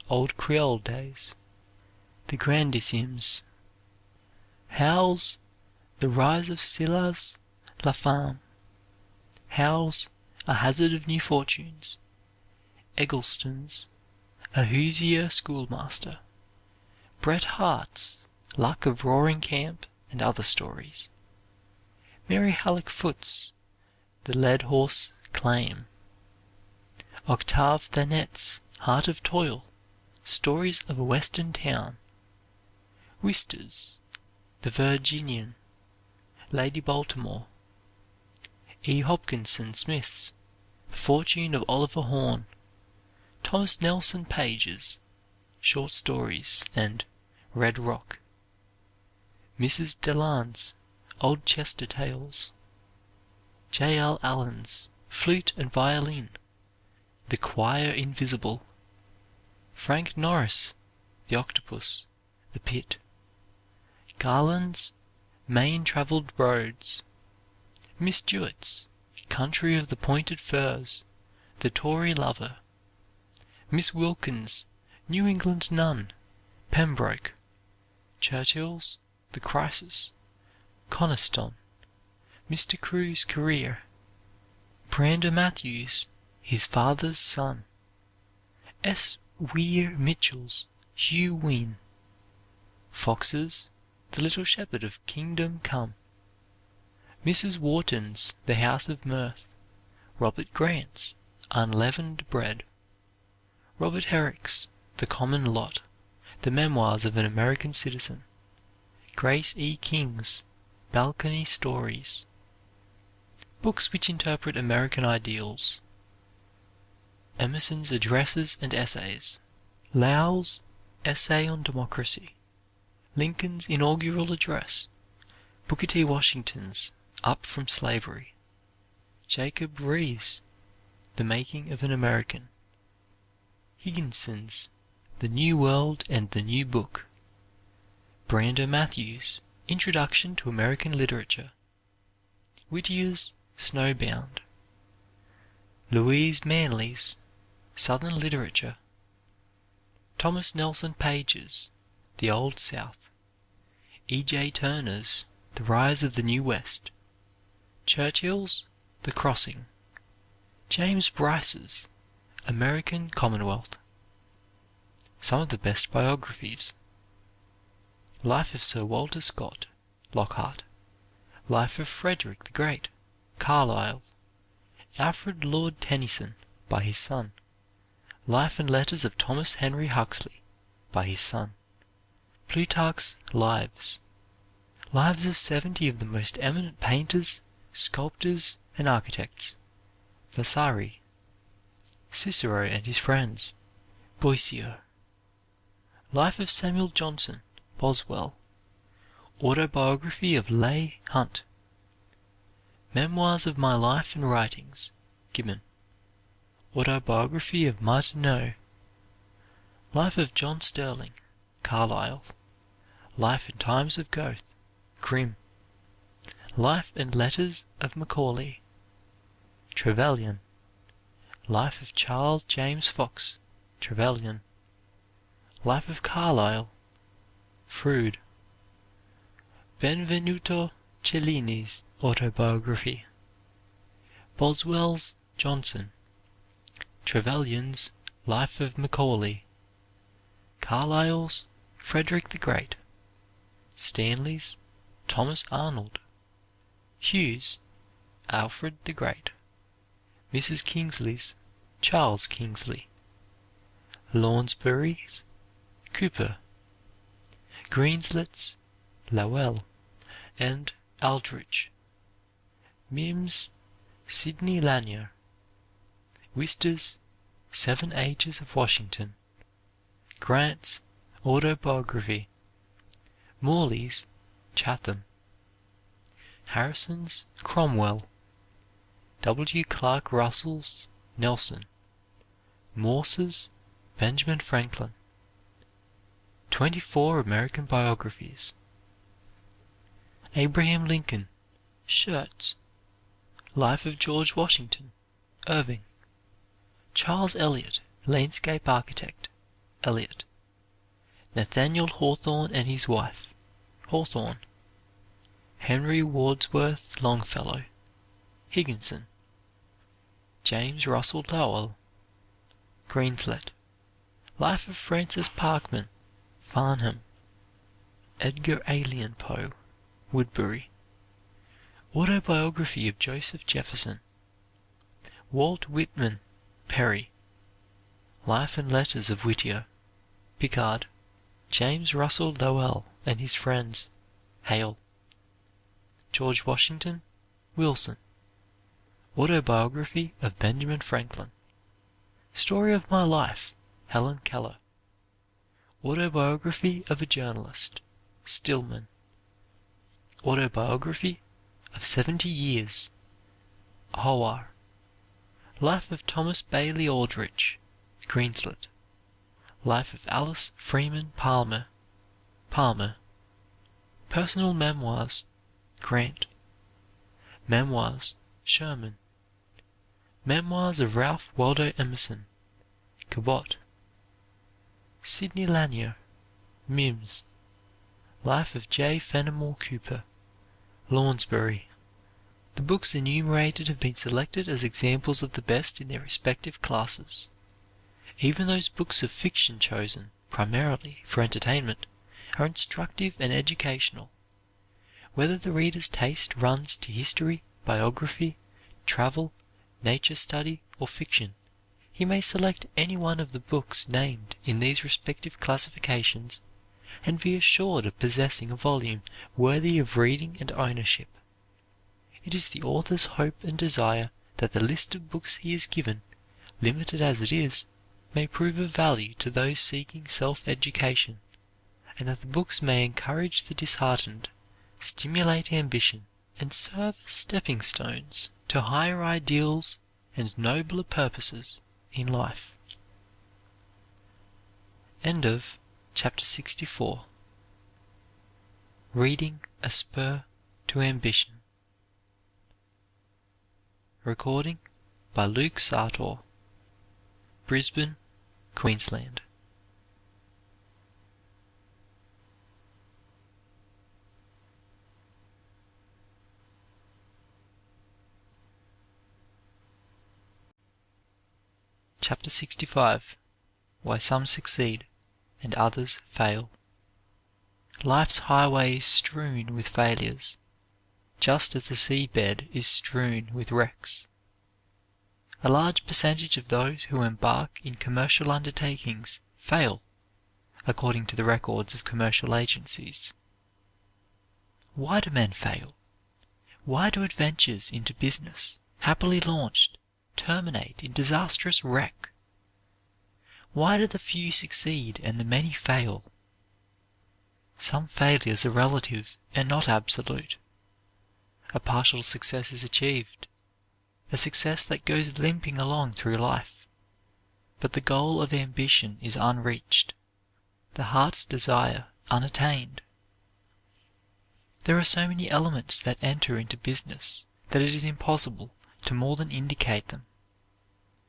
Old Creole Days, The Grandissimes, Howell's The Rise of Silas La Femme, Howell's A Hazard of New Fortunes, Eggleston's A Hoosier Schoolmaster, Bret Harte's Luck of Roaring Camp and Other Stories, Mary Hallock Foote's The Lead Horse Claim, Octave Thanet's Heart of Toil, Stories of a Western Town, Wister's The Virginian, Lady Baltimore, E. Hopkinson Smith's The Fortune of Oliver Horn, Thomas Nelson Page's Short Stories and Red Rock, Mrs. Delan's Old Chester Tales, J. L. Allen's Flute and Violin, The Choir Invisible, Frank Norris, The Octopus, The Pit, Garland's Main Traveled Roads, Miss Stewart's Country of the Pointed Firs, The Tory Lover, Miss Wilkins' New England Nun, Pembroke, Churchill's The Crisis, Coniston, Mr. Crewe's Career, Brander Matthews' His Father's Son, S. Weir Mitchell's Hugh Wynne, Fox's The Little Shepherd of Kingdom Come, Mrs. Wharton's The House of Mirth, Robert Grant's Unleavened Bread, Robert Herrick's The Common Lot, The Memoirs of an American Citizen, Grace E. King's Balcony Stories, books which interpret American ideals, Emerson's Addresses and Essays, Lowell's Essay on Democracy, Lincoln's Inaugural Address, Booker T. Washington's Up from Slavery, Jacob Riis' The Making of an American, Higginson's The New World and the New Book, Brander Matthews' Introduction to American Literature, Whittier's Snowbound, Louise Manley's Southern Literature, Thomas Nelson Page's The Old South, E. J. Turner's The Rise of the New West, Churchill's The Crossing, James Bryce's American Commonwealth. Some of the best biographies: Life of Sir Walter Scott, Lockhart; Life of Frederick the Great, Carlyle; Alfred Lord Tennyson, by his son; Life and Letters of Thomas Henry Huxley, by his son; Plutarch's Lives; Lives of 70 of the most eminent painters, sculptors, and architects, Vasari; Cicero and his friends, Boissier; Life of Samuel Johnson, Boswell; Autobiography of Leigh Hunt; Memoirs of My Life and Writings, Gibbon; Autobiography of Martineau; Life of John Sterling, Carlyle; Life and Times of Goethe, Grimm; Life and Letters of Macaulay, Trevelyan; Life of Charles James Fox, Trevelyan; Life of Carlyle, Froude; Benvenuto Cellini's Autobiography; Boswell's Johnson; Trevelyan's Life of Macaulay; Carlyle's Frederick the Great; Stanley's Thomas Arnold; Hughes' Alfred the Great; Mrs. Kingsley's Charles Kingsley; Lounsbury's Cooper; Greenslet's Lowell and Aldrich; Mims' Sidney Lanier; Wister's Seven Ages of Washington; Grant's Autobiography; Morley's Chatham; Harrison's Cromwell, W. Clark Russell's Nelson, Morse's Benjamin Franklin. 24 American biographies. Abraham Lincoln, Shirts. Life of George Washington, Irving. Charles Eliot, Landscape Architect, Eliot. Nathaniel Hawthorne and his wife, Hawthorne. Henry Wadsworth Longfellow, Higginson. James Russell Lowell, Greenslet. Life of Francis Parkman, Farnham. Edgar Allan Poe, Woodbury. Autobiography of Joseph Jefferson. Walt Whitman, Perry. Life and Letters of Whittier, Picard. James Russell Lowell and his friends, Hale. George Washington, Wilson. Autobiography of Benjamin Franklin. Story of My Life, Helen Keller. Autobiography of a Journalist, Stillman. Autobiography of 70 Years, Howard. Life of Thomas Bailey Aldrich, Greenslet. Life of Alice Freeman Palmer, Palmer. Personal Memoirs, Grant. Memoirs, Sherman. Memoirs of Ralph Waldo Emerson, Cabot. Sidney Lanier, Mims. Life of J. Fenimore Cooper, Lounsbury. The books enumerated have been selected as examples of the best in their respective classes. Even those books of fiction chosen, primarily, for entertainment, are instructive and educational. Whether the reader's taste runs to history, biography, travel, nature study, or fiction, he may select any one of the books named in these respective classifications and be assured of possessing a volume worthy of reading and ownership. It is the author's hope and desire that the list of books he has given, limited as it is, may prove of value to those seeking self-education, and that the books may encourage the disheartened, stimulate ambition, and serve as stepping stones to higher ideals and nobler purposes in life. End of Chapter 64. Reading a Spur to Ambition. Recording by Luke Sartor, Brisbane, Queensland. Chapter 65. Why Some Succeed and Others Fail. Life's highway is strewn with failures, just as the seabed is strewn with wrecks. A large percentage of those who embark in commercial undertakings fail, according to the records of commercial agencies. Why do men fail? Why do adventures into business, happily launched, terminate in disastrous wreck? Why do the few succeed and the many fail? Some failures are relative and not absolute. A partial success is achieved, a success that goes limping along through life, but the goal of ambition is unreached, the heart's desire unattained. There are so many elements that enter into business that it is impossible to more than indicate them.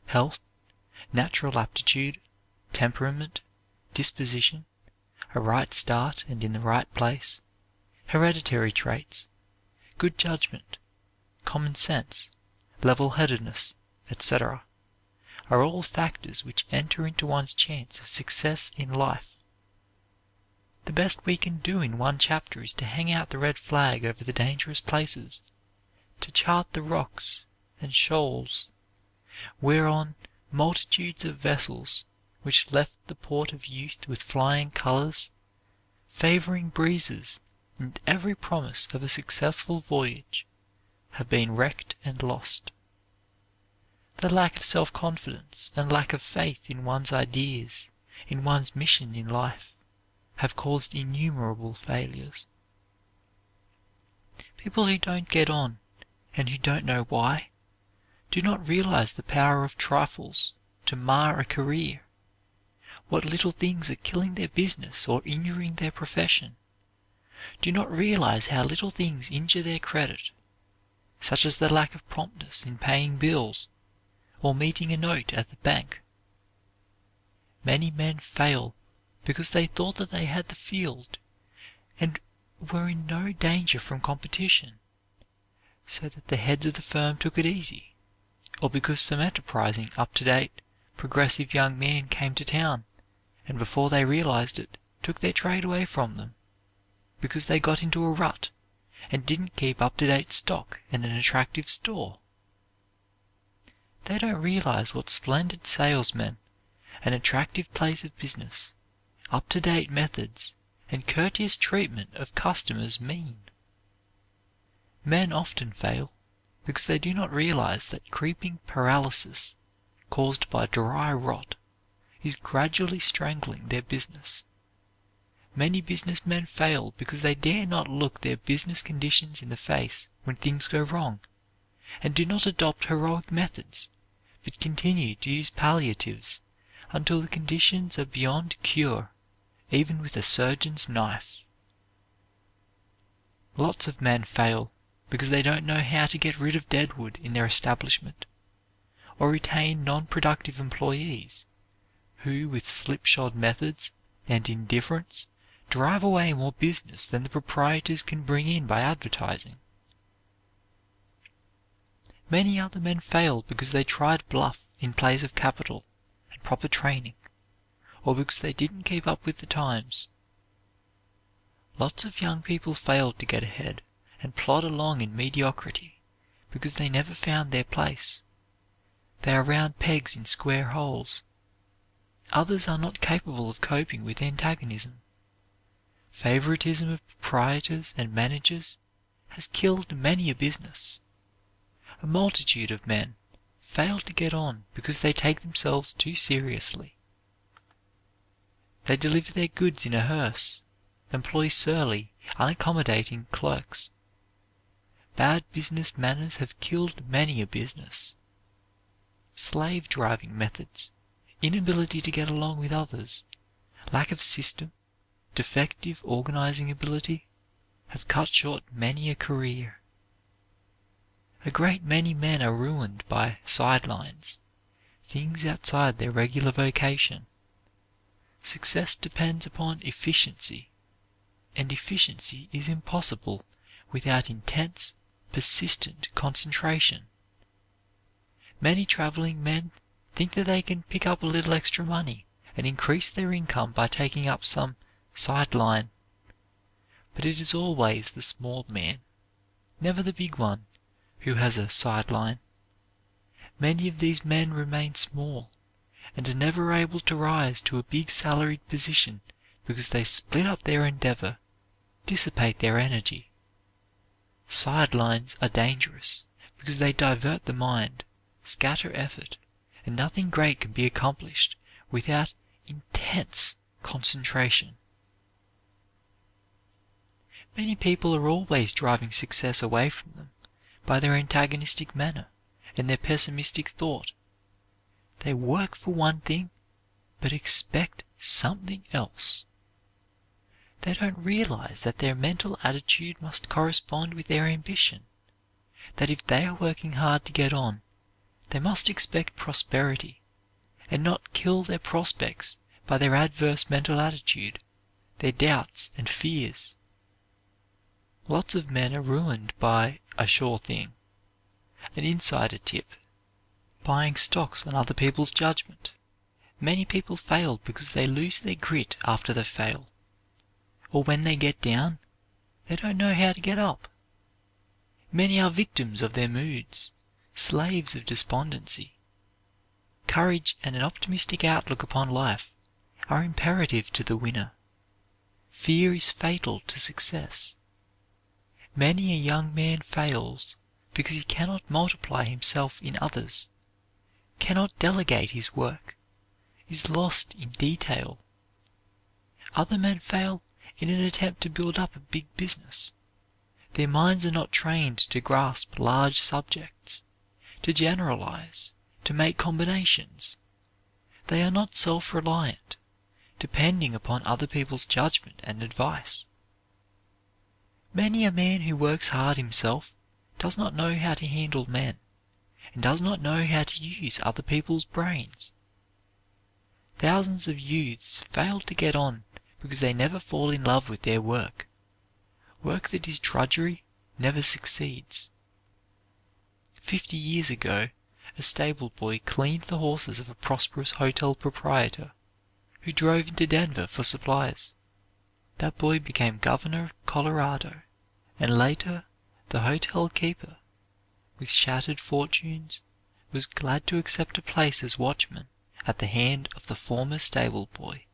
Health, natural aptitude, temperament, disposition, a right start and in the right place, hereditary traits, good judgment, common sense, level-headedness, etc., are all factors which enter into one's chance of success in life. The best we can do in one chapter is to hang out the red flag over the dangerous places, to chart the rocks and shoals whereon multitudes of vessels which left the port of youth with flying colors, favoring breezes, and every promise of a successful voyage, have been wrecked and lost. The lack of self-confidence and lack of faith in one's ideas, in one's mission in life, have caused innumerable failures. People who don't get on, and who don't know why, do not realize the power of trifles to mar a career, what little things are killing their business or injuring their profession, do not realize how little things injure their credit, such as the lack of promptness in paying bills or meeting a note at the bank. Many men fail because they thought that they had the field and were in no danger from competition, so that the heads of the firm took it easy, or because some enterprising, up-to-date, progressive young man came to town, and before they realized it, took their trade away from them, because they got into a rut and didn't keep up-to-date stock and an attractive store. They don't realize what splendid salesmen, an attractive place of business, up-to-date methods, and courteous treatment of customers mean. Men often fail because they do not realize that creeping paralysis caused by dry rot is gradually strangling their business. Many businessmen fail because they dare not look their business conditions in the face when things go wrong, and do not adopt heroic methods, but continue to use palliatives until the conditions are beyond cure, even with a surgeon's knife. Lots of men fail because they don't know how to get rid of deadwood in their establishment, or retain non-productive employees, who with slipshod methods and indifference drive away more business than the proprietors can bring in by advertising. Many other men fail because they tried bluff in place of capital and proper training, or because they didn't keep up with the times. Lots of young people failed to get ahead and plod along in mediocrity because they never found their place. They are round pegs in square holes. Others are not capable of coping with antagonism. Favoritism of proprietors and managers has killed many a business. A multitude of men fail to get on because they take themselves too seriously. They deliver their goods in a hearse, employ surly, unaccommodating clerks. Bad business manners have killed many a business. Slave-driving methods, inability to get along with others, lack of system, defective organizing ability have cut short many a career. A great many men are ruined by sidelines, things outside their regular vocation. Success depends upon efficiency, and efficiency is impossible without intense, persistent concentration. Many traveling men think that they can pick up a little extra money and increase their income by taking up some side line. But it is always the small man, never the big one, who has a side line. Many of these men remain small and are never able to rise to a big salaried position because they split up their endeavor, dissipate their energy. Sidelines are dangerous because they divert the mind, scatter effort, and nothing great can be accomplished without intense concentration. Many people are always driving success away from them by their antagonistic manner and their pessimistic thought. They work for one thing, but expect something else. They don't realize that their mental attitude must correspond with their ambition, that if they are working hard to get on, they must expect prosperity, and not kill their prospects by their adverse mental attitude, their doubts and fears. Lots of men are ruined by a sure thing, an insider tip, buying stocks on other people's judgment. Many people fail because they lose their grit after they fail, or when they get down, they don't know how to get up. Many are victims of their moods, slaves of despondency. Courage and an optimistic outlook upon life are imperative to the winner. Fear is fatal to success. Many a young man fails because he cannot multiply himself in others, cannot delegate his work, is lost in detail. Other men fail in an attempt to build up a big business. Their minds are not trained to grasp large subjects, to generalize, to make combinations. They are not self-reliant, depending upon other people's judgment and advice. Many a man who works hard himself does not know how to handle men, and does not know how to use other people's brains. Thousands of youths fail to get on because they never fall in love with their work. Work that is drudgery never succeeds. 50 years ago, a stable boy cleaned the horses of a prosperous hotel proprietor who drove into Denver for supplies. That boy became governor of Colorado, and later the hotel keeper, with shattered fortunes, was glad to accept a place as watchman at the hand of the former stable boy.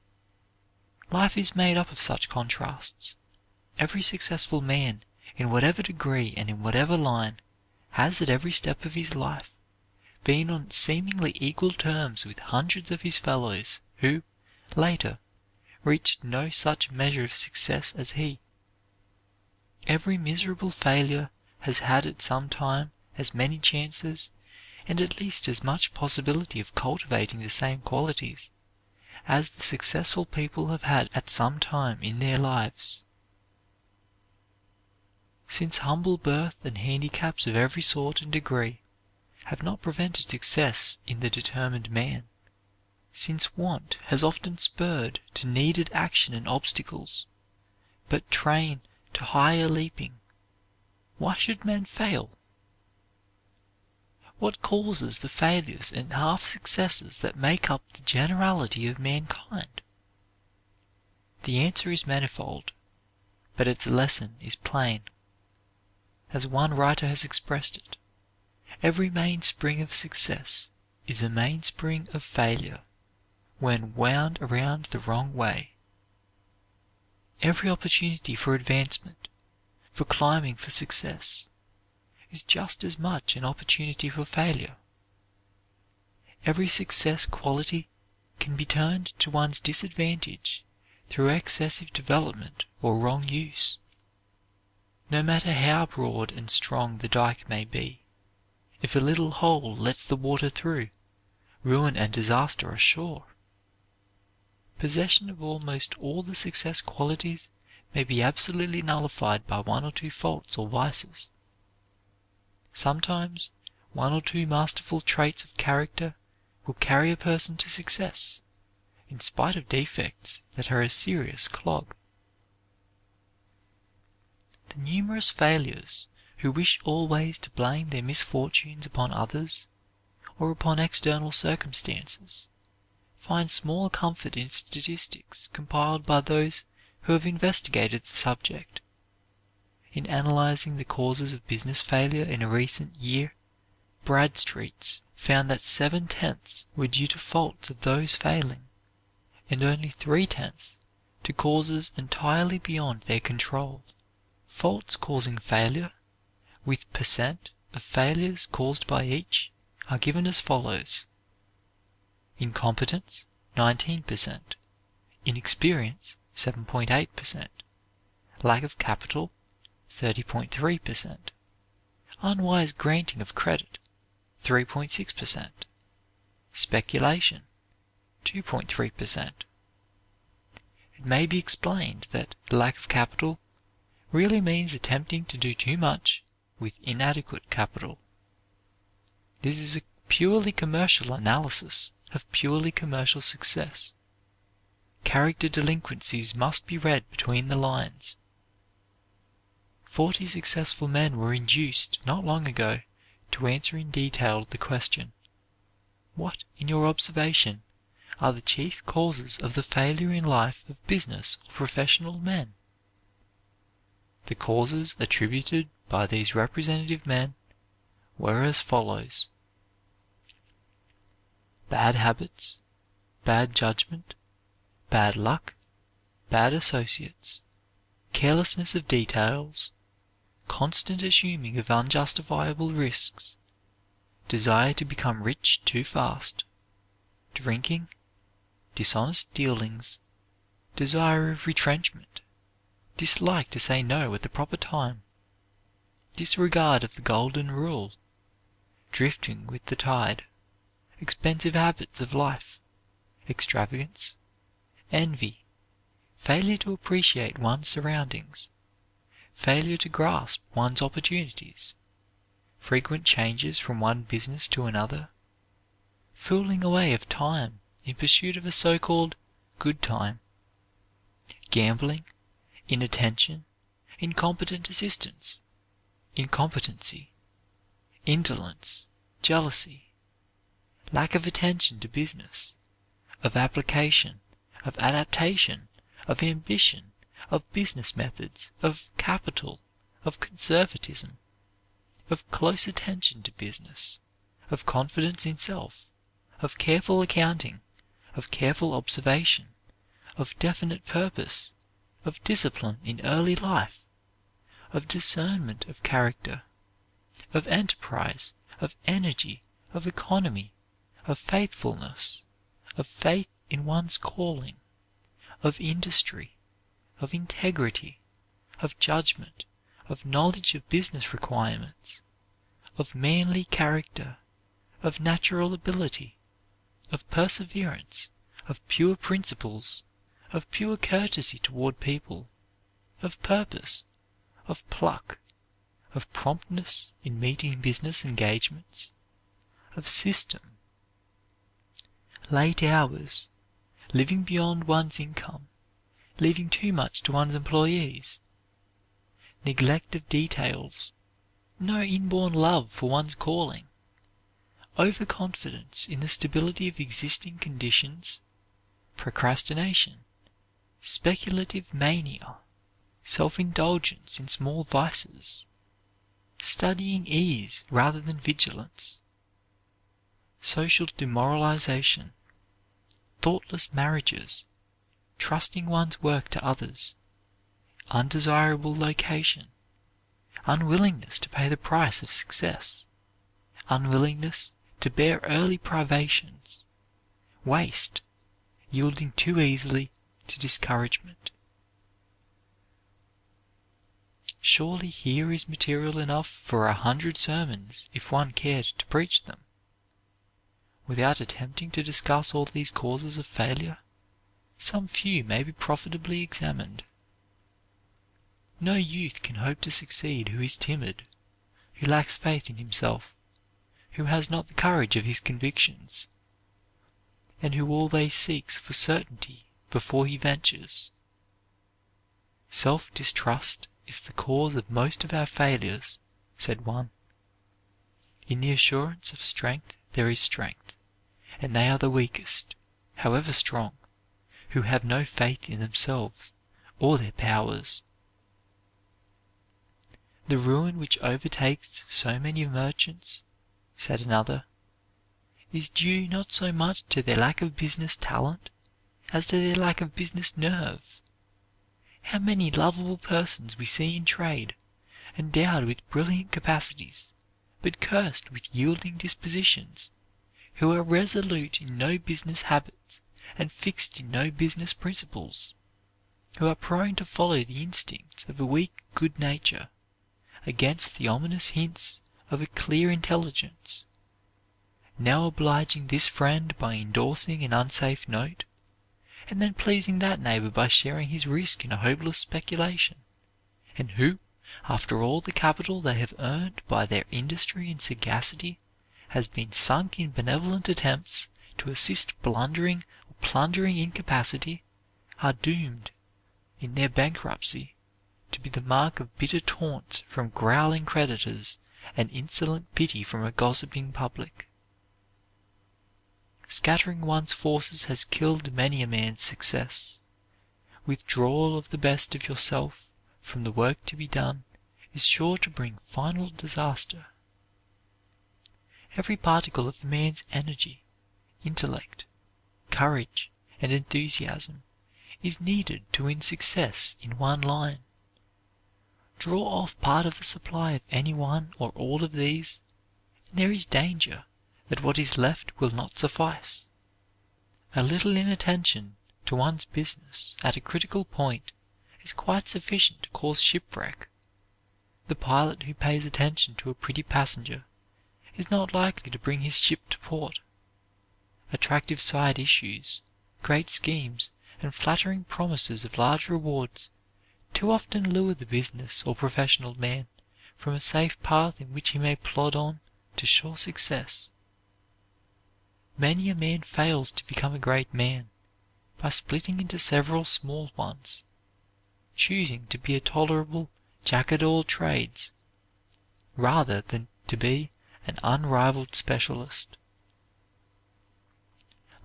Life is made up of such contrasts. Every successful man, in whatever degree and in whatever line, has at every step of his life been on seemingly equal terms with hundreds of his fellows who, later, reached no such measure of success as he. Every miserable failure has had at some time as many chances and at least as much possibility of cultivating the same qualities as the successful people have had at some time in their lives. Since humble birth and handicaps of every sort and degree have not prevented success in the determined man, since want has often spurred to needed action and obstacles, but train to higher leaping, why should men fail? What causes the failures and half-successes that make up the generality of mankind? The answer is manifold, but its lesson is plain. As one writer has expressed it, every mainspring of success is a mainspring of failure when wound around the wrong way. Every opportunity for advancement, for climbing for success, is just as much an opportunity for failure. Every success quality can be turned to one's disadvantage through excessive development or wrong use. No matter how broad and strong the dike may be, if a little hole lets the water through, ruin and disaster are sure. Possession of almost all the success qualities may be absolutely nullified by one or two faults or vices. Sometimes one or two masterful traits of character will carry a person to success, in spite of defects that are a serious clog. The numerous failures who wish always to blame their misfortunes upon others or upon external circumstances find small comfort in statistics compiled by those who have investigated the subject. In analyzing the causes of business failure in a recent year, Bradstreet's found that 7/10 were due to faults of those failing, and only 3/10 to causes entirely beyond their control. Faults causing failure, with per cent of failures caused by each, are given as follows: incompetence, 19%; inexperience, 7.8%; lack of capital, 30.3%; unwise granting of credit, 3.6%; speculation, 2.3%. It may be explained that lack of capital really means attempting to do too much with inadequate capital. This is a purely commercial analysis of purely commercial success. Character delinquencies must be read between the lines. 40 successful men were induced not long ago to answer in detail the question, what, in your observation, are the chief causes of the failure in life of business or professional men? The causes attributed by these representative men were as follows: bad habits, bad judgment, bad luck, bad associates, carelessness of details, constant assuming of unjustifiable risks, desire to become rich too fast, drinking, dishonest dealings, desire of retrenchment, dislike to say no at the proper time, disregard of the golden rule, drifting with the tide, expensive habits of life, extravagance, envy, failure to appreciate one's surroundings, failure to grasp one's opportunities, frequent changes from one business to another, fooling away of time in pursuit of a so-called good time, gambling, inattention, incompetent assistance, incompetency, indolence, jealousy, lack of attention to business, of application, of adaptation, of ambition, of business methods, of capital, of conservatism, of close attention to business, of confidence in self, of careful accounting, of careful observation, of definite purpose, of discipline in early life, of discernment of character, of enterprise, of energy, of economy, of faithfulness, of faith in one's calling, of industry, of integrity, of judgment, of knowledge of business requirements, of manly character, of natural ability, of perseverance, of pure principles, of pure courtesy toward people, of purpose, of pluck, of promptness in meeting business engagements, of system, late hours, living beyond one's income, leaving too much to one's employees, neglect of details, no inborn love for one's calling, overconfidence in the stability of existing conditions, procrastination, speculative mania, self-indulgence in small vices, studying ease rather than vigilance, social demoralization, thoughtless marriages, trusting one's work to others, undesirable location, unwillingness to pay the price of success, unwillingness to bear early privations, waste, yielding too easily to discouragement. Surely here is material enough for 100 sermons if one cared to preach them. Without attempting to discuss all these causes of failure, some few may be profitably examined. No youth can hope to succeed who is timid, who lacks faith in himself, who has not the courage of his convictions, and who always seeks for certainty before he ventures. Self-distrust is the cause of most of our failures, said one. In the assurance of strength there is strength, and they are the weakest, however strong, who have no faith in themselves or their powers. The ruin which overtakes so many merchants, said another, is due not so much to their lack of business talent as to their lack of business nerve. How many lovable persons we see in trade, endowed with brilliant capacities, but cursed with yielding dispositions, who are resolute in no business habits and fixed in no business principles, who are prone to follow the instincts of a weak good nature, against the ominous hints of a clear intelligence, now obliging this friend by endorsing an unsafe note, and then pleasing that neighbor by sharing his risk in a hopeless speculation, and who, after all the capital they have earned by their industry and sagacity has been sunk in benevolent attempts to assist blundering or plundering incapacity, are doomed, in their bankruptcy, to be the mark of bitter taunts from growling creditors and insolent pity from a gossiping public. Scattering one's forces has killed many a man's success. Withdrawal of the best of yourself from the work to be done is sure to bring final disaster. Every particle of a man's energy, intellect, courage, and enthusiasm is needed to win success in one line. Draw off part of the supply of any one or all of these, and there is danger that what is left will not suffice. A little inattention to one's business at a critical point is quite sufficient to cause shipwreck. The pilot who pays attention to a pretty passenger is not likely to bring his ship to port. Attractive side issues, great schemes, and flattering promises of large rewards too often lure the business or professional man from a safe path in which he may plod on to sure success. Many a man fails to become a great man by splitting into several small ones, choosing to be a tolerable jack at all trades, rather than to be an unrivaled specialist.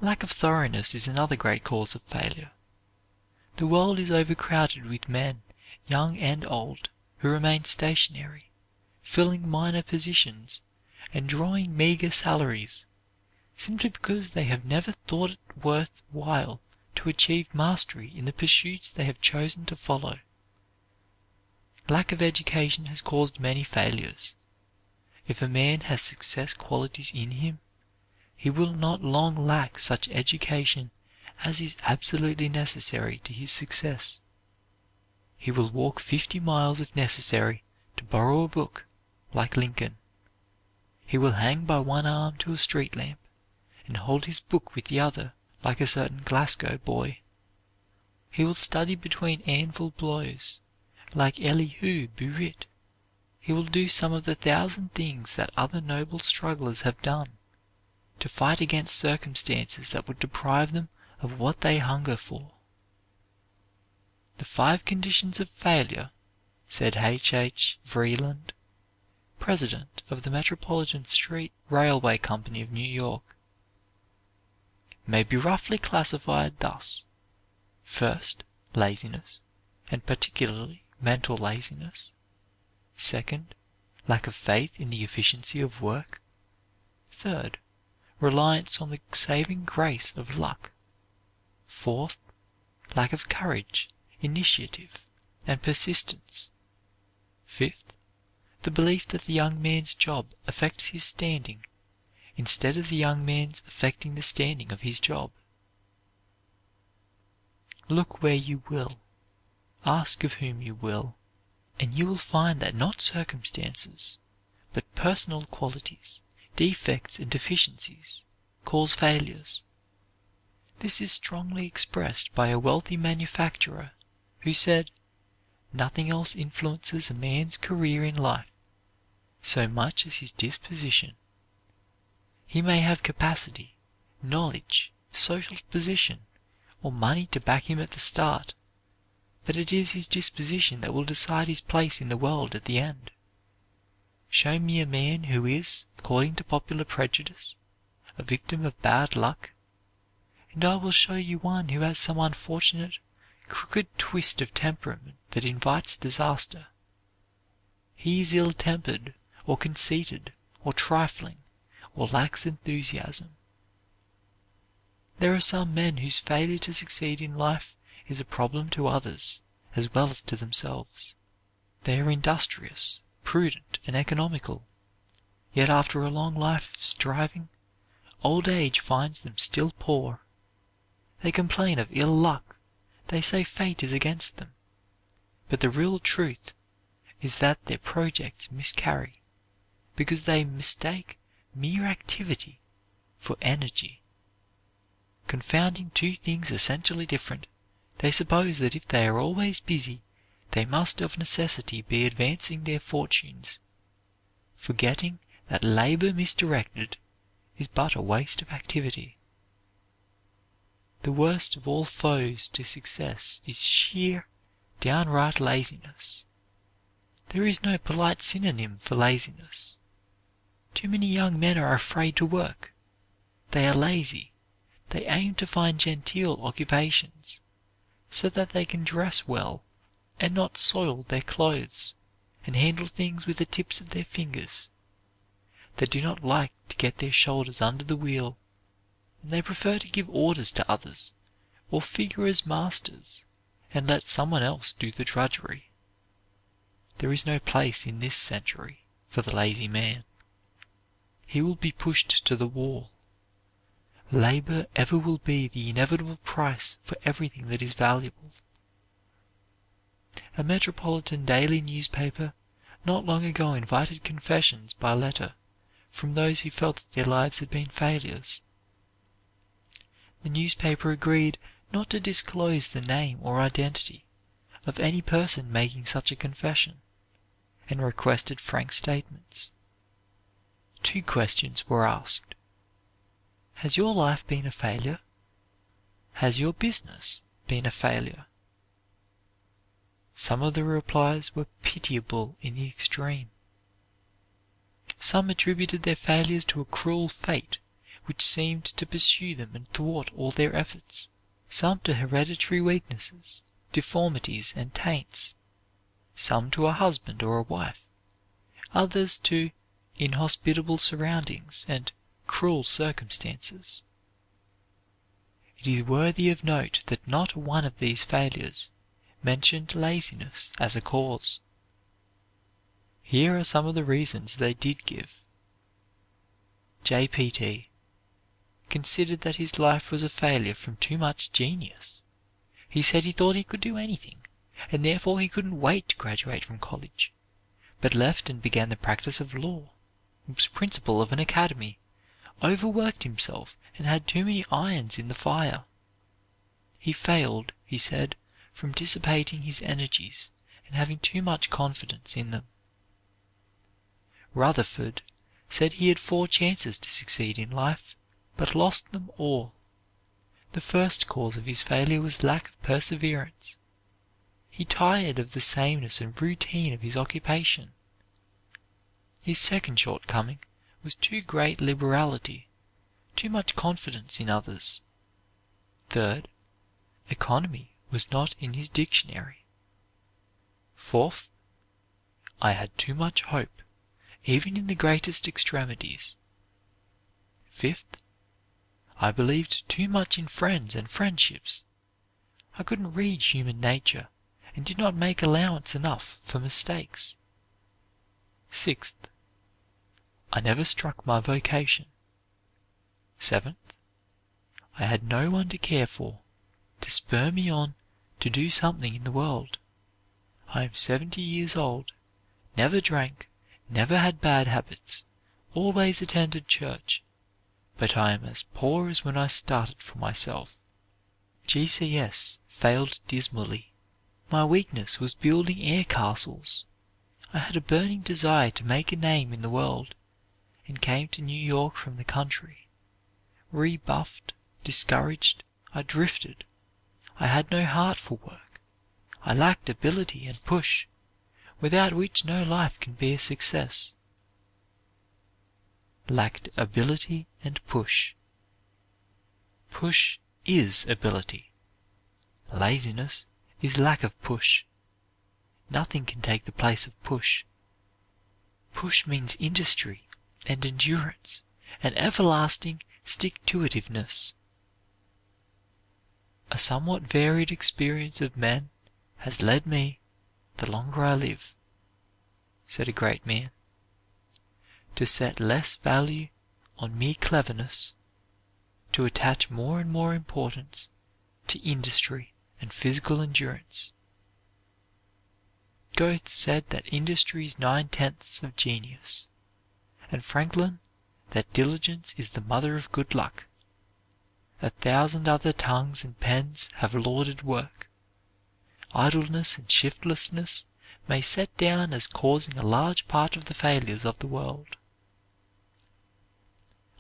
Lack of thoroughness is another great cause of failure. The world is overcrowded with men, young and old, who remain stationary, filling minor positions, and drawing meager salaries, simply because they have never thought it worth while to achieve mastery in the pursuits they have chosen to follow. Lack of education has caused many failures. If a man has success qualities in him, he will not long lack such education as is absolutely necessary to his success. He will walk 50 miles if necessary to borrow a book, like Lincoln. He will hang by one arm to a street lamp, and hold his book with the other, like a certain Glasgow boy. He will study between anvil blows, like Elihu Burritt. He will do some of the 1,000 things that other noble strugglers have done, to fight against circumstances that would deprive them of what they hunger for. The 5 conditions of failure, said H. Vreeland, president of the Metropolitan Street Railway Company of New York, may be roughly classified thus: first, laziness, and particularly mental laziness; second, lack of faith in the efficiency of work; third, reliance on the saving grace of luck; fourth, lack of courage, initiative, and persistence; fifth, the belief that the young man's job affects his standing, instead of the young man's affecting the standing of his job. Look where you will, ask of whom you will, and you will find that not circumstances, but personal qualities, defects and deficiencies, cause failures. This is strongly expressed by a wealthy manufacturer who said, "Nothing else influences a man's career in life so much as his disposition. He may have capacity, knowledge, social position, or money to back him at the start, but it is his disposition that will decide his place in the world at the end. Show me a man who is, according to popular prejudice, a victim of bad luck, and I will show you one who has some unfortunate, crooked twist of temperament that invites disaster. He is ill-tempered, or conceited, or trifling, or lacks enthusiasm. There are some men whose failure to succeed in life is a problem to others as well as to themselves. They are industrious, prudent, and economical, yet after a long life of striving, old age finds them still poor. They complain of ill luck, they say fate is against them, but the real truth is that their projects miscarry because they mistake mere activity for energy. Confounding two things essentially different, they suppose that if they are always busy, they must of necessity be advancing their fortunes, forgetting that labor misdirected is but a waste of activity. The worst of all foes to success is sheer, downright laziness. There is no polite synonym for laziness. Too many young men are afraid to work. They are lazy. They aim to find genteel occupations, so that they can dress well, and not soil their clothes, and handle things with the tips of their fingers. They do not like to get their shoulders under the wheel, and they prefer to give orders to others, or figure as masters, and let someone else do the drudgery. There is no place in this century for the lazy man. He will be pushed to the wall. Labor ever will be the inevitable price for everything that is valuable. A metropolitan daily newspaper not long ago invited confessions by letter from those who felt that their lives had been failures. The newspaper agreed not to disclose the name or identity of any person making such a confession, and requested frank statements. 2 questions were asked. Has your life been a failure? Has your business been a failure? Some of the replies were pitiable in the extreme. Some attributed their failures to a cruel fate which seemed to pursue them and thwart all their efforts. Some to hereditary weaknesses, deformities, and taints. Some to a husband or a wife. Others to inhospitable surroundings and cruel circumstances. It is worthy of note that not one of these failures mentioned laziness as a cause. Here are some of the reasons they did give. J.P.T. considered that his life was a failure from too much genius. He said he thought he could do anything, and therefore he couldn't wait to graduate from college, but left and began the practice of law, was principal of an academy, overworked himself, and had too many irons in the fire. He failed, he said, from dissipating his energies and having too much confidence in them. Rutherford said he had 4 chances to succeed in life, but lost them all. The first cause of his failure was lack of perseverance. He tired of the sameness and routine of his occupation. His second shortcoming was too great liberality, too much confidence in others. Third, economy was not in his dictionary. Fourth, I had too much hope, even in the greatest extremities. Fifth, I believed too much in friends and friendships. I couldn't read human nature, and did not make allowance enough for mistakes. Sixth, I never struck my vocation. Seventh, I had no one to care for, to spur me on to do something in the world. I am 70 years old, never drank, never had bad habits, always attended church, but I am as poor as when I started for myself. GCS failed dismally. My weakness was building air castles. I had a burning desire to make a name in the world, and came to New York from the country. Rebuffed, discouraged, I drifted. I had no heart for work. I lacked ability and push, without which no life can be a success. Lacked ability and push. Push is ability. Laziness is lack of push. Nothing can take the place of push. Push means industry and endurance and everlasting stick-to-itiveness. A somewhat varied experience of men has led me, the longer I live, said a great man, to set less value on mere cleverness, to attach more and more importance to industry and physical endurance. Goethe said that industry is 9/10 of genius, and Franklin that diligence is the mother of good luck. 1,000 other tongues and pens have lauded work. Idleness and shiftlessness may set down as causing a large part of the failures of the world.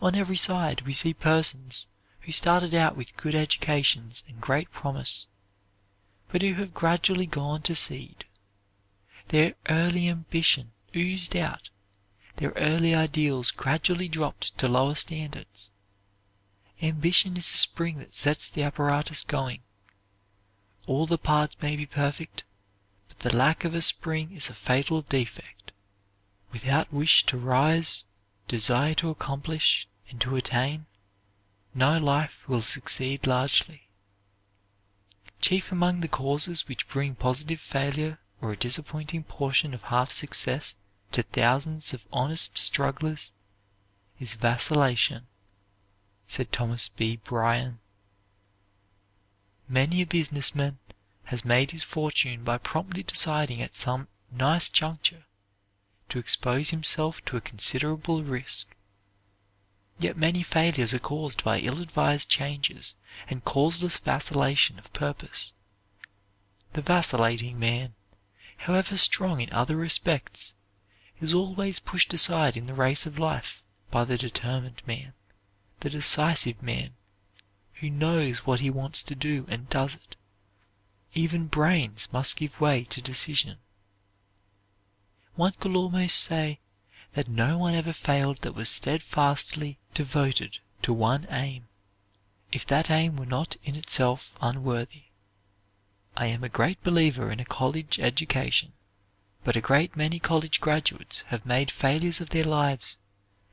On every side we see persons who started out with good educations and great promise, but who have gradually gone to seed. Their early ambition oozed out, their early ideals gradually dropped to lower standards. Ambition is a spring that sets the apparatus going. All the parts may be perfect, but the lack of a spring is a fatal defect. Without wish to rise, desire to accomplish and to attain, no life will succeed largely. Chief among the causes which bring positive failure or a disappointing portion of half success to thousands of honest strugglers is vacillation, said Thomas B. Bryan. Many a businessman has made his fortune by promptly deciding at some nice juncture to expose himself to a considerable risk. Yet many failures are caused by ill-advised changes and causeless vacillation of purpose. The vacillating man, however strong in other respects, is always pushed aside in the race of life by the determined man, the decisive man, who knows what he wants to do and does it. Even brains must give way to decision. One could almost say that no one ever failed that was steadfastly devoted to one aim, if that aim were not in itself unworthy. I am a great believer in a college education, but a great many college graduates have made failures of their lives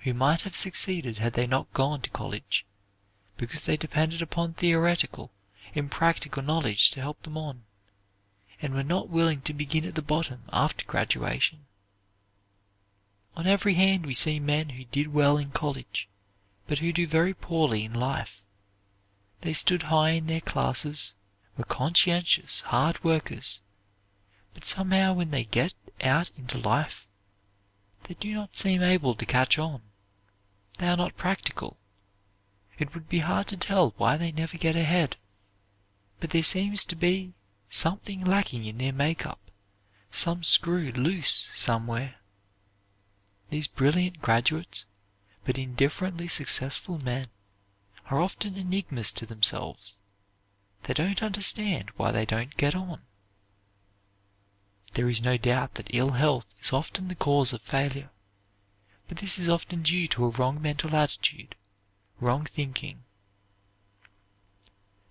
who might have succeeded had they not gone to college, because they depended upon theoretical, impractical knowledge to help them on, and were not willing to begin at the bottom after graduation. On every hand we see men who did well in college, but who do very poorly in life. They stood high in their classes, were conscientious, hard workers, but somehow when they get out into life, they do not seem able to catch on. They are not practical. It would be hard to tell why they never get ahead, but there seems to be something lacking in their makeup, some screw loose somewhere. These brilliant graduates, but indifferently successful men, are often enigmas to themselves. They don't understand why they don't get on. There is no doubt that ill health is often the cause of failure, but this is often due to a wrong mental attitude, wrong thinking.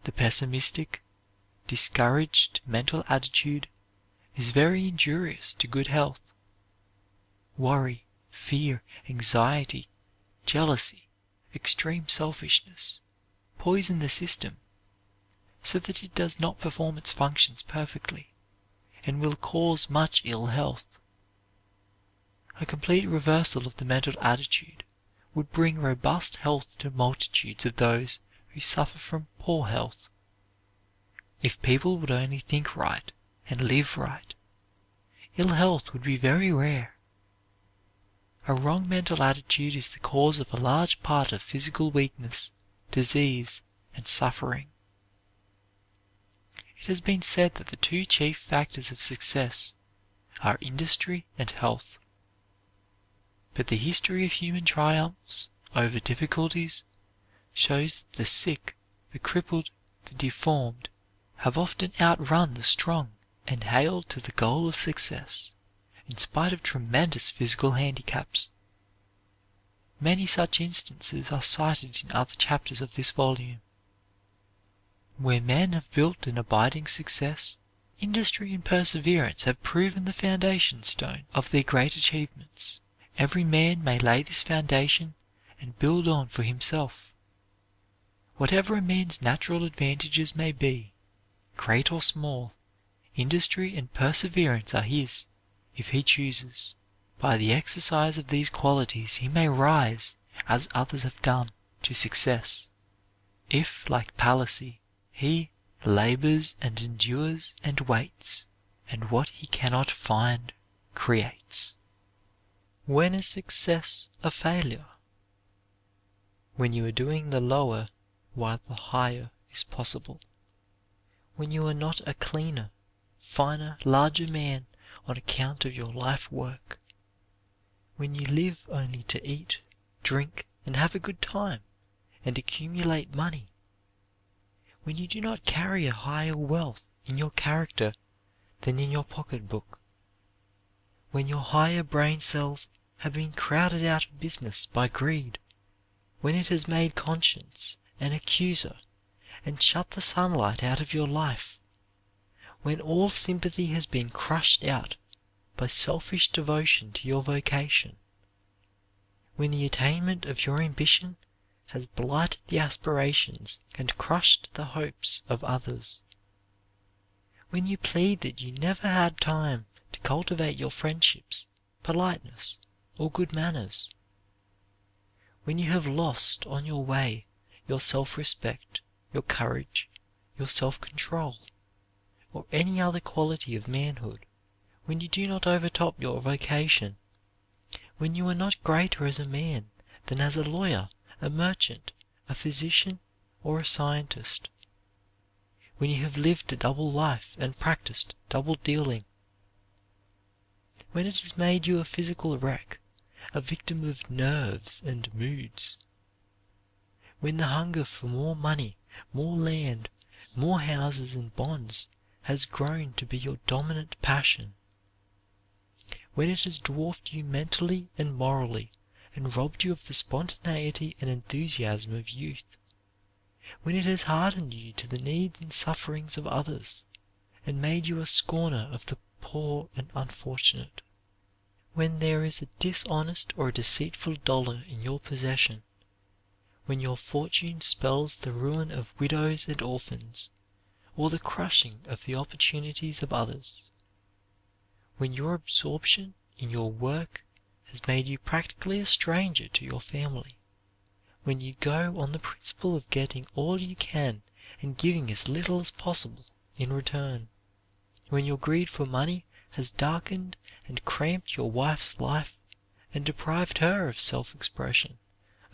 The pessimistic, discouraged mental attitude is very injurious to good health. Worry, fear, anxiety, jealousy, extreme selfishness poison the system, so that it does not perform its functions perfectly, and will cause much ill health. A complete reversal of the mental attitude would bring robust health to multitudes of those who suffer from poor health. If people would only think right and live right, ill health would be very rare. A wrong mental attitude is the cause of a large part of physical weakness, disease, and suffering. It has been said that the two chief factors of success are industry and health. But the history of human triumphs over difficulties shows that the sick, the crippled, the deformed have often outrun the strong and hailed to the goal of success, in spite of tremendous physical handicaps. Many such instances are cited in other chapters of this volume. Where men have built an abiding success, industry and perseverance have proven the foundation stone of their great achievements. Every man may lay this foundation and build on for himself. Whatever a man's natural advantages may be, great or small, industry and perseverance are his, if he chooses. By the exercise of these qualities he may rise, as others have done, to success. If, like Palissy, he labors and endures and waits, and what he cannot find creates. When is success a failure? When you are doing the lower while the higher is possible. When you are not a cleaner, finer, larger man on account of your life work. When you live only to eat, drink, and have a good time, and accumulate money. When you do not carry a higher wealth in your character than in your pocketbook. When your higher brain cells have been crowded out of business by greed. When it has made conscience an accuser and shut the sunlight out of your life. When all sympathy has been crushed out by selfish devotion to your vocation. When the attainment of your ambition has blighted the aspirations and crushed the hopes of others. When you plead that you never had time to cultivate your friendships, politeness, or good manners. When you have lost on your way your self-respect, your courage, your self-control, or any other quality of manhood. When you do not overtop your vocation when you are not greater as a man than as a lawyer, a merchant, a physician, or a scientist, when you have lived a double life and practiced double dealing, when it has made you a physical wreck, a victim of nerves and moods, when the hunger for more money, more land, more houses and bonds has grown to be your dominant passion, when it has dwarfed you mentally and morally and robbed you of the spontaneity and enthusiasm of youth, when it has hardened you to the needs and sufferings of others and made you a scorner of the poor and unfortunate, when there is a dishonest or a deceitful dollar in your possession, when your fortune spells the ruin of widows and orphans, or the crushing of the opportunities of others, when your absorption in your work has made you practically a stranger to your family, when you go on the principle of getting all you can and giving as little as possible in return, when your greed for money has darkened and cramped your wife's life and deprived her of self-expression,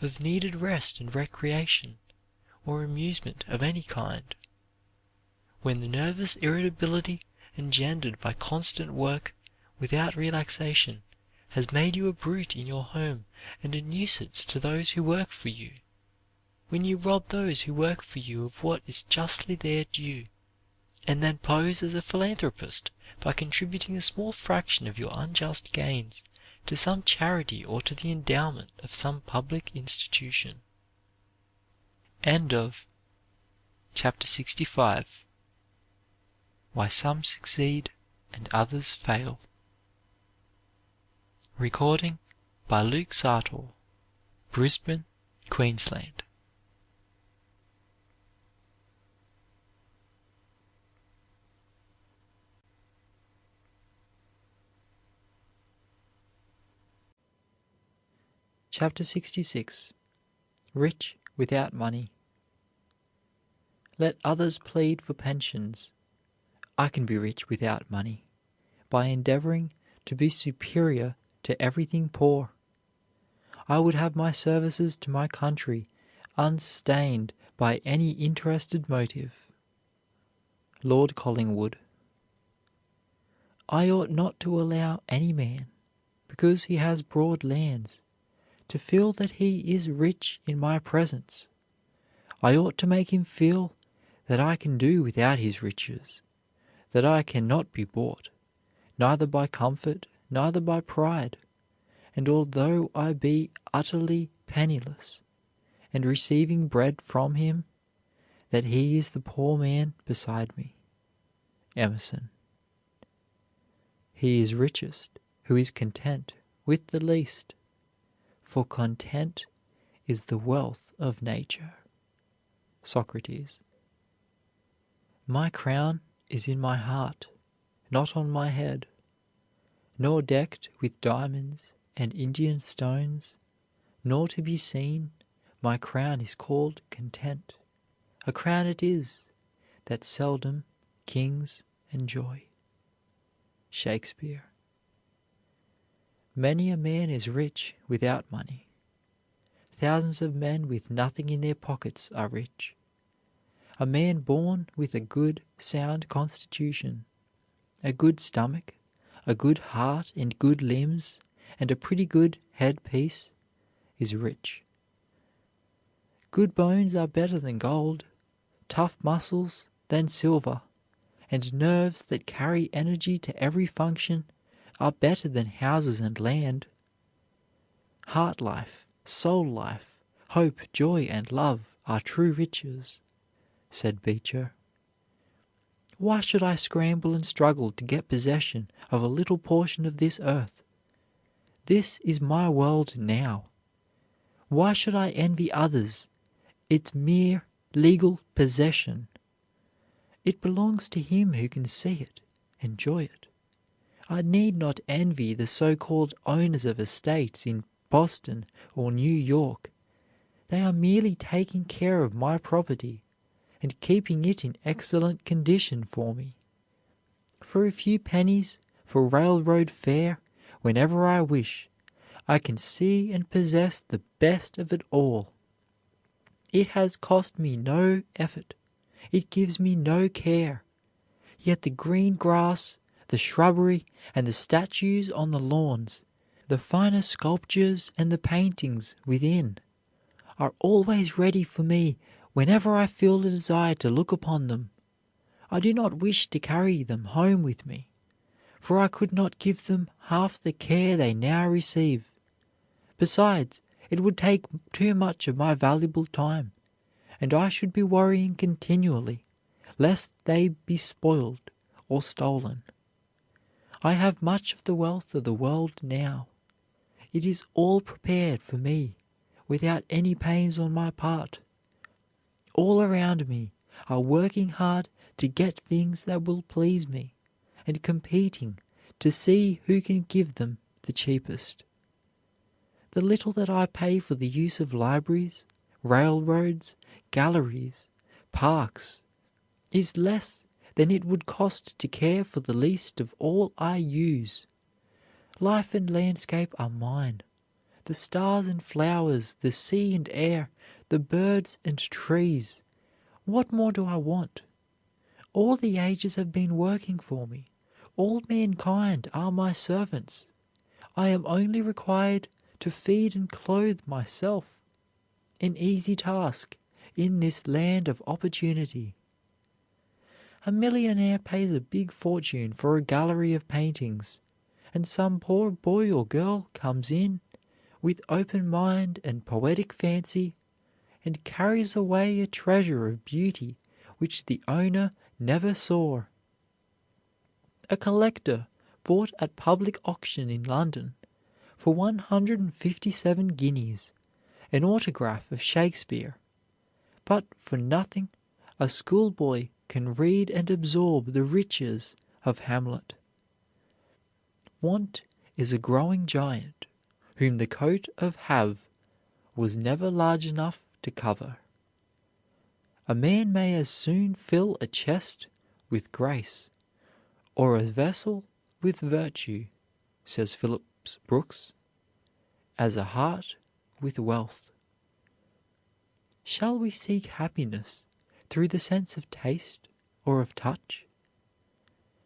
of needed rest and recreation, or amusement of any kind, when the nervous irritability engendered by constant work without relaxation has made you a brute in your home and a nuisance to those who work for you, when you rob those who work for you of what is justly their due, and then pose as a philanthropist by contributing a small fraction of your unjust gains to some charity or to the endowment of some public institution. End of Chapter 65. Why Some Succeed and Others Fail. Recording by Luke Sartor, Brisbane, Queensland. Chapter 66. Rich Without Money. Let others plead for pensions. I can be rich without money, by endeavoring to be superior to everything poor. I would have my services to my country unstained by any interested motive. Lord Collingwood. I ought not to allow any man, because he has broad lands, to feel that he is rich in my presence. I ought to make him feel that I can do without his riches, that I cannot be bought, neither by comfort, neither by pride, and although I be utterly penniless, and receiving bread from him, that he is the poor man beside me. Emerson. He is richest who is content with the least, for content is the wealth of nature. Socrates. My crown is in my heart, not on my head, nor decked with diamonds and Indian stones, nor to be seen, my crown is called content. A crown it is, that seldom kings enjoy. Shakespeare. Many a man is rich without money. Thousands of men with nothing in their pockets are rich. A man born with a good, sound constitution, a good stomach, a good heart and good limbs, and a pretty good headpiece, is rich. Good bones are better than gold, tough muscles than silver, and nerves that carry energy to every function are better than houses and land. Heart life, soul life, hope, joy, and love are true riches, said Beecher. Why should I scramble and struggle to get possession of a little portion of this earth? This is my world now. Why should I envy others its mere legal possession? It belongs to him who can see it, enjoy it. I need not envy the so-called owners of estates in Boston or New York. They are merely taking care of my property and keeping it in excellent condition for me. For a few pennies for railroad fare whenever I wish, I can see and possess the best of it all. It has cost me no effort. It gives me no care. Yet the green grass, the shrubbery, and the statues on the lawns, the finer sculptures and the paintings within, are always ready for me whenever I feel a desire to look upon them. I do not wish to carry them home with me, for I could not give them half the care they now receive. Besides, it would take too much of my valuable time, and I should be worrying continually lest they be spoiled or stolen. I have much of the wealth of the world now. It is all prepared for me without any pains on my part. All around me are working hard to get things that will please me, and competing to see who can give them the cheapest. The little that I pay for the use of libraries, railroads, galleries, parks, is less than it would cost to care for the least of all I use. Life and landscape are mine. The stars and flowers, the sea and air, the birds and trees. What more do I want? All the ages have been working for me. All mankind are my servants. I am only required to feed and clothe myself. An easy task in this land of opportunity. A millionaire pays a big fortune for a gallery of paintings, and some poor boy or girl comes in with open mind and poetic fancy and carries away a treasure of beauty which the owner never saw. A collector bought at public auction in London for 157 guineas an autograph of Shakespeare, but for nothing a schoolboy can read and absorb the riches of Hamlet. Want is a growing giant, whom the coat of have was never large enough to cover. A man may as soon fill a chest with grace, or a vessel with virtue, says Phillips Brooks, as a heart with wealth. Shall we seek happiness through the sense of taste or of touch?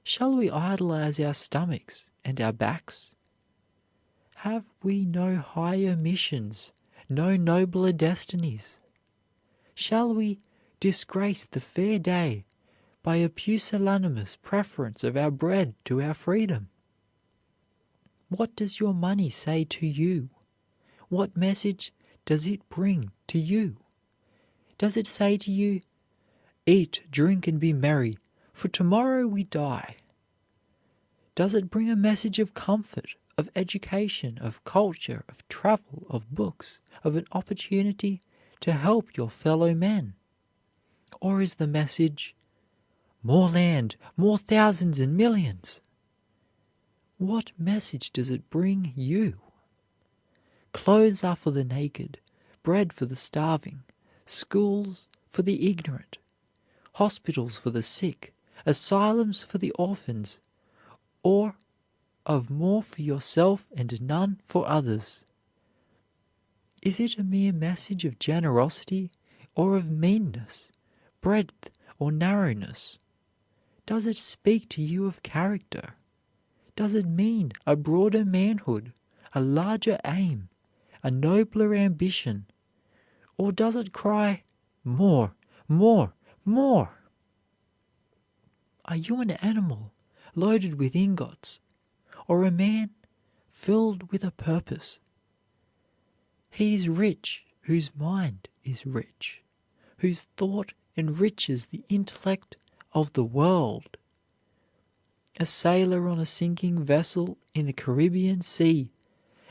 Shall we idolize our stomachs and our backs? Have we no higher missions, no nobler destinies? Shall we disgrace the fair day by a pusillanimous preference of our bread to our freedom? What does your money say to you? What message does it bring to you? Does it say to you, "Eat, drink, and be merry, for tomorrow we die"? Does it bring a message of comfort, of education, of culture, of travel, of books, of an opportunity to help your fellow men? Or is the message, "More land, more thousands and millions"? What message does it bring you? Clothes are for the naked, bread for the starving, schools for the ignorant, hospitals for the sick, asylums for the orphans, or of more for yourself and none for others? Is it a mere message of generosity or of meanness, breadth or narrowness? Does it speak to you of character? Does it mean a broader manhood, a larger aim, a nobler ambition? Or does it cry, "More, more, more"? Are you an animal loaded with ingots, or a man filled with a purpose? He is rich whose mind is rich, whose thought enriches the intellect of the world. A sailor on a sinking vessel in the Caribbean Sea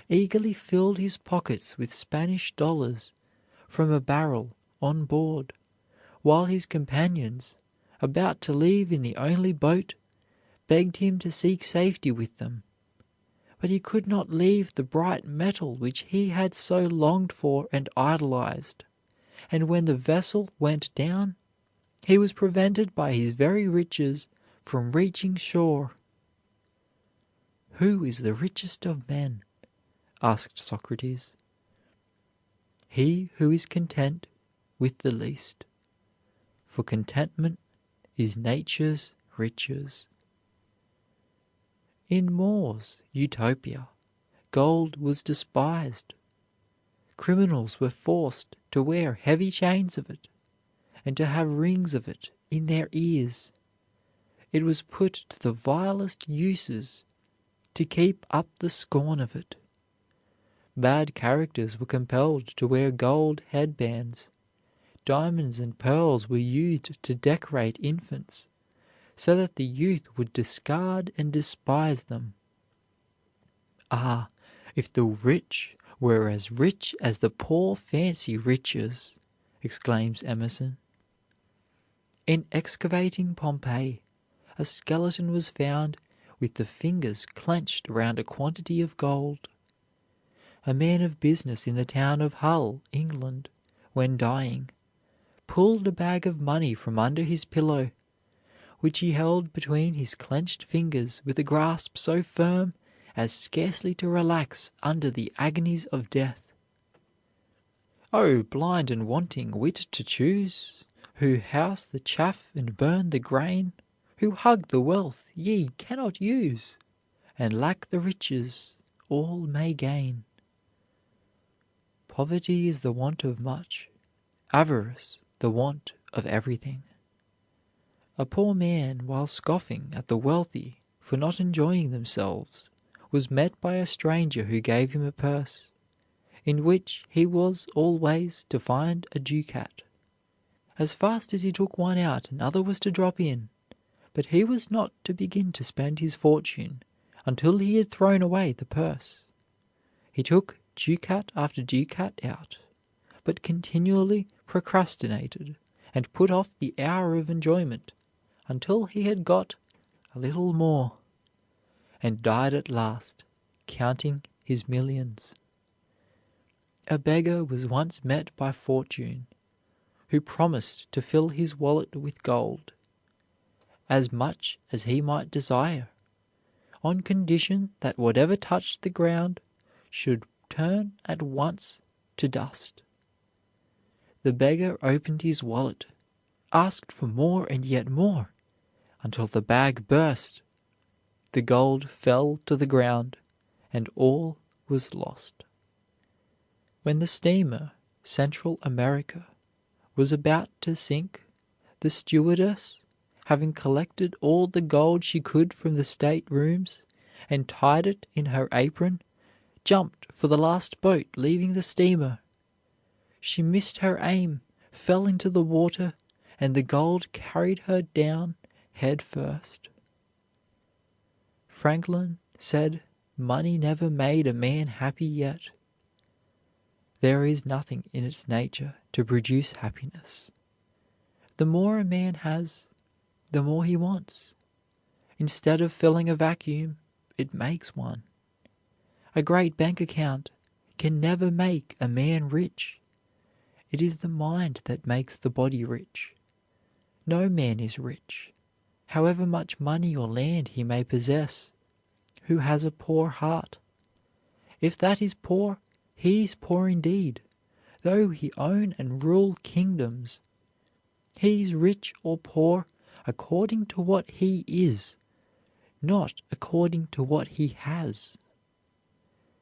eagerly filled his pockets with Spanish dollars from a barrel on board, while his companions, about to leave in the only boat, begged him to seek safety with them. But he could not leave the bright metal which he had so longed for and idolized, and when the vessel went down, he was prevented by his very riches from reaching shore. Who is the richest of men? asked Socrates. He who is content with the least, for contentment is nature's riches. In More's Utopia, gold was despised. Criminals were forced to wear heavy chains of it, and to have rings of it in their ears. It was put to the vilest uses to keep up the scorn of it. Bad characters were compelled to wear gold headbands. Diamonds and pearls were used to decorate infants, so that the youth would discard and despise them. Ah, if the rich were as rich as the poor fancy riches, exclaims Emerson. In excavating Pompeii, a skeleton was found with the fingers clenched around a quantity of gold. A man of business in the town of Hull, England, when dying, pulled a bag of money from under his pillow, which he held between his clenched fingers with a grasp so firm as scarcely to relax under the agonies of death. "O blind and wanting wit to choose, who house the chaff and burn the grain, who hug the wealth ye cannot use, and lack the riches all may gain." Poverty is the want of much, avarice the want of everything. A poor man, while scoffing at the wealthy for not enjoying themselves, was met by a stranger who gave him a purse, in which he was always to find a ducat. As fast as he took one out, another was to drop in, but he was not to begin to spend his fortune until he had thrown away the purse. He took ducat after ducat out, but continually procrastinated and put off the hour of enjoyment until he had got a little more, and died at last, counting his millions. A beggar was once met by Fortune, who promised to fill his wallet with gold, as much as he might desire, on condition that whatever touched the ground should turn at once to dust. The beggar opened his wallet, asked for more and yet more, until the bag burst. The gold fell to the ground, and all was lost. When the steamer Central America was about to sink, the stewardess, having collected all the gold she could from the staterooms and tied it in her apron, jumped for the last boat leaving the steamer. She missed her aim, fell into the water, and the gold carried her down head first. Franklin said money never made a man happy yet. There is nothing in its nature to produce happiness. The more a man has, the more he wants. Instead of filling a vacuum, it makes one. A great bank account can never make a man rich. It is the mind that makes the body rich. No man is rich, however much money or land he may possess, who has a poor heart. If that is poor, he is poor indeed, though he own and rule kingdoms. He is rich or poor according to what he is, not according to what he has.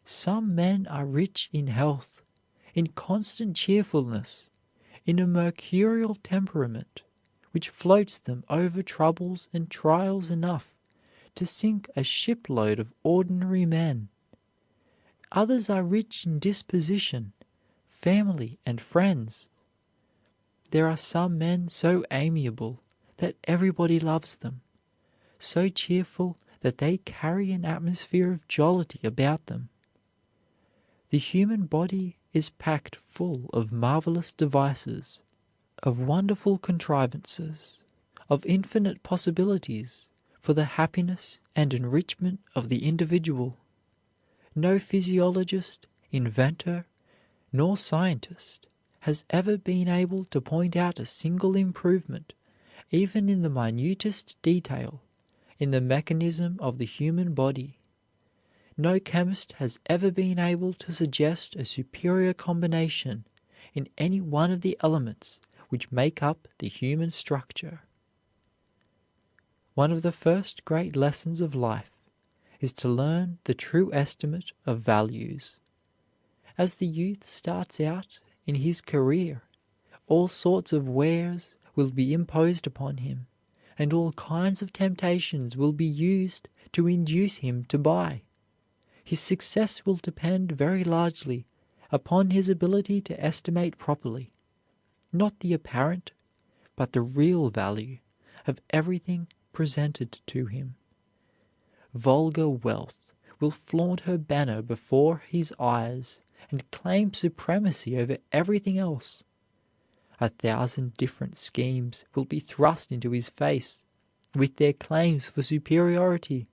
Some men are rich in health, in constant cheerfulness, in a mercurial temperament, which floats them over troubles and trials enough to sink a shipload of ordinary men. Others are rich in disposition, family, and friends. There are some men so amiable that everybody loves them, so cheerful that they carry an atmosphere of jollity about them. The human body is packed full of marvelous devices, of wonderful contrivances, of infinite possibilities for the happiness and enrichment of the individual. No physiologist, inventor, nor scientist has ever been able to point out a single improvement, even in the minutest detail, in the mechanism of the human body. no chemist has ever been able to suggest a superior combination in any one of the elements which make up the human structure. One of the first great lessons of life is to learn the true estimate of values. As the youth starts out in his career, all sorts of wares will be imposed upon him, and all kinds of temptations will be used to induce him to buy. His success will depend very largely upon his ability to estimate properly, not the apparent, but the real value of everything presented to him. Vulgar wealth will flaunt her banner before his eyes and claim supremacy over everything else. 1,000 different schemes will be thrust into his face with their claims for superiority.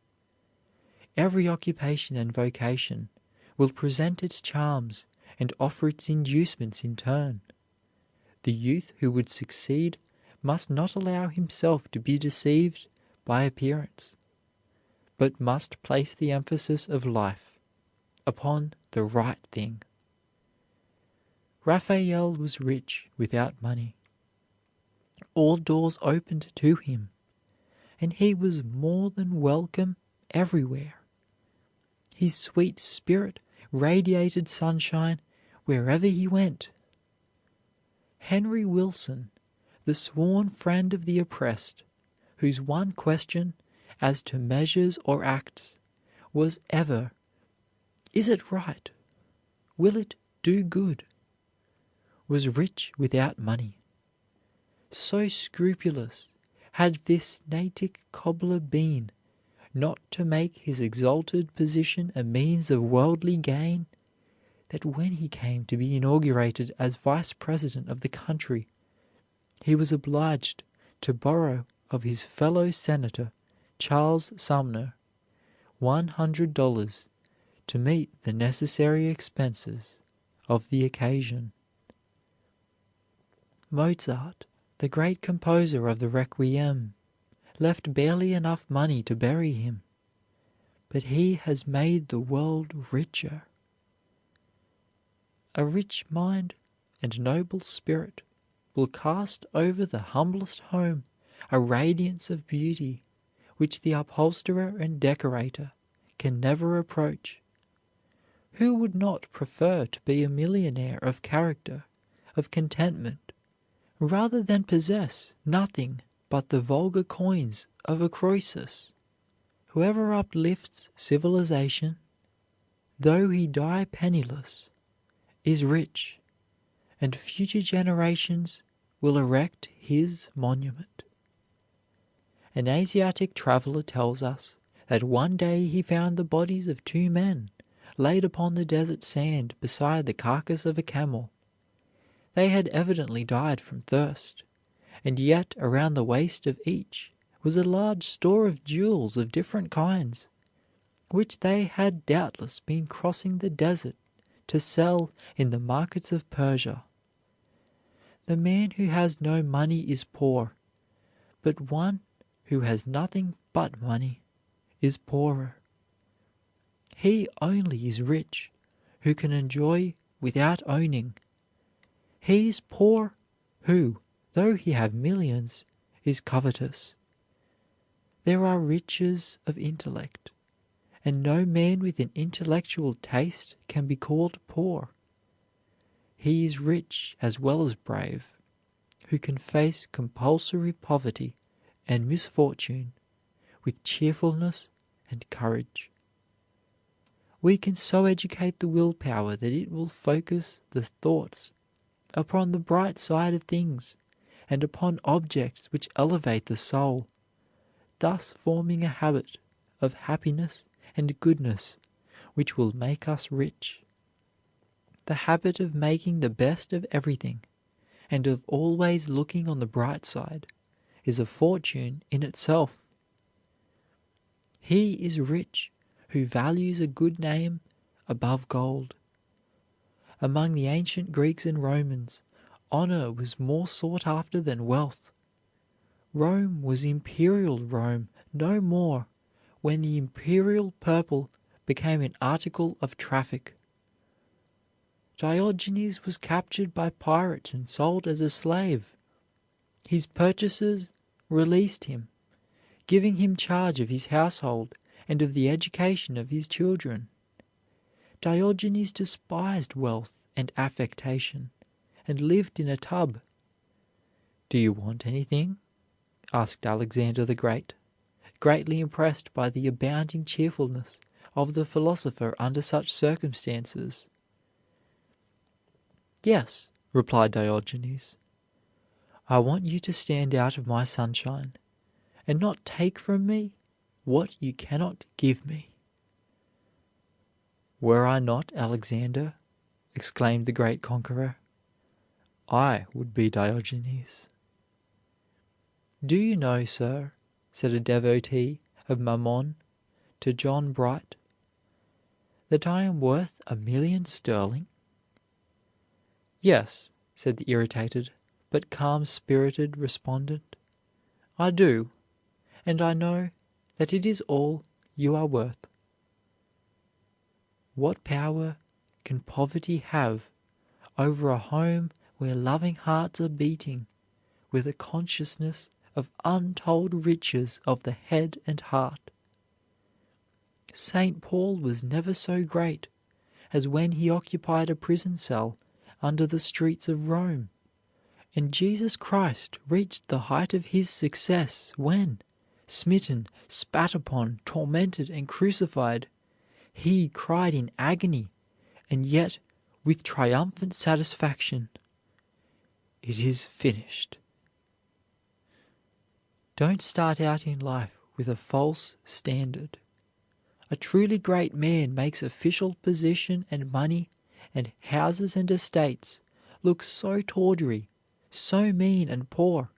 Every occupation and vocation will present its charms and offer its inducements in turn. The youth who would succeed must not allow himself to be deceived by appearance, but must place the emphasis of life upon the right thing. Raphael was rich without money. All doors opened to him, and he was more than welcome everywhere. His sweet spirit radiated sunshine wherever he went. Henry Wilson, the sworn friend of the oppressed, whose one question as to measures or acts was ever, "Is it right? Will it do good?" was rich without money. So scrupulous had this Natick cobbler been not to make his exalted position a means of worldly gain, that when he came to be inaugurated as vice president of the country, he was obliged to borrow of his fellow senator, Charles Sumner, $100 to meet the necessary expenses of the occasion. Mozart, the great composer of the Requiem, left barely enough money to bury him, but he has made the world richer. A rich mind and noble spirit will cast over the humblest home a radiance of beauty which the upholsterer and decorator can never approach. Who would not prefer to be a millionaire of character, of contentment, rather than possess nothing but the vulgar coins of a Croesus? Whoever uplifts civilization, though he die penniless, is rich, and future generations will erect his monument. An Asiatic traveler tells us that one day he found the bodies of two men laid upon the desert sand beside the carcass of a camel. They had evidently died from thirst, and yet around the waist of each was a large store of jewels of different kinds, which they had doubtless been crossing the desert to sell in the markets of Persia. The man who has no money is poor, but one who has nothing but money is poorer. He only is rich who can enjoy without owning. He is poor who, though he have millions, is covetous. There are riches of intellect, and no man with an intellectual taste can be called poor. He is rich as well as brave who can face compulsory poverty and misfortune with cheerfulness and courage. We can so educate the willpower that it will focus the thoughts upon the bright side of things and upon objects which elevate the soul, thus forming a habit of happiness and goodness which will make us rich. The habit of making the best of everything and of always looking on the bright side is a fortune in itself. He is rich who values a good name above gold. Among the ancient Greeks and Romans, honor was more sought after than wealth. Rome was imperial Rome no more when the imperial purple became an article of traffic. Diogenes was captured by pirates and sold as a slave. His purchasers released him, giving him charge of his household and of the education of his children. Diogenes despised wealth and affectation, and lived in a tub. "Do you want anything?" asked Alexander the Great, greatly impressed by the abounding cheerfulness of the philosopher under such circumstances. "Yes," replied Diogenes, "I want you to stand out of my sunshine, and not take from me what you cannot give me." "Were I not Alexander," exclaimed the great conqueror, "I would be Diogenes." "Do you know, sir," said a devotee of Mammon to John Bright, "that I am worth 1,000,000 sterling?" "Yes," said the irritated but calm-spirited respondent, "I do, and I know that it is all you are worth." What power can poverty have over a home where loving hearts are beating with a consciousness of untold riches of the head and heart? St. Paul was never so great as when he occupied a prison cell under the streets of Rome, and Jesus Christ reached the height of his success when, smitten, spat upon, tormented, and crucified, he cried in agony, and yet with triumphant satisfaction, "It is finished." Don't start out in life with a false standard. A truly great man makes official position and money and houses and estates look so tawdry, so mean and poor,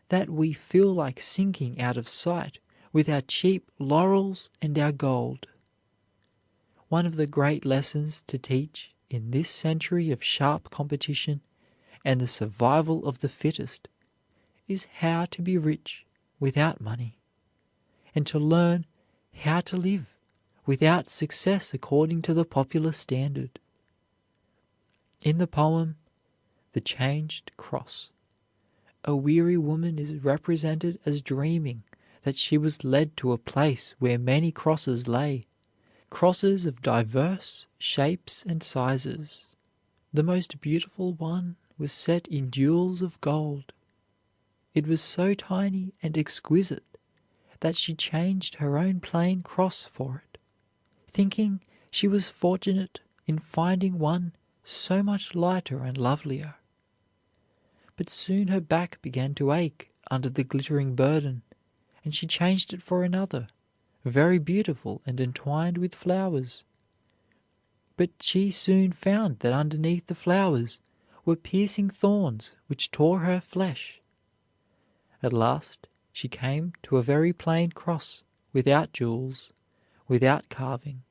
that we feel like sinking out of sight with our cheap laurels and our gold. One of the great lessons to teach in this century of sharp competition and the survival of the fittest is how to be rich without money, and to learn how to live without success according to the popular standard. In the poem, "The Changed Cross," a weary woman is represented as dreaming that she was led to a place where many crosses lay, crosses of diverse shapes and sizes. The most beautiful one was set in jewels of gold. It was so tiny and exquisite that she changed her own plain cross for it, thinking she was fortunate in finding one so much lighter and lovelier. But soon her back began to ache under the glittering burden, and she changed it for another, very beautiful and entwined with flowers. But she soon found that underneath the flowers were piercing thorns which tore her flesh. At last she came to a very plain cross, without jewels, without carving,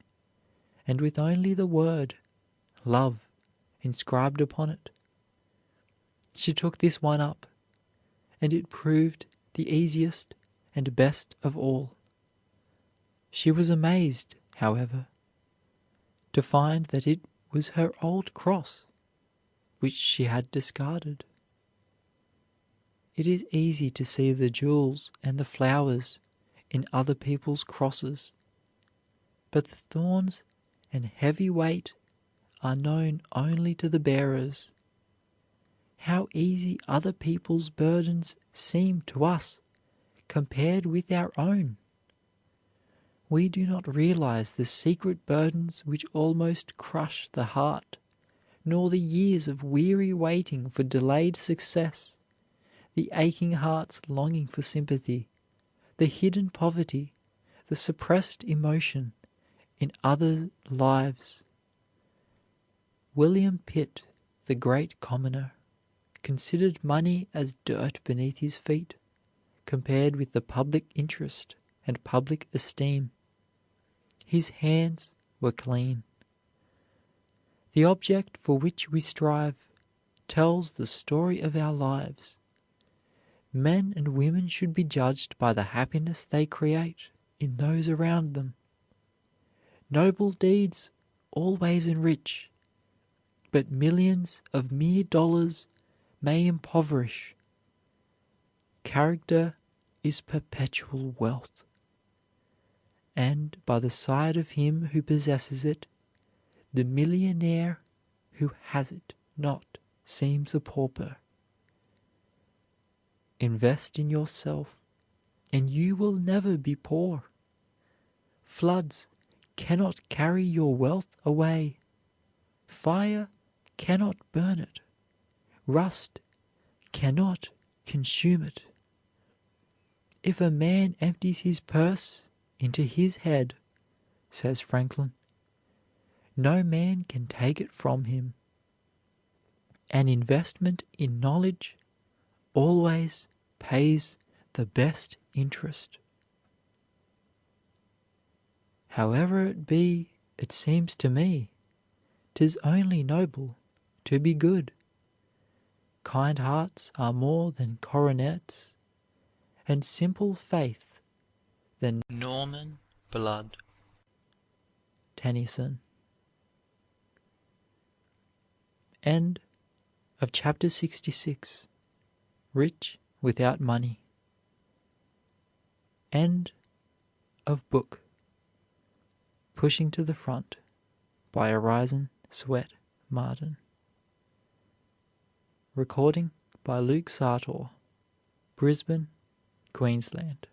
and with only the word "Love" inscribed upon it. She took this one up, and it proved the easiest and best of all. She was amazed, however, to find that it was her old cross, which she had discarded. It is easy to see the jewels and the flowers in other people's crosses, but the thorns and heavy weight are known only to the bearers. How easy other people's burdens seem to us compared with our own! We do not realize the secret burdens which almost crush the heart, nor the years of weary waiting for delayed success, the aching heart's longing for sympathy, the hidden poverty, the suppressed emotion in other lives. William Pitt, the great commoner, considered money as dirt beneath his feet, compared with the public interest and public esteem. His hands were clean. The object for which we strive tells the story of our lives. Men and women should be judged by the happiness they create in those around them. Noble deeds always enrich, but millions of mere dollars may impoverish. Character is perpetual wealth, and by the side of him who possesses it, the millionaire who has it not seems a pauper. Invest in yourself, and you will never be poor. Floods cannot carry your wealth away. Fire cannot burn it. Rust cannot consume it. If a man empties his purse into his head, says Franklin, no man can take it from him. An investment in knowledge always pays the best interest. However it be, it seems to me, 'tis only noble to be good. Kind hearts are more than coronets, and simple faith than Norman blood. Tennyson. End of chapter 66. Rich without money. End of book. Pushing to the Front by Orison, Swett, Marden. Recording by Luke Sartor, Brisbane, Queensland.